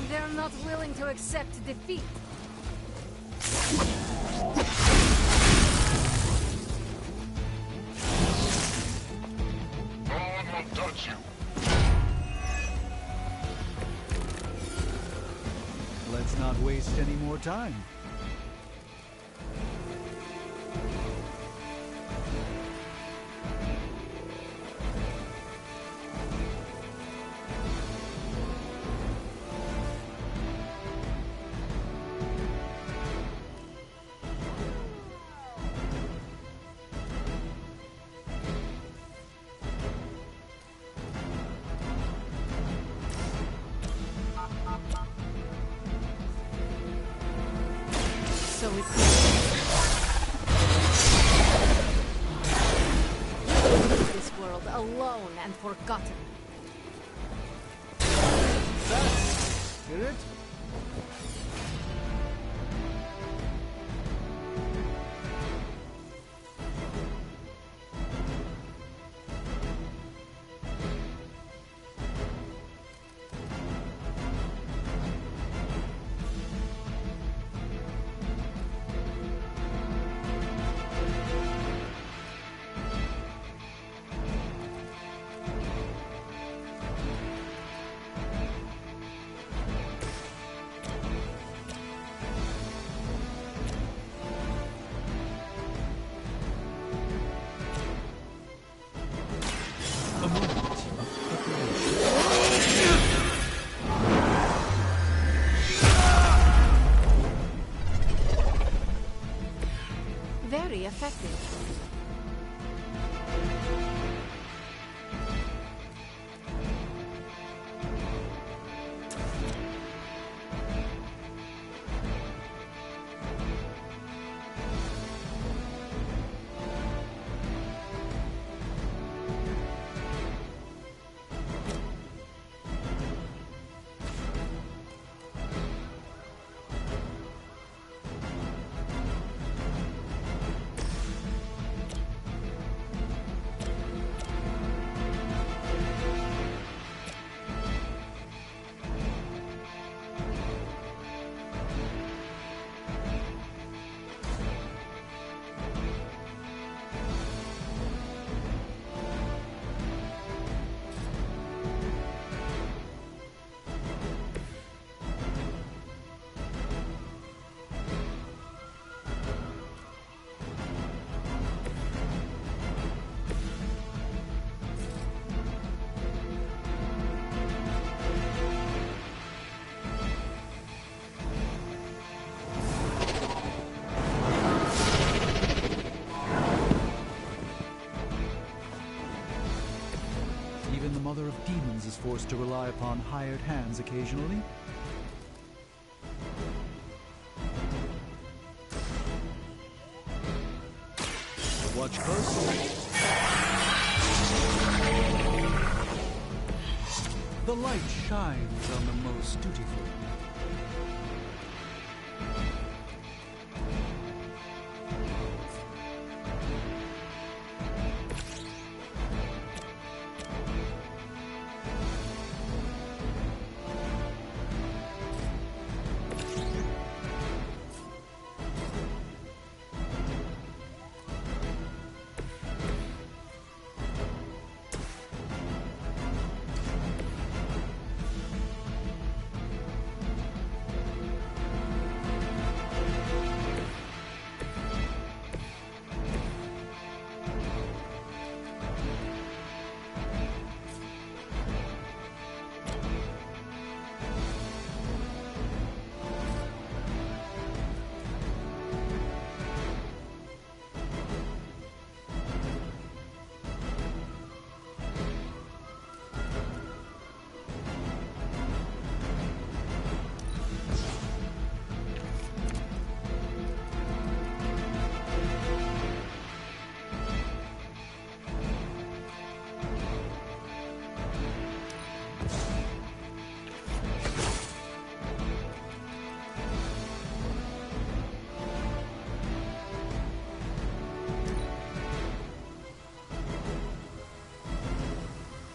They're not willing to accept defeat. No one will touch you. Let's not waste any more time. So we this world alone and forgotten. Spirit? Very effective. demons is forced to rely upon hired hands occasionally. Watch closely. The light shines on the most dutiful.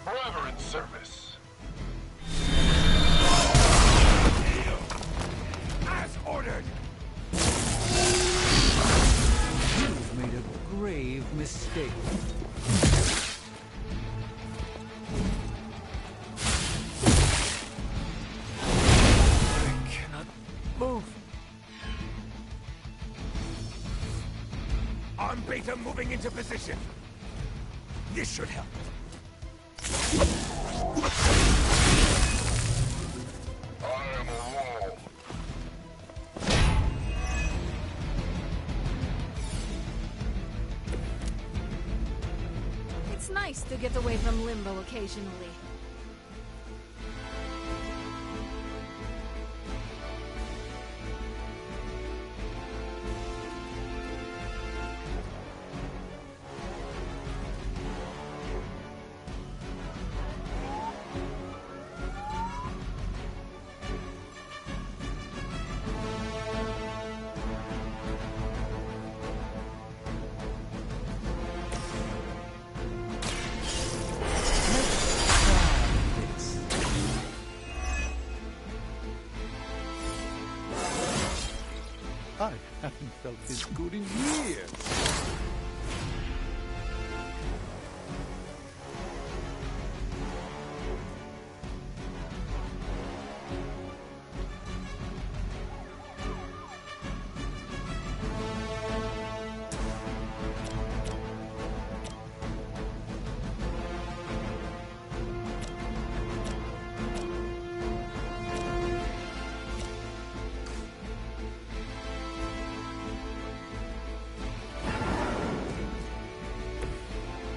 Forever in service. As ordered! You've made a grave mistake. I cannot move. Arm beta moving into position. This should help. It's nice to get away from limbo occasionally. I haven't felt this good in years.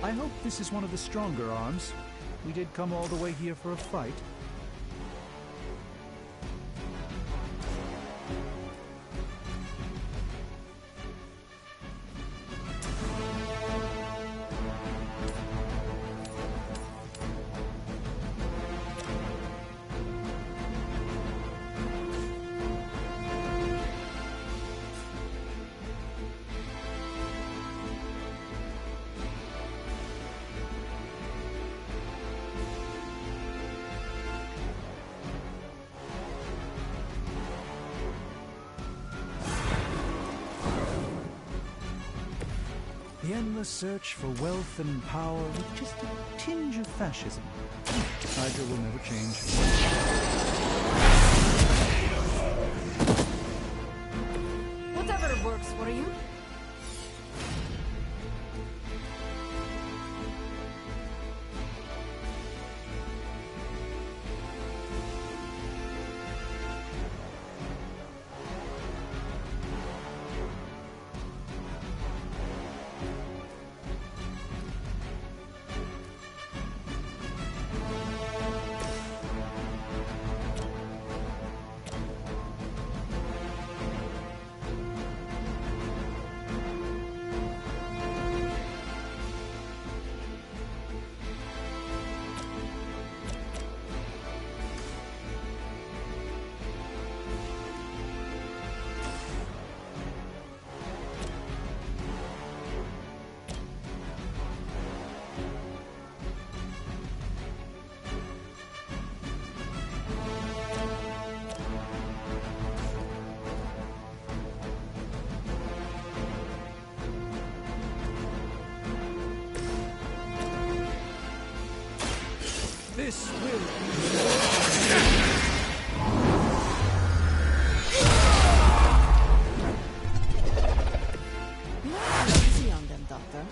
I hope this is one of the stronger arms. We did come all the way here for a fight. The endless search for wealth and power with just a tinge of fascism. Hydra will never change. Whatever works for you. This will Easy on them, Doctor.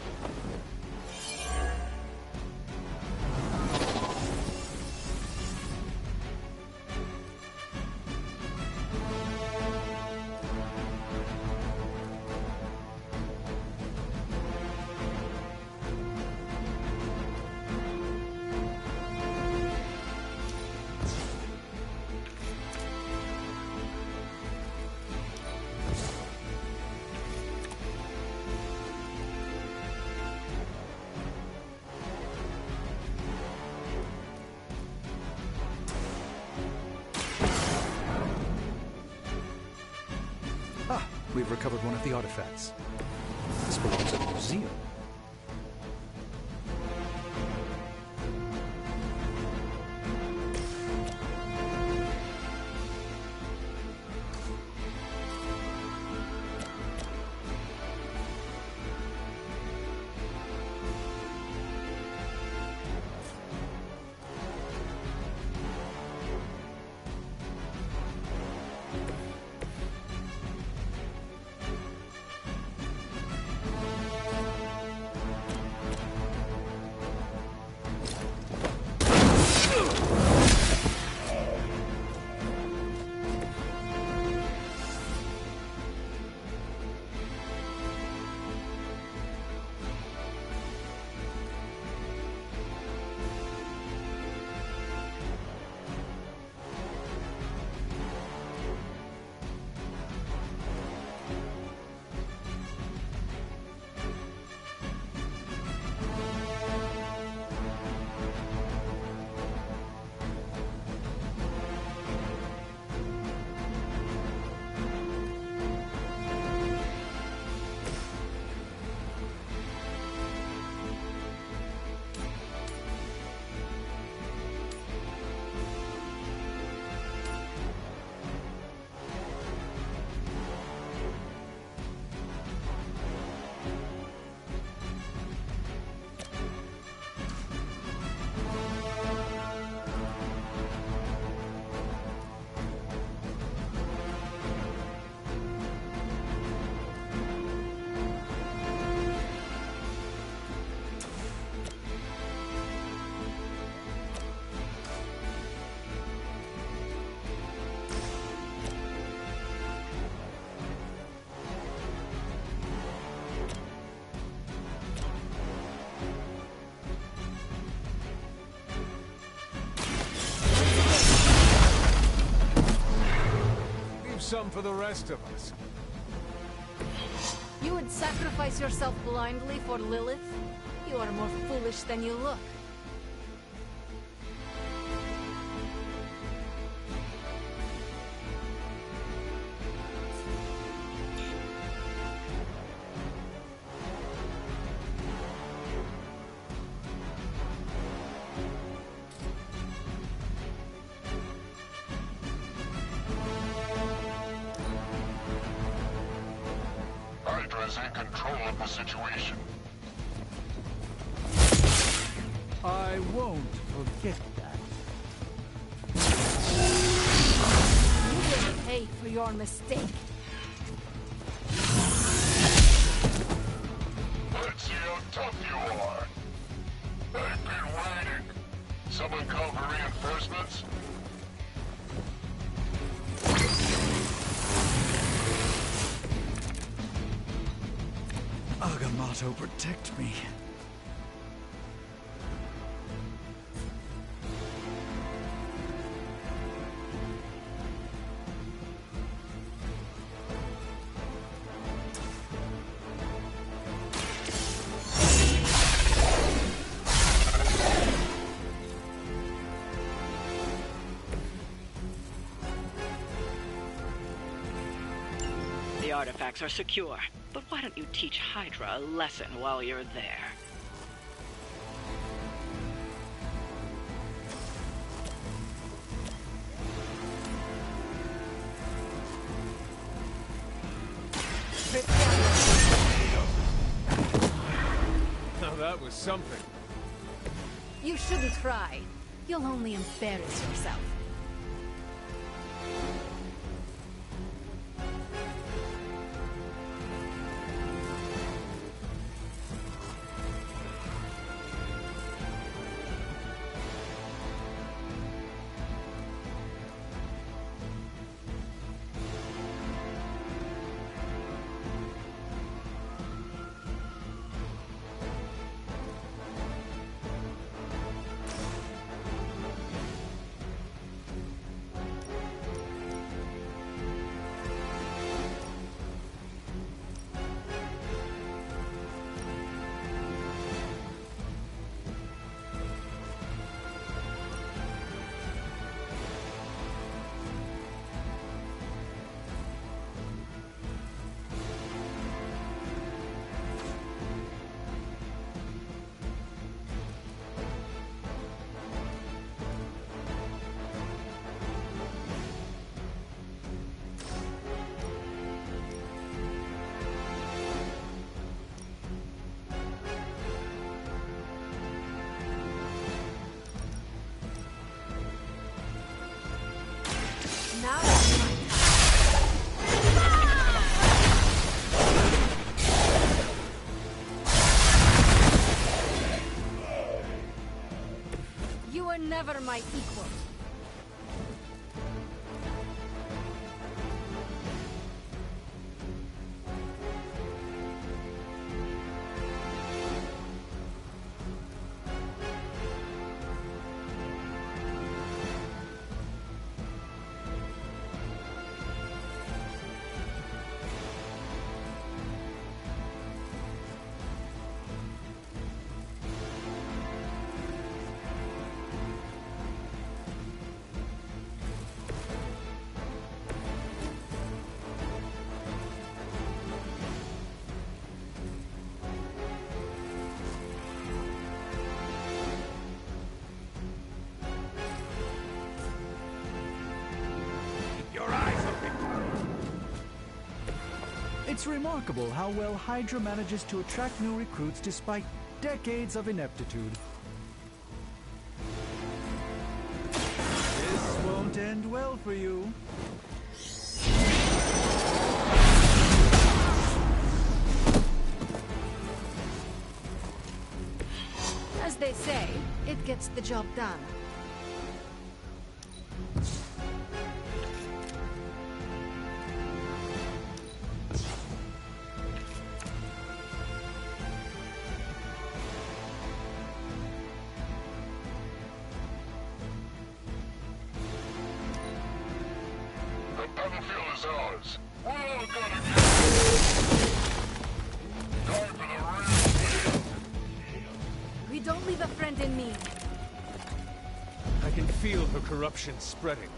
We've recovered one of the artifacts. This belongs at the museum. Some for the rest of us. You would sacrifice yourself blindly for Lilith? You are more foolish than you look. Hydra's in control of the situation. I won't forget that. You will pay for your mistake. Let's see how tough you are. I've been waiting. Someone call for reinforcements? Agamotto, protect me. The artifacts are secure, but why don't you teach Hydra a lesson while you're there? Now that was something. You shouldn't try. You'll only embarrass yourself. Now it's my time. You were never my equal. It's remarkable how well Hydra manages to attract new recruits despite decades of ineptitude. This won't end well for you. As they say, it gets the job done. The battlefield is ours. We're all gonna get time for the real deal. We don't leave a friend in need. I can feel her corruption spreading.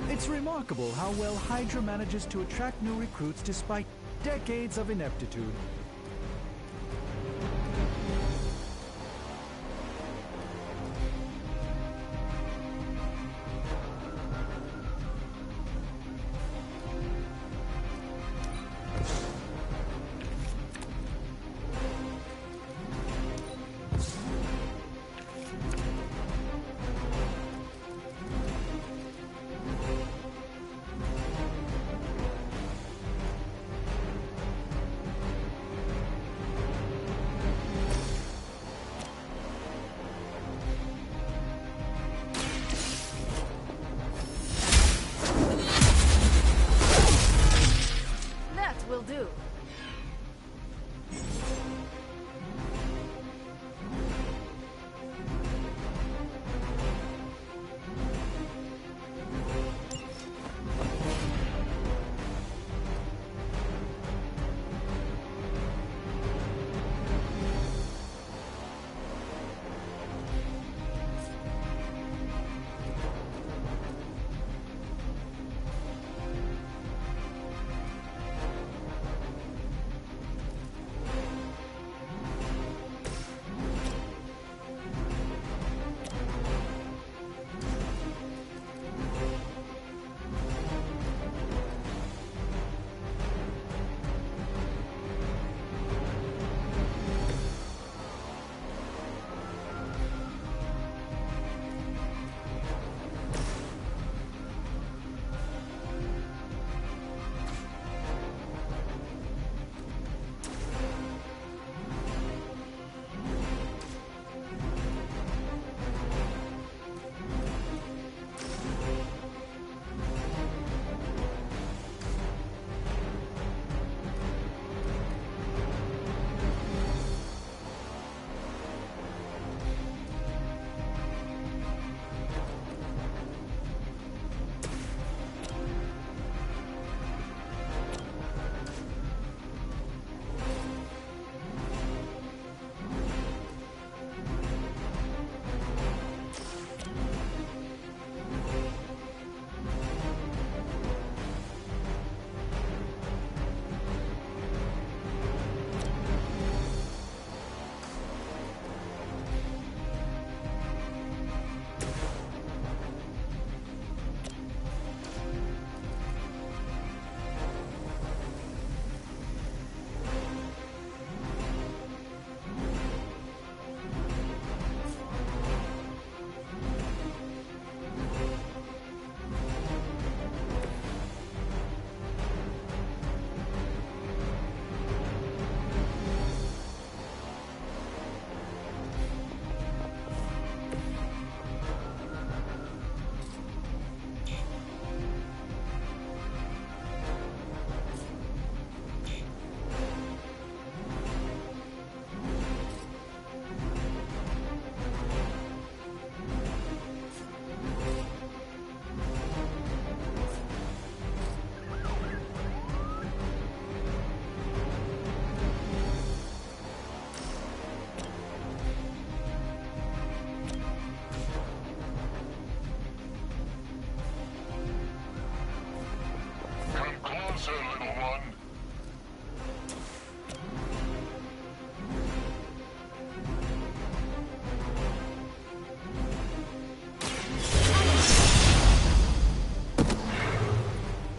It's remarkable how well Hydra manages to attract new recruits despite decades of ineptitude.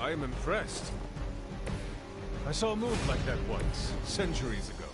I am impressed. I saw a move like that once, centuries ago.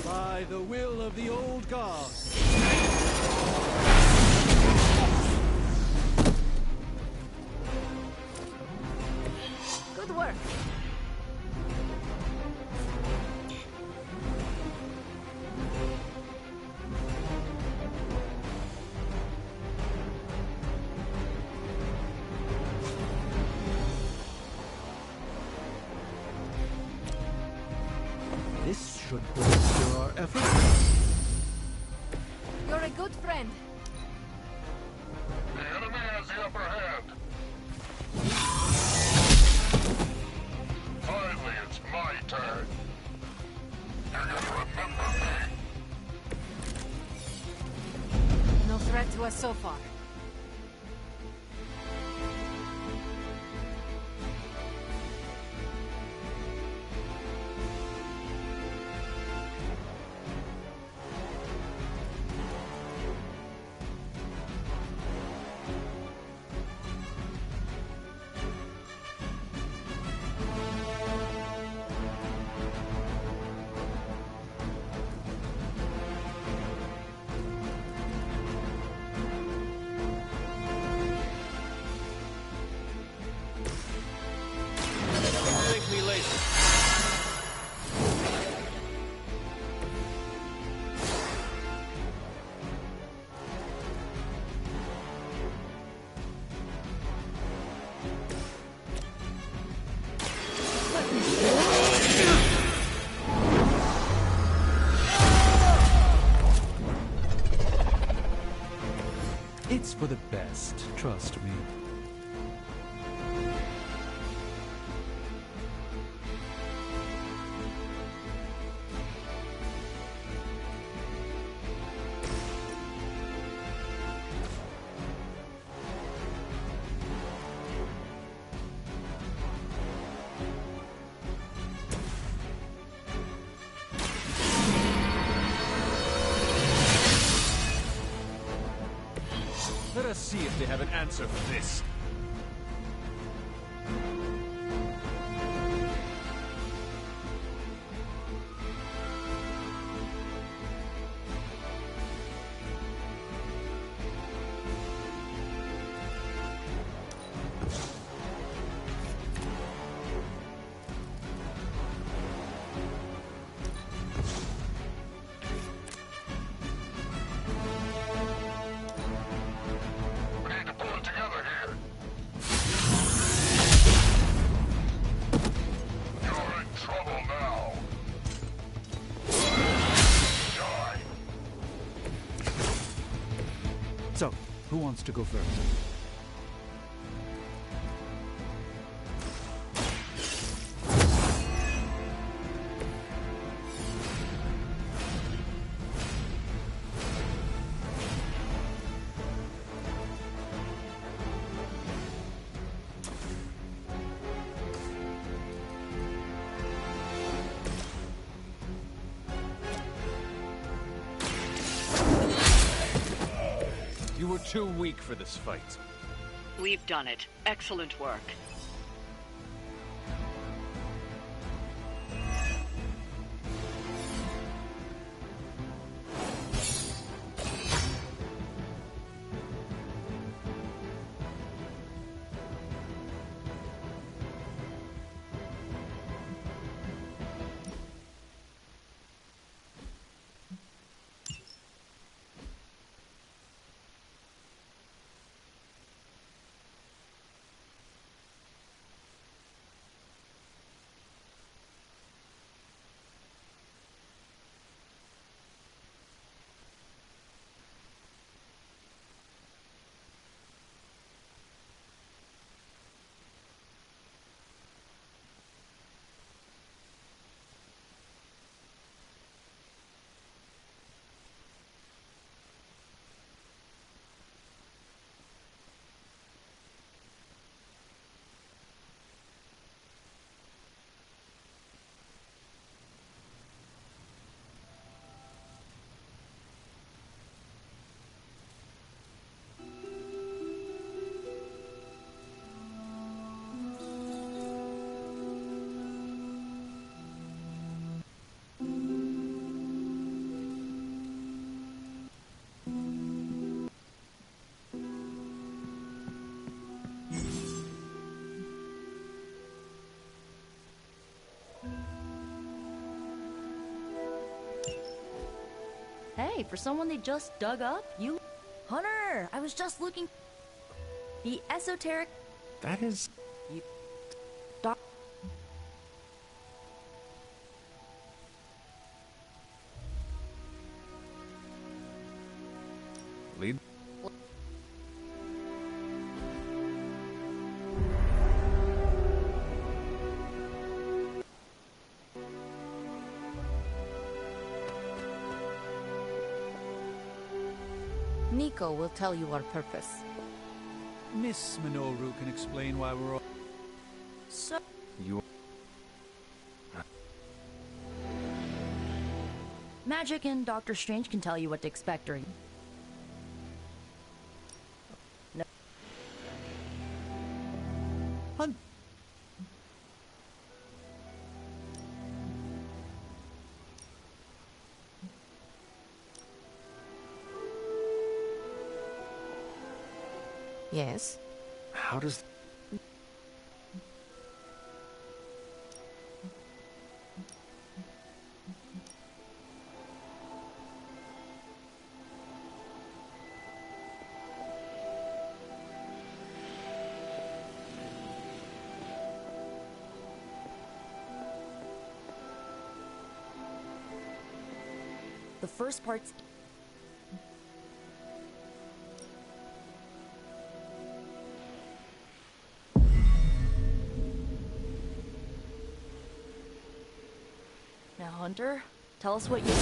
By the will of the old god. Good work. This should bolster our efforts. You're a good friend. The enemy has the upper hand. Finally, it's my turn. You're gonna remember me. No threat to us so far. Thank me later. It's for the best, trust me. Let us see if they have an answer for this. So, who wants to go first? You were too weak for this fight. We've done it. Excellent work. Hey, for someone they just dug up, you... Hunter! I was just looking... The esoteric... That is... You... Lead? Nico will tell you our purpose. Miss Minoru can explain why we're all... So... You... Magic and Doctor Strange can tell you what to expect during... No. Hunt. Yes? How does... The first part's... Now, Hunter, tell us what you...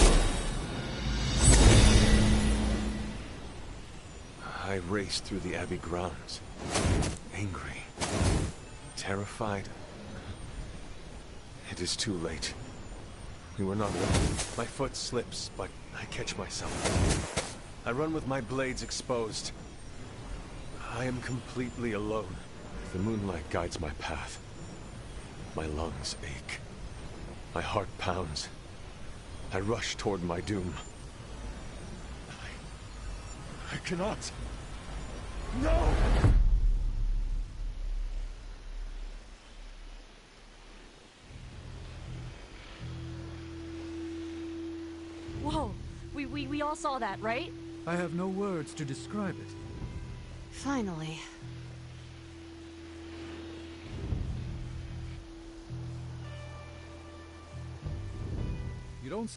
I raced through the Abbey grounds. Angry. Terrified. It is too late. We were not alone. My foot slips, but I catch myself. I run with my blades exposed. I am completely alone. The moonlight guides my path. My lungs ache. My heart pounds. I rush toward my doom. I cannot. No! Whoa! We all saw that, right? I have no words to describe it. Finally. You don't...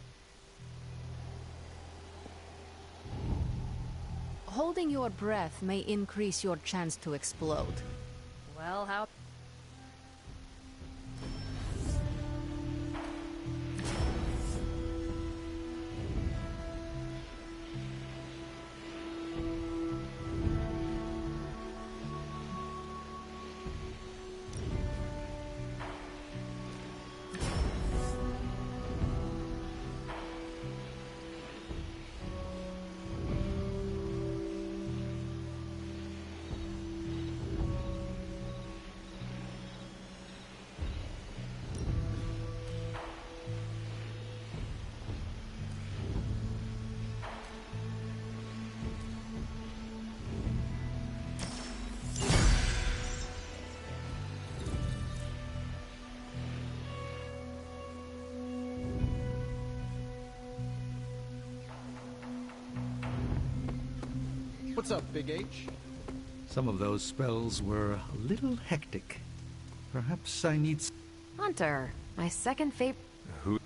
Holding your breath may increase your chance to explode. Well, how... What's up, Big H? Some of those spells were a little hectic. Perhaps I need... Hunter, my second favorite... Who?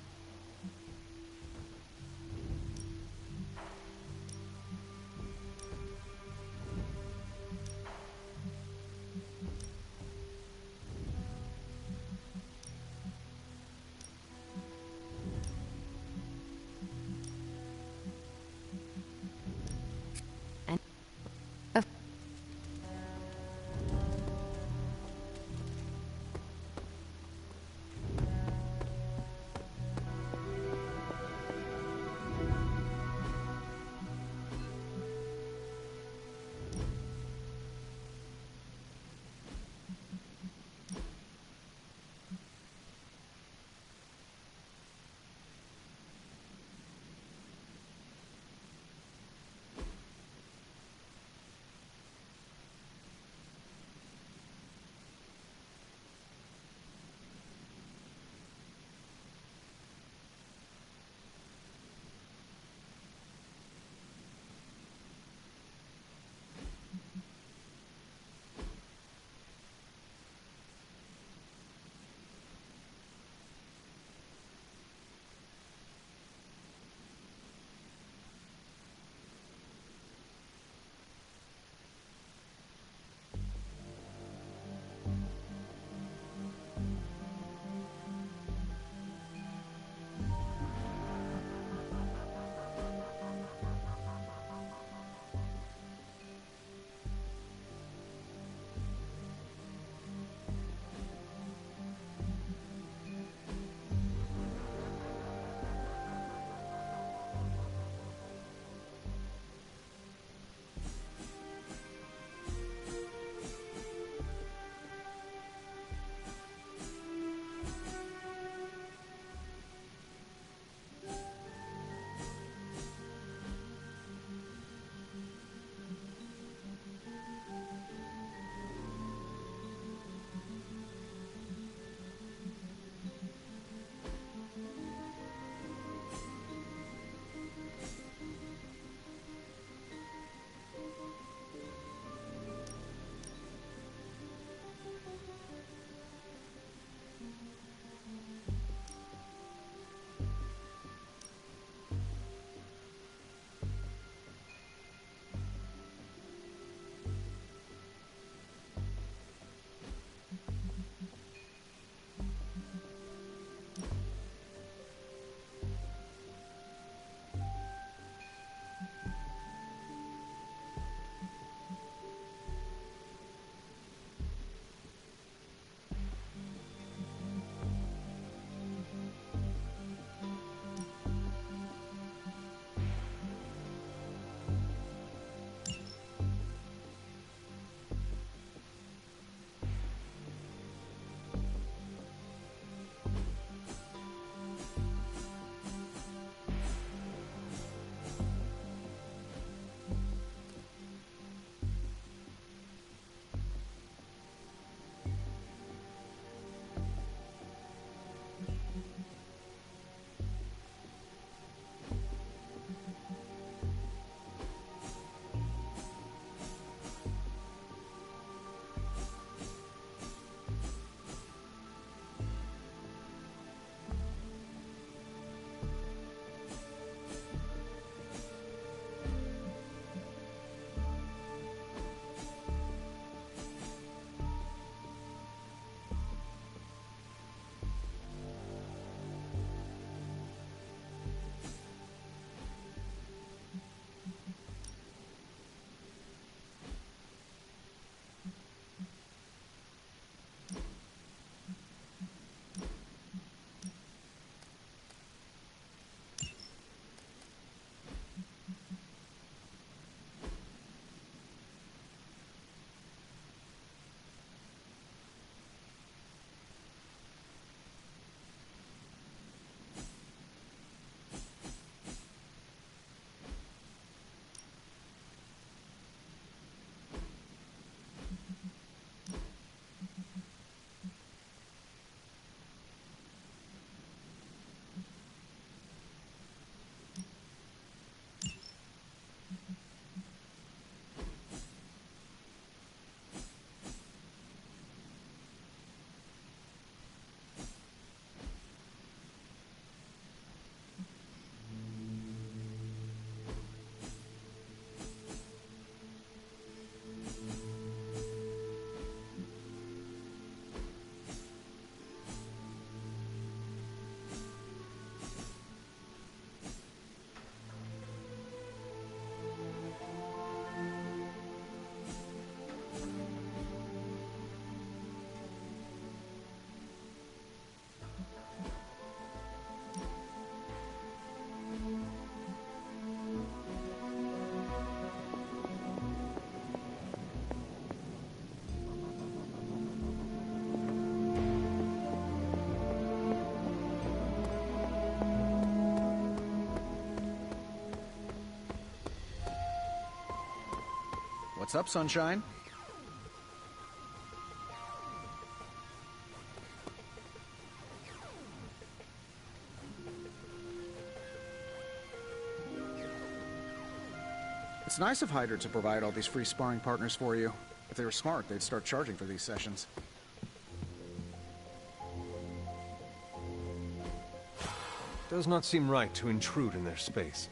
What's up, sunshine? It's nice of Hydra to provide all these free sparring partners for you. If they were smart, they'd start charging for these sessions. Does not seem right to intrude in their space.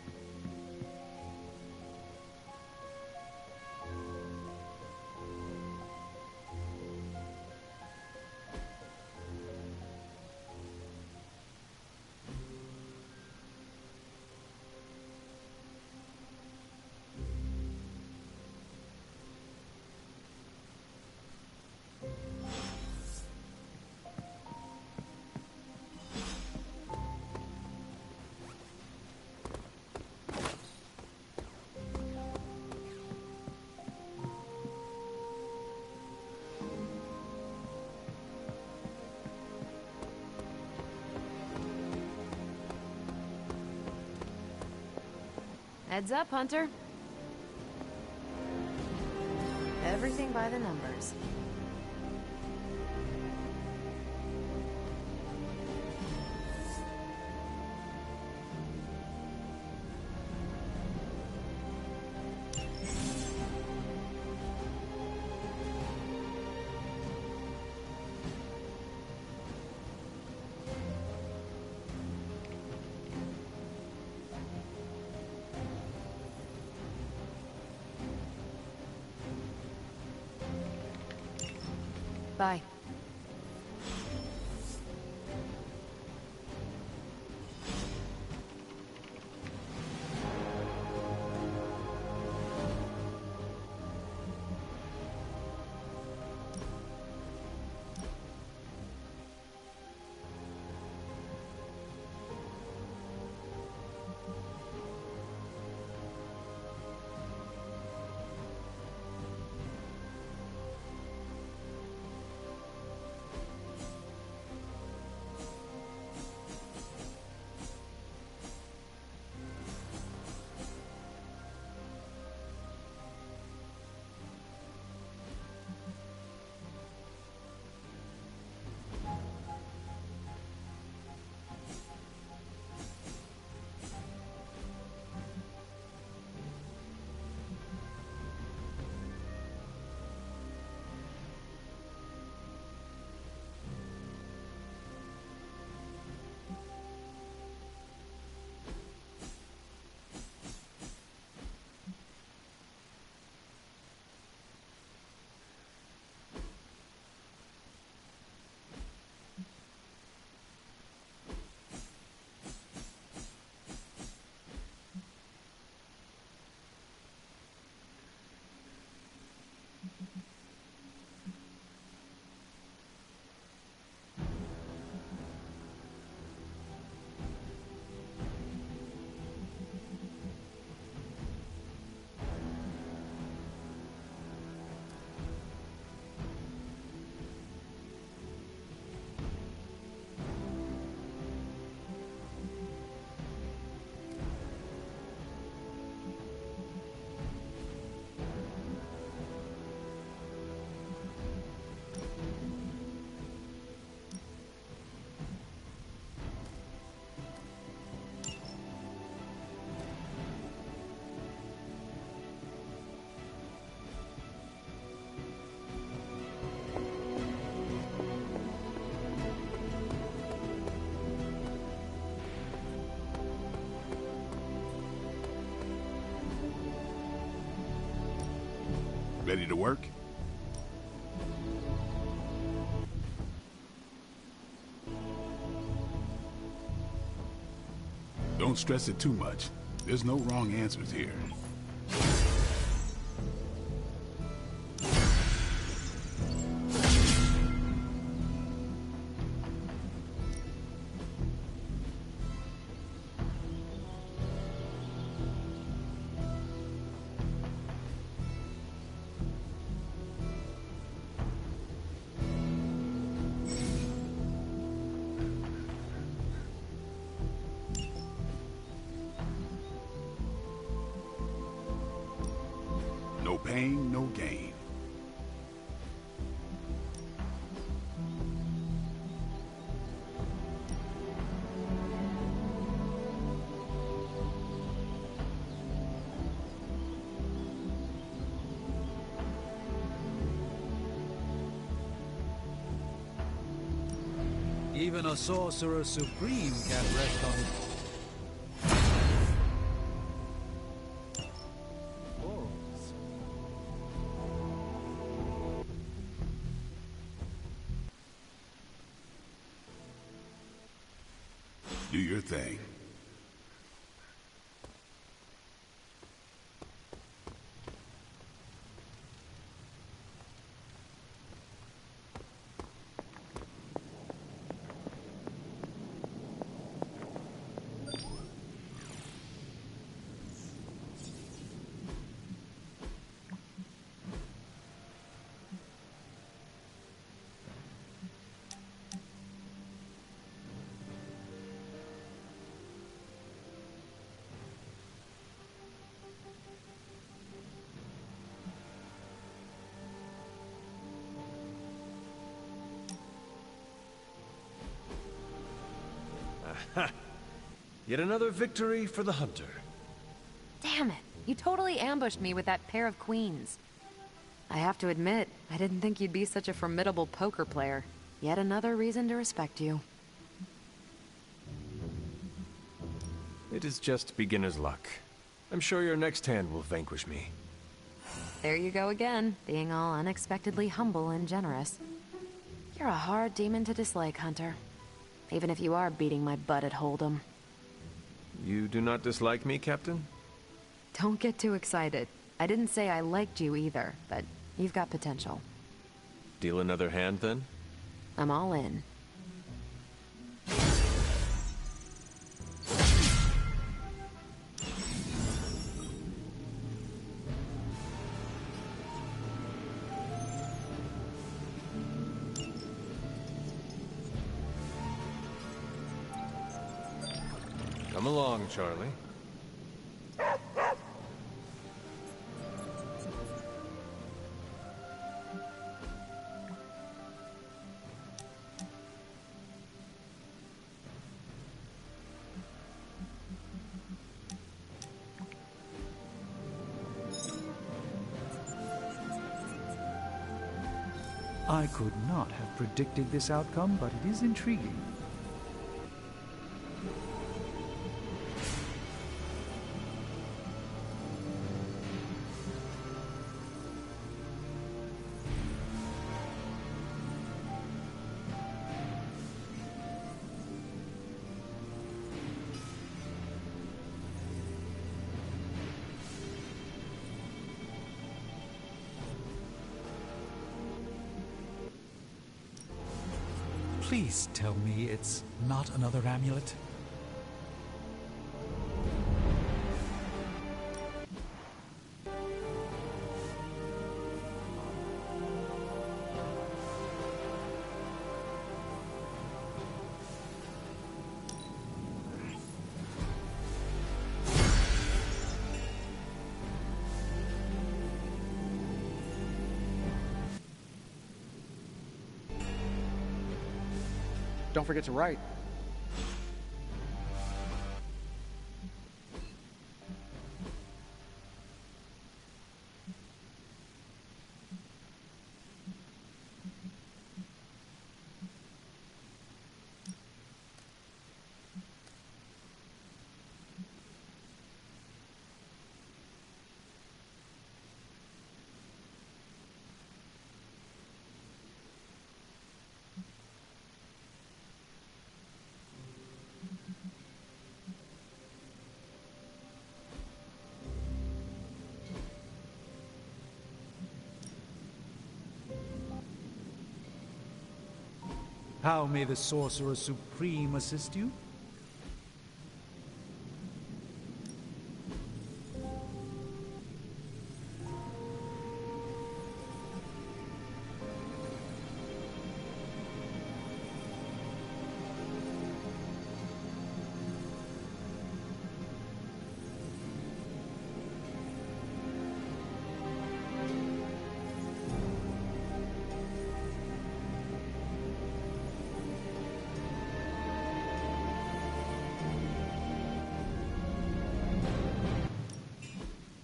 Heads up, Hunter. Everything by the numbers. Bye. Ready to work? Don't stress it too much. There's no wrong answers here. pain, no gain. Even a sorcerer supreme can't rest on laurels. Do your thing. Yet another victory for the hunter. Damn it. You totally ambushed me with that pair of queens. I have to admit, I didn't think you'd be such a formidable poker player. Yet another reason to respect you. It is just beginner's luck. I'm sure your next hand will vanquish me. There you go again, being all unexpectedly humble and generous. You're a hard demon to dislike, Hunter. Even if you are beating my butt at Hold'em. You do not dislike me, Captain? Don't get too excited. I didn't say I liked you either, but you've got potential. Deal another hand, then? I'm all in. Come along, Charlie. I could not have predicted this outcome, but it is intriguing. Please tell me it's not another amulet. Don't forget to write. How may the Sorcerer Supreme assist you?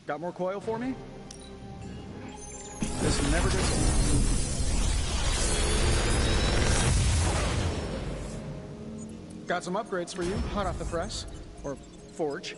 Got more coil for me? This never gets old. Got some upgrades for you, hot off the press. Or forge.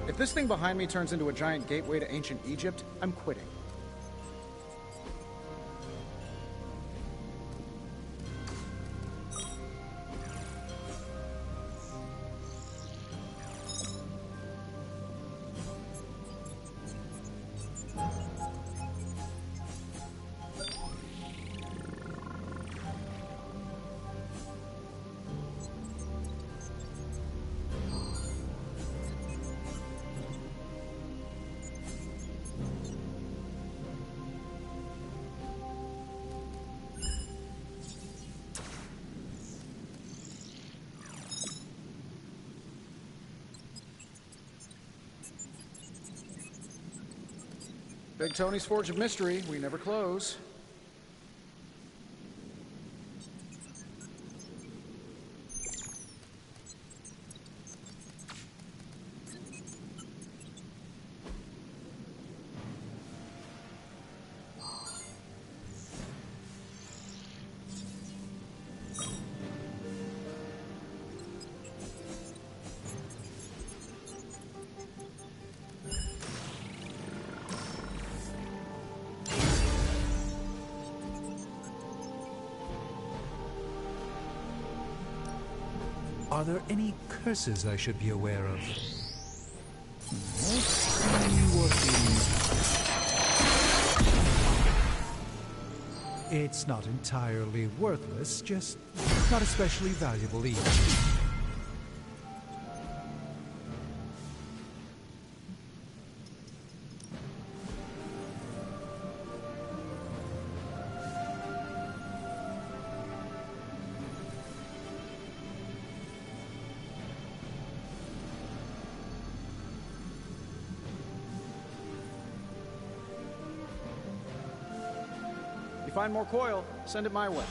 If this thing behind me turns into a giant gateway to ancient Egypt, I'm quitting. Big Tony's Forge of Mystery, we never close. Are there any curses I should be aware of? It's not entirely worthless, just not especially valuable either. Find more coil, send it my way.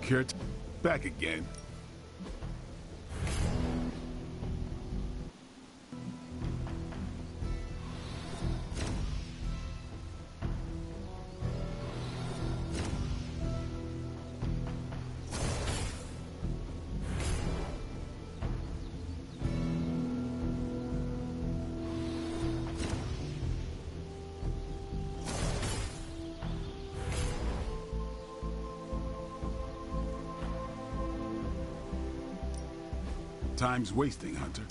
Kurt, back again. Time's wasting, Hunter.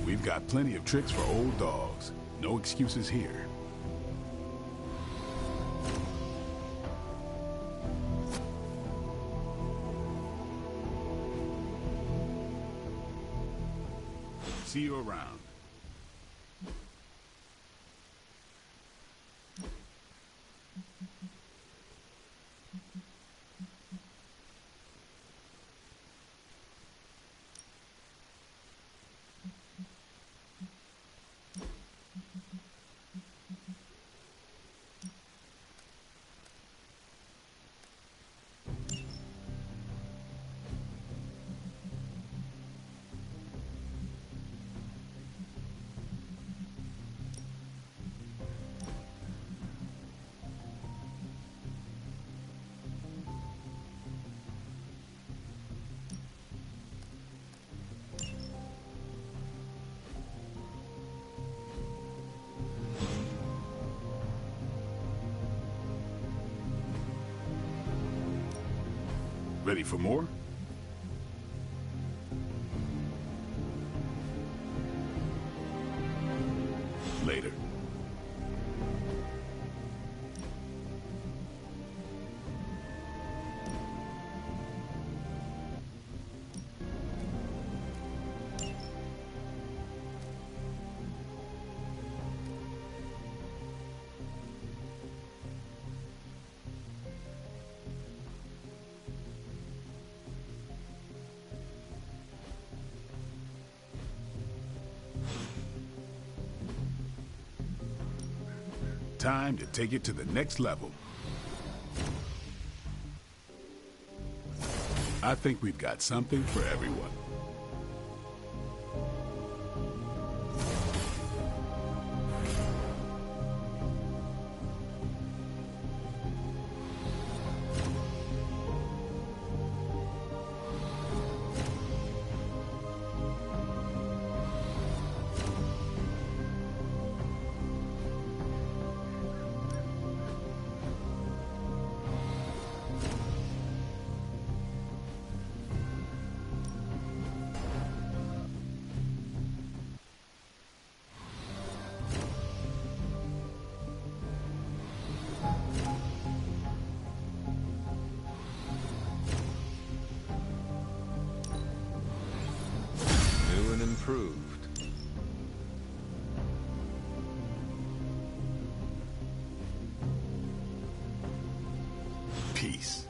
We've got plenty of tricks for old dogs. No excuses here. See you around. Ready for more? Later. Time to take it to the next level. I think we've got something for everyone. Improved. Peace.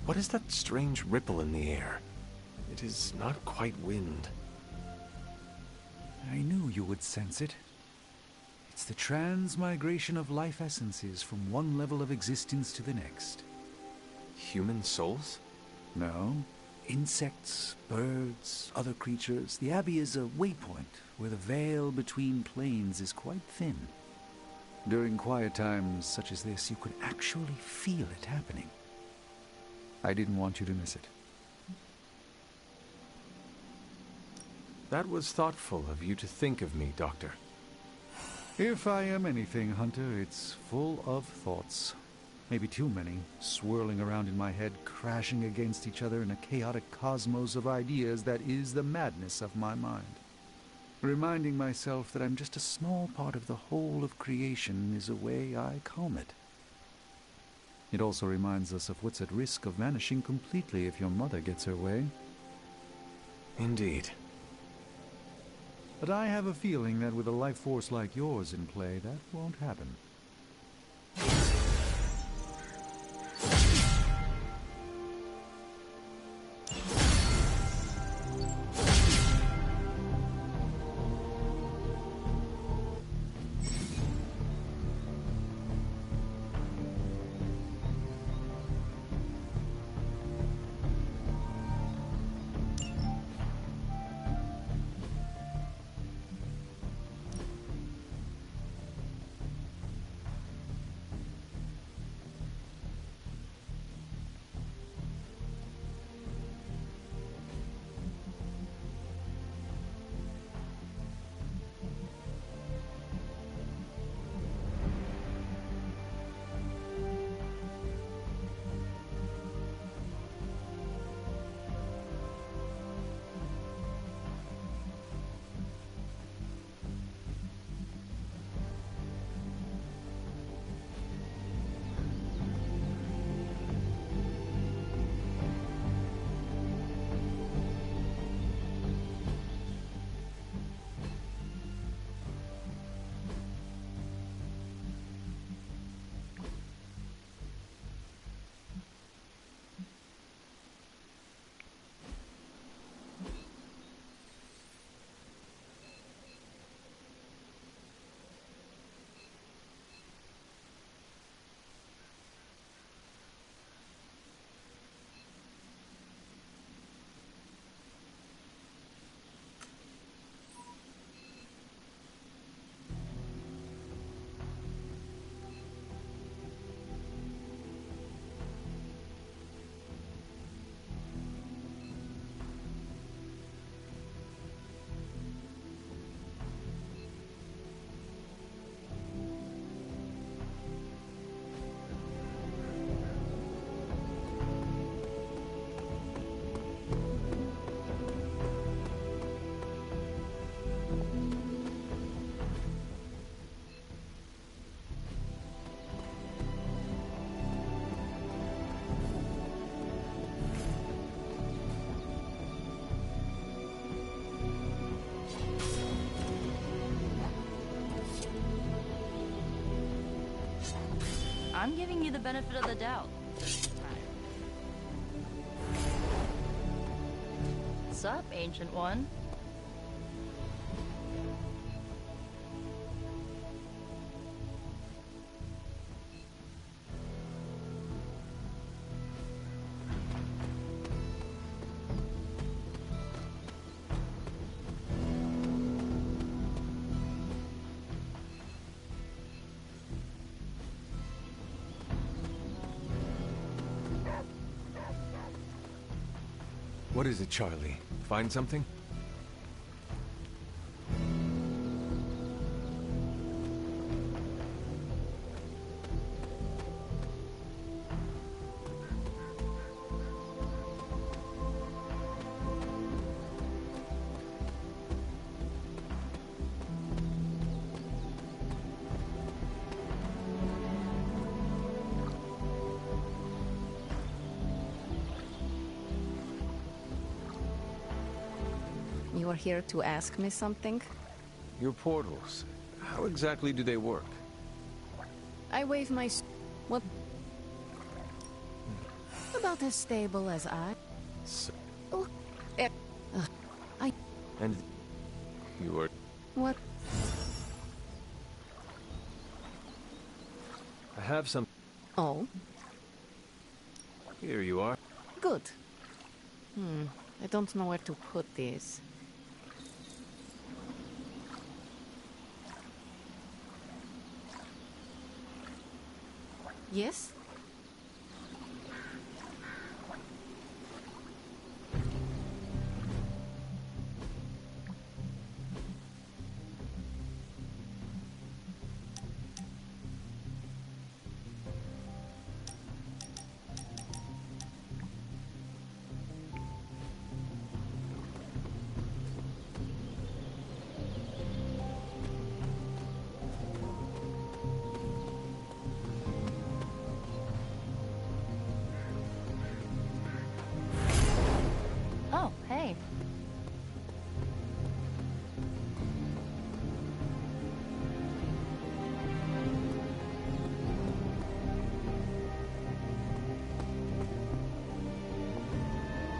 What is that strange ripple in the air? It is not quite wind. I knew you would sense it. It's the transmigration of life essences from one level of existence to the next. Human souls? No. Insects, birds, other creatures. The Abbey is a waypoint where the veil between planes is quite thin. During quiet times such as this, you could actually feel it happening. I didn't want you to miss it. That was thoughtful of you to think of me, Doctor. If I am anything, Hunter, it's full of thoughts. Maybe too many, swirling around in my head, crashing against each other in a chaotic cosmos of ideas that is the madness of my mind. Reminding myself that I'm just a small part of the whole of creation is a way I calm it. It also reminds us of what's at risk of vanishing completely if your mother gets her way. Indeed. But I have a feeling that with a life force like yours in play, that won't happen. I'm giving you the benefit of the doubt. Sup, Ancient One? What is it, Charlie? Find something? You are here to ask me something? Your portals. How exactly do they work? I wave my... What? About Not as stable as I. So, Oh, and you are... What? I have some... Oh? Here you are. Good. I don't know where to put these. Yes? Oh, hey.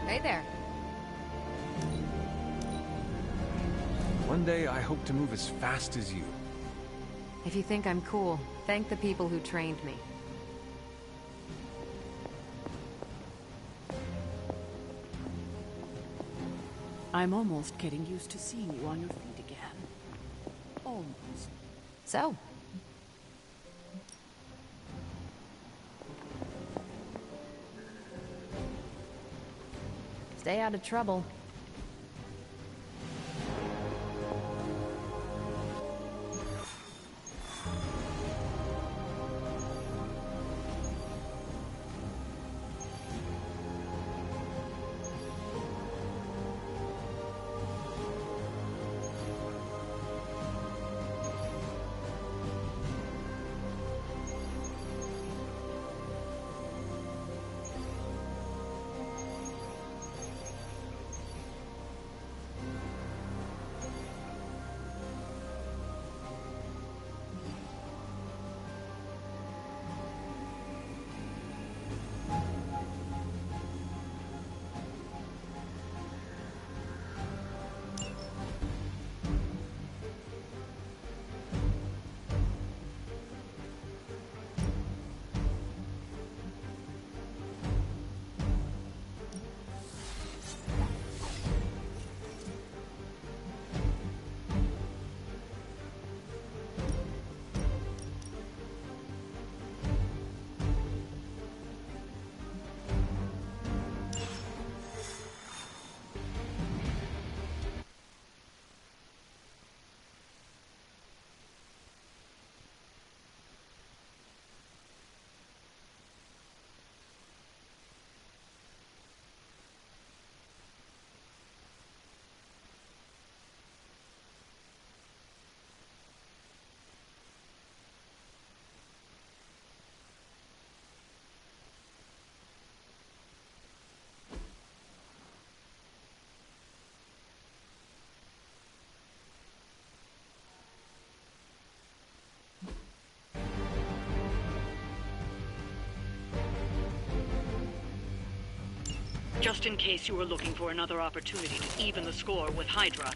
Hey there. One day I hope to move as fast as you. If you think I'm cool, thank the people who trained me. I'm almost getting used to seeing you on your feet again. Almost. So? Stay out of trouble. Just in case you were looking for another opportunity to even the score with Hydra,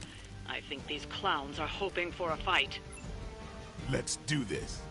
I think these clowns are hoping for a fight. Let's do this.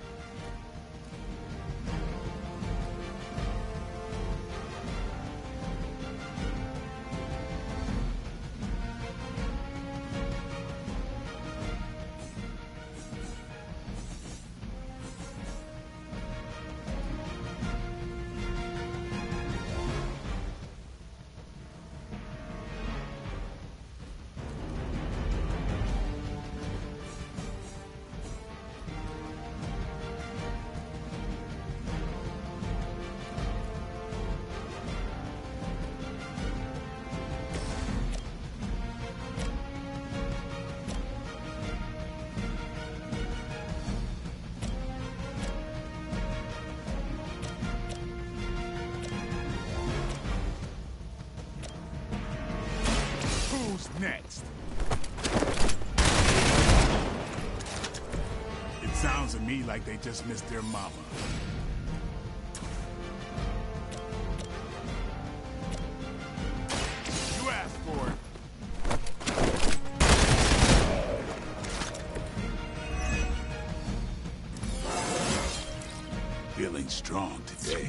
Next. It sounds to me like they just missed their mama. strong today.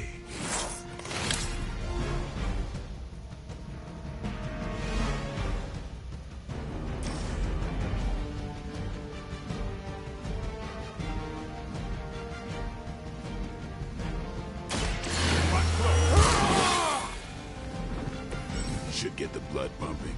Should get the blood pumping.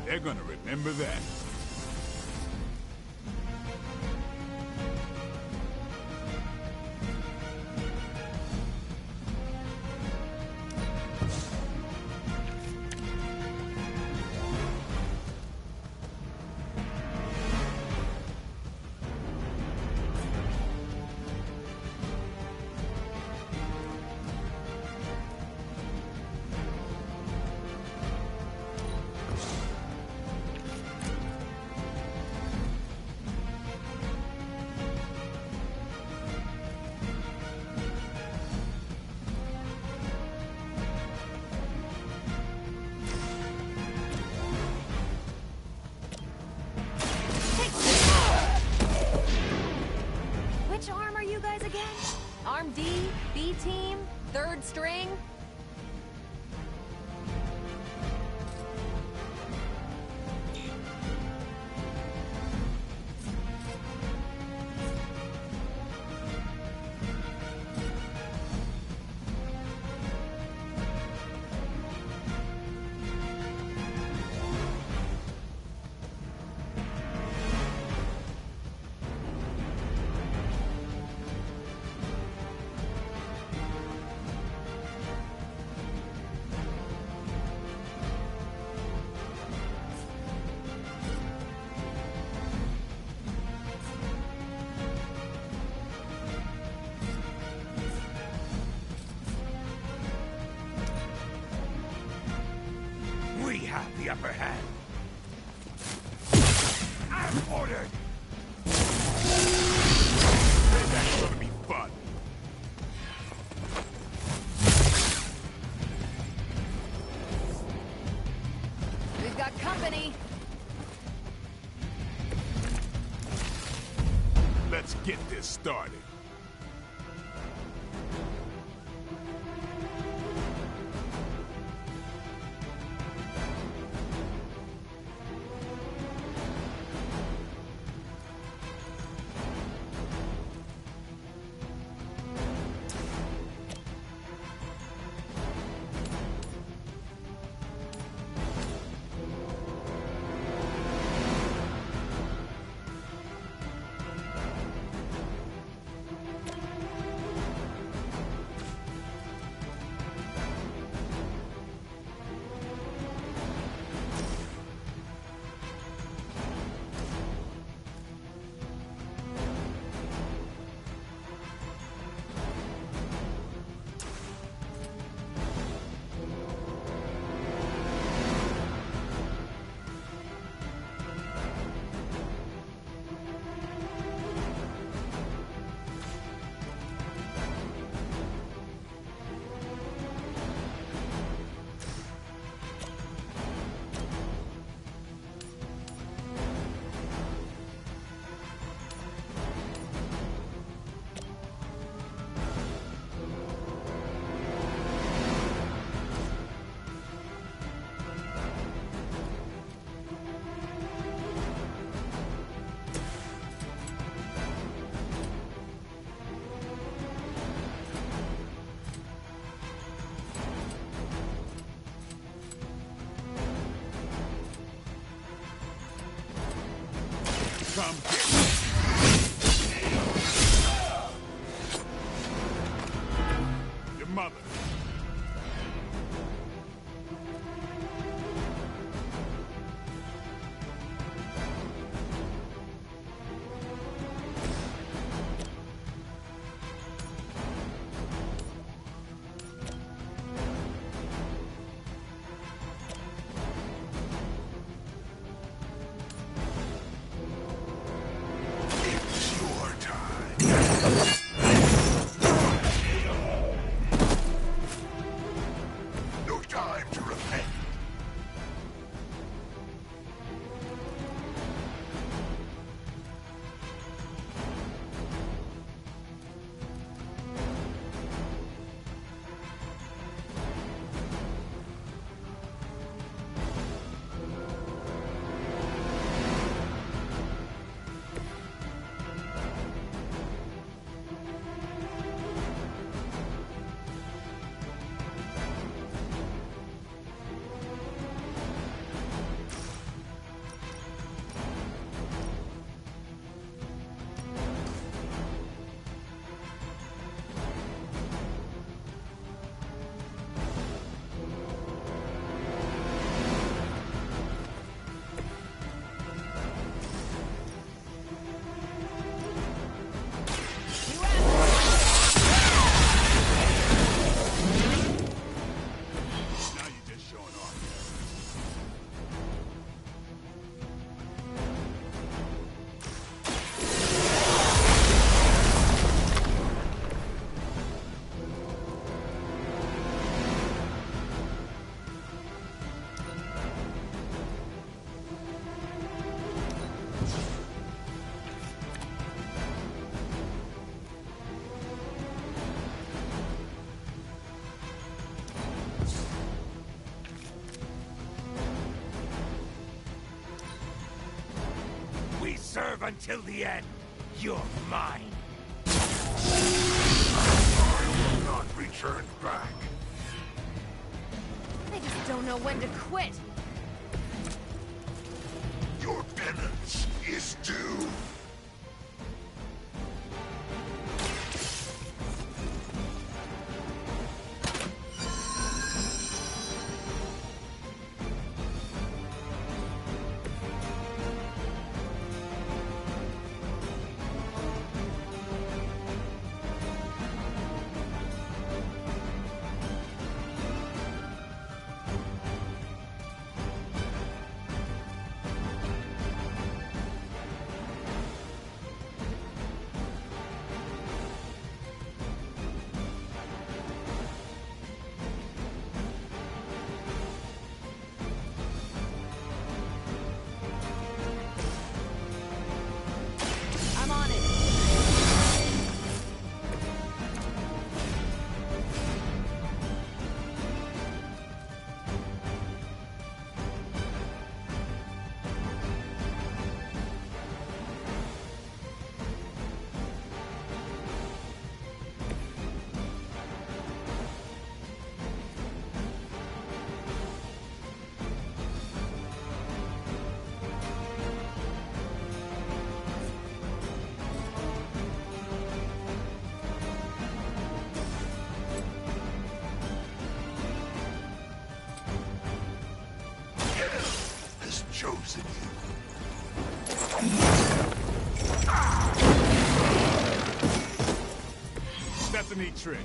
They're gonna remember that. Which arm are you guys again? Arm D? B team? Third string? We have the upper hand. I'm ordered. That's gonna be fun. We've got company. Let's get this started. Come get your mother. No time to repent. We serve until the end. You're mine. I will not return back. I just don't know when to quit. Your penance is due. I'm on it. Has chosen you. That's a neat trick.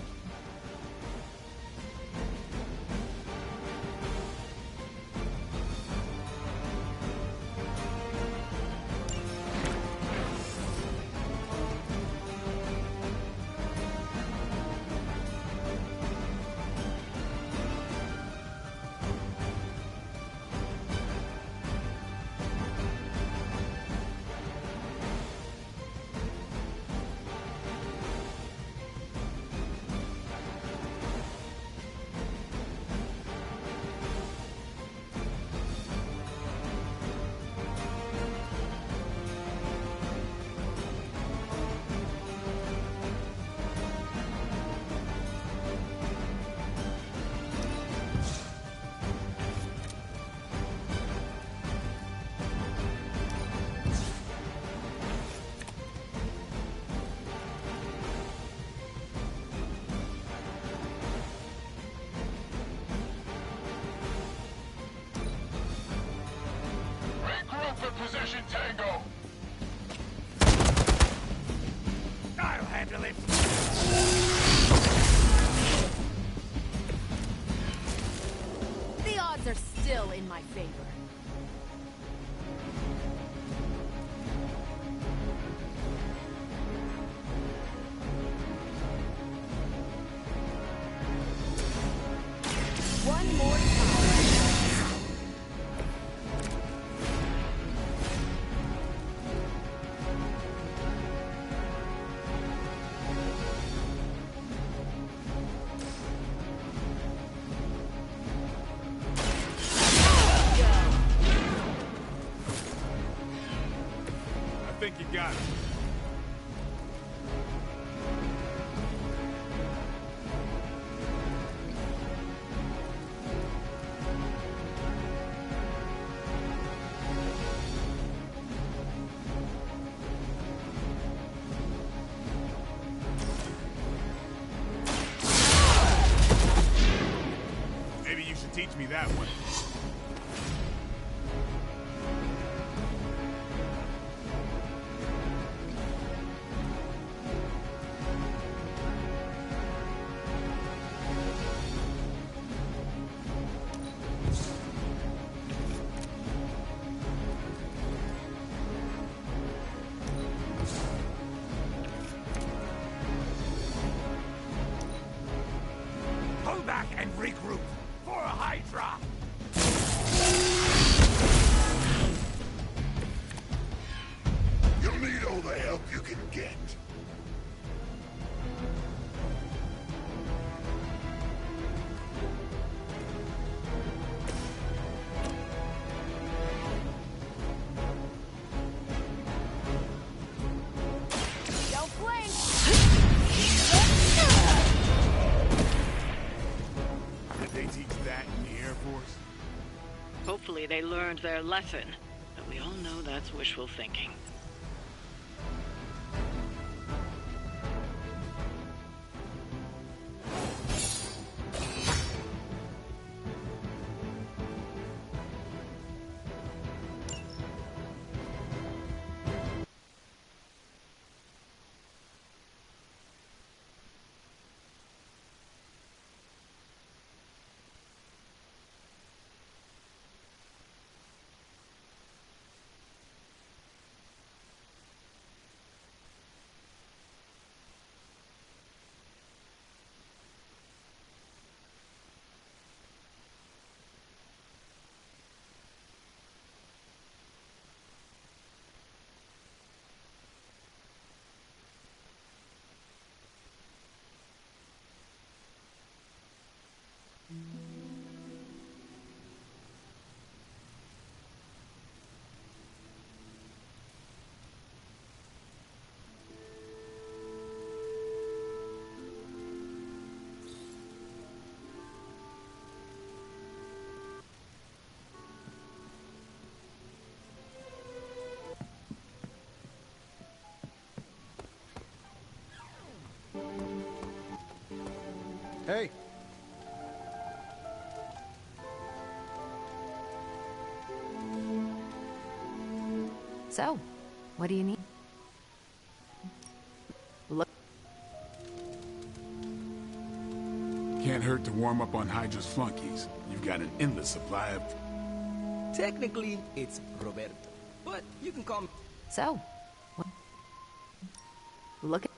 position, Tango! I'll handle it! The odds are still in my favor. One more time. I think you got it. Maybe you should teach me that one. Pull back and regroup for a Hydra! You'll need all the help you can get. Don't blink! Did they teach that in the Air Force? Hopefully they learned their lesson, but we all know that's wishful thinking. Hey! So, what do you need? Look. Can't hurt to warm up on Hydra's flunkies. You've got an endless supply of... Technically, it's Roberto. But you can call me... So, what? Look at...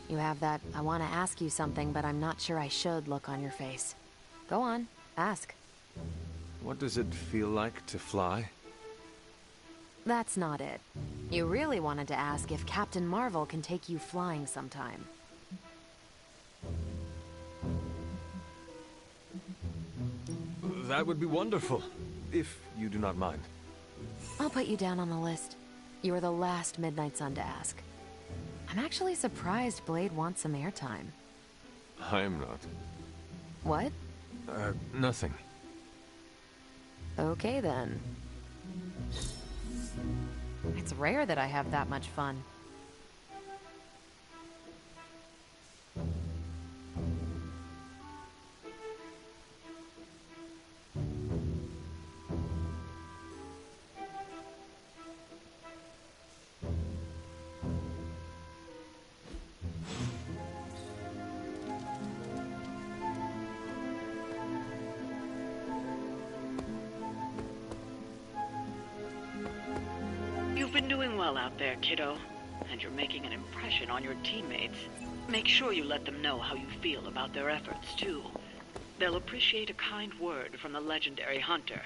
You have that, I want to ask you something, but I'm not sure I should look on your face. Go on, ask. What does it feel like to fly? That's not it. You really wanted to ask if Captain Marvel can take you flying sometime. That would be wonderful, if you do not mind. I'll put you down on the list. You were the last Midnight Sun to ask. I'm actually surprised Blade wants some airtime. I am not. What? Nothing. Okay then. It's rare that I have that much fun. You've been doing well out there, kiddo. And you're making an impression on your teammates. Make sure you let them know how you feel about their efforts, too. They'll appreciate a kind word from the legendary hunter.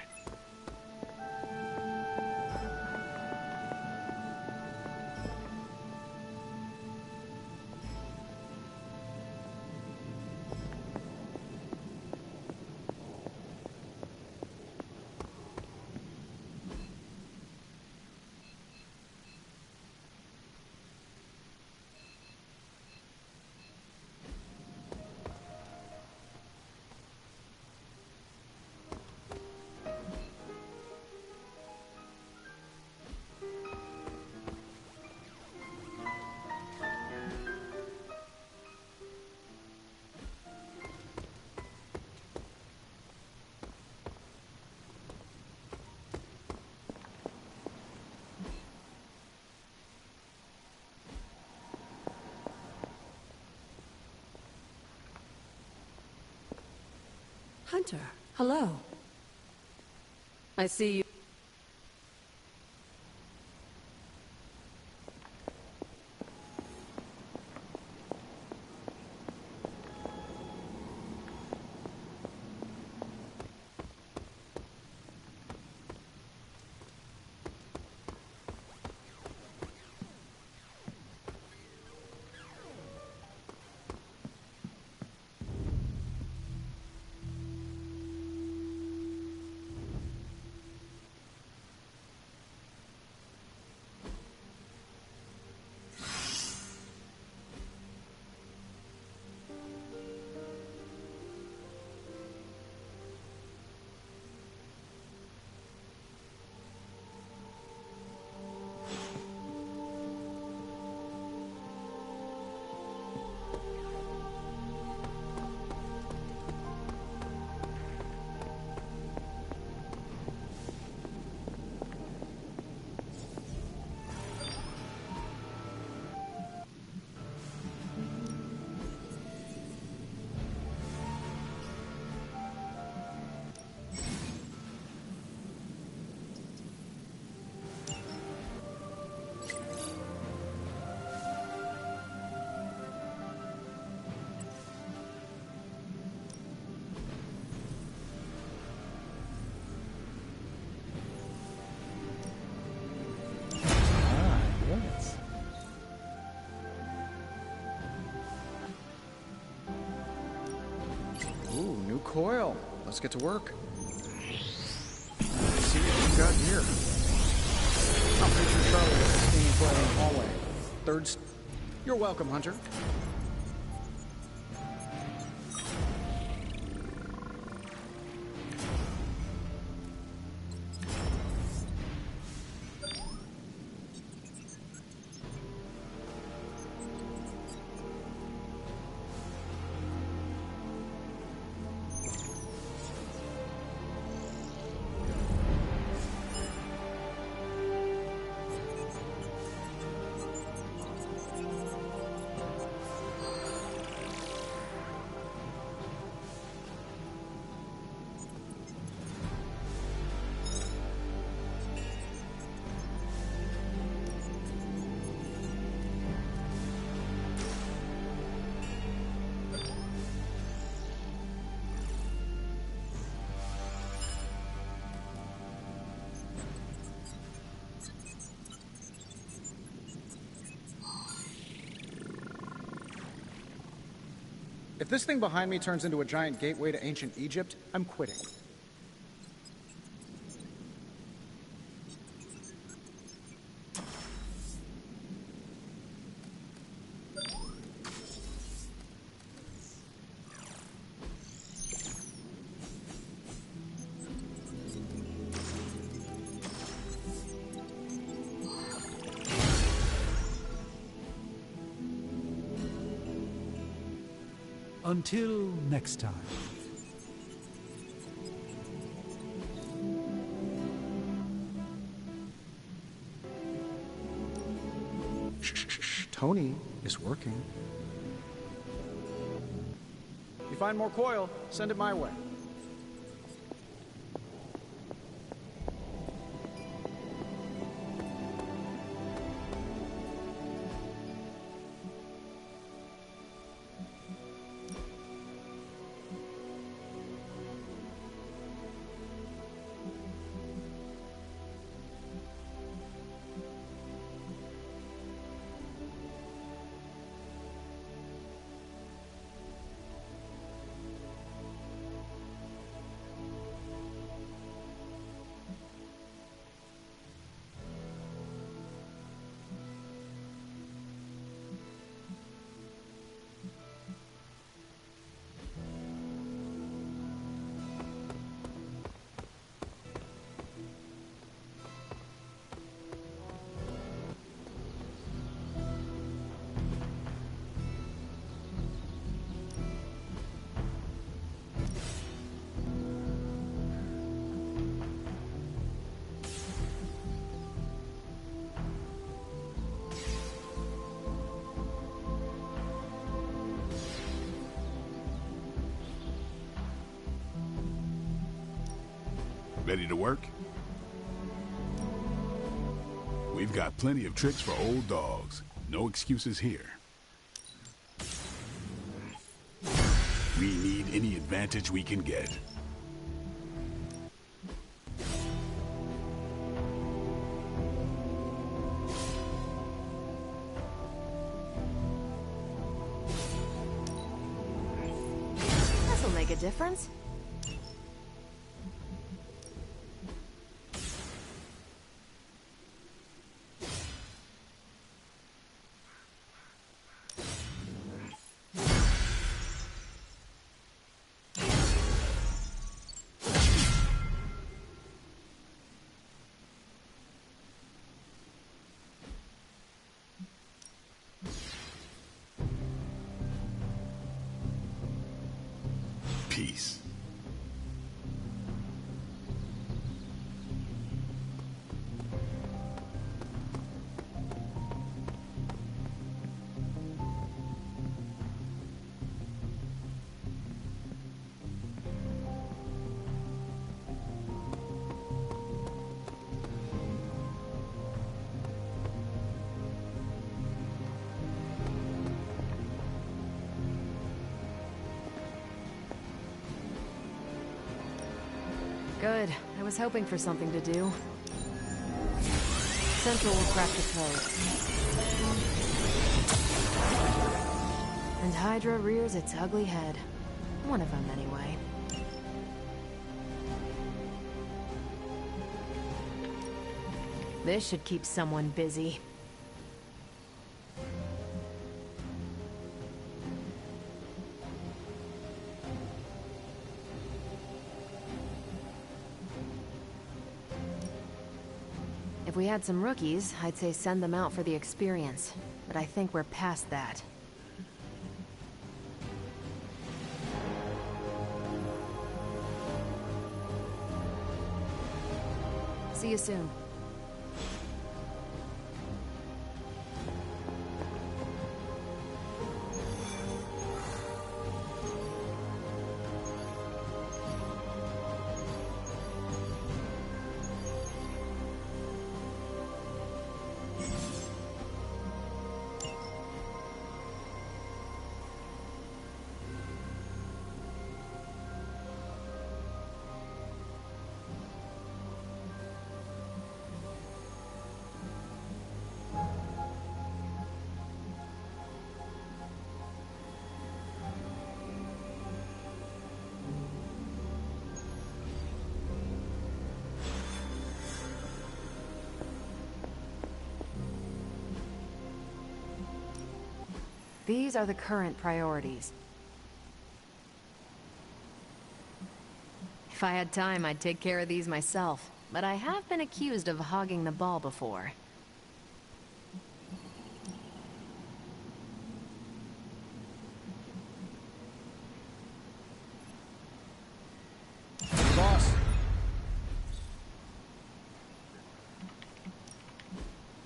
Hunter, hello. I see you. Ooh, new coil. Let's get to work. Let's see what you got here. I'll picture Charlie with the steam coil in the hallway. You're welcome, Hunter. If this thing behind me turns into a giant gateway to ancient Egypt, I'm quitting. Until next time. Shh. Tony is working. You find more coil, send it my way. Ready to work? We've got plenty of tricks for old dogs. No excuses here. We need any advantage we can get. This'll make a difference. Peace. Good. I was hoping for something to do. Central will crack the code. And Hydra rears its ugly head. One of them, anyway. This should keep someone busy. If we had some rookies, I'd say send them out for the experience. But I think we're past that. See you soon. These are the current priorities. If I had time, I'd take care of these myself, but I have been accused of hogging the ball before.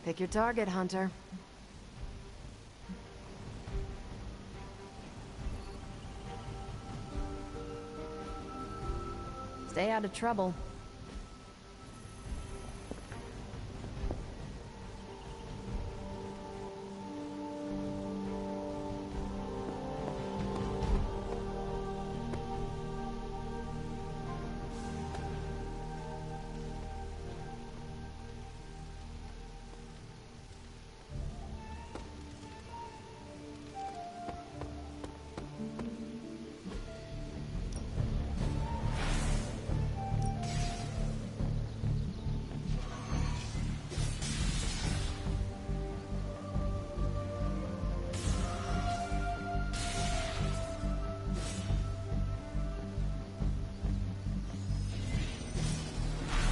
Pick your target, Hunter. Stay out of trouble.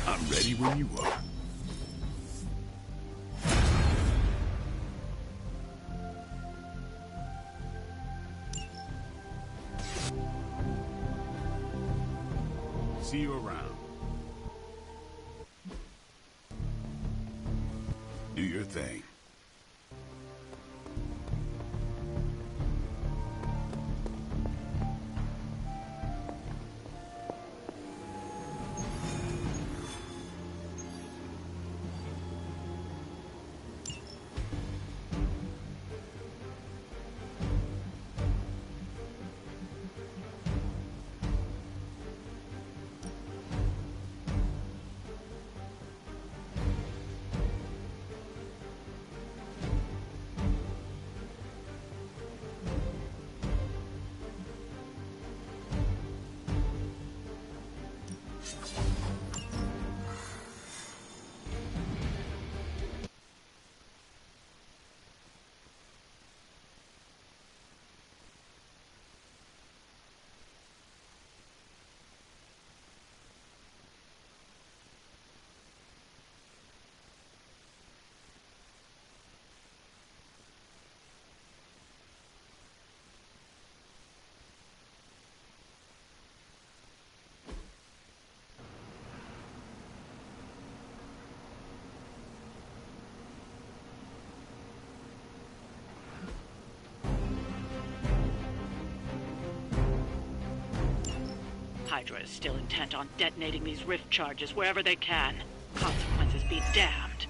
I'm ready when you are. See you around. Do your thing. Hydra is still intent on detonating these rift charges wherever they can. Consequences be damned.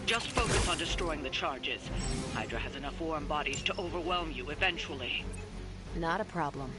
Just focus on destroying the charges. Hydra has enough warm bodies to overwhelm you eventually. Not a problem.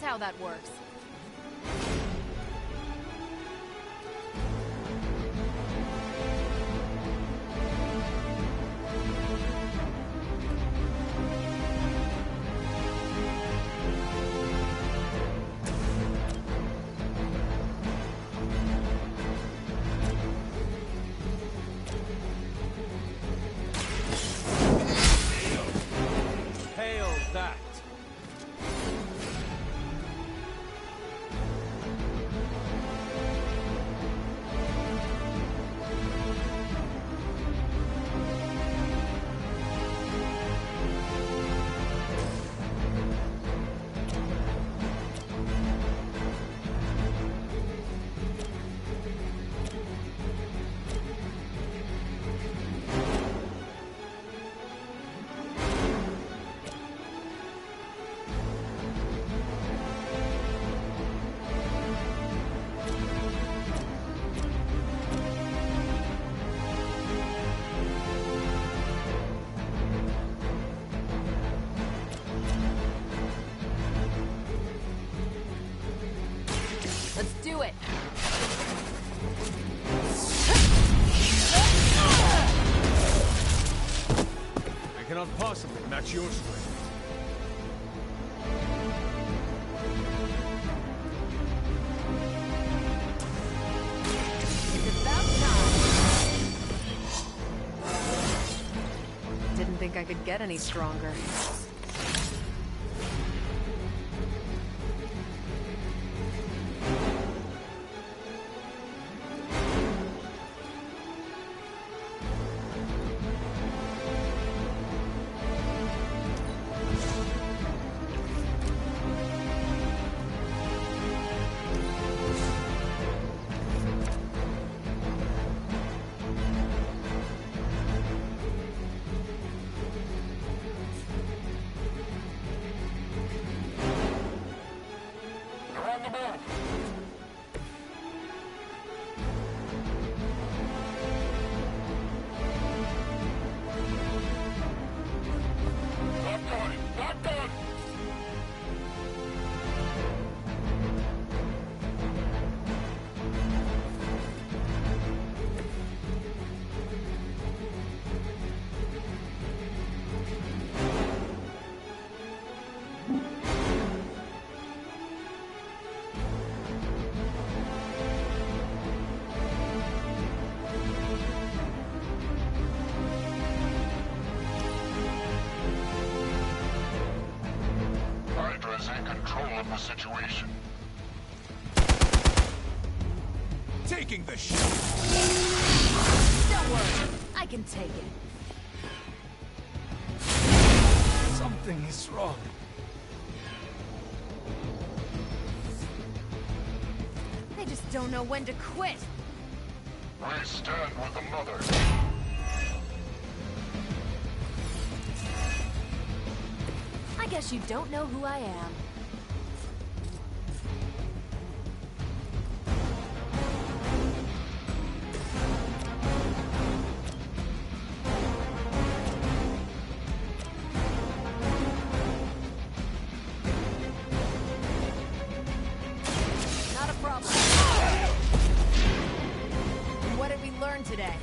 How that works. Hail that. Let's do it. I cannot possibly match your strength. It's about think I could get any stronger. The situation. Taking the shot. Don't worry, I can take it. Something is wrong. I just don't know when to quit. We stand with the mother. I guess you don't know who I am. Not a problem. What did we learn today?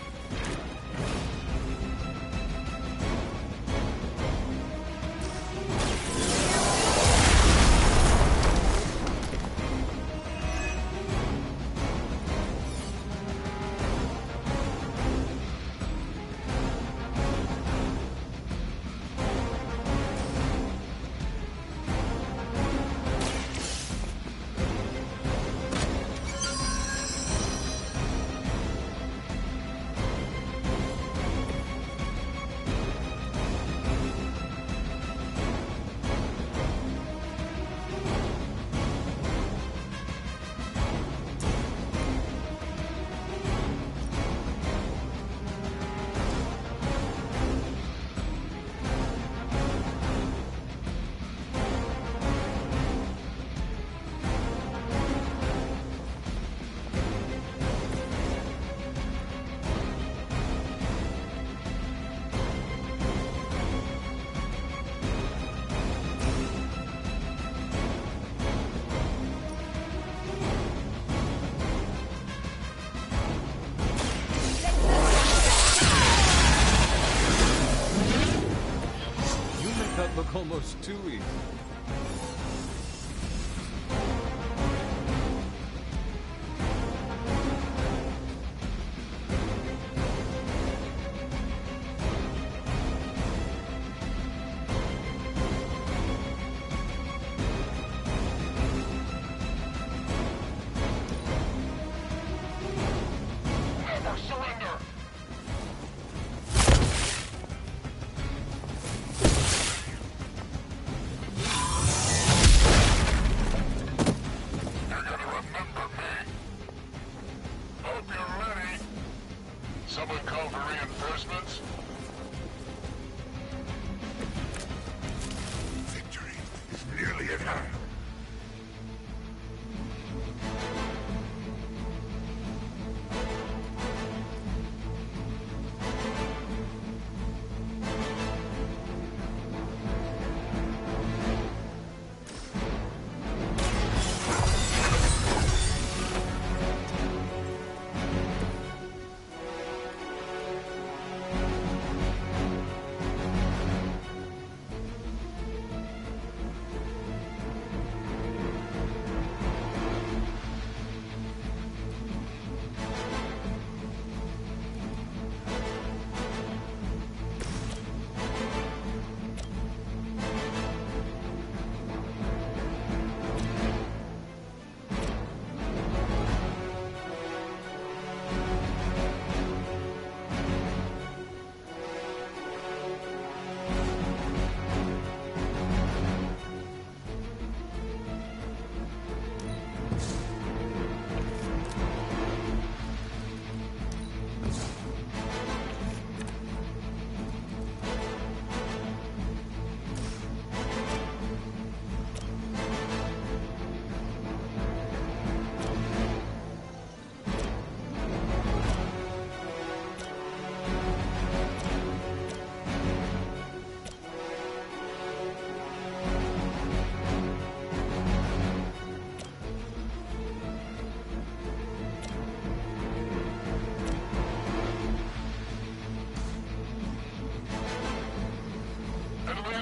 That look almost too easy. Never surrender. Someone call for reinforcements? Victory is nearly at hand.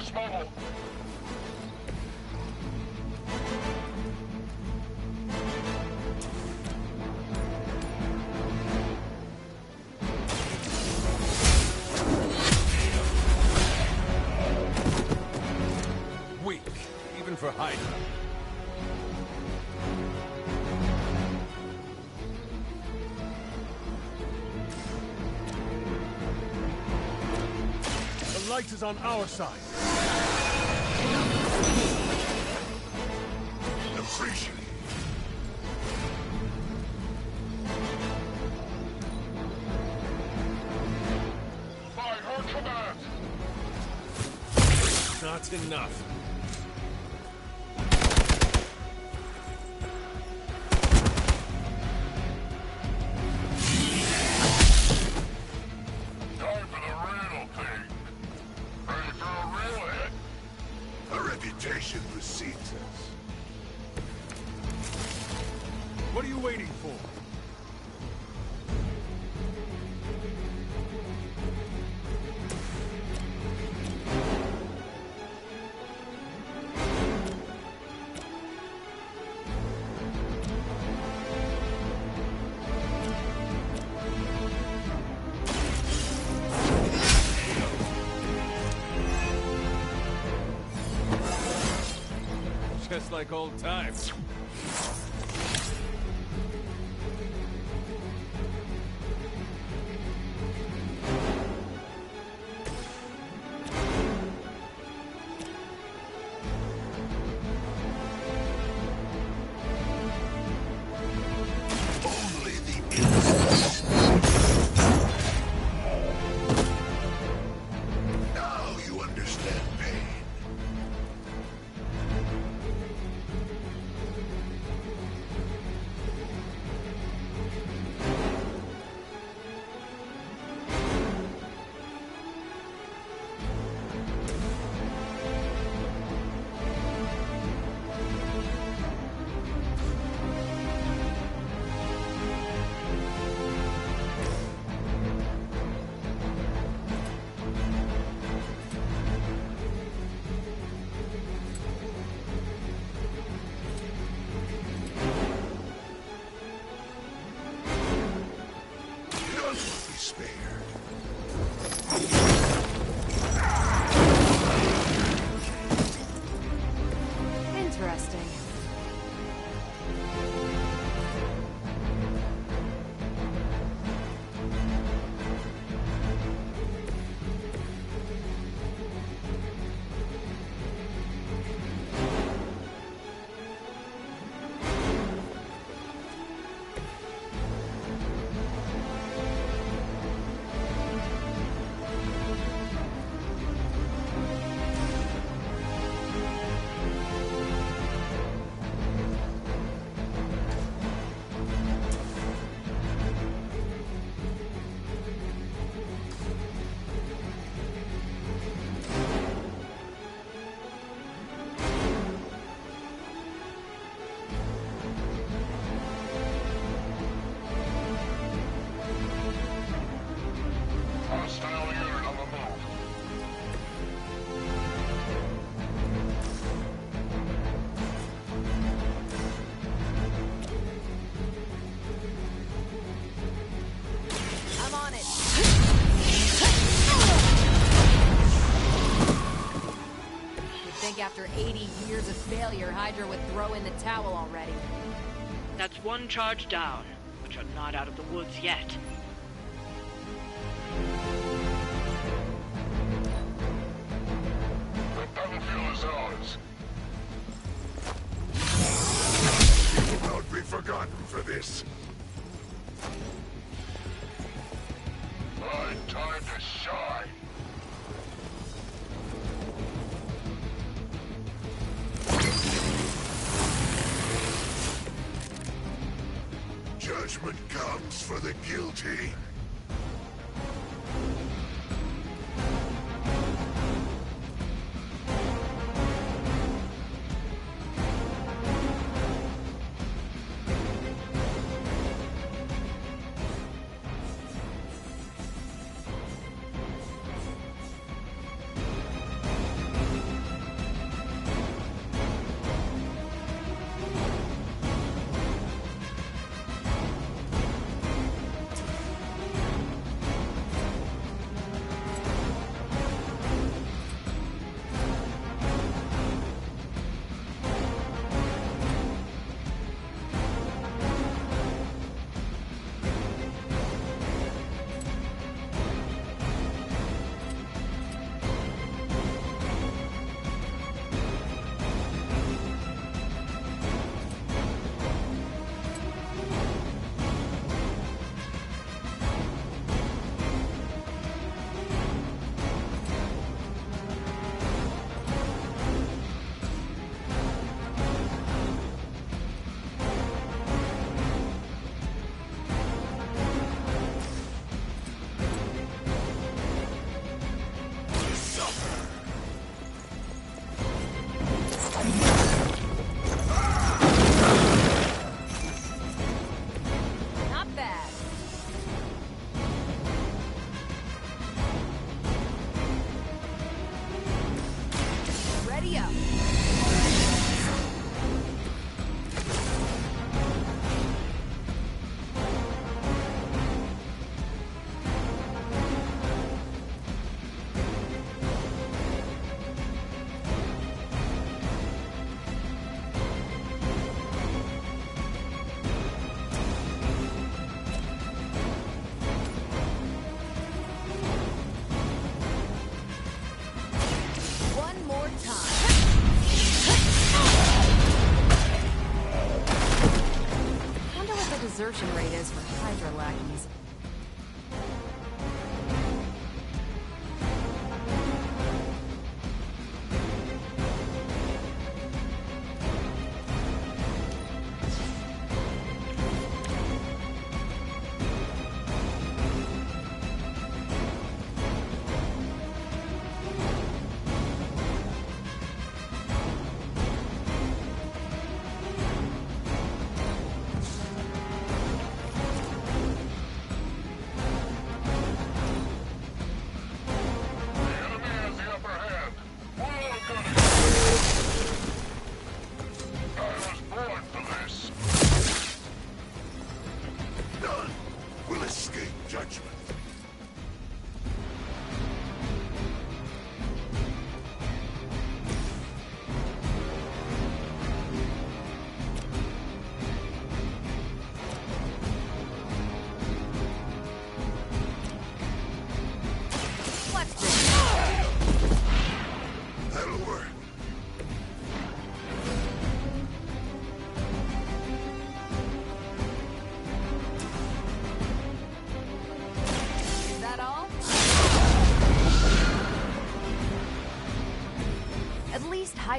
Force mobile. Weak, even for Hydra. The light is on our side. Appreciate it. By her command. Not enough. Time for the real thing. Ready for a real hit? A reputation precedes us. What are you waiting for? Just like old times. Only the innocent. Now you understand pain. None will be spared. Interesting. Hostile unit on the move. I'm on it. You'd think after 80 years of failure, Hydra would throw in the towel already. That's one charge down, but you're not out of the woods yet. The battlefield is ours. You will not be forgotten for this. My time to shine. Judgment comes for the guilty. reception rate is for Hydra lackeys.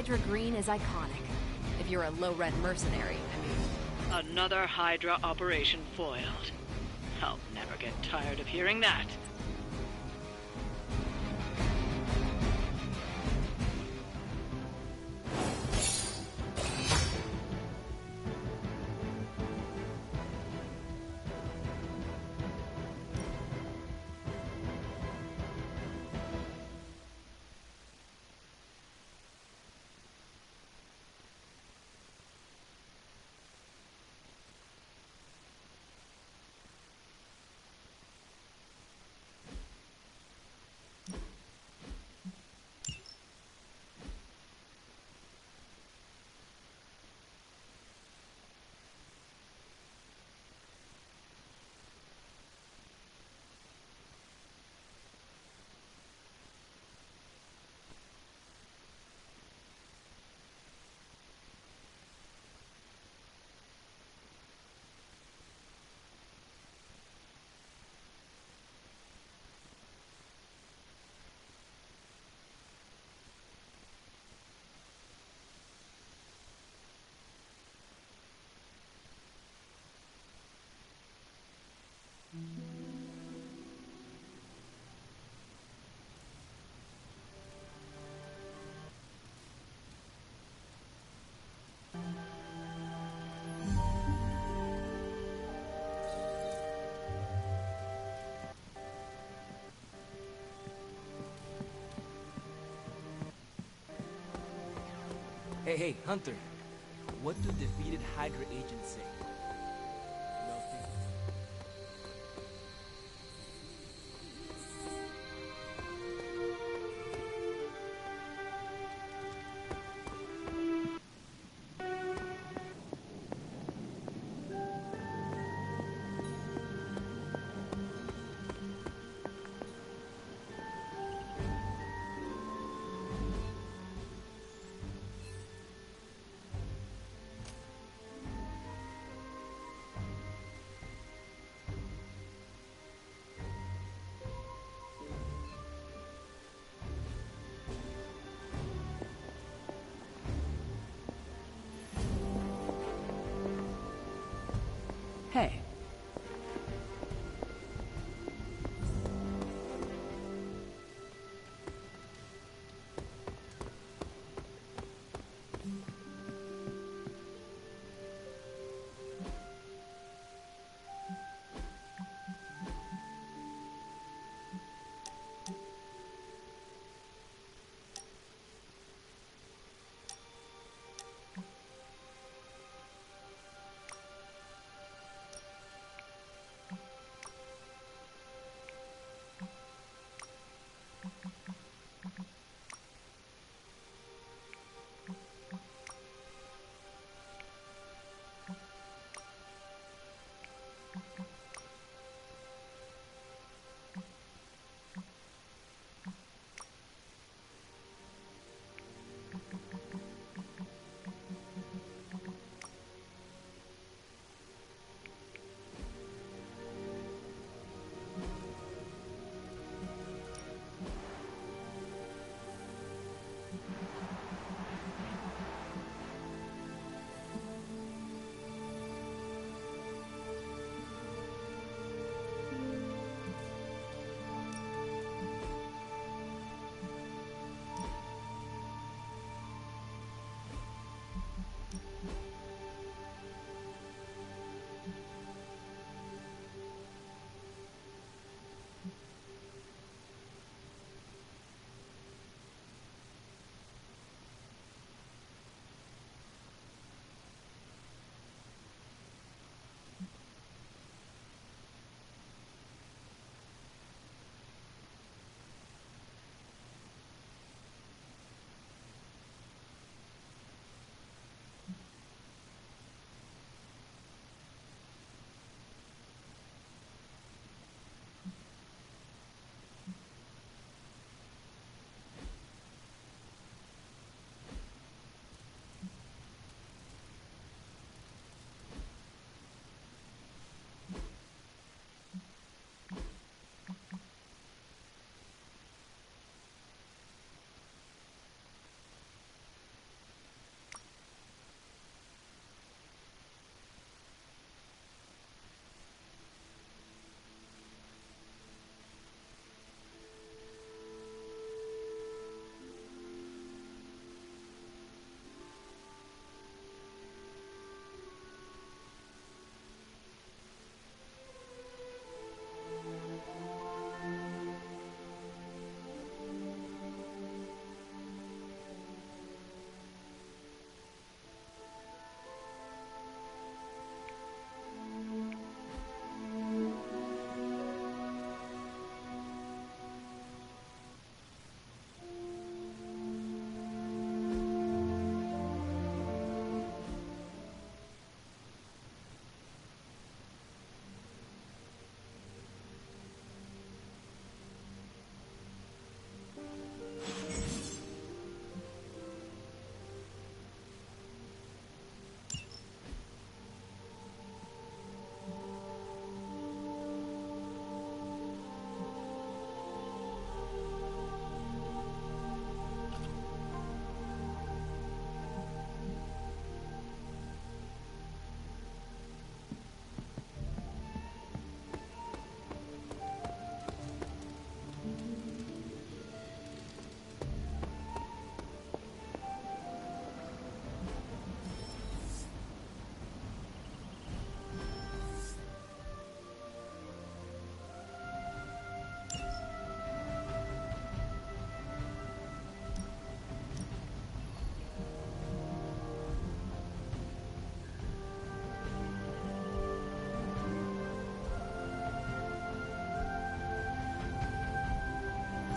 Hydra Green is iconic. If you're a low-rent mercenary, I mean. Another Hydra operation foiled. I'll never get tired of hearing that. Hey, Hunter. What do defeated Hydra agents say?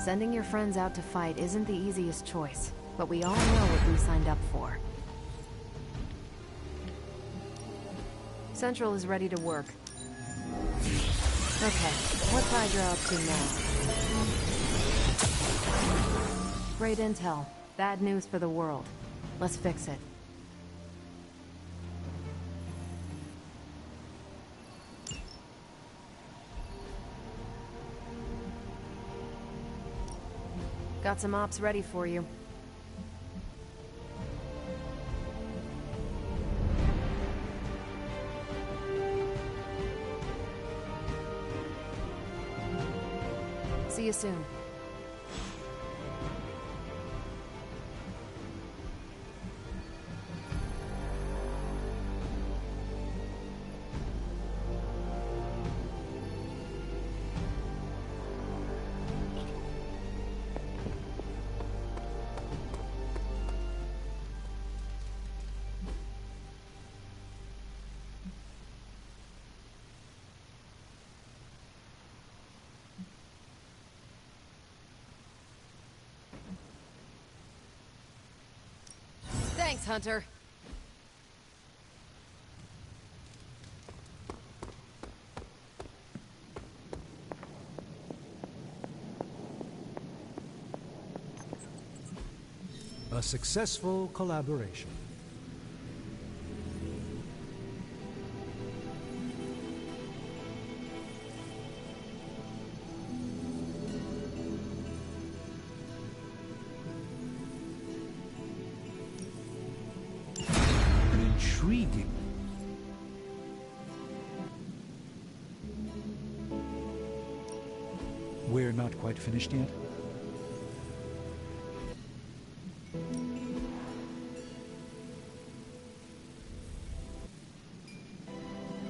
Sending your friends out to fight isn't the easiest choice, but we all know what we signed up for. Central is ready to work. Okay, what's Hydra up to now? Great intel. Bad news for the world. Let's fix it. Got some ops ready for you. See you soon. Thanks, Hunter. A successful collaboration. Intriguing. We're not quite finished yet.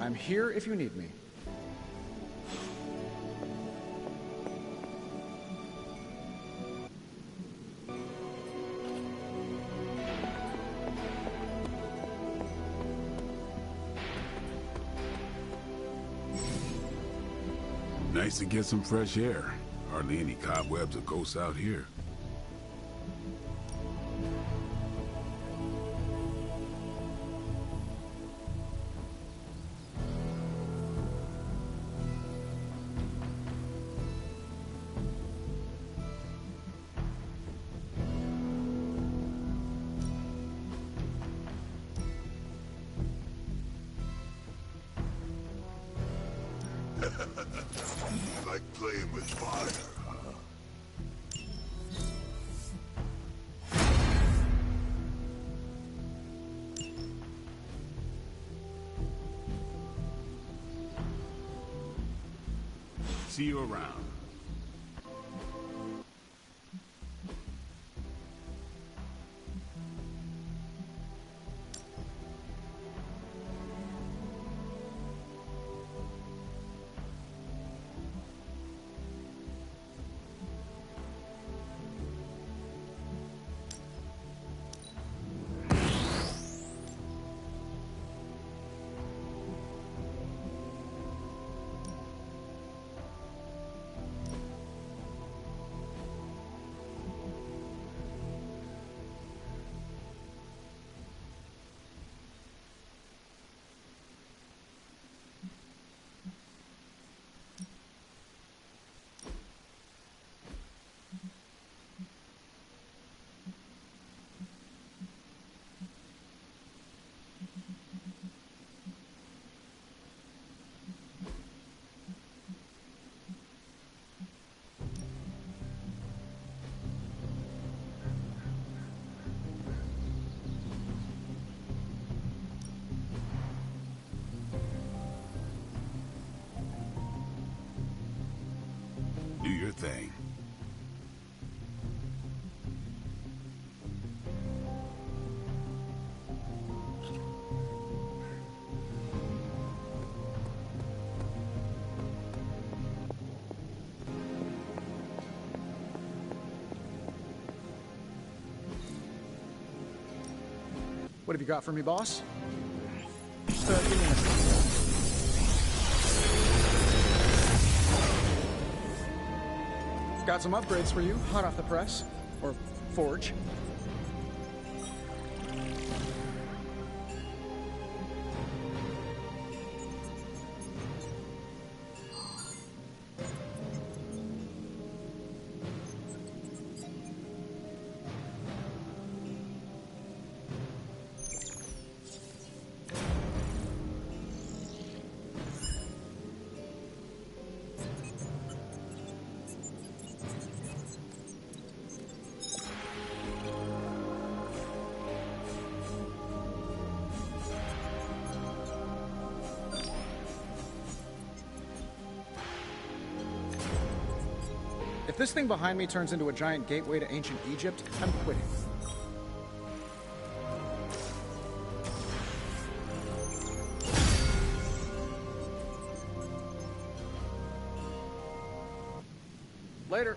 I'm here if you need me. Nice to get some fresh air. Hardly any cobwebs or ghosts out here. Like playing with fire, huh? See you around. Do your thing. What have you got for me, boss? Just give me a minute. Got some upgrades for you, hot off the press. Or forge. If this thing behind me turns into a giant gateway to ancient Egypt, I'm quitting. Later.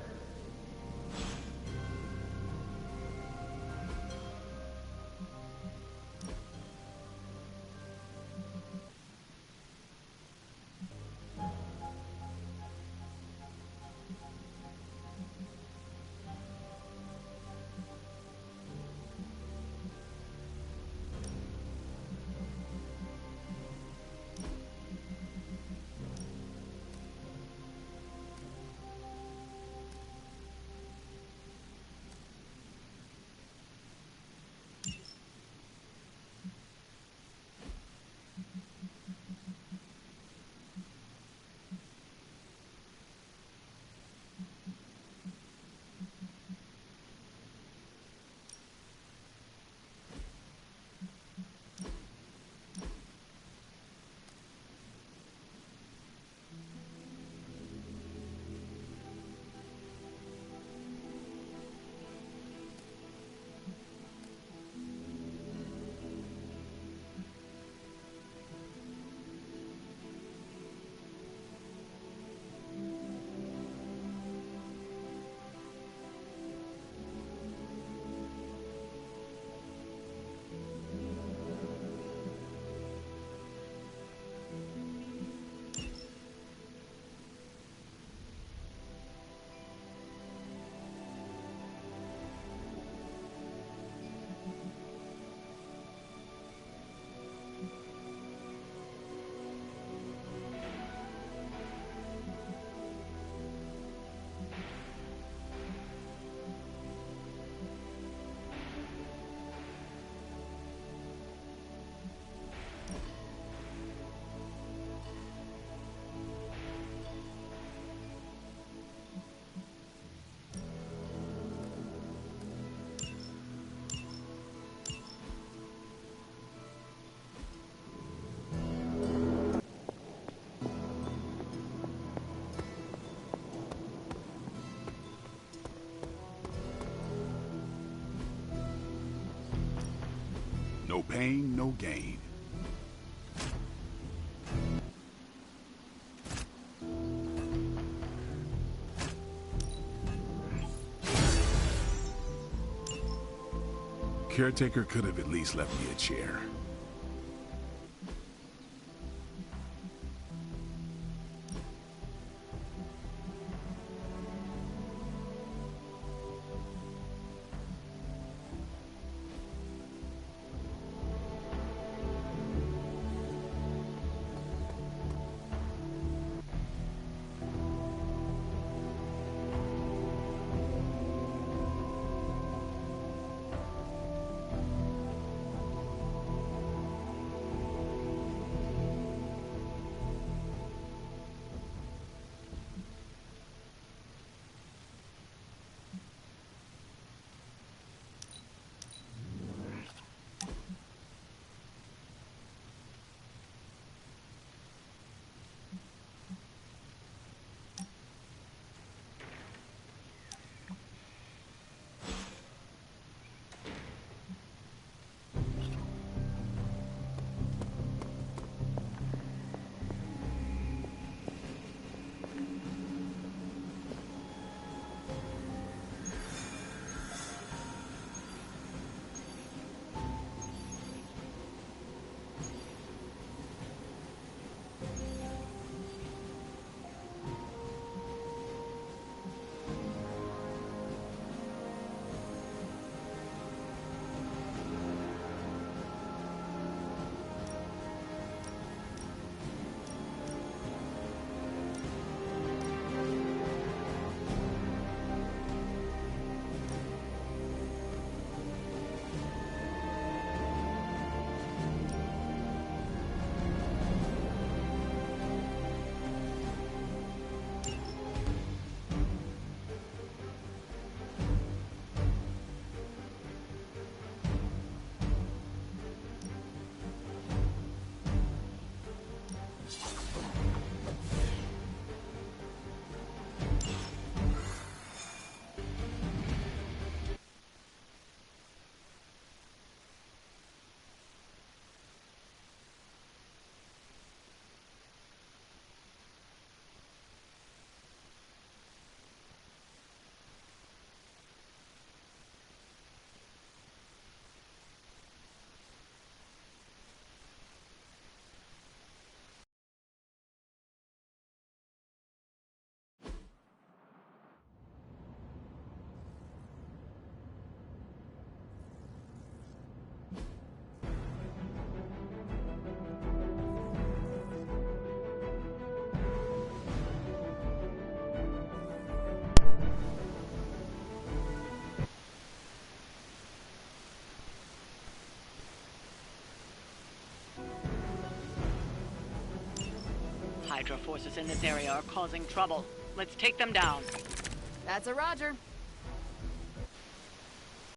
No pain, no gain. Caretaker could have at least left me a chair. Hydra forces in this area are causing trouble. Let's take them down. That's a roger.